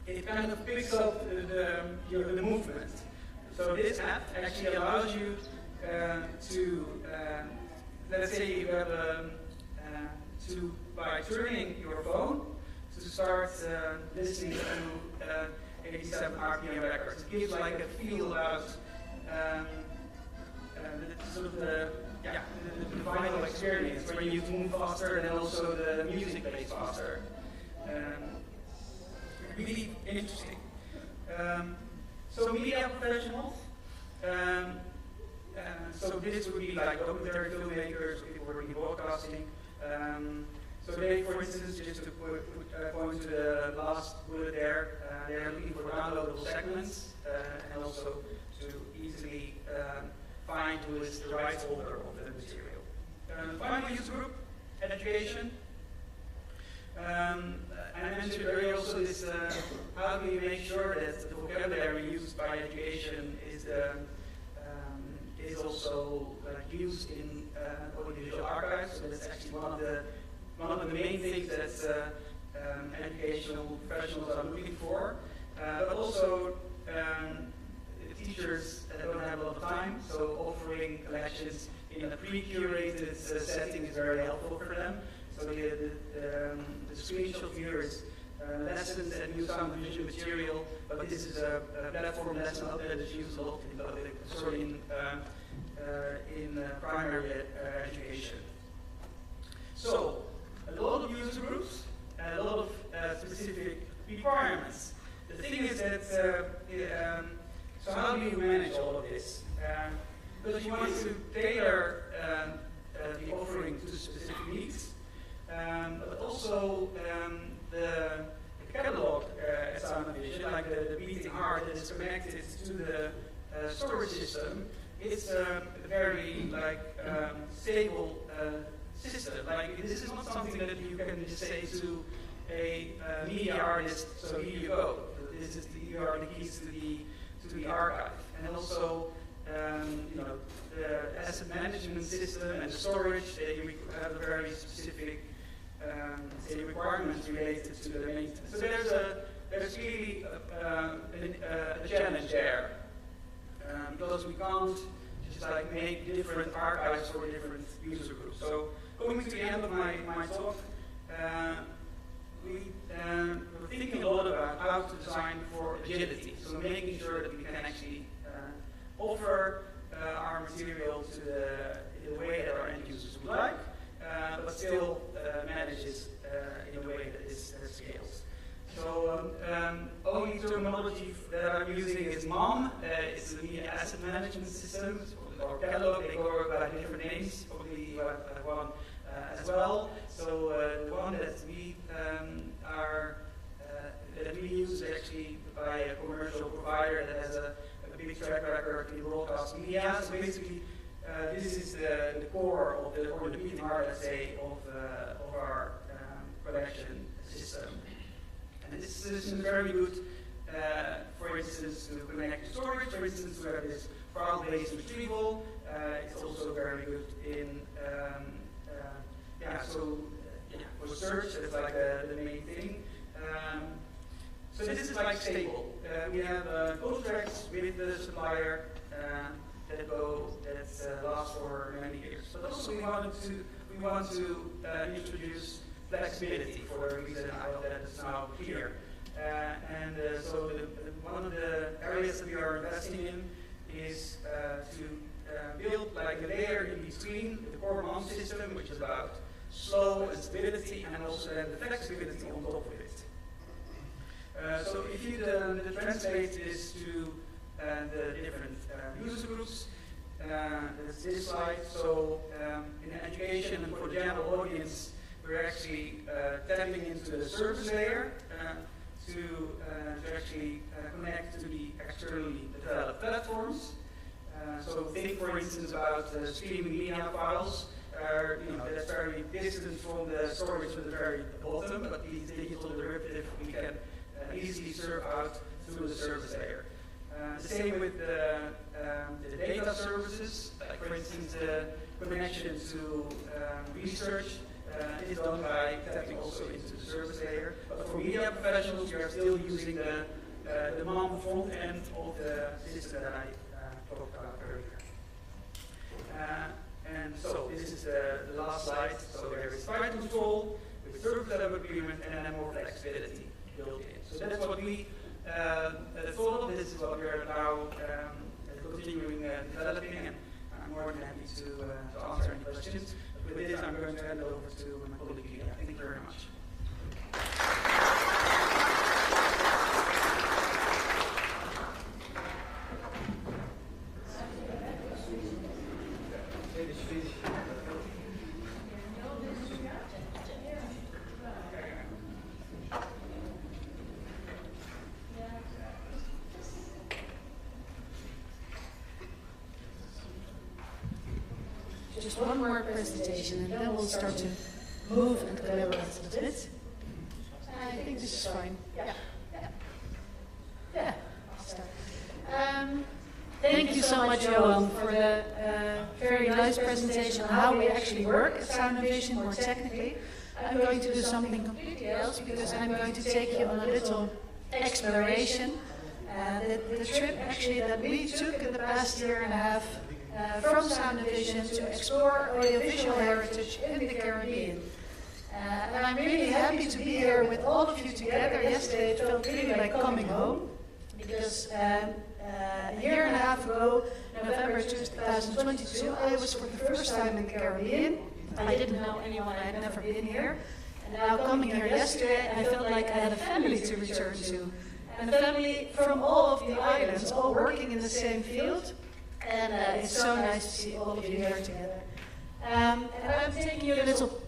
it kind of picks up the movement. So this app actually allows you to, let's say you have by turning your phone to start listening to 87 RPM records. It gives like a feel about sort of the vital experience where you move faster and also the music plays faster. Really interesting. So media professionals. So this would be like documentary filmmakers, people working in broadcasting. So they, for instance, just to point to the last bullet there, they are looking for downloadable segments and also to easily find who is the rights holder of the material. Final use group, education. I mentioned earlier also this, how do we make sure that the vocabulary used by education is also used in audiovisual archives. So that's actually one of the main things that educational professionals are looking for. But also teachers don't have a lot of time, so offering lectures in a pre-curated setting is very helpful for them. So the screenshot here is lessons and new sound and visual material, but this is a platform lesson that is used a lot in primary education. So, a lot of user groups, and a lot of specific requirements. The thing is that, so how do you manage all of this? Because you want to tailor the offering to specific needs, but also the catalog at Sound and Vision, like the beating heart that is connected to the storage system, it's a very stable system. Like, this is not something that you can just say to a media artist, so here you go. This is you are the keys to the archive. And also, the asset management system and the storage, they have a very specific requirements related to the maintenance. So there's really a challenge there, because we can't just make different archives for different user groups. So coming to the end of my talk, we're thinking a lot about how to design for agility. So making sure that we can actually offer our material to the way that our end users would like, but still manages in a way that scales. So only terminology that I'm using is MOM. It's the Media Asset Management System, or catalog. They go by different names. Probably you have one as well. So the one that we use is actually by a commercial provider that has a big track record in broadcast media. So basically, this is the core of or the beating heart, let's say, of our collection system. And this system is very good, for instance, to connect to storage. For instance, we have this file-based retrieval. It's also very good in, for search. That's like the main thing. So this is like stable. We have contracts with the supplier that last for many years. But also we want to introduce flexibility for a reason that is now clear. So one of the areas that we are investing in is to build like a layer in between the core MOM system, which is about slow and stability, and also then the flexibility on top of it. So if you translate this to the different user groups, that's this slide. So in education and for the general audience, we're actually tapping into the service layer to actually connect to the externally developed platforms. So think, for instance, about streaming media files. That's very distant from the storage at the very bottom, but these digital derivative we can easily serve out through the service layer. The same with the data services, like for instance the connection to research is done by tapping also into the service layer. But for media professionals, we are still using the MOM front end of the system that I talked about earlier. And so this is the last slide. So there is flight control with service level agreement and then more flexibility built in. So that's what we thought of. This is what we are now continuing developing, and I'm more than happy to answer any questions. With this, I'm going to hand it over to my colleague Lydia. Thank you very much. Just one more presentation and then we'll start to move and collaborate a little bit. I think this is fine. Yeah. I'll start. Thank you so much, Johan, for the very nice presentation on how we actually work at Sound and Vision more technically. I'm going to do something completely else because I'm going to take you on a little exploration. The trip actually that we took in the past year and a half from Sound and Vision to explore audiovisual heritage in the Caribbean. And I'm really happy to be here with all of you together. Yesterday it felt really like coming home because a year and a half ago, November 2022, I was for the first time in the Caribbean. I didn't know anyone, I had never been here. And now coming here yesterday, I felt like I had a family to return to. And a family from all of the islands, all working in the same field. And it's so nice to see all of you here together. And I'm taking you a little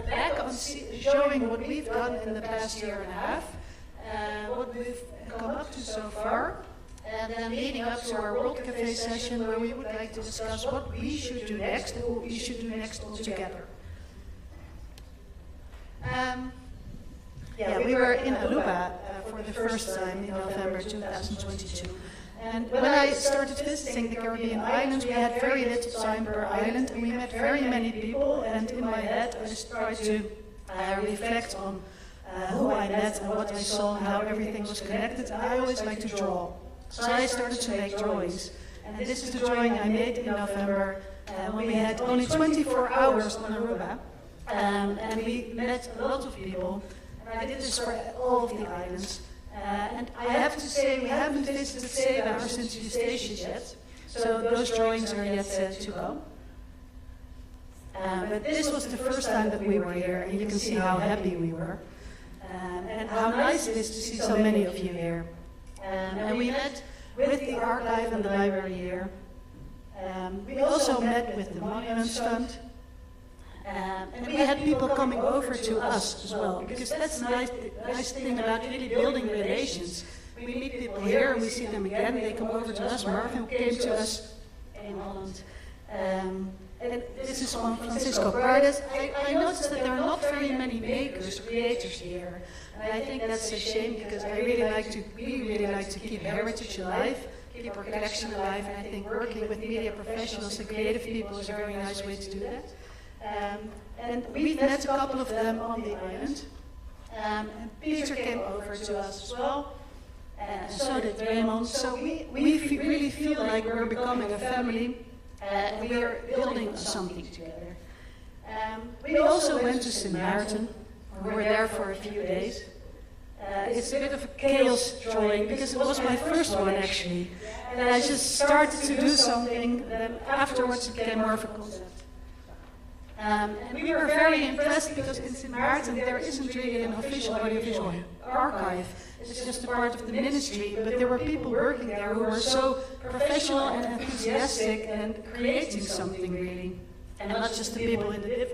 back on showing what we've done in the past year and a half, what we've come up to so far, and then leading up to our World Cafe session where we would like to discuss what we should do next and what we should do next all together. We were in Aruba for the first time in November 2022. And when I started visiting the Caribbean islands, we had very little time per island, and we met very many people, and in my head I just tried to reflect on who I met and what I saw and how everything was connected. I always like to draw. So I started to make drawings. And this is the drawing I made in November when we had only 24 hours on Aruba. And we met a lot of people. And I did this for all of the islands. And I have to say, we haven't visited Seba or St. Eustatius yet, so those drawings are yet to go. But this was the first time that we were here, and you can see how happy we were, and how nice it is to see so many of you here. And we met with the archive and the library here. We also met with the Monuments Fund. And we had people coming over to us as well, because that's the nice thing about really building relations. We meet people here and we see them again, they come over to us. Marvin came to us in Holland. And this is Juan Francisco Pardes. I noticed that there are not very many makers, creators here. And I think that's a shame because we really like to keep heritage alive, keep our collection alive, and I think working with media professionals and creative people is a very nice way to do that. And we've met a couple of them on the island. And Peter came over to us as well. And so did Raymond. So we really feel like we're becoming a family. And we are building something together. We also went to St. Martin. We were there for a few days. It's a bit of a chaos drawing because it was my first one actually. And I just started to do something, then afterwards it became more of a concept. And we were very impressed because in St. Martin there isn't really an official audiovisual archive. It's just a part of the ministry, but there were people working there who were so professional and enthusiastic and creating something really. And not just the people in the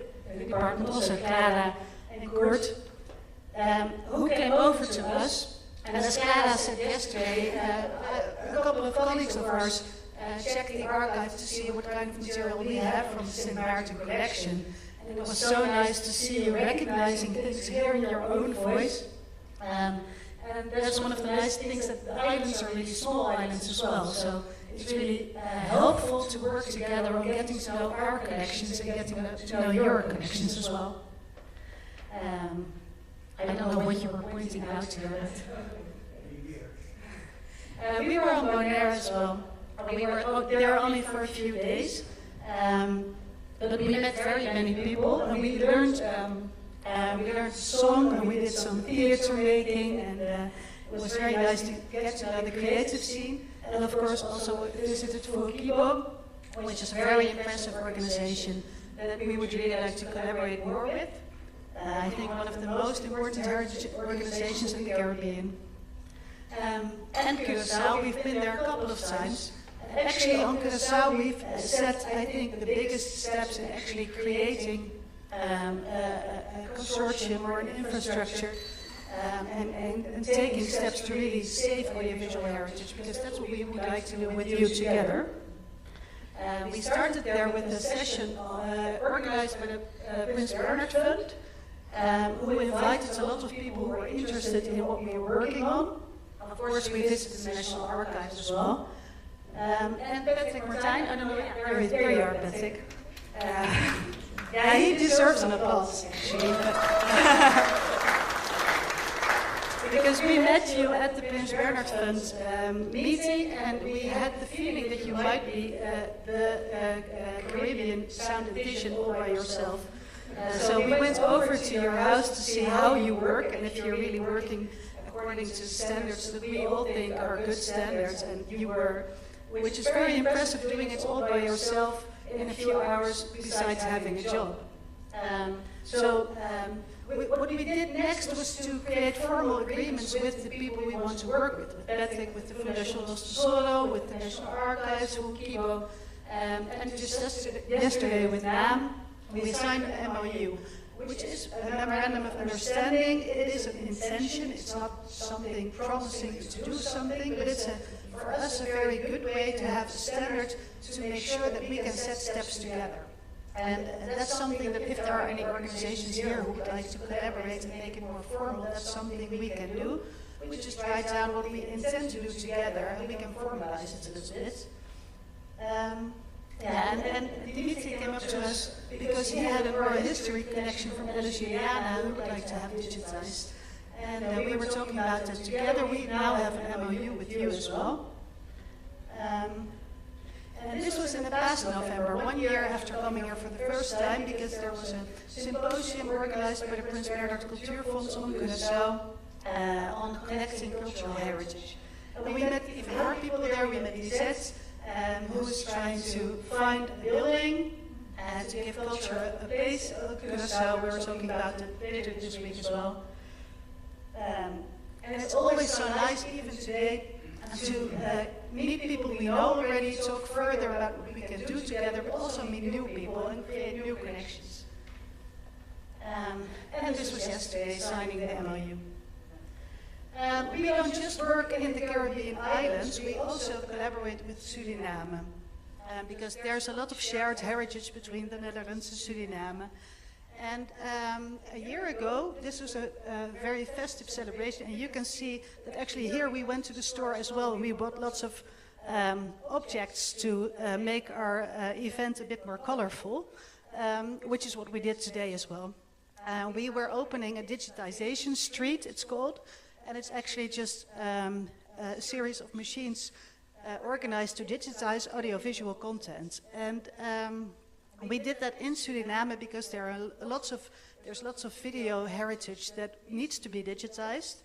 department, also Clara and Kurt, who came over to us. And as Clara said yesterday, a couple of colleagues of ours checked the archive to see what kind of material we have from the St. Martin collection. And it was so nice to see you recognizing things, hearing your own voice. And that's one of the nice things that the islands are really small islands as well. So it's really helpful to work together on getting to know our collections and getting to know your collections as well. I don't know what you were pointing out here, but we were on Bonaire as well. We were there only for a few days, but we met very many people, and we learned song, and we did some theater making, and it was very nice to get to know the creative scene. And of course, also visited Fukibo, which is a very impressive organization that we would really like to collaborate more with. I think one of the most important heritage organizations in the Caribbean. And Curaçao, we've been there a couple of times. Actually, on Curaçao, we've set, I think, the biggest steps in actually creating a consortium or an infrastructure and taking steps to really save audiovisual heritage, because that's what we would like to do with you together. We started there with a session organized by the Prince Bernhard Fund, who invited a lot of people who were interested in what we were working on. Of course, we visited the National Archives as well. And Patrick Martijn, I don't know where you are, Patrick. Yeah, he deserves an applause, actually. Because we met you at the Prince Bernhard Fund meeting, and we had the feeling that you might be the Caribbean Sound and Vision all by yourself. So we went over to your house to see how you work and if you're really working according to standards that we all think are good standards, and you were, which is very impressive, doing it all by yourself in a few hours besides having a job. What we did next was to create formal agreements with the people we want to work with Patrick, with the Fundación Los Tesoros, with the National Archives, with Kibo, and just yesterday with NAM, we signed an MOU, which is a memorandum of understanding. It is an intention, it's not something promising to do something, but it's for us a very good way to have a standard to make sure that we can set steps together. And that's something that if there are any organizations here who would like to collaborate and make it more formal, that's something we can do. We just write down what we intend to do together and we can formalize it a little bit. And Dimitri came up to us because he had an oral history collection from Ella Juliana who would like to have digitized. And we were talking about that together. We now have an MOU with you as well. And this was in the past November, 1 year after coming here for the first time, because there was a symposium organized by the Prince Bernhard Cultuurfonds on Curaçao on collecting cultural heritage. And we met even more people there. We met Lisette, who is trying to find a building to give culture a place. Curaçao, we were talking about it later this week as well. And it's always so nice, even today, to meet people we know already, talk further about what we can do together, but also meet new people and create new connections. And this was yesterday, signing the MOU. We don't just work in the Caribbean islands, we also collaborate with Suriname, because there's a lot of shared heritage between the Netherlands and Suriname. And a year ago, this was a very festive celebration, and you can see that actually here we went to the store as well, and we bought lots of objects to make our event a bit more colorful, which is what we did today as well. We were opening a digitization street, it's called, and it's actually just a series of machines organized to digitize audiovisual content. And we did that in Suriname because there's lots of video heritage that needs to be digitized.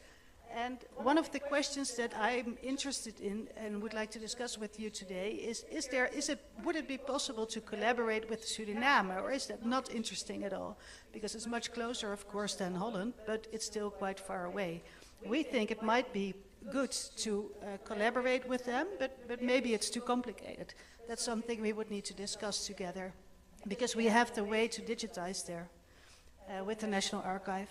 And one of the questions that I'm interested in and would like to discuss with you today is would it be possible to collaborate with Suriname, or is that not interesting at all? Because it's much closer, of course, than Holland, but it's still quite far away. We think it might be good to collaborate with them, but maybe it's too complicated. That's something we would need to discuss together, because we have the way to digitize there with the National Archive.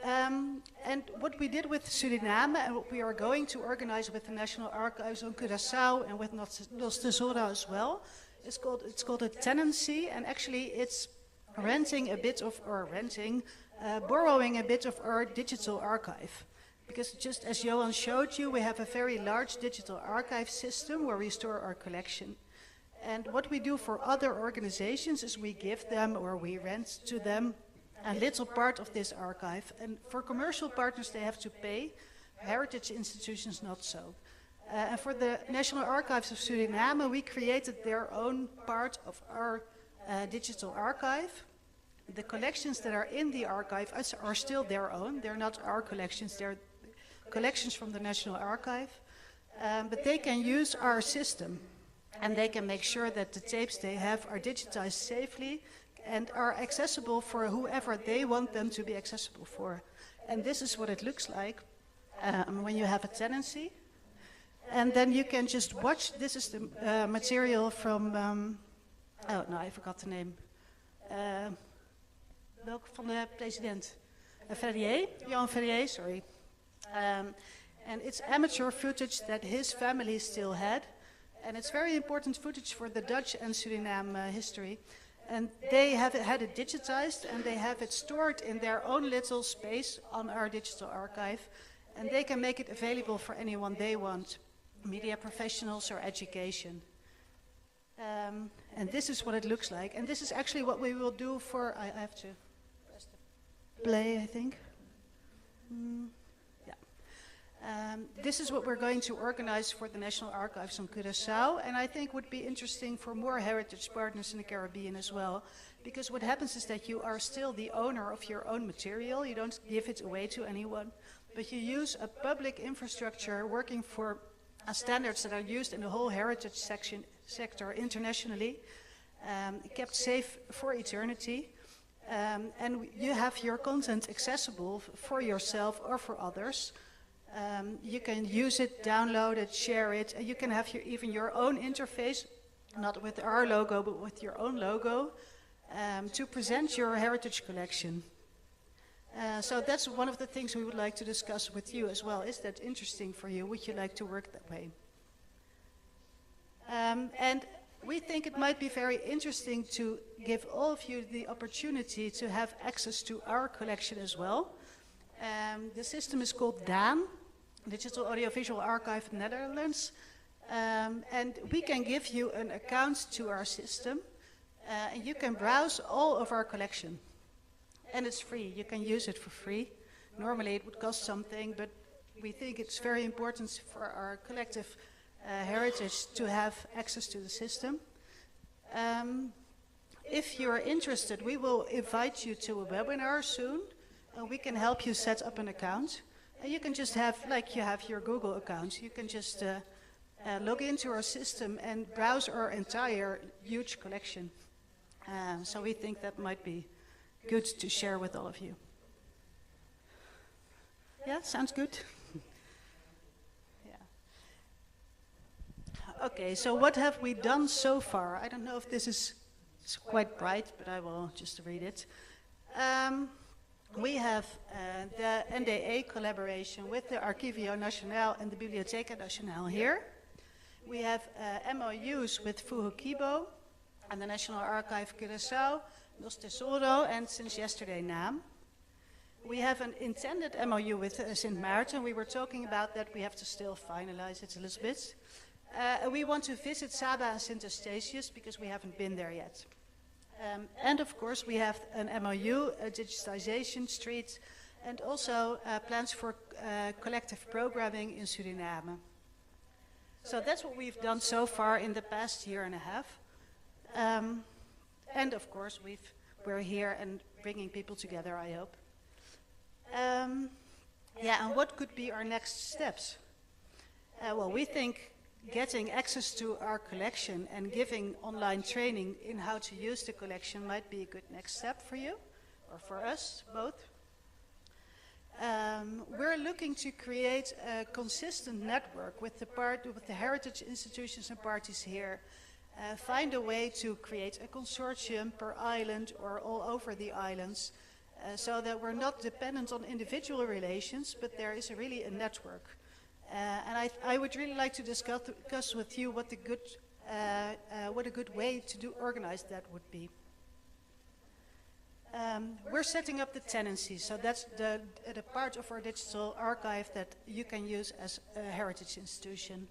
And what we did with Suriname and what we are going to organize with the National Archives on Curaçao and with Los Tesoros as well, it's called a tenancy, and actually it's borrowing a bit of our digital archive. Because just as Johan showed you, we have a very large digital archive system where we store our collection. And what we do for other organizations is we give them, or we rent to them, a little part of this archive. And for commercial partners, they have to pay. Heritage institutions, not so. And for the National Archives of Suriname, we created their own part of our digital archive. The collections that are in the archive are still their own. They're not our collections, they're collections from the National Archive. But they can use our system. and they can make sure that the tapes they have are digitized safely and are accessible for whoever they want them to be accessible for. And this is what it looks like when you have a tenancy. And then you can just watch. This is the material from, oh no, I forgot the name. Welke van de president? Ferrier, Johan Ferrier, sorry. And it's amateur footage that his family still had. And it's very important footage for the Dutch and Suriname history. And they have had it digitized, and they have it stored in their own little space on our digital archive. And they can make it available for anyone they want, media professionals or education. And this is what it looks like. And this is actually what we will do for, I have to press the play, I think. This is what we're going to organize for the National Archives on Curaçao, and I think would be interesting for more heritage partners in the Caribbean as well, because what happens is that you are still the owner of your own material. You don't give it away to anyone, but you use a public infrastructure working for standards that are used in the whole heritage sector internationally, kept safe for eternity, and you have your content accessible for yourself or for others. You can use it, download it, share it, and you can have even your own interface, not with our logo, but with your own logo, to present your heritage collection. So that's one of the things we would like to discuss with you as well. Is that interesting for you? Would you like to work that way? And we think it might be very interesting to give all of you the opportunity to have access to our collection as well. The system is called DAN, Digital Audiovisual Archive Netherlands, and we can give you an account to our system, and you can browse all of our collection. And it's free, you can use it for free. Normally it would cost something, but we think it's very important for our collective heritage to have access to the system. If you're interested, we will invite you to a webinar soon. We can help you set up an account. You can just have, like you have your Google account, you can just log into our system and browse our entire huge collection. So we think that might be good to share with all of you. Yeah, sounds good. Yeah. Okay, so what have we done so far? I don't know if this is quite bright, but I will just read it. We have the NDA collaboration with the Archivio Nacional and the Biblioteca Nacional here. We have MOUs with Fuhukibo and the National Archive Curaçao, Nos Tesoro, and since yesterday NAM. We have an intended MOU with Sint Maarten. We were talking about that. We have to still finalize it a little bit. We want to visit Saba and Sint Eustatius because we haven't been there yet. And of course we have an MOU, a digitization street, and also plans for collective programming in Suriname. So that's what we've done so far in the past year and a half. And of course we're here and bringing people together, I hope. Yeah, and what could be our next steps? Well, we think getting access to our collection and giving online training in how to use the collection might be a good next step for you, or for us, both. We're looking to create a consistent network with the heritage institutions and parties here. Find a way to create a consortium per island or all over the islands, so that we're not dependent on individual relations, but there is really a network. And I would really like to discuss with you what a good way to organize that would be. We're setting up the tenancy, so that's the part of our digital archive that you can use as a heritage institution.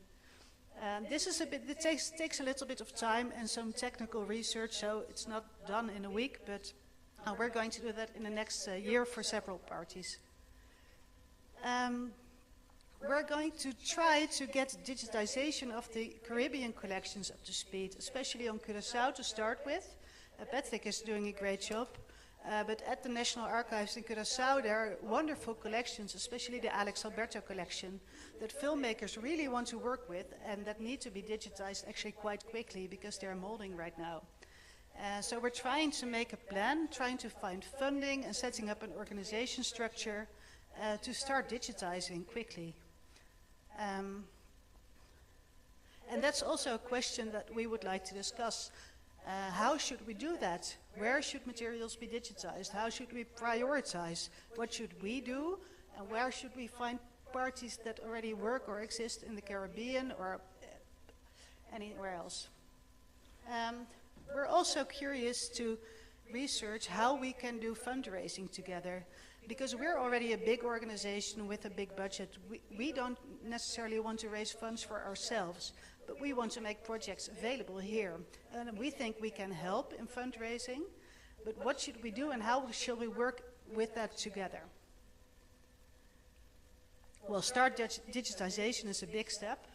This is it takes a little bit of time and some technical research, so it's not done in a week, but we're going to do that in the next year for several parties. We're going to try to get digitization of the Caribbean collections up to speed, especially on Curaçao to start with. Patrick is doing a great job. But at the National Archives in Curaçao, there are wonderful collections, especially the Alex Alberto collection, that filmmakers really want to work with and that need to be digitized actually quite quickly because they're molding right now. So we're trying to make a plan, trying to find funding and setting up an organization structure to start digitizing quickly. And that's also a question that we would like to discuss. How should we do that? Where should materials be digitized? How should we prioritize? What should we do? And where should we find parties that already work or exist in the Caribbean or anywhere else? We're also curious to research how we can do fundraising together. Because we're already a big organization with a big budget. We don't necessarily want to raise funds for ourselves, but we want to make projects available here. And we think we can help in fundraising, but what should we do and how shall we work with that together? Well, start digitization is a big step.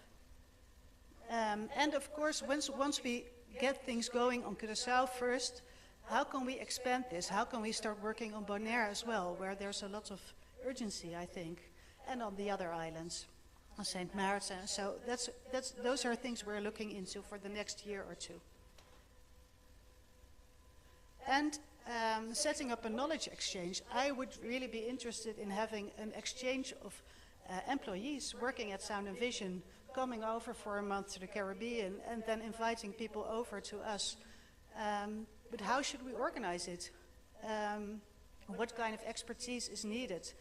And of course, once we get things going on Curaçao first, how can we expand this? How can we start working on Bonaire as well, where there's a lot of urgency, I think, and on the other islands, on St. Maarten. So those are things we're looking into for the next year or two. And setting up a knowledge exchange. I would really be interested in having an exchange of employees working at Sound and Vision, coming over for a month to the Caribbean, and then inviting people over to us. But how should we organize it? What kind of expertise is needed?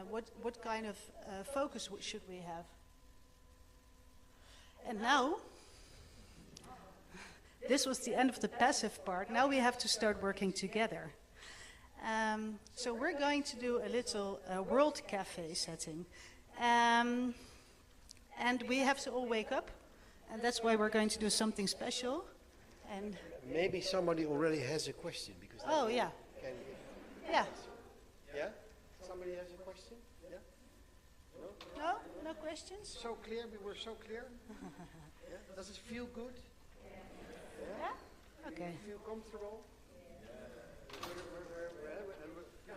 What kind of focus should we have? And now, this was the end of the passive part. Now we have to start working together. So we're going to do a little World Cafe setting. And we have to all wake up. And that's why we're going to do something special. And maybe somebody already has a question. Because yeah. Yeah. Yeah? Somebody has a question? Yeah? No? No? No questions? So clear? We were so clear? Yeah? Does it feel good? Yeah? Okay. Feel comfortable?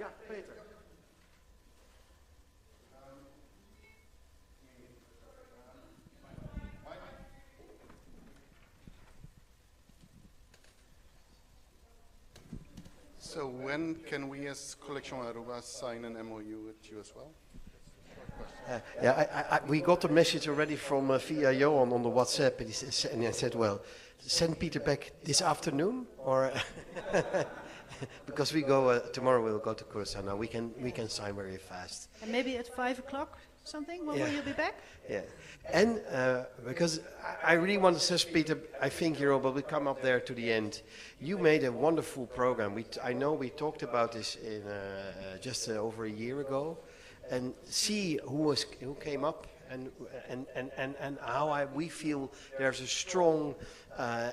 Yeah, Peter. So when can we as Collection Aruba sign an MOU with you as well? We got a message already from via Johan on the WhatsApp, and I said, well, send Peter back this afternoon, or because we go tomorrow. We'll go to Curaçao. Now we can sign very fast. And maybe at 5 o'clock, something. When will you be back? Yeah, and because I really want to say, Peter, I think but we come up there to the end. You made a wonderful program. I know we talked about this in just over a year ago. And see who came up and how we feel there's a strong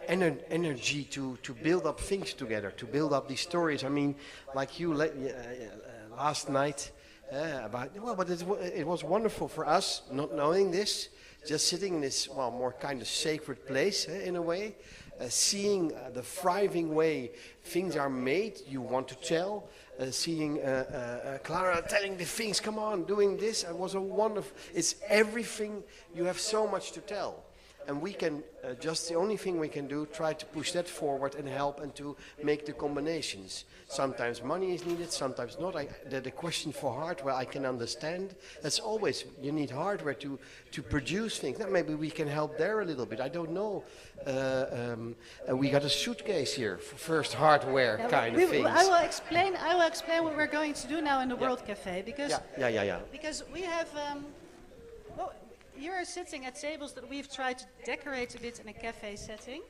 energy to build up things together, to build up these stories. I mean, like you last night but it was wonderful for us not knowing this, just sitting in this more kind of sacred place in a way, seeing the thriving way things are made. You want to tell. Seeing Clara telling the things, come on, doing this, it was a wonderful, it's everything, you have so much to tell. And we can, just the only thing we can do, try to push that forward and help and to make the combinations. Sometimes money is needed, sometimes not. The question for hardware I can understand. That's always, you need hardware to produce things. Now maybe we can help there a little bit, I don't know. We got a suitcase here for first hardware kind of things. I will explain what we're going to do now in the World Cafe, because because we have you're sitting at tables that we've tried to decorate a bit in a cafe setting,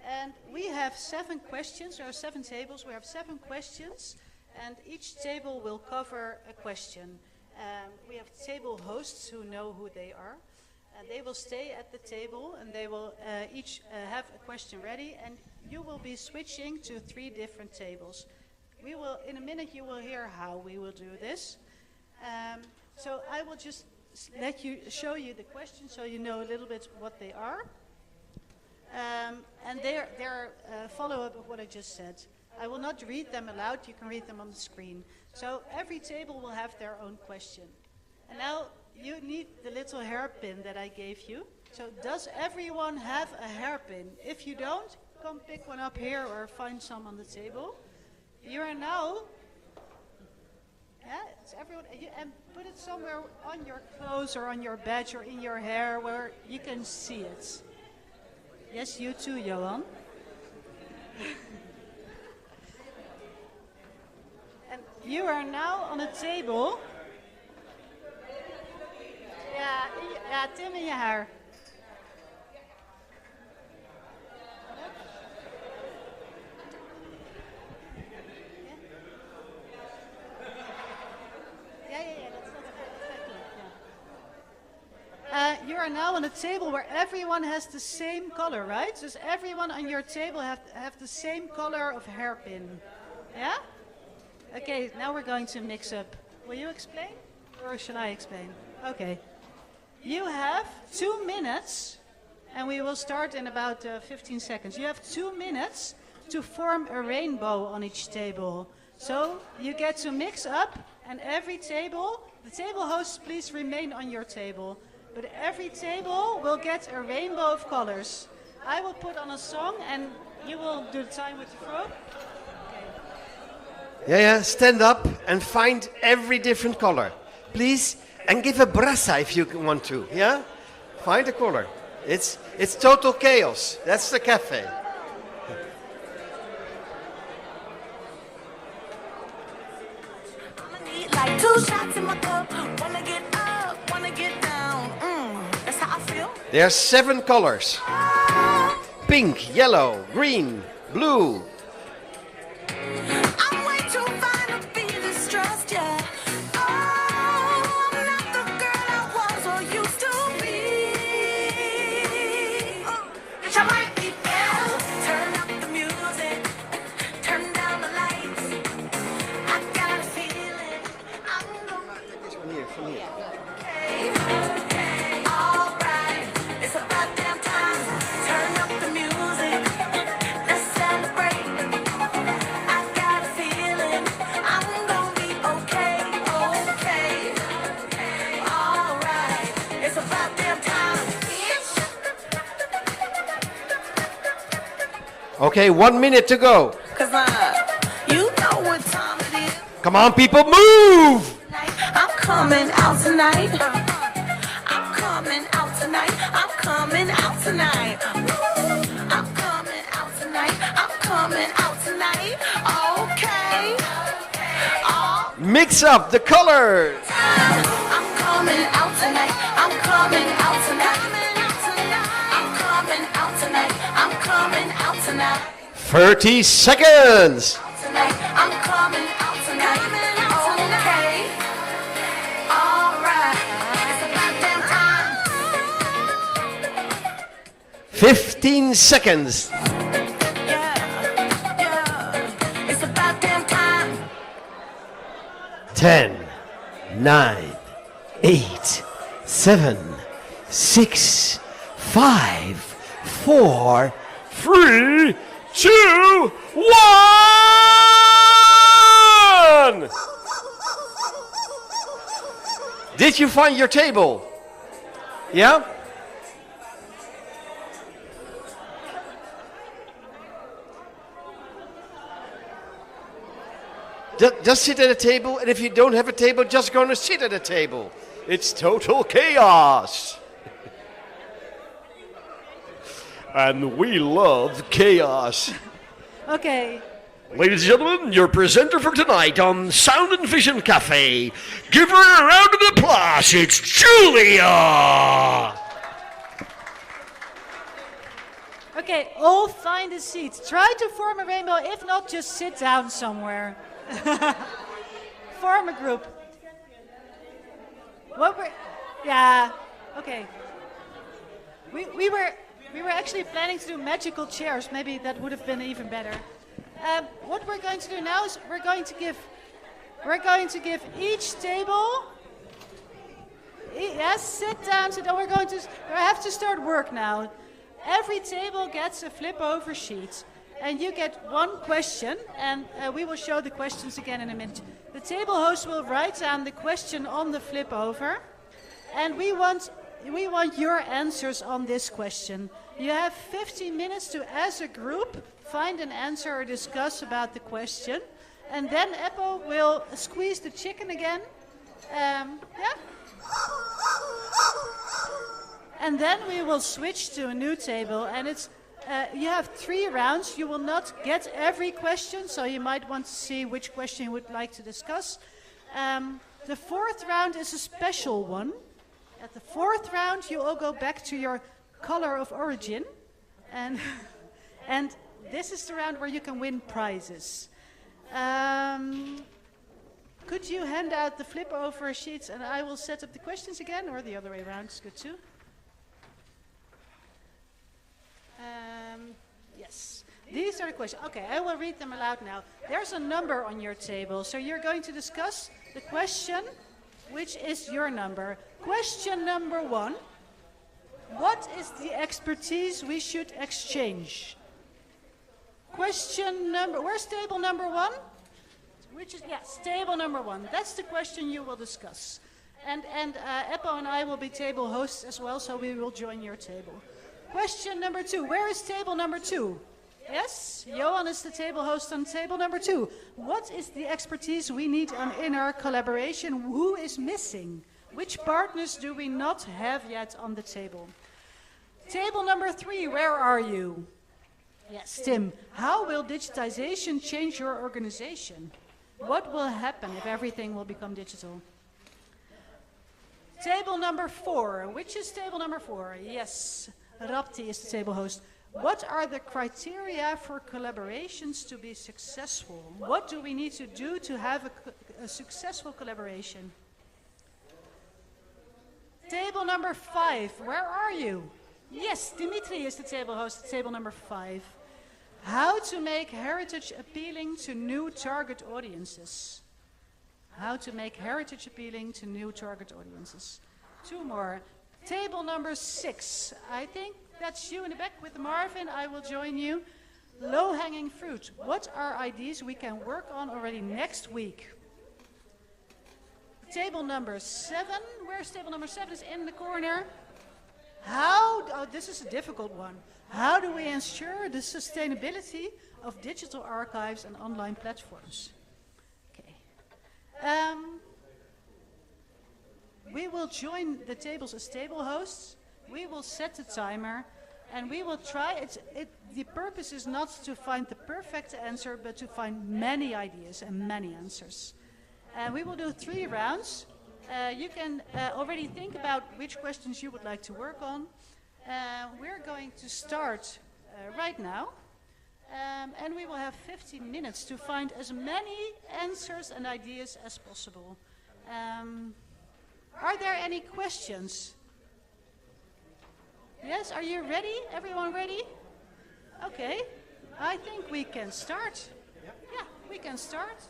and we have 7 questions. There are 7 tables. We have 7 questions, and each table will cover a question. We have table hosts who know who they are. They will stay at the table, and they will each have a question ready, and you will be switching to 3 different tables. We will, in a minute, you will hear how we will do this. So I will just show you the questions so you know a little bit what they are. And they're follow-up of what I just said. I will not read them aloud, you can read them on the screen. So every table will have their own question. And now you need the little hairpin that I gave you. So does everyone have a hairpin? If you don't, come pick one up here or find some on the table. You are now, it's everyone, and put it somewhere on your clothes or on your badge or in your hair where you can see it. Yes, you too, Johan. And you are now on a table. Ja, Tim in je haar. You are now on a table where everyone has the same color, right? So everyone on your table have the same color of hairpin. Yeah? Okay, now we're going to mix up. Will you explain? Or shall I explain? Okay. You have 2 minutes, and we will start in about 15 seconds. You have 2 minutes to form a rainbow on each table. So you get to mix up, and every table, the table hosts, please remain on your table. But every table will get a rainbow of colors. I will put on a song, and you will do the time with the frog. Yeah, stand up and find every different color. Please, and give a brasa if you want to, yeah? Find a color. It's total chaos. That's the cafe. Like 2 shots in my cup, wanna get up, wanna get down. That's how I feel. There are 7 colors. Pink, yellow, green, blue. I'm way too fine to be distressed, yeah. Oh, I'm not the girl I was or used to be. Bitch, I might be ill. Turn up the music, turn down the lights. I got a feeling I'm gonna From here. okay, alright. It's about damn time. Turn up the music. Let's celebrate. I got a feeling I'm gonna be okay. Alright. It's about damn time. Okay, 1 minute to go. Cause you know what time it is. Come on, people, move! I'm coming out tonight. I'm coming out tonight. I'm coming out tonight. I'm coming out tonight. I'm coming out tonight. Okay. Mix up the colors. I'm coming out tonight. I'm coming out tonight. I'm coming out tonight. I'm coming out tonight. 30 seconds. Tonight. I'm coming out tonight. Okay. Alright. It's about damn time. 15 seconds. It's about damn time. 10, 9, 8, 7, 6, 5, 4, 3, 2, 1! Did you find your table? Yeah? Just sit at a table, and if you don't have a table, just go and sit at a table. It's total chaos. And we love chaos. Okay. Ladies and gentlemen, your presenter for tonight on Sound and Vision Cafe. Give her a round of applause. It's Julia. Okay, all find a seat. Try to form a rainbow. If not, just sit down somewhere. Form a group. Yeah. Okay. We were actually planning to do magical chairs. Maybe that would have been even better. What we're going to do now is we're going to give each table. Yes, sit down. So we have to start work now. Every table gets a flip over sheet. and you get one question, and we will show the questions again in a minute. The table host will write down the question on the flip over, and we want your answers on this question. You have 15 minutes to, as a group, find an answer or discuss about the question, and then Eppo will squeeze the chicken again. Yeah? And then we will switch to a new table, and it's you have 3 rounds. You will not get every question, so you might want to see which question you would like to discuss. The 4th round is a special one. At the 4th round, you all go back to your color of origin, and this is the round where you can win prizes. Could you hand out the flip over sheets, and I will set up the questions again, or the other way around is good too. Yes, these are the questions. Okay, I will read them aloud now. There's a number on your table, so you're going to discuss the question, which is your number. Question number 1. What is the expertise we should exchange? Question number, where's table number 1? Which is, yes, table number 1. That's the question you will discuss. And Eppo and I will be table hosts as well, so we will join your table. Question number 2. Where is table number 2? Yes, Johan is the table host on table number 2. What is the expertise we need in our collaboration? Who is missing? Which partners do we not have yet on the table? Table number 3, where are you? Yes, Tim. How will digitization change your organization? What will happen if everything will become digital? Table number 4. Which is table number 4? Yes. Rapti is the table host. What are the criteria for collaborations to be successful? What do we need to do to have a successful collaboration? Table number 5, where are you? Yes, Dimitri is the table host at table number 5. How to make heritage appealing to new target audiences. How to make heritage appealing to new target audiences. 2 more. Table number 6. I think that's you in the back with Marvin. I will join you. Low-hanging fruit. What are ideas we can work on already next week? Table number 7. Where's table number 7? Is in the corner. This is a difficult one. How do we ensure the sustainability of digital archives and online platforms? Okay. We will join the tables as table hosts. We will set the timer, and we will try. The purpose is not to find the perfect answer, but to find many ideas and many answers. We will do 3 rounds. You can already think about which questions you would like to work on. We're going to start right now, and we will have 15 minutes to find as many answers and ideas as possible. Are there any questions? Yes, are you ready? Everyone ready? Okay, I think we can start. Yeah, we can start.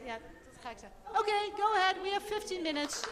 Ja, dat ga ik zeggen. Okay, go ahead, we have 15 minutes.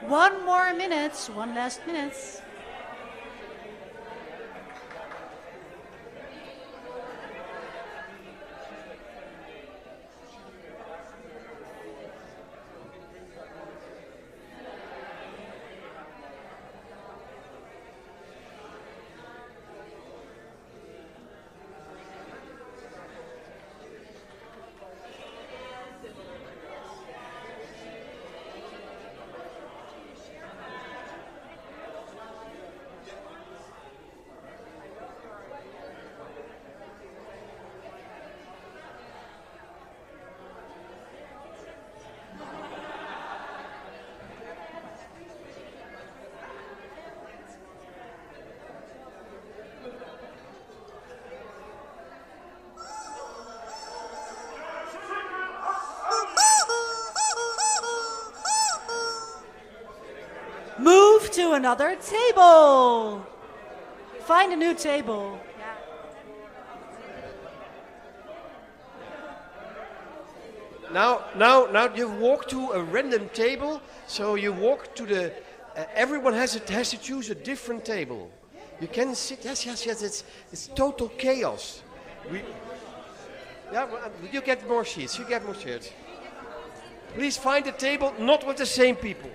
One more minute, one last minute. Move to another table. Find a new table. Now you walk to a random table. So you walk to the. Everyone has to choose a different table. You can sit. Yes. It's total chaos. You get more seats. You get more seats. Please find a table not with the same people.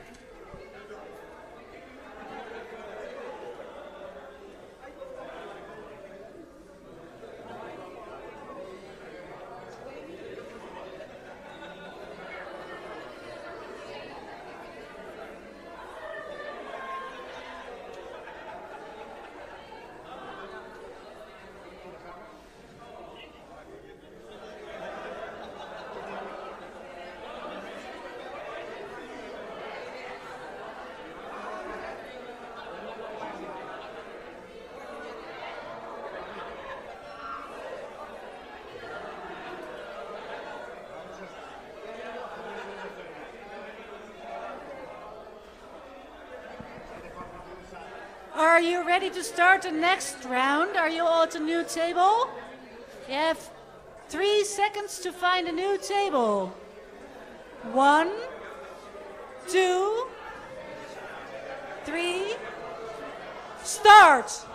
Are you ready to start the next round? Are you all at a new table? You have 3 seconds to find a new table. 1, 2, 3, start!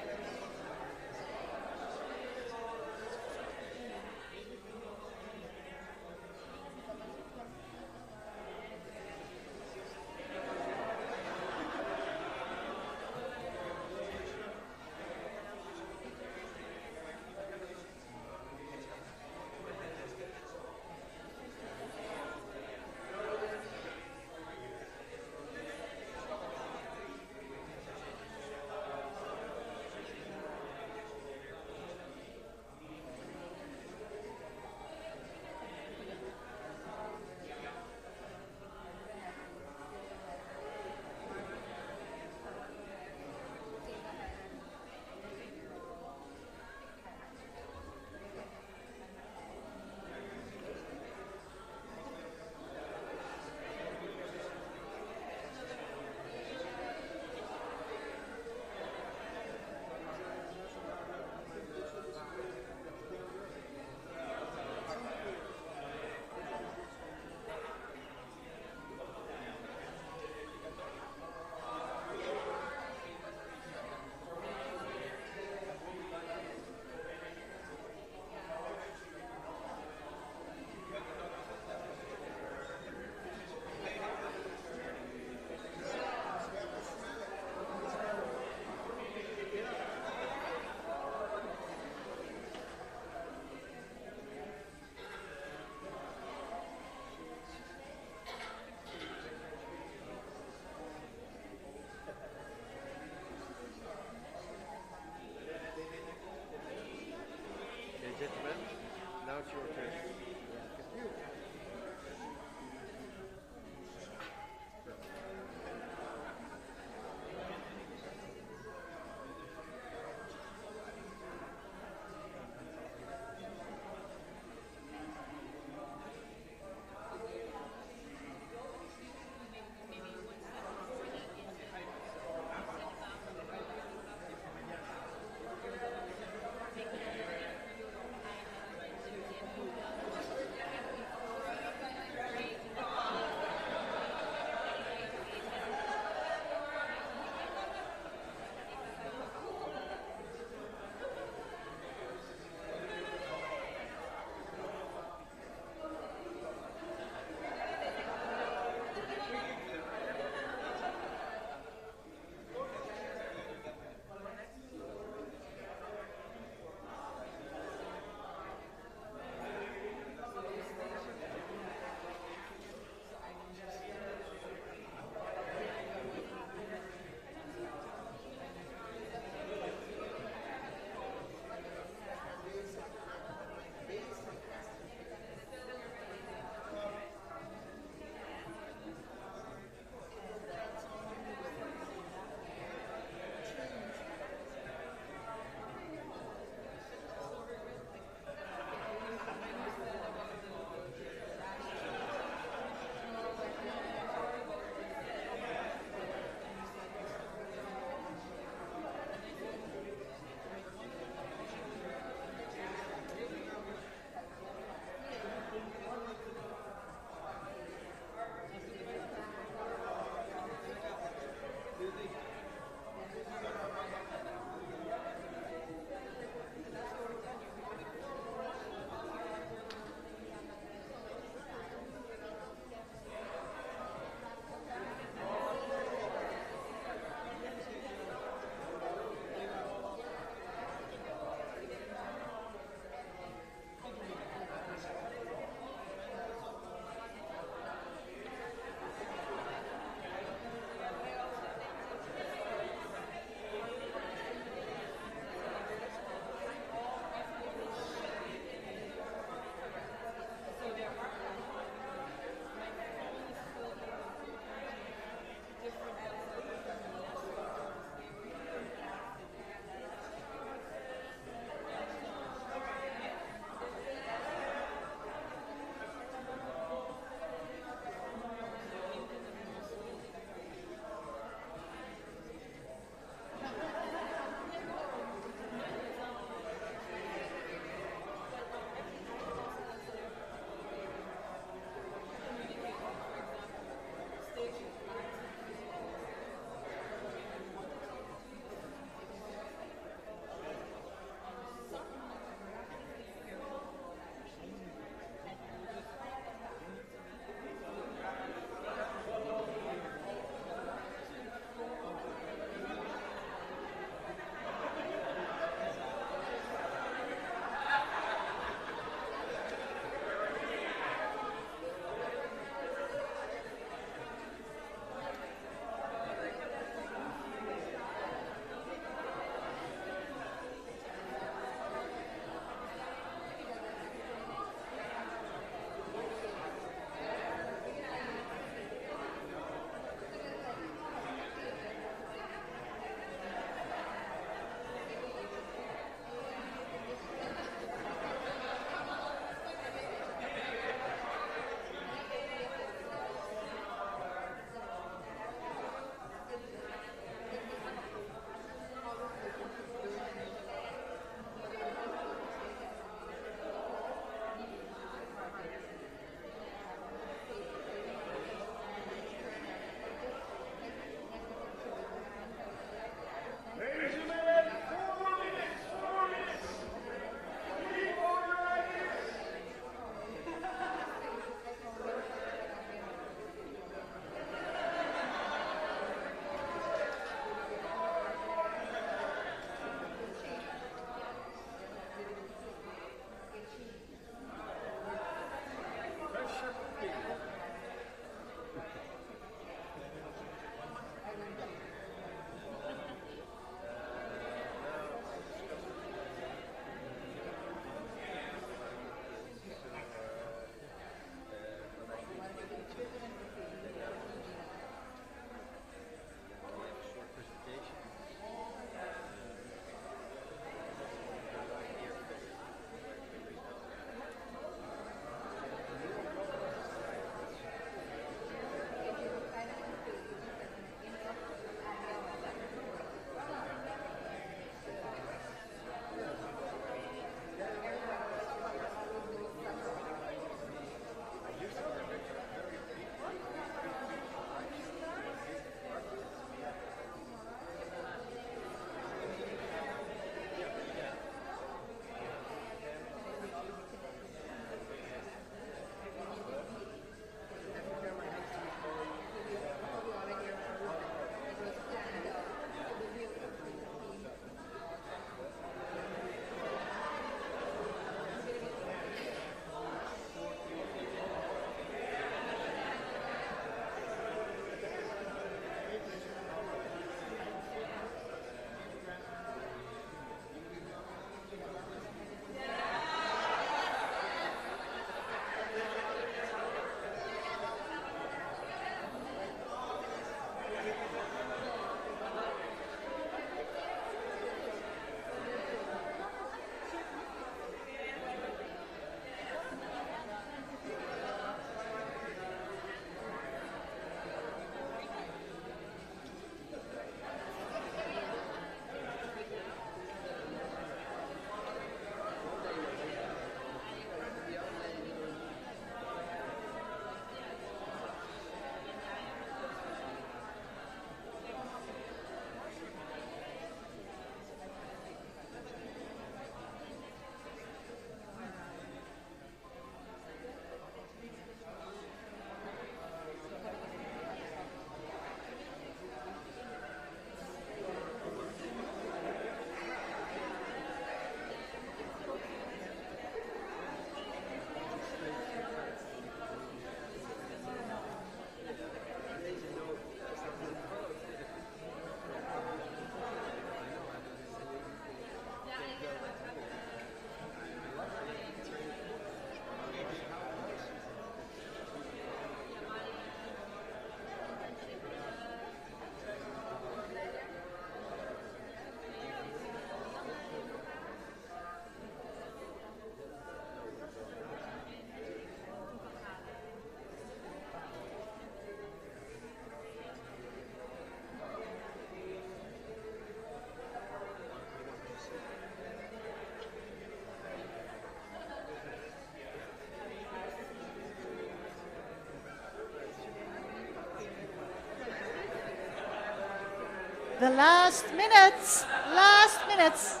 The last minutes. Last minutes.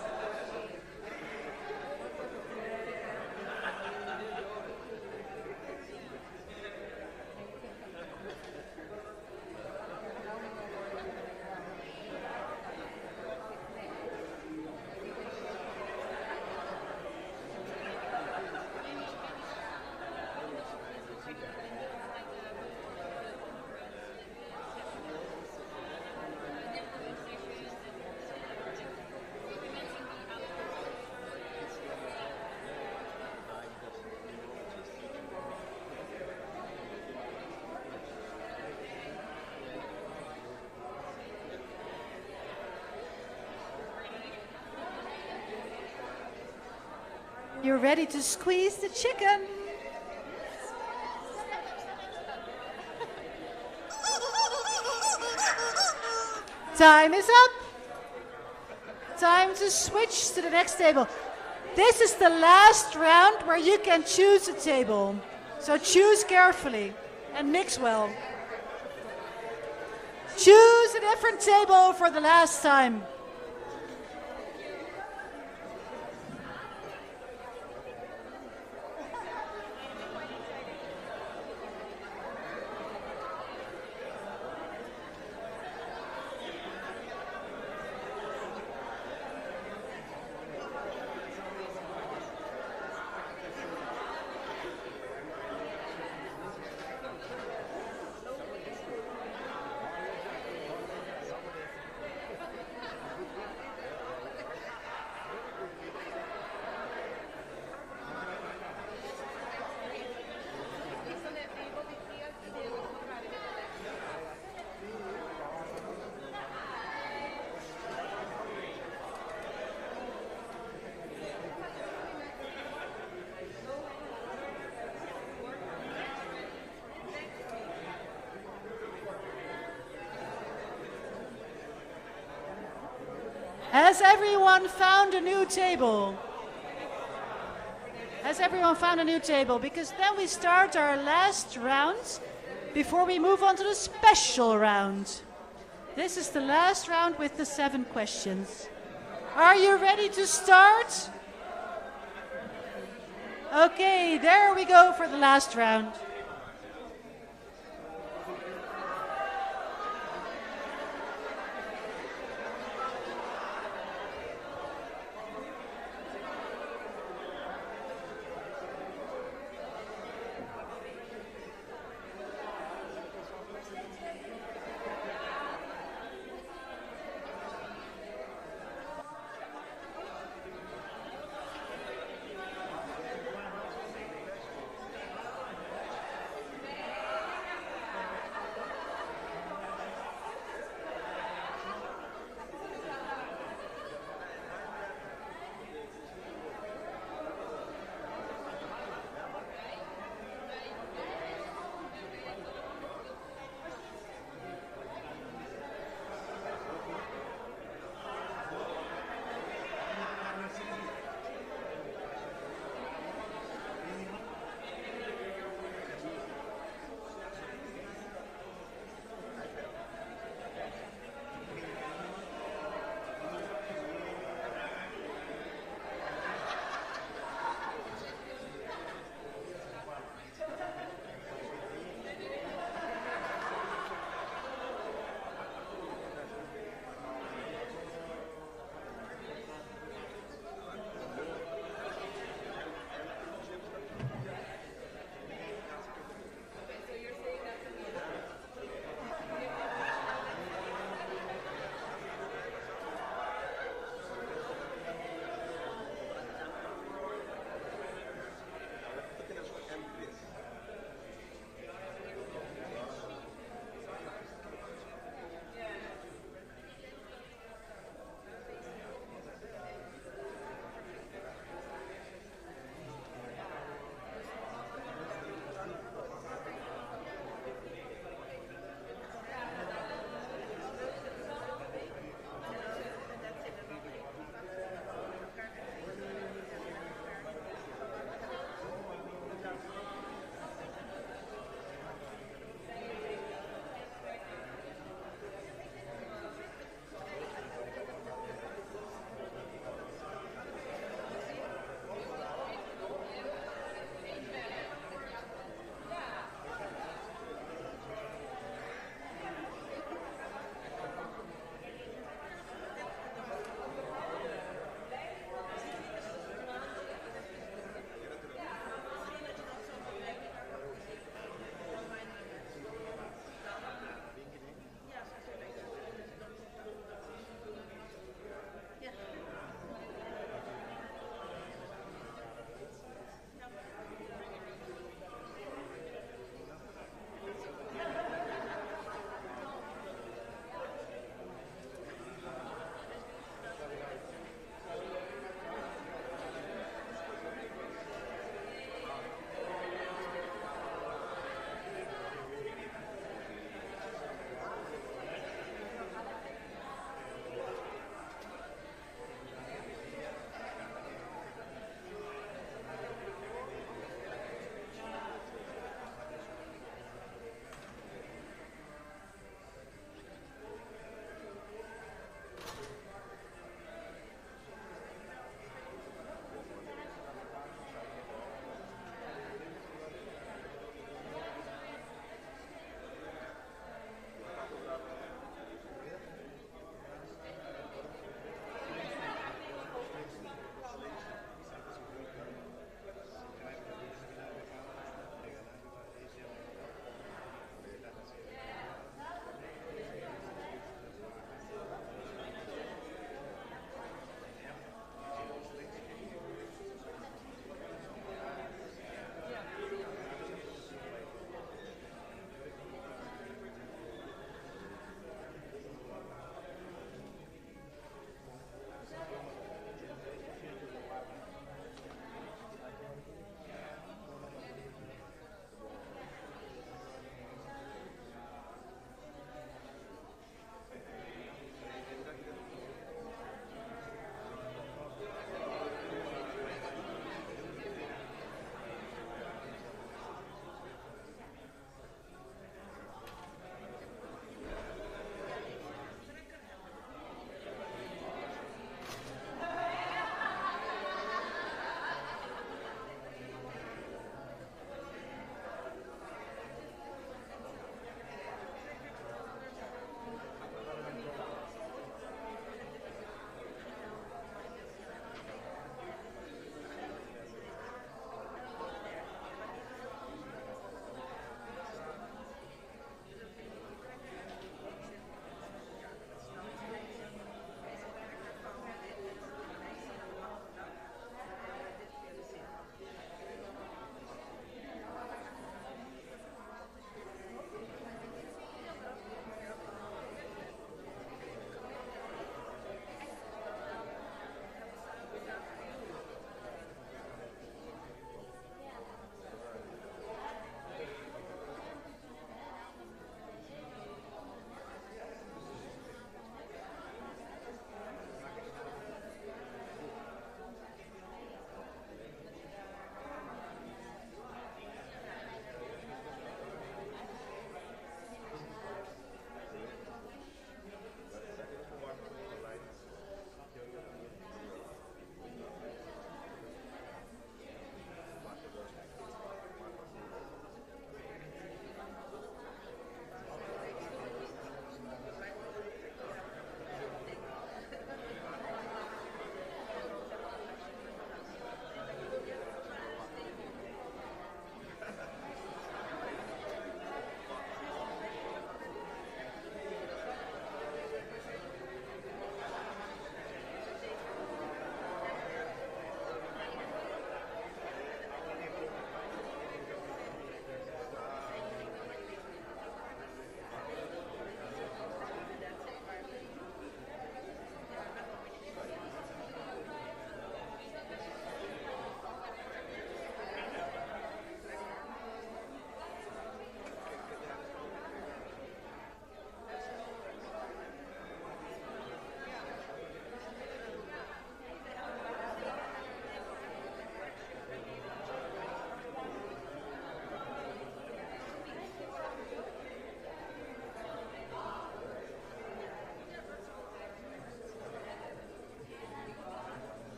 You're ready to squeeze the chicken. Time is up. Time to switch to the next table. This is the last round where you can choose a table. So choose carefully and mix well. Choose a different table for the last time. Has everyone found a new table? Has everyone found a new table? Because then we start our last round before we move on to the special round. This is the last round with the 7 questions. Are you ready to start? Okay, there we go for the last round.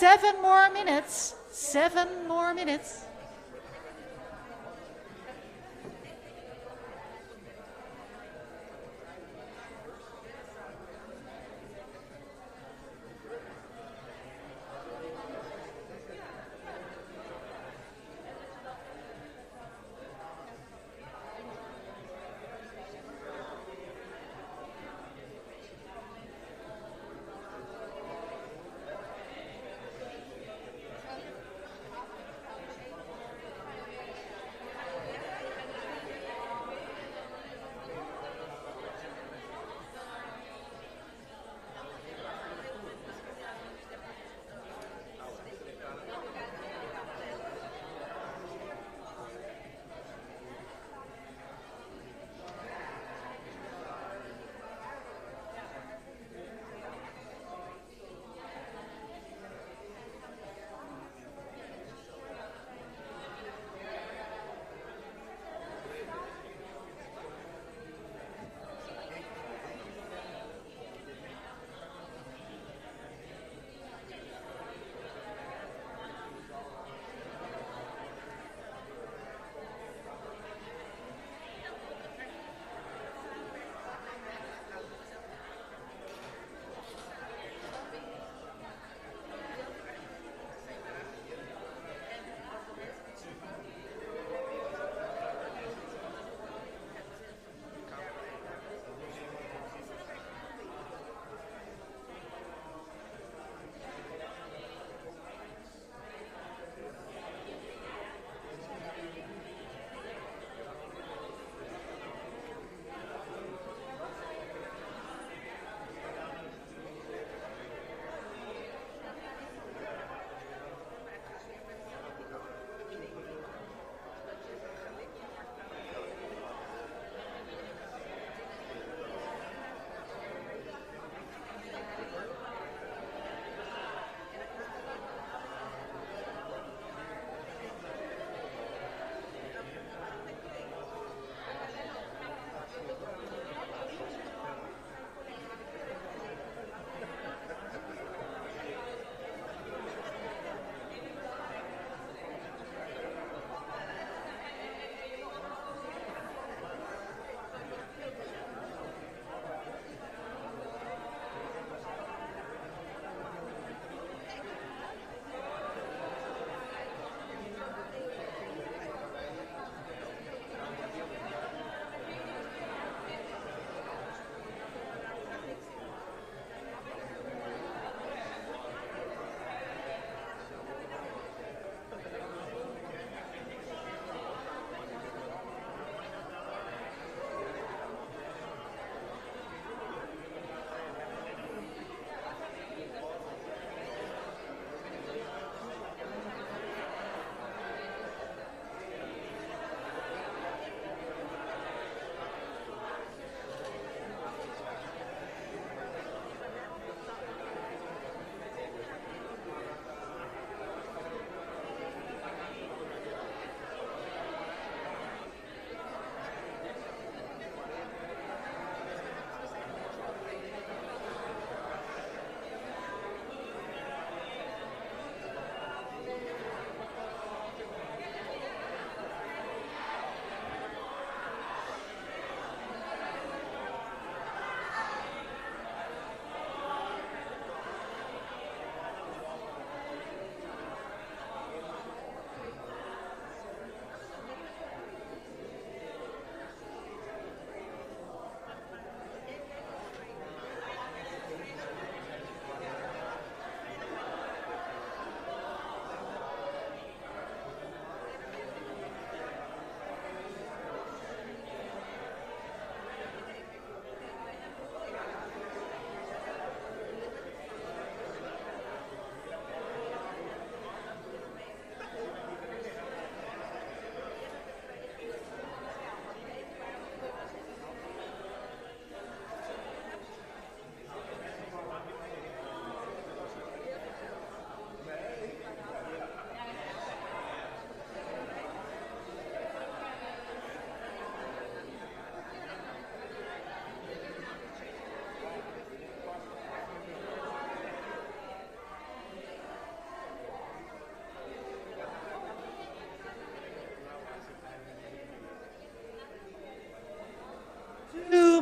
7 more minutes. 7 more minutes.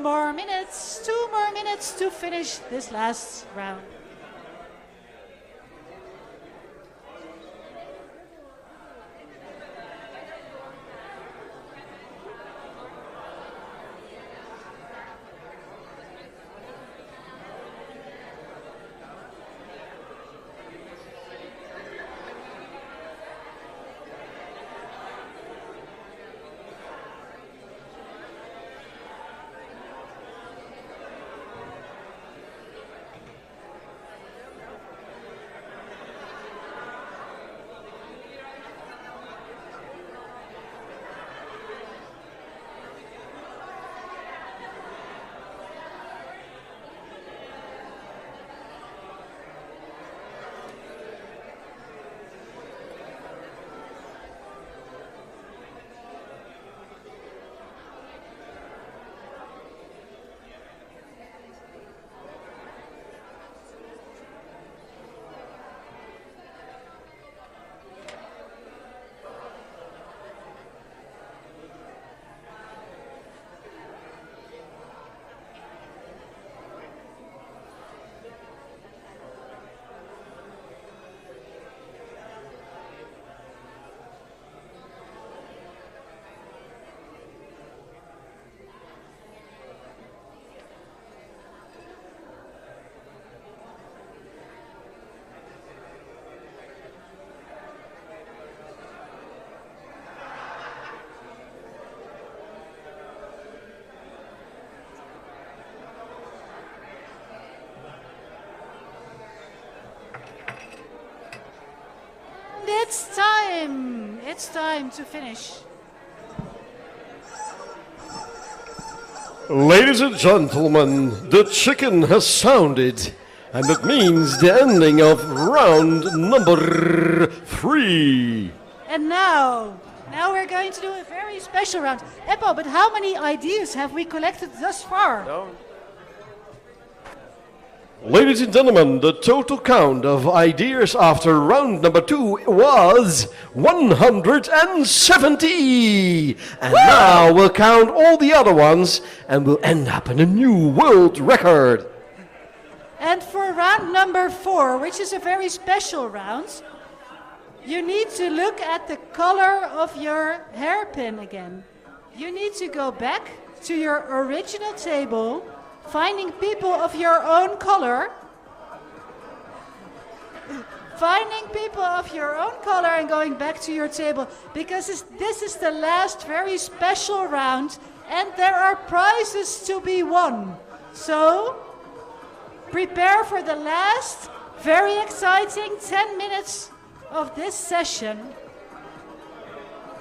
2 more minutes. 2 more minutes to finish this last round. It's time. It's time to finish. Ladies and gentlemen, the chicken has sounded, and that means the ending of round number 3. And now we're going to do a very special round. Eppo, but how many ideas have we collected thus far? Ladies and gentlemen, the total count of ideas after round number 2 was 170. And now we'll count all the other ones and we'll end up in a new world record. And for round number 4, which is a very special round, you need to look at the color of your hairpin again. You need to go back to your original table, finding people of your own color. Finding people of your own color and going back to your table, because this is the last very special round and there are prizes to be won. So prepare for the last very exciting 10 minutes of this session.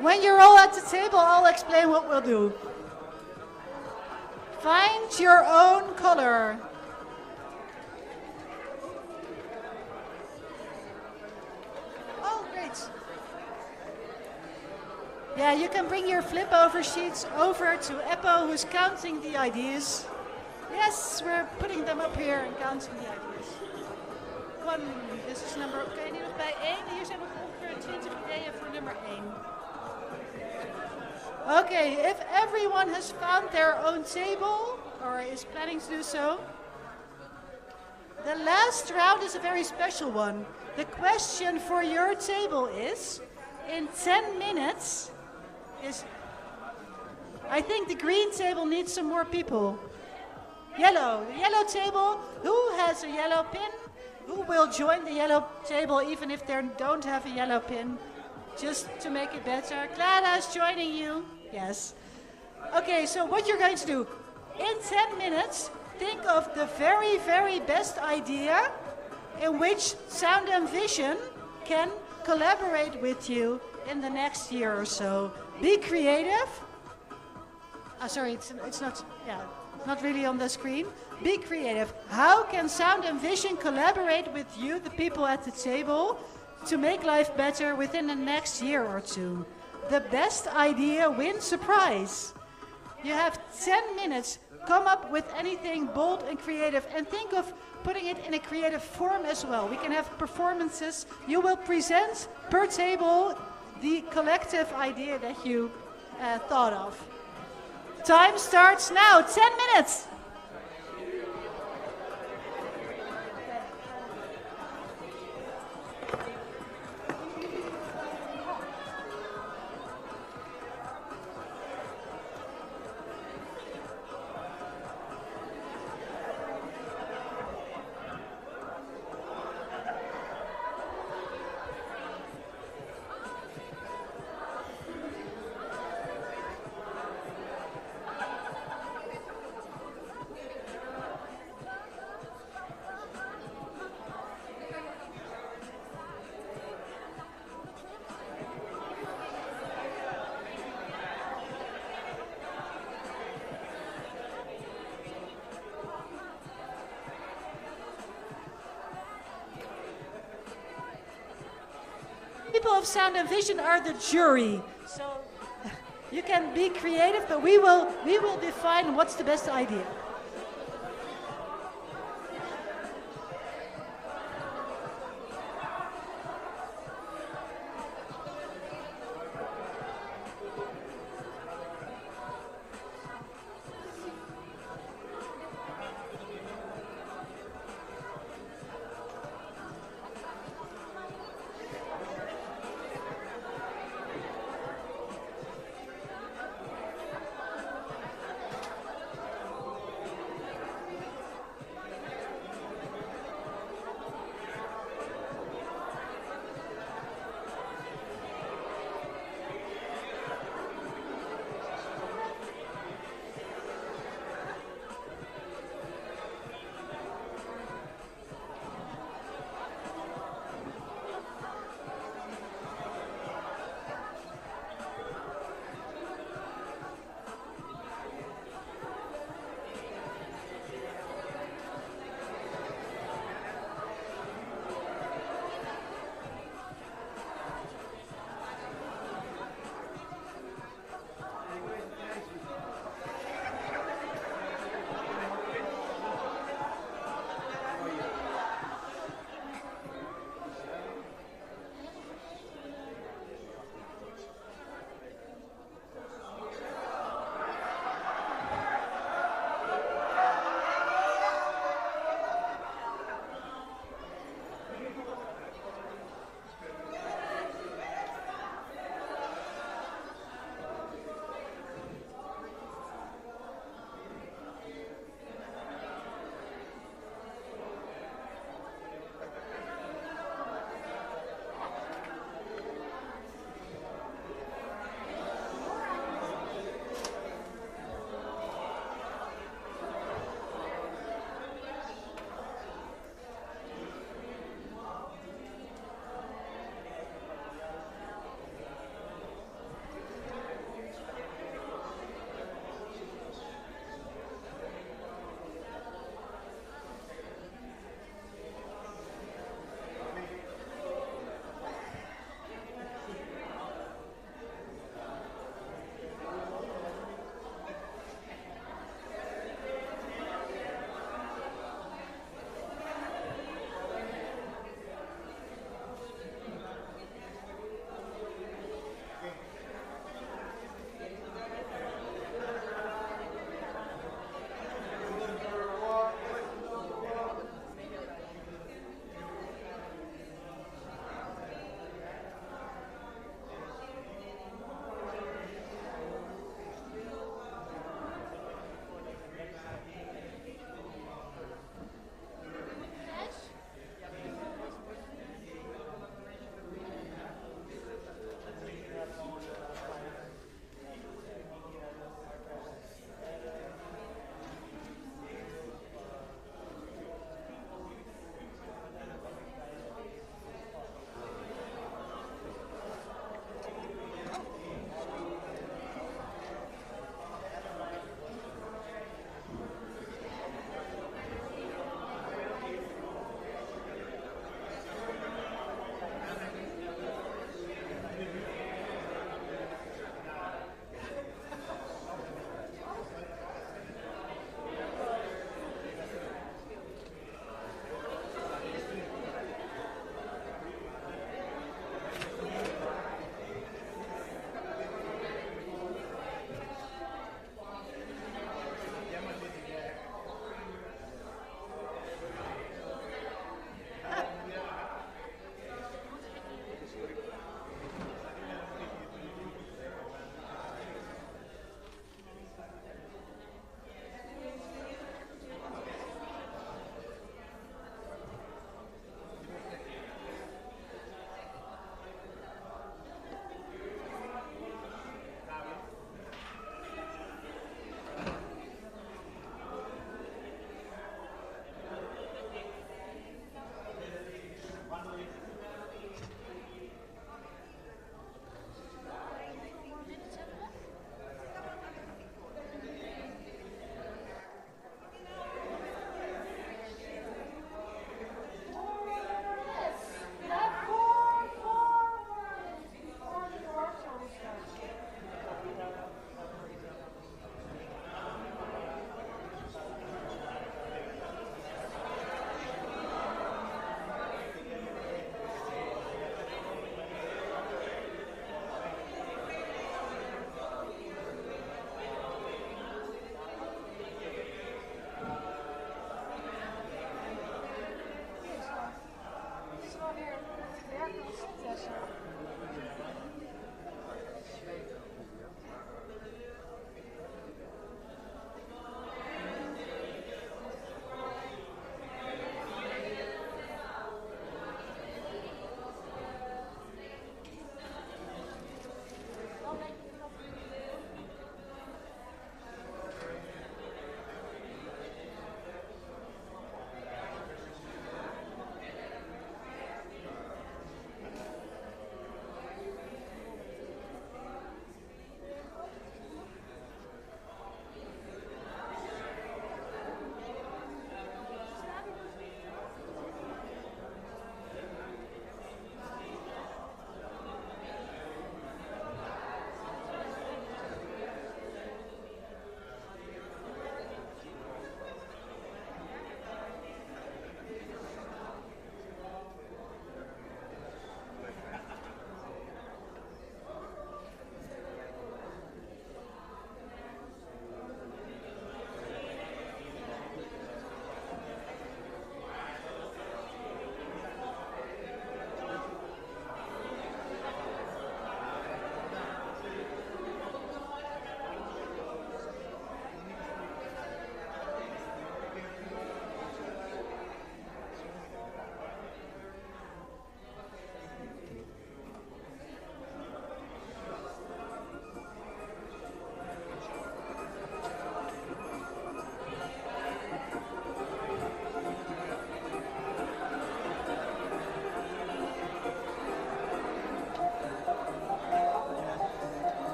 When you're all at the table, I'll explain what we'll do. Find your own color. Oh, great. Yeah, you can bring your flip over sheets over to Eppo, who's counting the ideas. Yes, we're putting them up here and counting the ideas. One, dit is nummer, oké, nu nog bij 1. Hier zijn nog ongeveer 20 ideeën voor nummer 1. Okay, if everyone has found their own table, or is planning to do so, the last round is a very special one. The question for your table is, in 10 minutes, I think the green table needs some more people. Yellow, the yellow table, who has a yellow pin? Who will join the yellow table even if they don't have a yellow pin? Just to make it better. Clara is joining you. Yes. Okay, so what you're going to do, in 10 minutes, think of the very, very best idea in which Sound and Vision can collaborate with you in the next year or so. Be creative. Sorry, it's not really on the screen. Be creative. How can Sound and Vision collaborate with you, the people at the table, to make life better within the next year or two? The best idea wins a prize. You have 10 minutes. Come up with anything bold and creative, and think of putting it in a creative form as well. We can have performances. You will present per table the collective idea that you thought of. Time starts now, 10 minutes. People of sound and vision are the jury. So you can be creative, but we will define what's the best idea.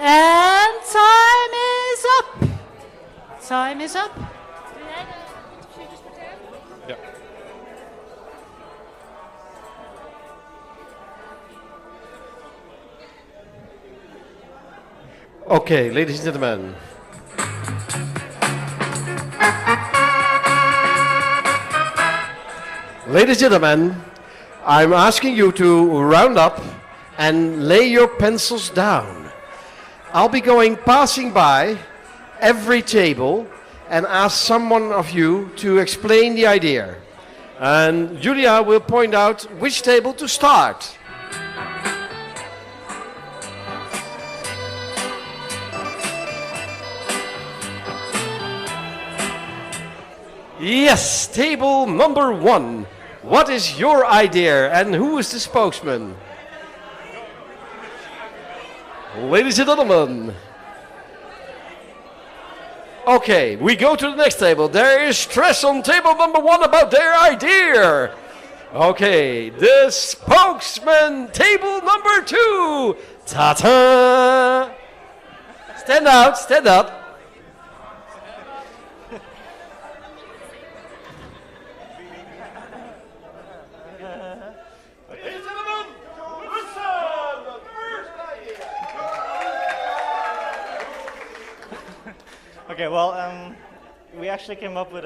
And time is up. Time is up. Yeah. Okay, ladies and gentlemen. Ladies and gentlemen, I'm asking you to round up and lay your pencils down. I'll be passing by every table and ask someone of you to explain the idea. And Julia will point out which table to start. Yes, table number 1. What is your idea and who is the spokesman? Ladies and gentlemen. Okay, we go to the next table. There is stress on table number 1 about their idea. Okay, the spokesman, table number 2. Ta-ta! Stand out, stand up. Okay, well, we actually came up with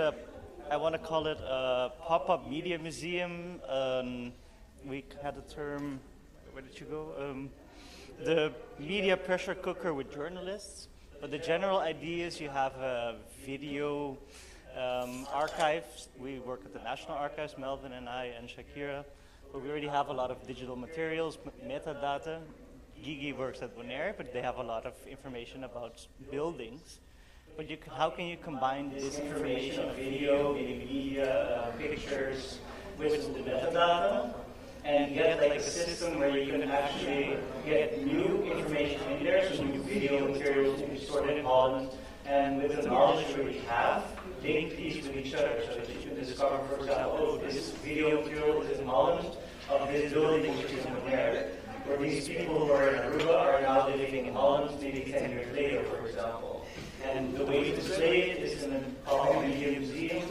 I want to call it a pop-up media museum. We had the term, where did you go? The media pressure cooker with journalists. But the general idea is you have a video archive. We work at the National Archives, Melvin and I and Shakira. But we already have a lot of digital materials, metadata. Gigi works at Bonaire, but they have a lot of information about buildings. But how can you combine this information of video, media, pictures with the metadata and get like a system where you can actually get new information in there, so new video materials to be stored in Holland, and with the knowledge we already have, link these with each other so that you can discover, for example, oh, this video material is in Holland of this building which is in Bonaire, where these people who are in Aruba are now living in Holland maybe 10 years later, for example. And the way to display it is in a pop-up media museum,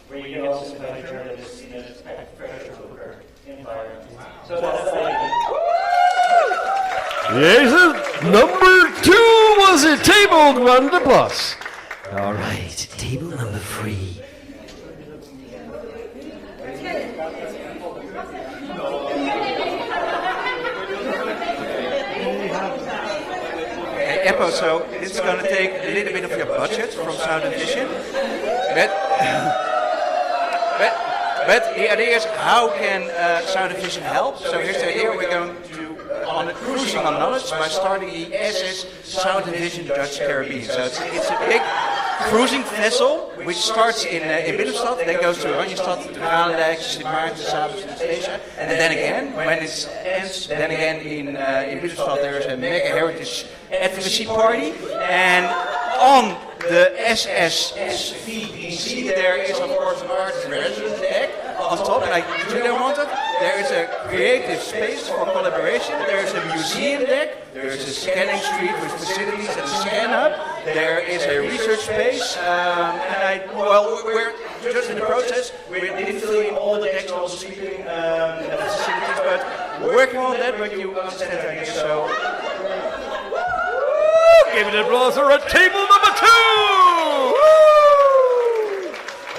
where you can also invite journalists in a pressure cooker environment. So that's the idea. Yes, number 2 was a table, round of applause. All right, table number 3. Eppo, so this is going to take a little bit of your budget from Sound and Vision. But the idea is, how can Sound and Vision help? So here's the idea. We're going to, on a cruising on knowledge by starting the SS Sound and Vision Dutch Caribbean. So it's a big cruising vessel, which starts in Binnenstad, then goes to Oranjestad, to Kralendijk, Sint Maarten, Zaventem, Station, and then again, when it ends, then again in Binnenstad there's a mega heritage advocacy party, and on the SSSVDC there is of course an artist residence deck on top, and like Julia wanted, there is a creative space for collaboration, there is a museum deck, there is a scanning street with facilities and a scan hub, there is a research space, and we're just in the process, we didn't fill in all the decks, all the sleeping facilities, but we're working on that, but you understand the idea, so... Give it an applause for table number 2! Woo!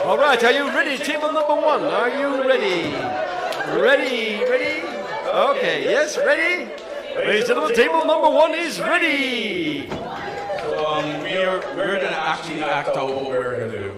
All right, are you ready? Table number 1, are you ready? Ready? Okay, yes, ready? Ladies and gentlemen, table number 1 is ready! So we're gonna actually act out what we're gonna do.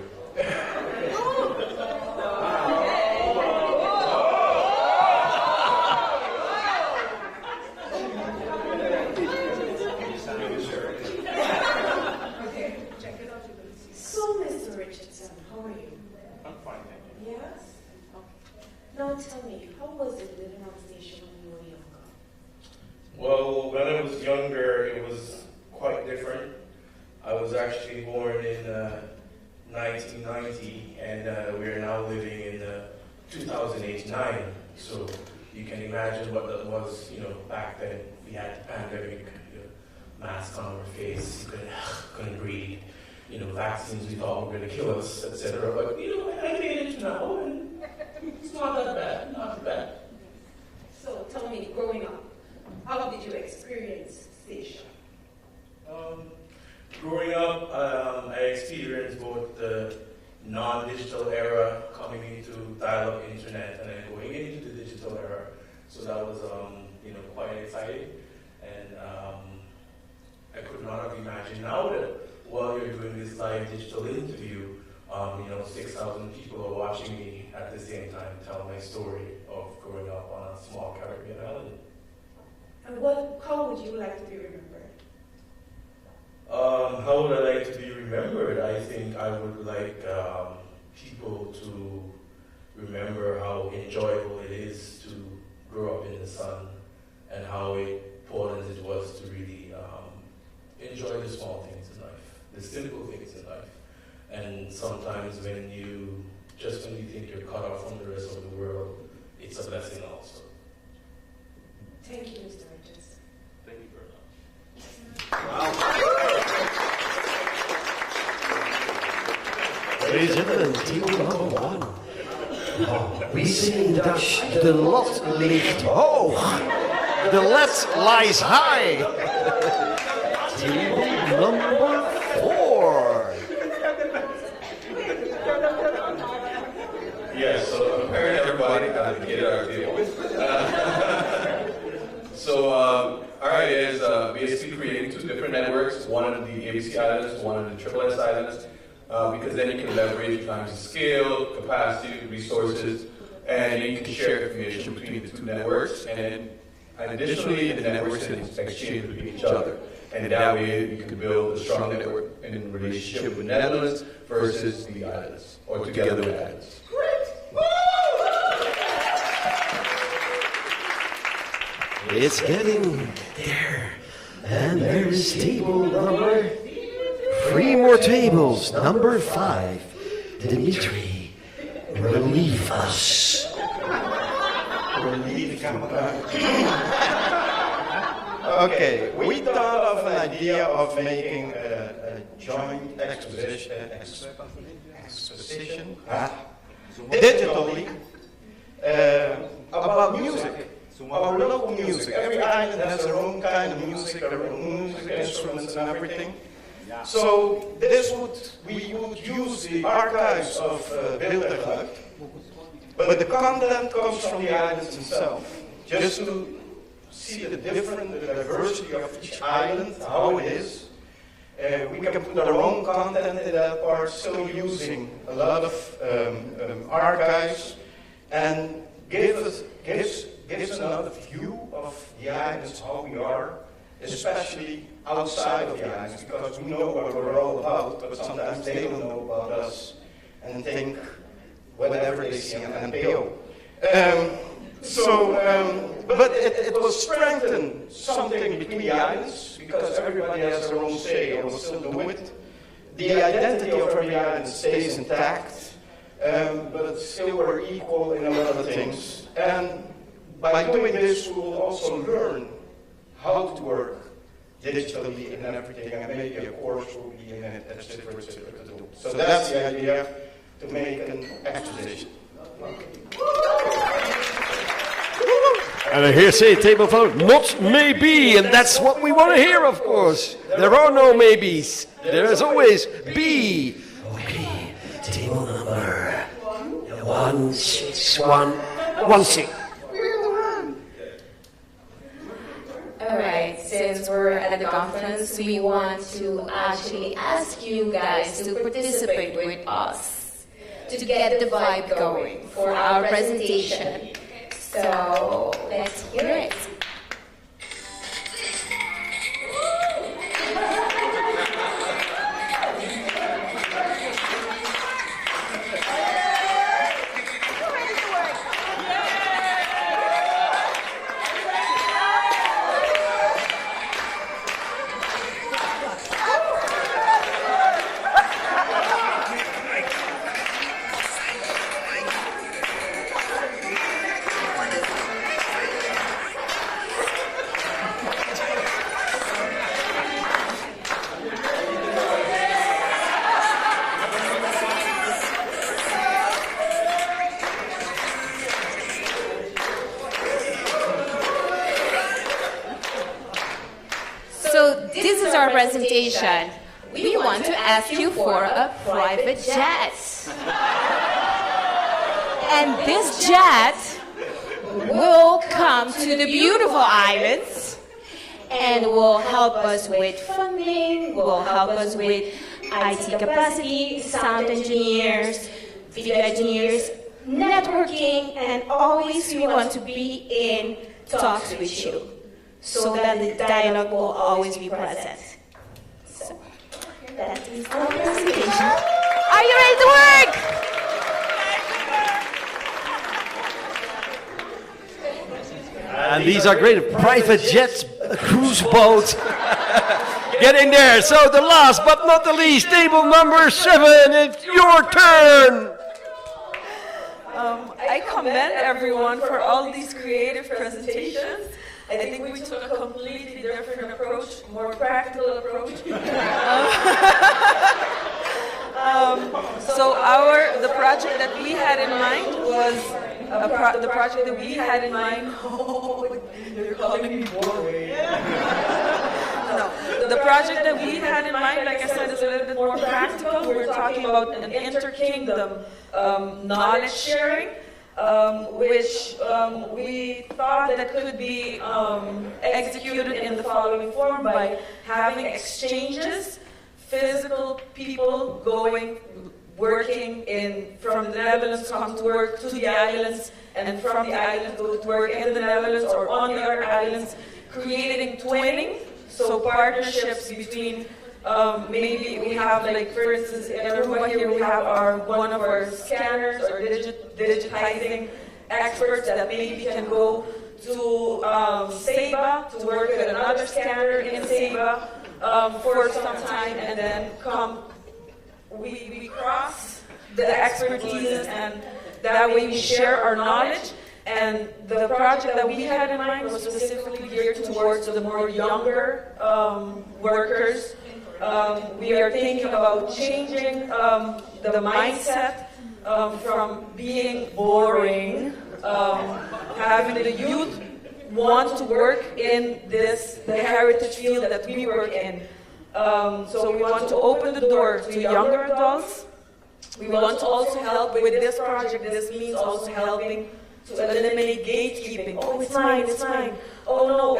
Now tell me, how was it living on station when you were younger? Well, when I was younger, it was quite different. I was actually born in 1990, and we are now living in 2008-9. So you can imagine what that was, back then. We had the pandemic, mask on our face, couldn't breathe. You know, vaccines we thought were going to kill us, etc. But you know, I made it now, and it's not that bad, not bad. So tell me, growing up, how did you experience station? Growing up, I experienced both the non-digital era coming into dial-up internet and then going into the digital era. So that was, you know, quite exciting. And I could not have imagined now that while you're doing this live digital interview, you know, 6,000 people are watching me at the same time tell my story of growing up on a small Caribbean island. And how would you like to be remembered? How would I like to be remembered? I think I would like people to remember how enjoyable it is to grow up in the sun and how important it was to really enjoy the small things in life, the simple things in life. And sometimes when you think you're cut off from the rest of the world, it's a blessing also. Thank you, Mr. Richards. Thank you very much. Ladies and gentlemen, table number 1. Oh, we sing in Dutch, de lat ligt hoog. The lat lies high. Table number 4. Yeah, so apparently everybody got to get our deal. So our idea is basically creating 2 different networks, one on the ABC Islands, one on the SSS Islands, because then you can leverage economies of scale, capacity, resources, and you can share information between the 2 networks, and additionally the networks can exchange between each other. And that way you can build a strong network in relationship with Netherlands versus the islands, or together with islands. It's getting there. And there is table number 3 more tables. Number 5. Dimitri, relieve us. Okay, we thought of an idea of making a joint exposition digitally about music. Our local music. Every island has their own kind of music, their own music instruments and everything. So we would use the archives of Bildergeluid, but the content comes from the islands themselves, just to see the diversity of each island, how it is. We can put our own content in that part, still using a lot of archives, and gives another view of the islands, how we are, especially outside of the islands, because we know what we're all about, but sometimes they don't know about us and think whatever they see on NPO. But it will strengthen something between the islands, because everybody has their own say and will still do it. The identity of every island stays intact, but still we're equal in a lot of things. And by doing this, we will also learn how to work digitally and everything, and maybe a course will be in it, etc. to do. So that's the idea, to make an exposition. And I hear say table phone, not maybe, and that's what we want to hear, of course. There are no maybes. There is always be. Okay, table number 16116. Alright, since we're at the conference, we want to actually ask you guys to participate with us to get the vibe going for our presentation. So, let's hear it. our presentation, we want to ask you for a private jet. And this jet will come to the beautiful islands and will help us with funding, will help us with IT capacity, sound engineers, video engineers, networking, and always we want to be in talks with you so that the dialogue will always be present. So that is our presentation. Are you ready to work? And these are great private jets, cruise boats. Get in there. So the last but not the least, table number 7, it's your turn. I commend everyone for all these creative presentations. I think we took a completely different approach, more practical approach. So the project that we had in mind was the project that we had in mind. Oh, they're calling me boring. No, the project that we had in mind, like I said, is a little bit more practical. We're talking about an inter-kingdom knowledge sharing, which we thought that could be executed in the following form by having exchanges, physical people working from the Netherlands come to work to the islands, and from the islands go to work in the Netherlands or on the other islands, creating twinning, so partnerships between maybe we have, like, for instance, in Aruba here we have one of our scanners or digitizing experts that maybe can go to Seba to work with another scanner in Seba for some time, and then we cross the expertise, and that way we share our knowledge. And the project that we had in mind was specifically geared towards the more younger workers. We are thinking about changing the mindset from being boring, having the youth want to work in the heritage field that we work in. So we want to open the door to younger adults. We want to also help with this project. This means also helping to eliminate gatekeeping. Oh, it's mine, it's mine. Oh no,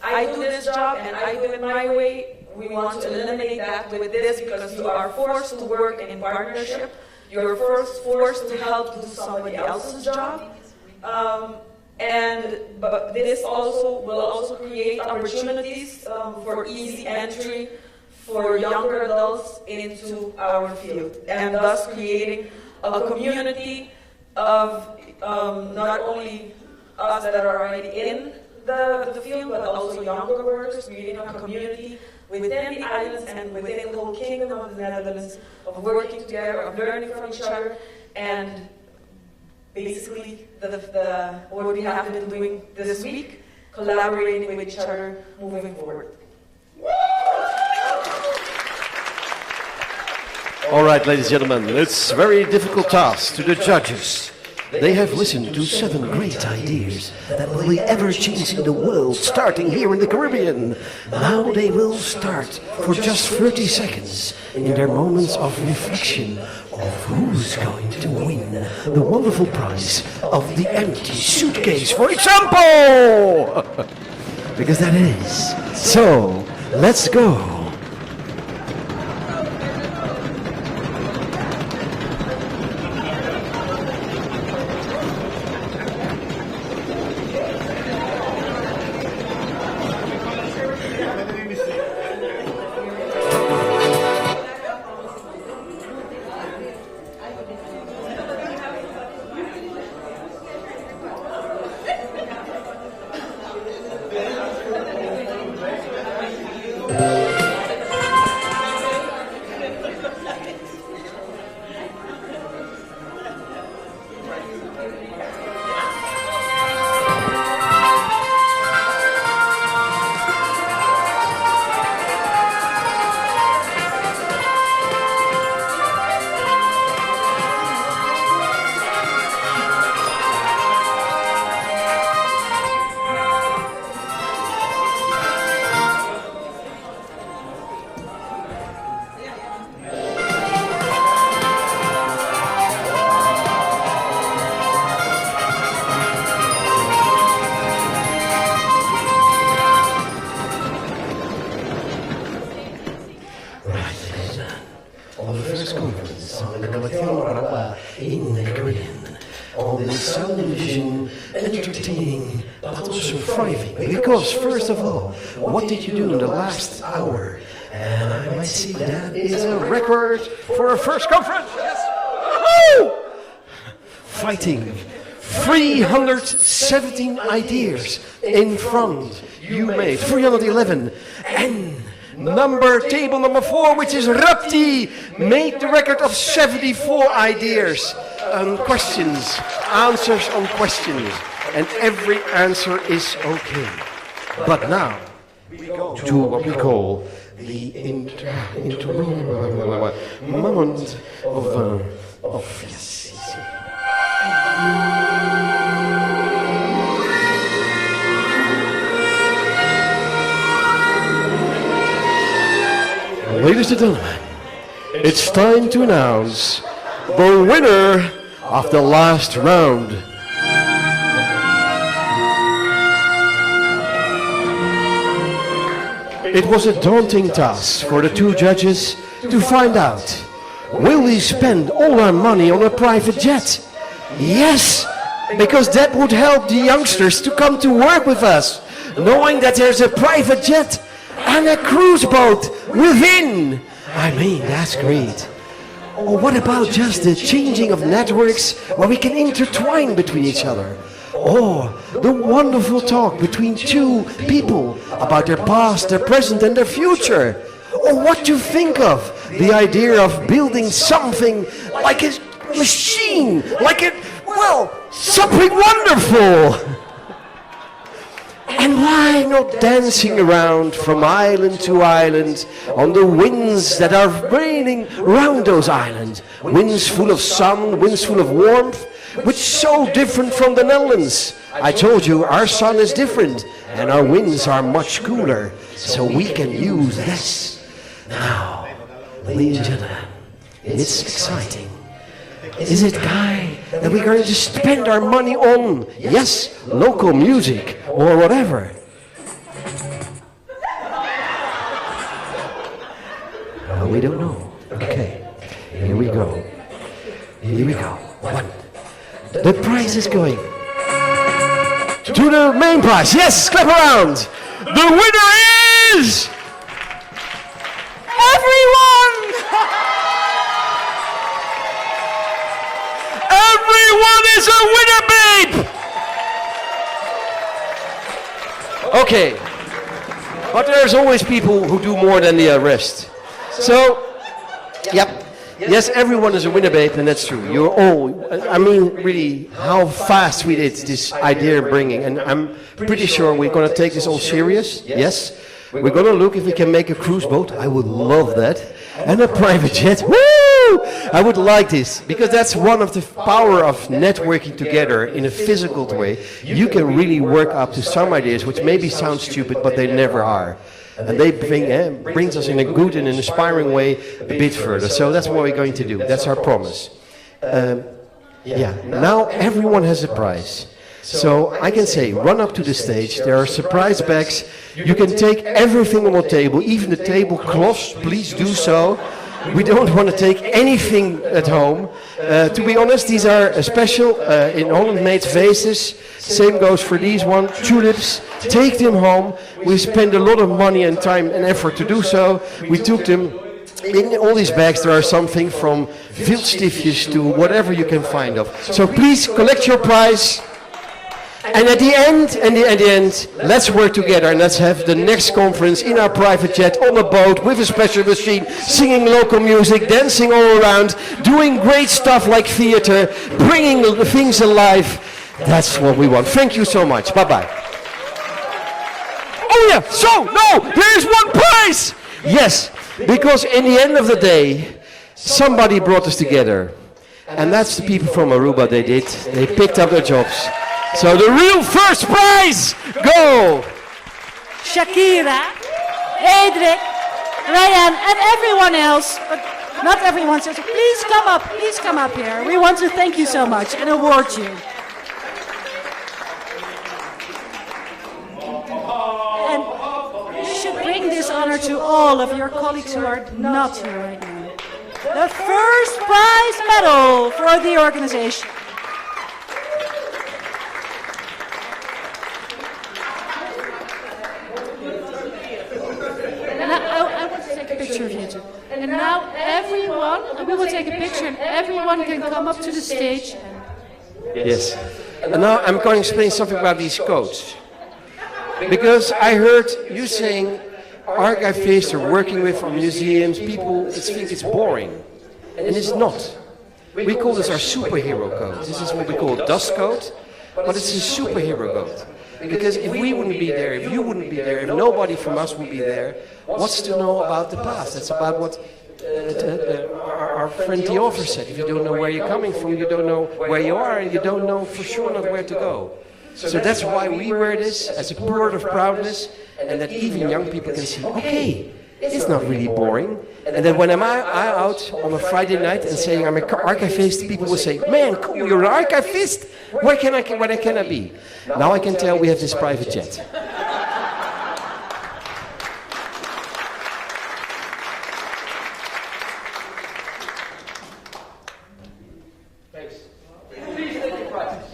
I do this job and I do it my way. We want to eliminate that with this, because you are forced to work in partnership. You're forced to help do somebody else's job. But this will also create opportunities for easy entry for younger adults into our field, and thus creating a community of not only us that are already in the field, but also younger workers, creating a community within the islands and within the whole kingdom of the Netherlands, of working together, of learning from each other, and basically what we have been doing this week, collaborating with each other, moving forward. All right, ladies and gentlemen, it's a very difficult task to the judges. They have listened to 7 great ideas that will be ever changing the world, starting here in the Caribbean. Now they will start for just 30 seconds in their moments of reflection of who's going to win the wonderful prize of the empty suitcase, for example. Because that is. So, let's go. thriving. Because, first of all, what did you do in the last hour? And I might see that is a record for a first conference. Yes. Woo! Fighting 317 ideas in front. You made 311. And table number 4, which is Rapti, made the record of 74 ideas and questions, answers on questions. And every answer is okay. But now, we go to what we call the moment of yes. Ladies and gentlemen, it's time to announce the winner of the last round. It was a daunting task for the two judges to find out, will we spend all our money on a private jet? Yes, because that would help the youngsters to come to work with us, knowing that there's a private jet and a cruise boat within. I mean, that's great. Or what about just the changing of networks where we can intertwine between each other? Or the wonderful talk between two people about their past, their present and their future. Or what to think of the idea of building something like a machine, like a, well, something wonderful. And why not dancing around from island to island on the winds that are raining around those islands? Winds full of sun, winds full of warmth, which is so different from the Netherlands. I told you our sun is different and our winds are much cooler, so we can use this. Now, ladies and gentlemen, it's exciting. Is it, Guy, that we're going to spend our money on? Yes, local music or whatever. Well, we don't know. Okay, here we go. Here we go. One. The prize is going to the main prize. Yes, clap around. The winner is everyone. Everyone is a winner, babe! Okay, but there's always people who do more than the rest. So, yep, yes, everyone is a winner, babe, and that's true. You're all, I mean, really, how fast we did this idea bringing, and I'm pretty sure we're going to take this all serious, yes. We're going to look if we can make a cruise boat. I would love that. And a private jet. Woo! I would like this, because that's one of the power of networking together in a physical way. You can really work up to some ideas which maybe sound stupid, but they never are. And they brings us in a good and an inspiring way a bit further. So that's what we're going to do. That's our promise. Yeah, now everyone has a prize. So I can say, run up to the stage, there are surprise bags, you can take everything on the table, even the tablecloths, please do so. We don't want to take anything at home. To be honest, these are special in Holland made vases, same goes for these one, tulips, take them home. We spend a lot of money and time and effort to do so. We took them. In all these bags there are something from viltstiftjes to whatever you can find of. So please collect your prize. And at the end, let's work together and let's have the next conference in our private jet on a boat with a special machine, singing local music, dancing all around, doing great stuff like theater, bringing the things alive. That's what we want. Thank you so much. Bye-bye. Oh yeah, so, no, there's one prize! Yes, because in the end of the day, somebody brought us together. And that's the people from Aruba, they picked up their jobs. So the real first prize, go! Shakira, Edric, Ryan, and everyone else, but not everyone says, please come up here. We want to thank you so much and award you. And you should bring this honor to all of your colleagues who are not here right now. The first prize medal for the organization. picture of you two. And now everyone, and we will take a picture, and everyone can come up to the stage. Yes. And now I'm going to explain something about these codes. Because I heard you saying archivists are working with from museums, people think it's boring. And it's not. We call this our superhero code. This is what we call dust code, but it's a superhero code. Because if we wouldn't be there, if you wouldn't be there, if nobody from us would be there, what's to know about the past? That's about what our friend the author said. If you don't know where you're coming from, you don't know where you are, and you don't know for sure not where to go. So that's why we wear this as a word of proudness, and that even young people can see, okay, it's not really boring. And then when I'm out on a Friday night and saying I'm an archivist, people will say, man, cool, you're an archivist? Where can I be? Now I can tell we have this private jet. Thanks. Please take your prizes.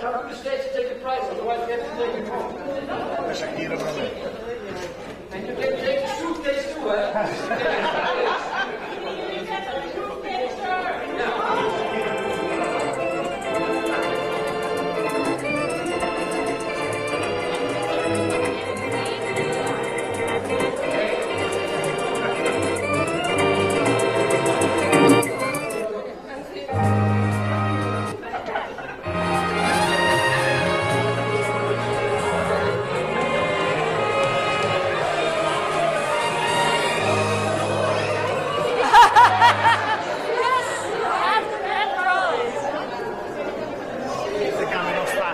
Come up the stage to take your prize, otherwise we have to take it home. And you can take the suitcase too, Questa camera non sta.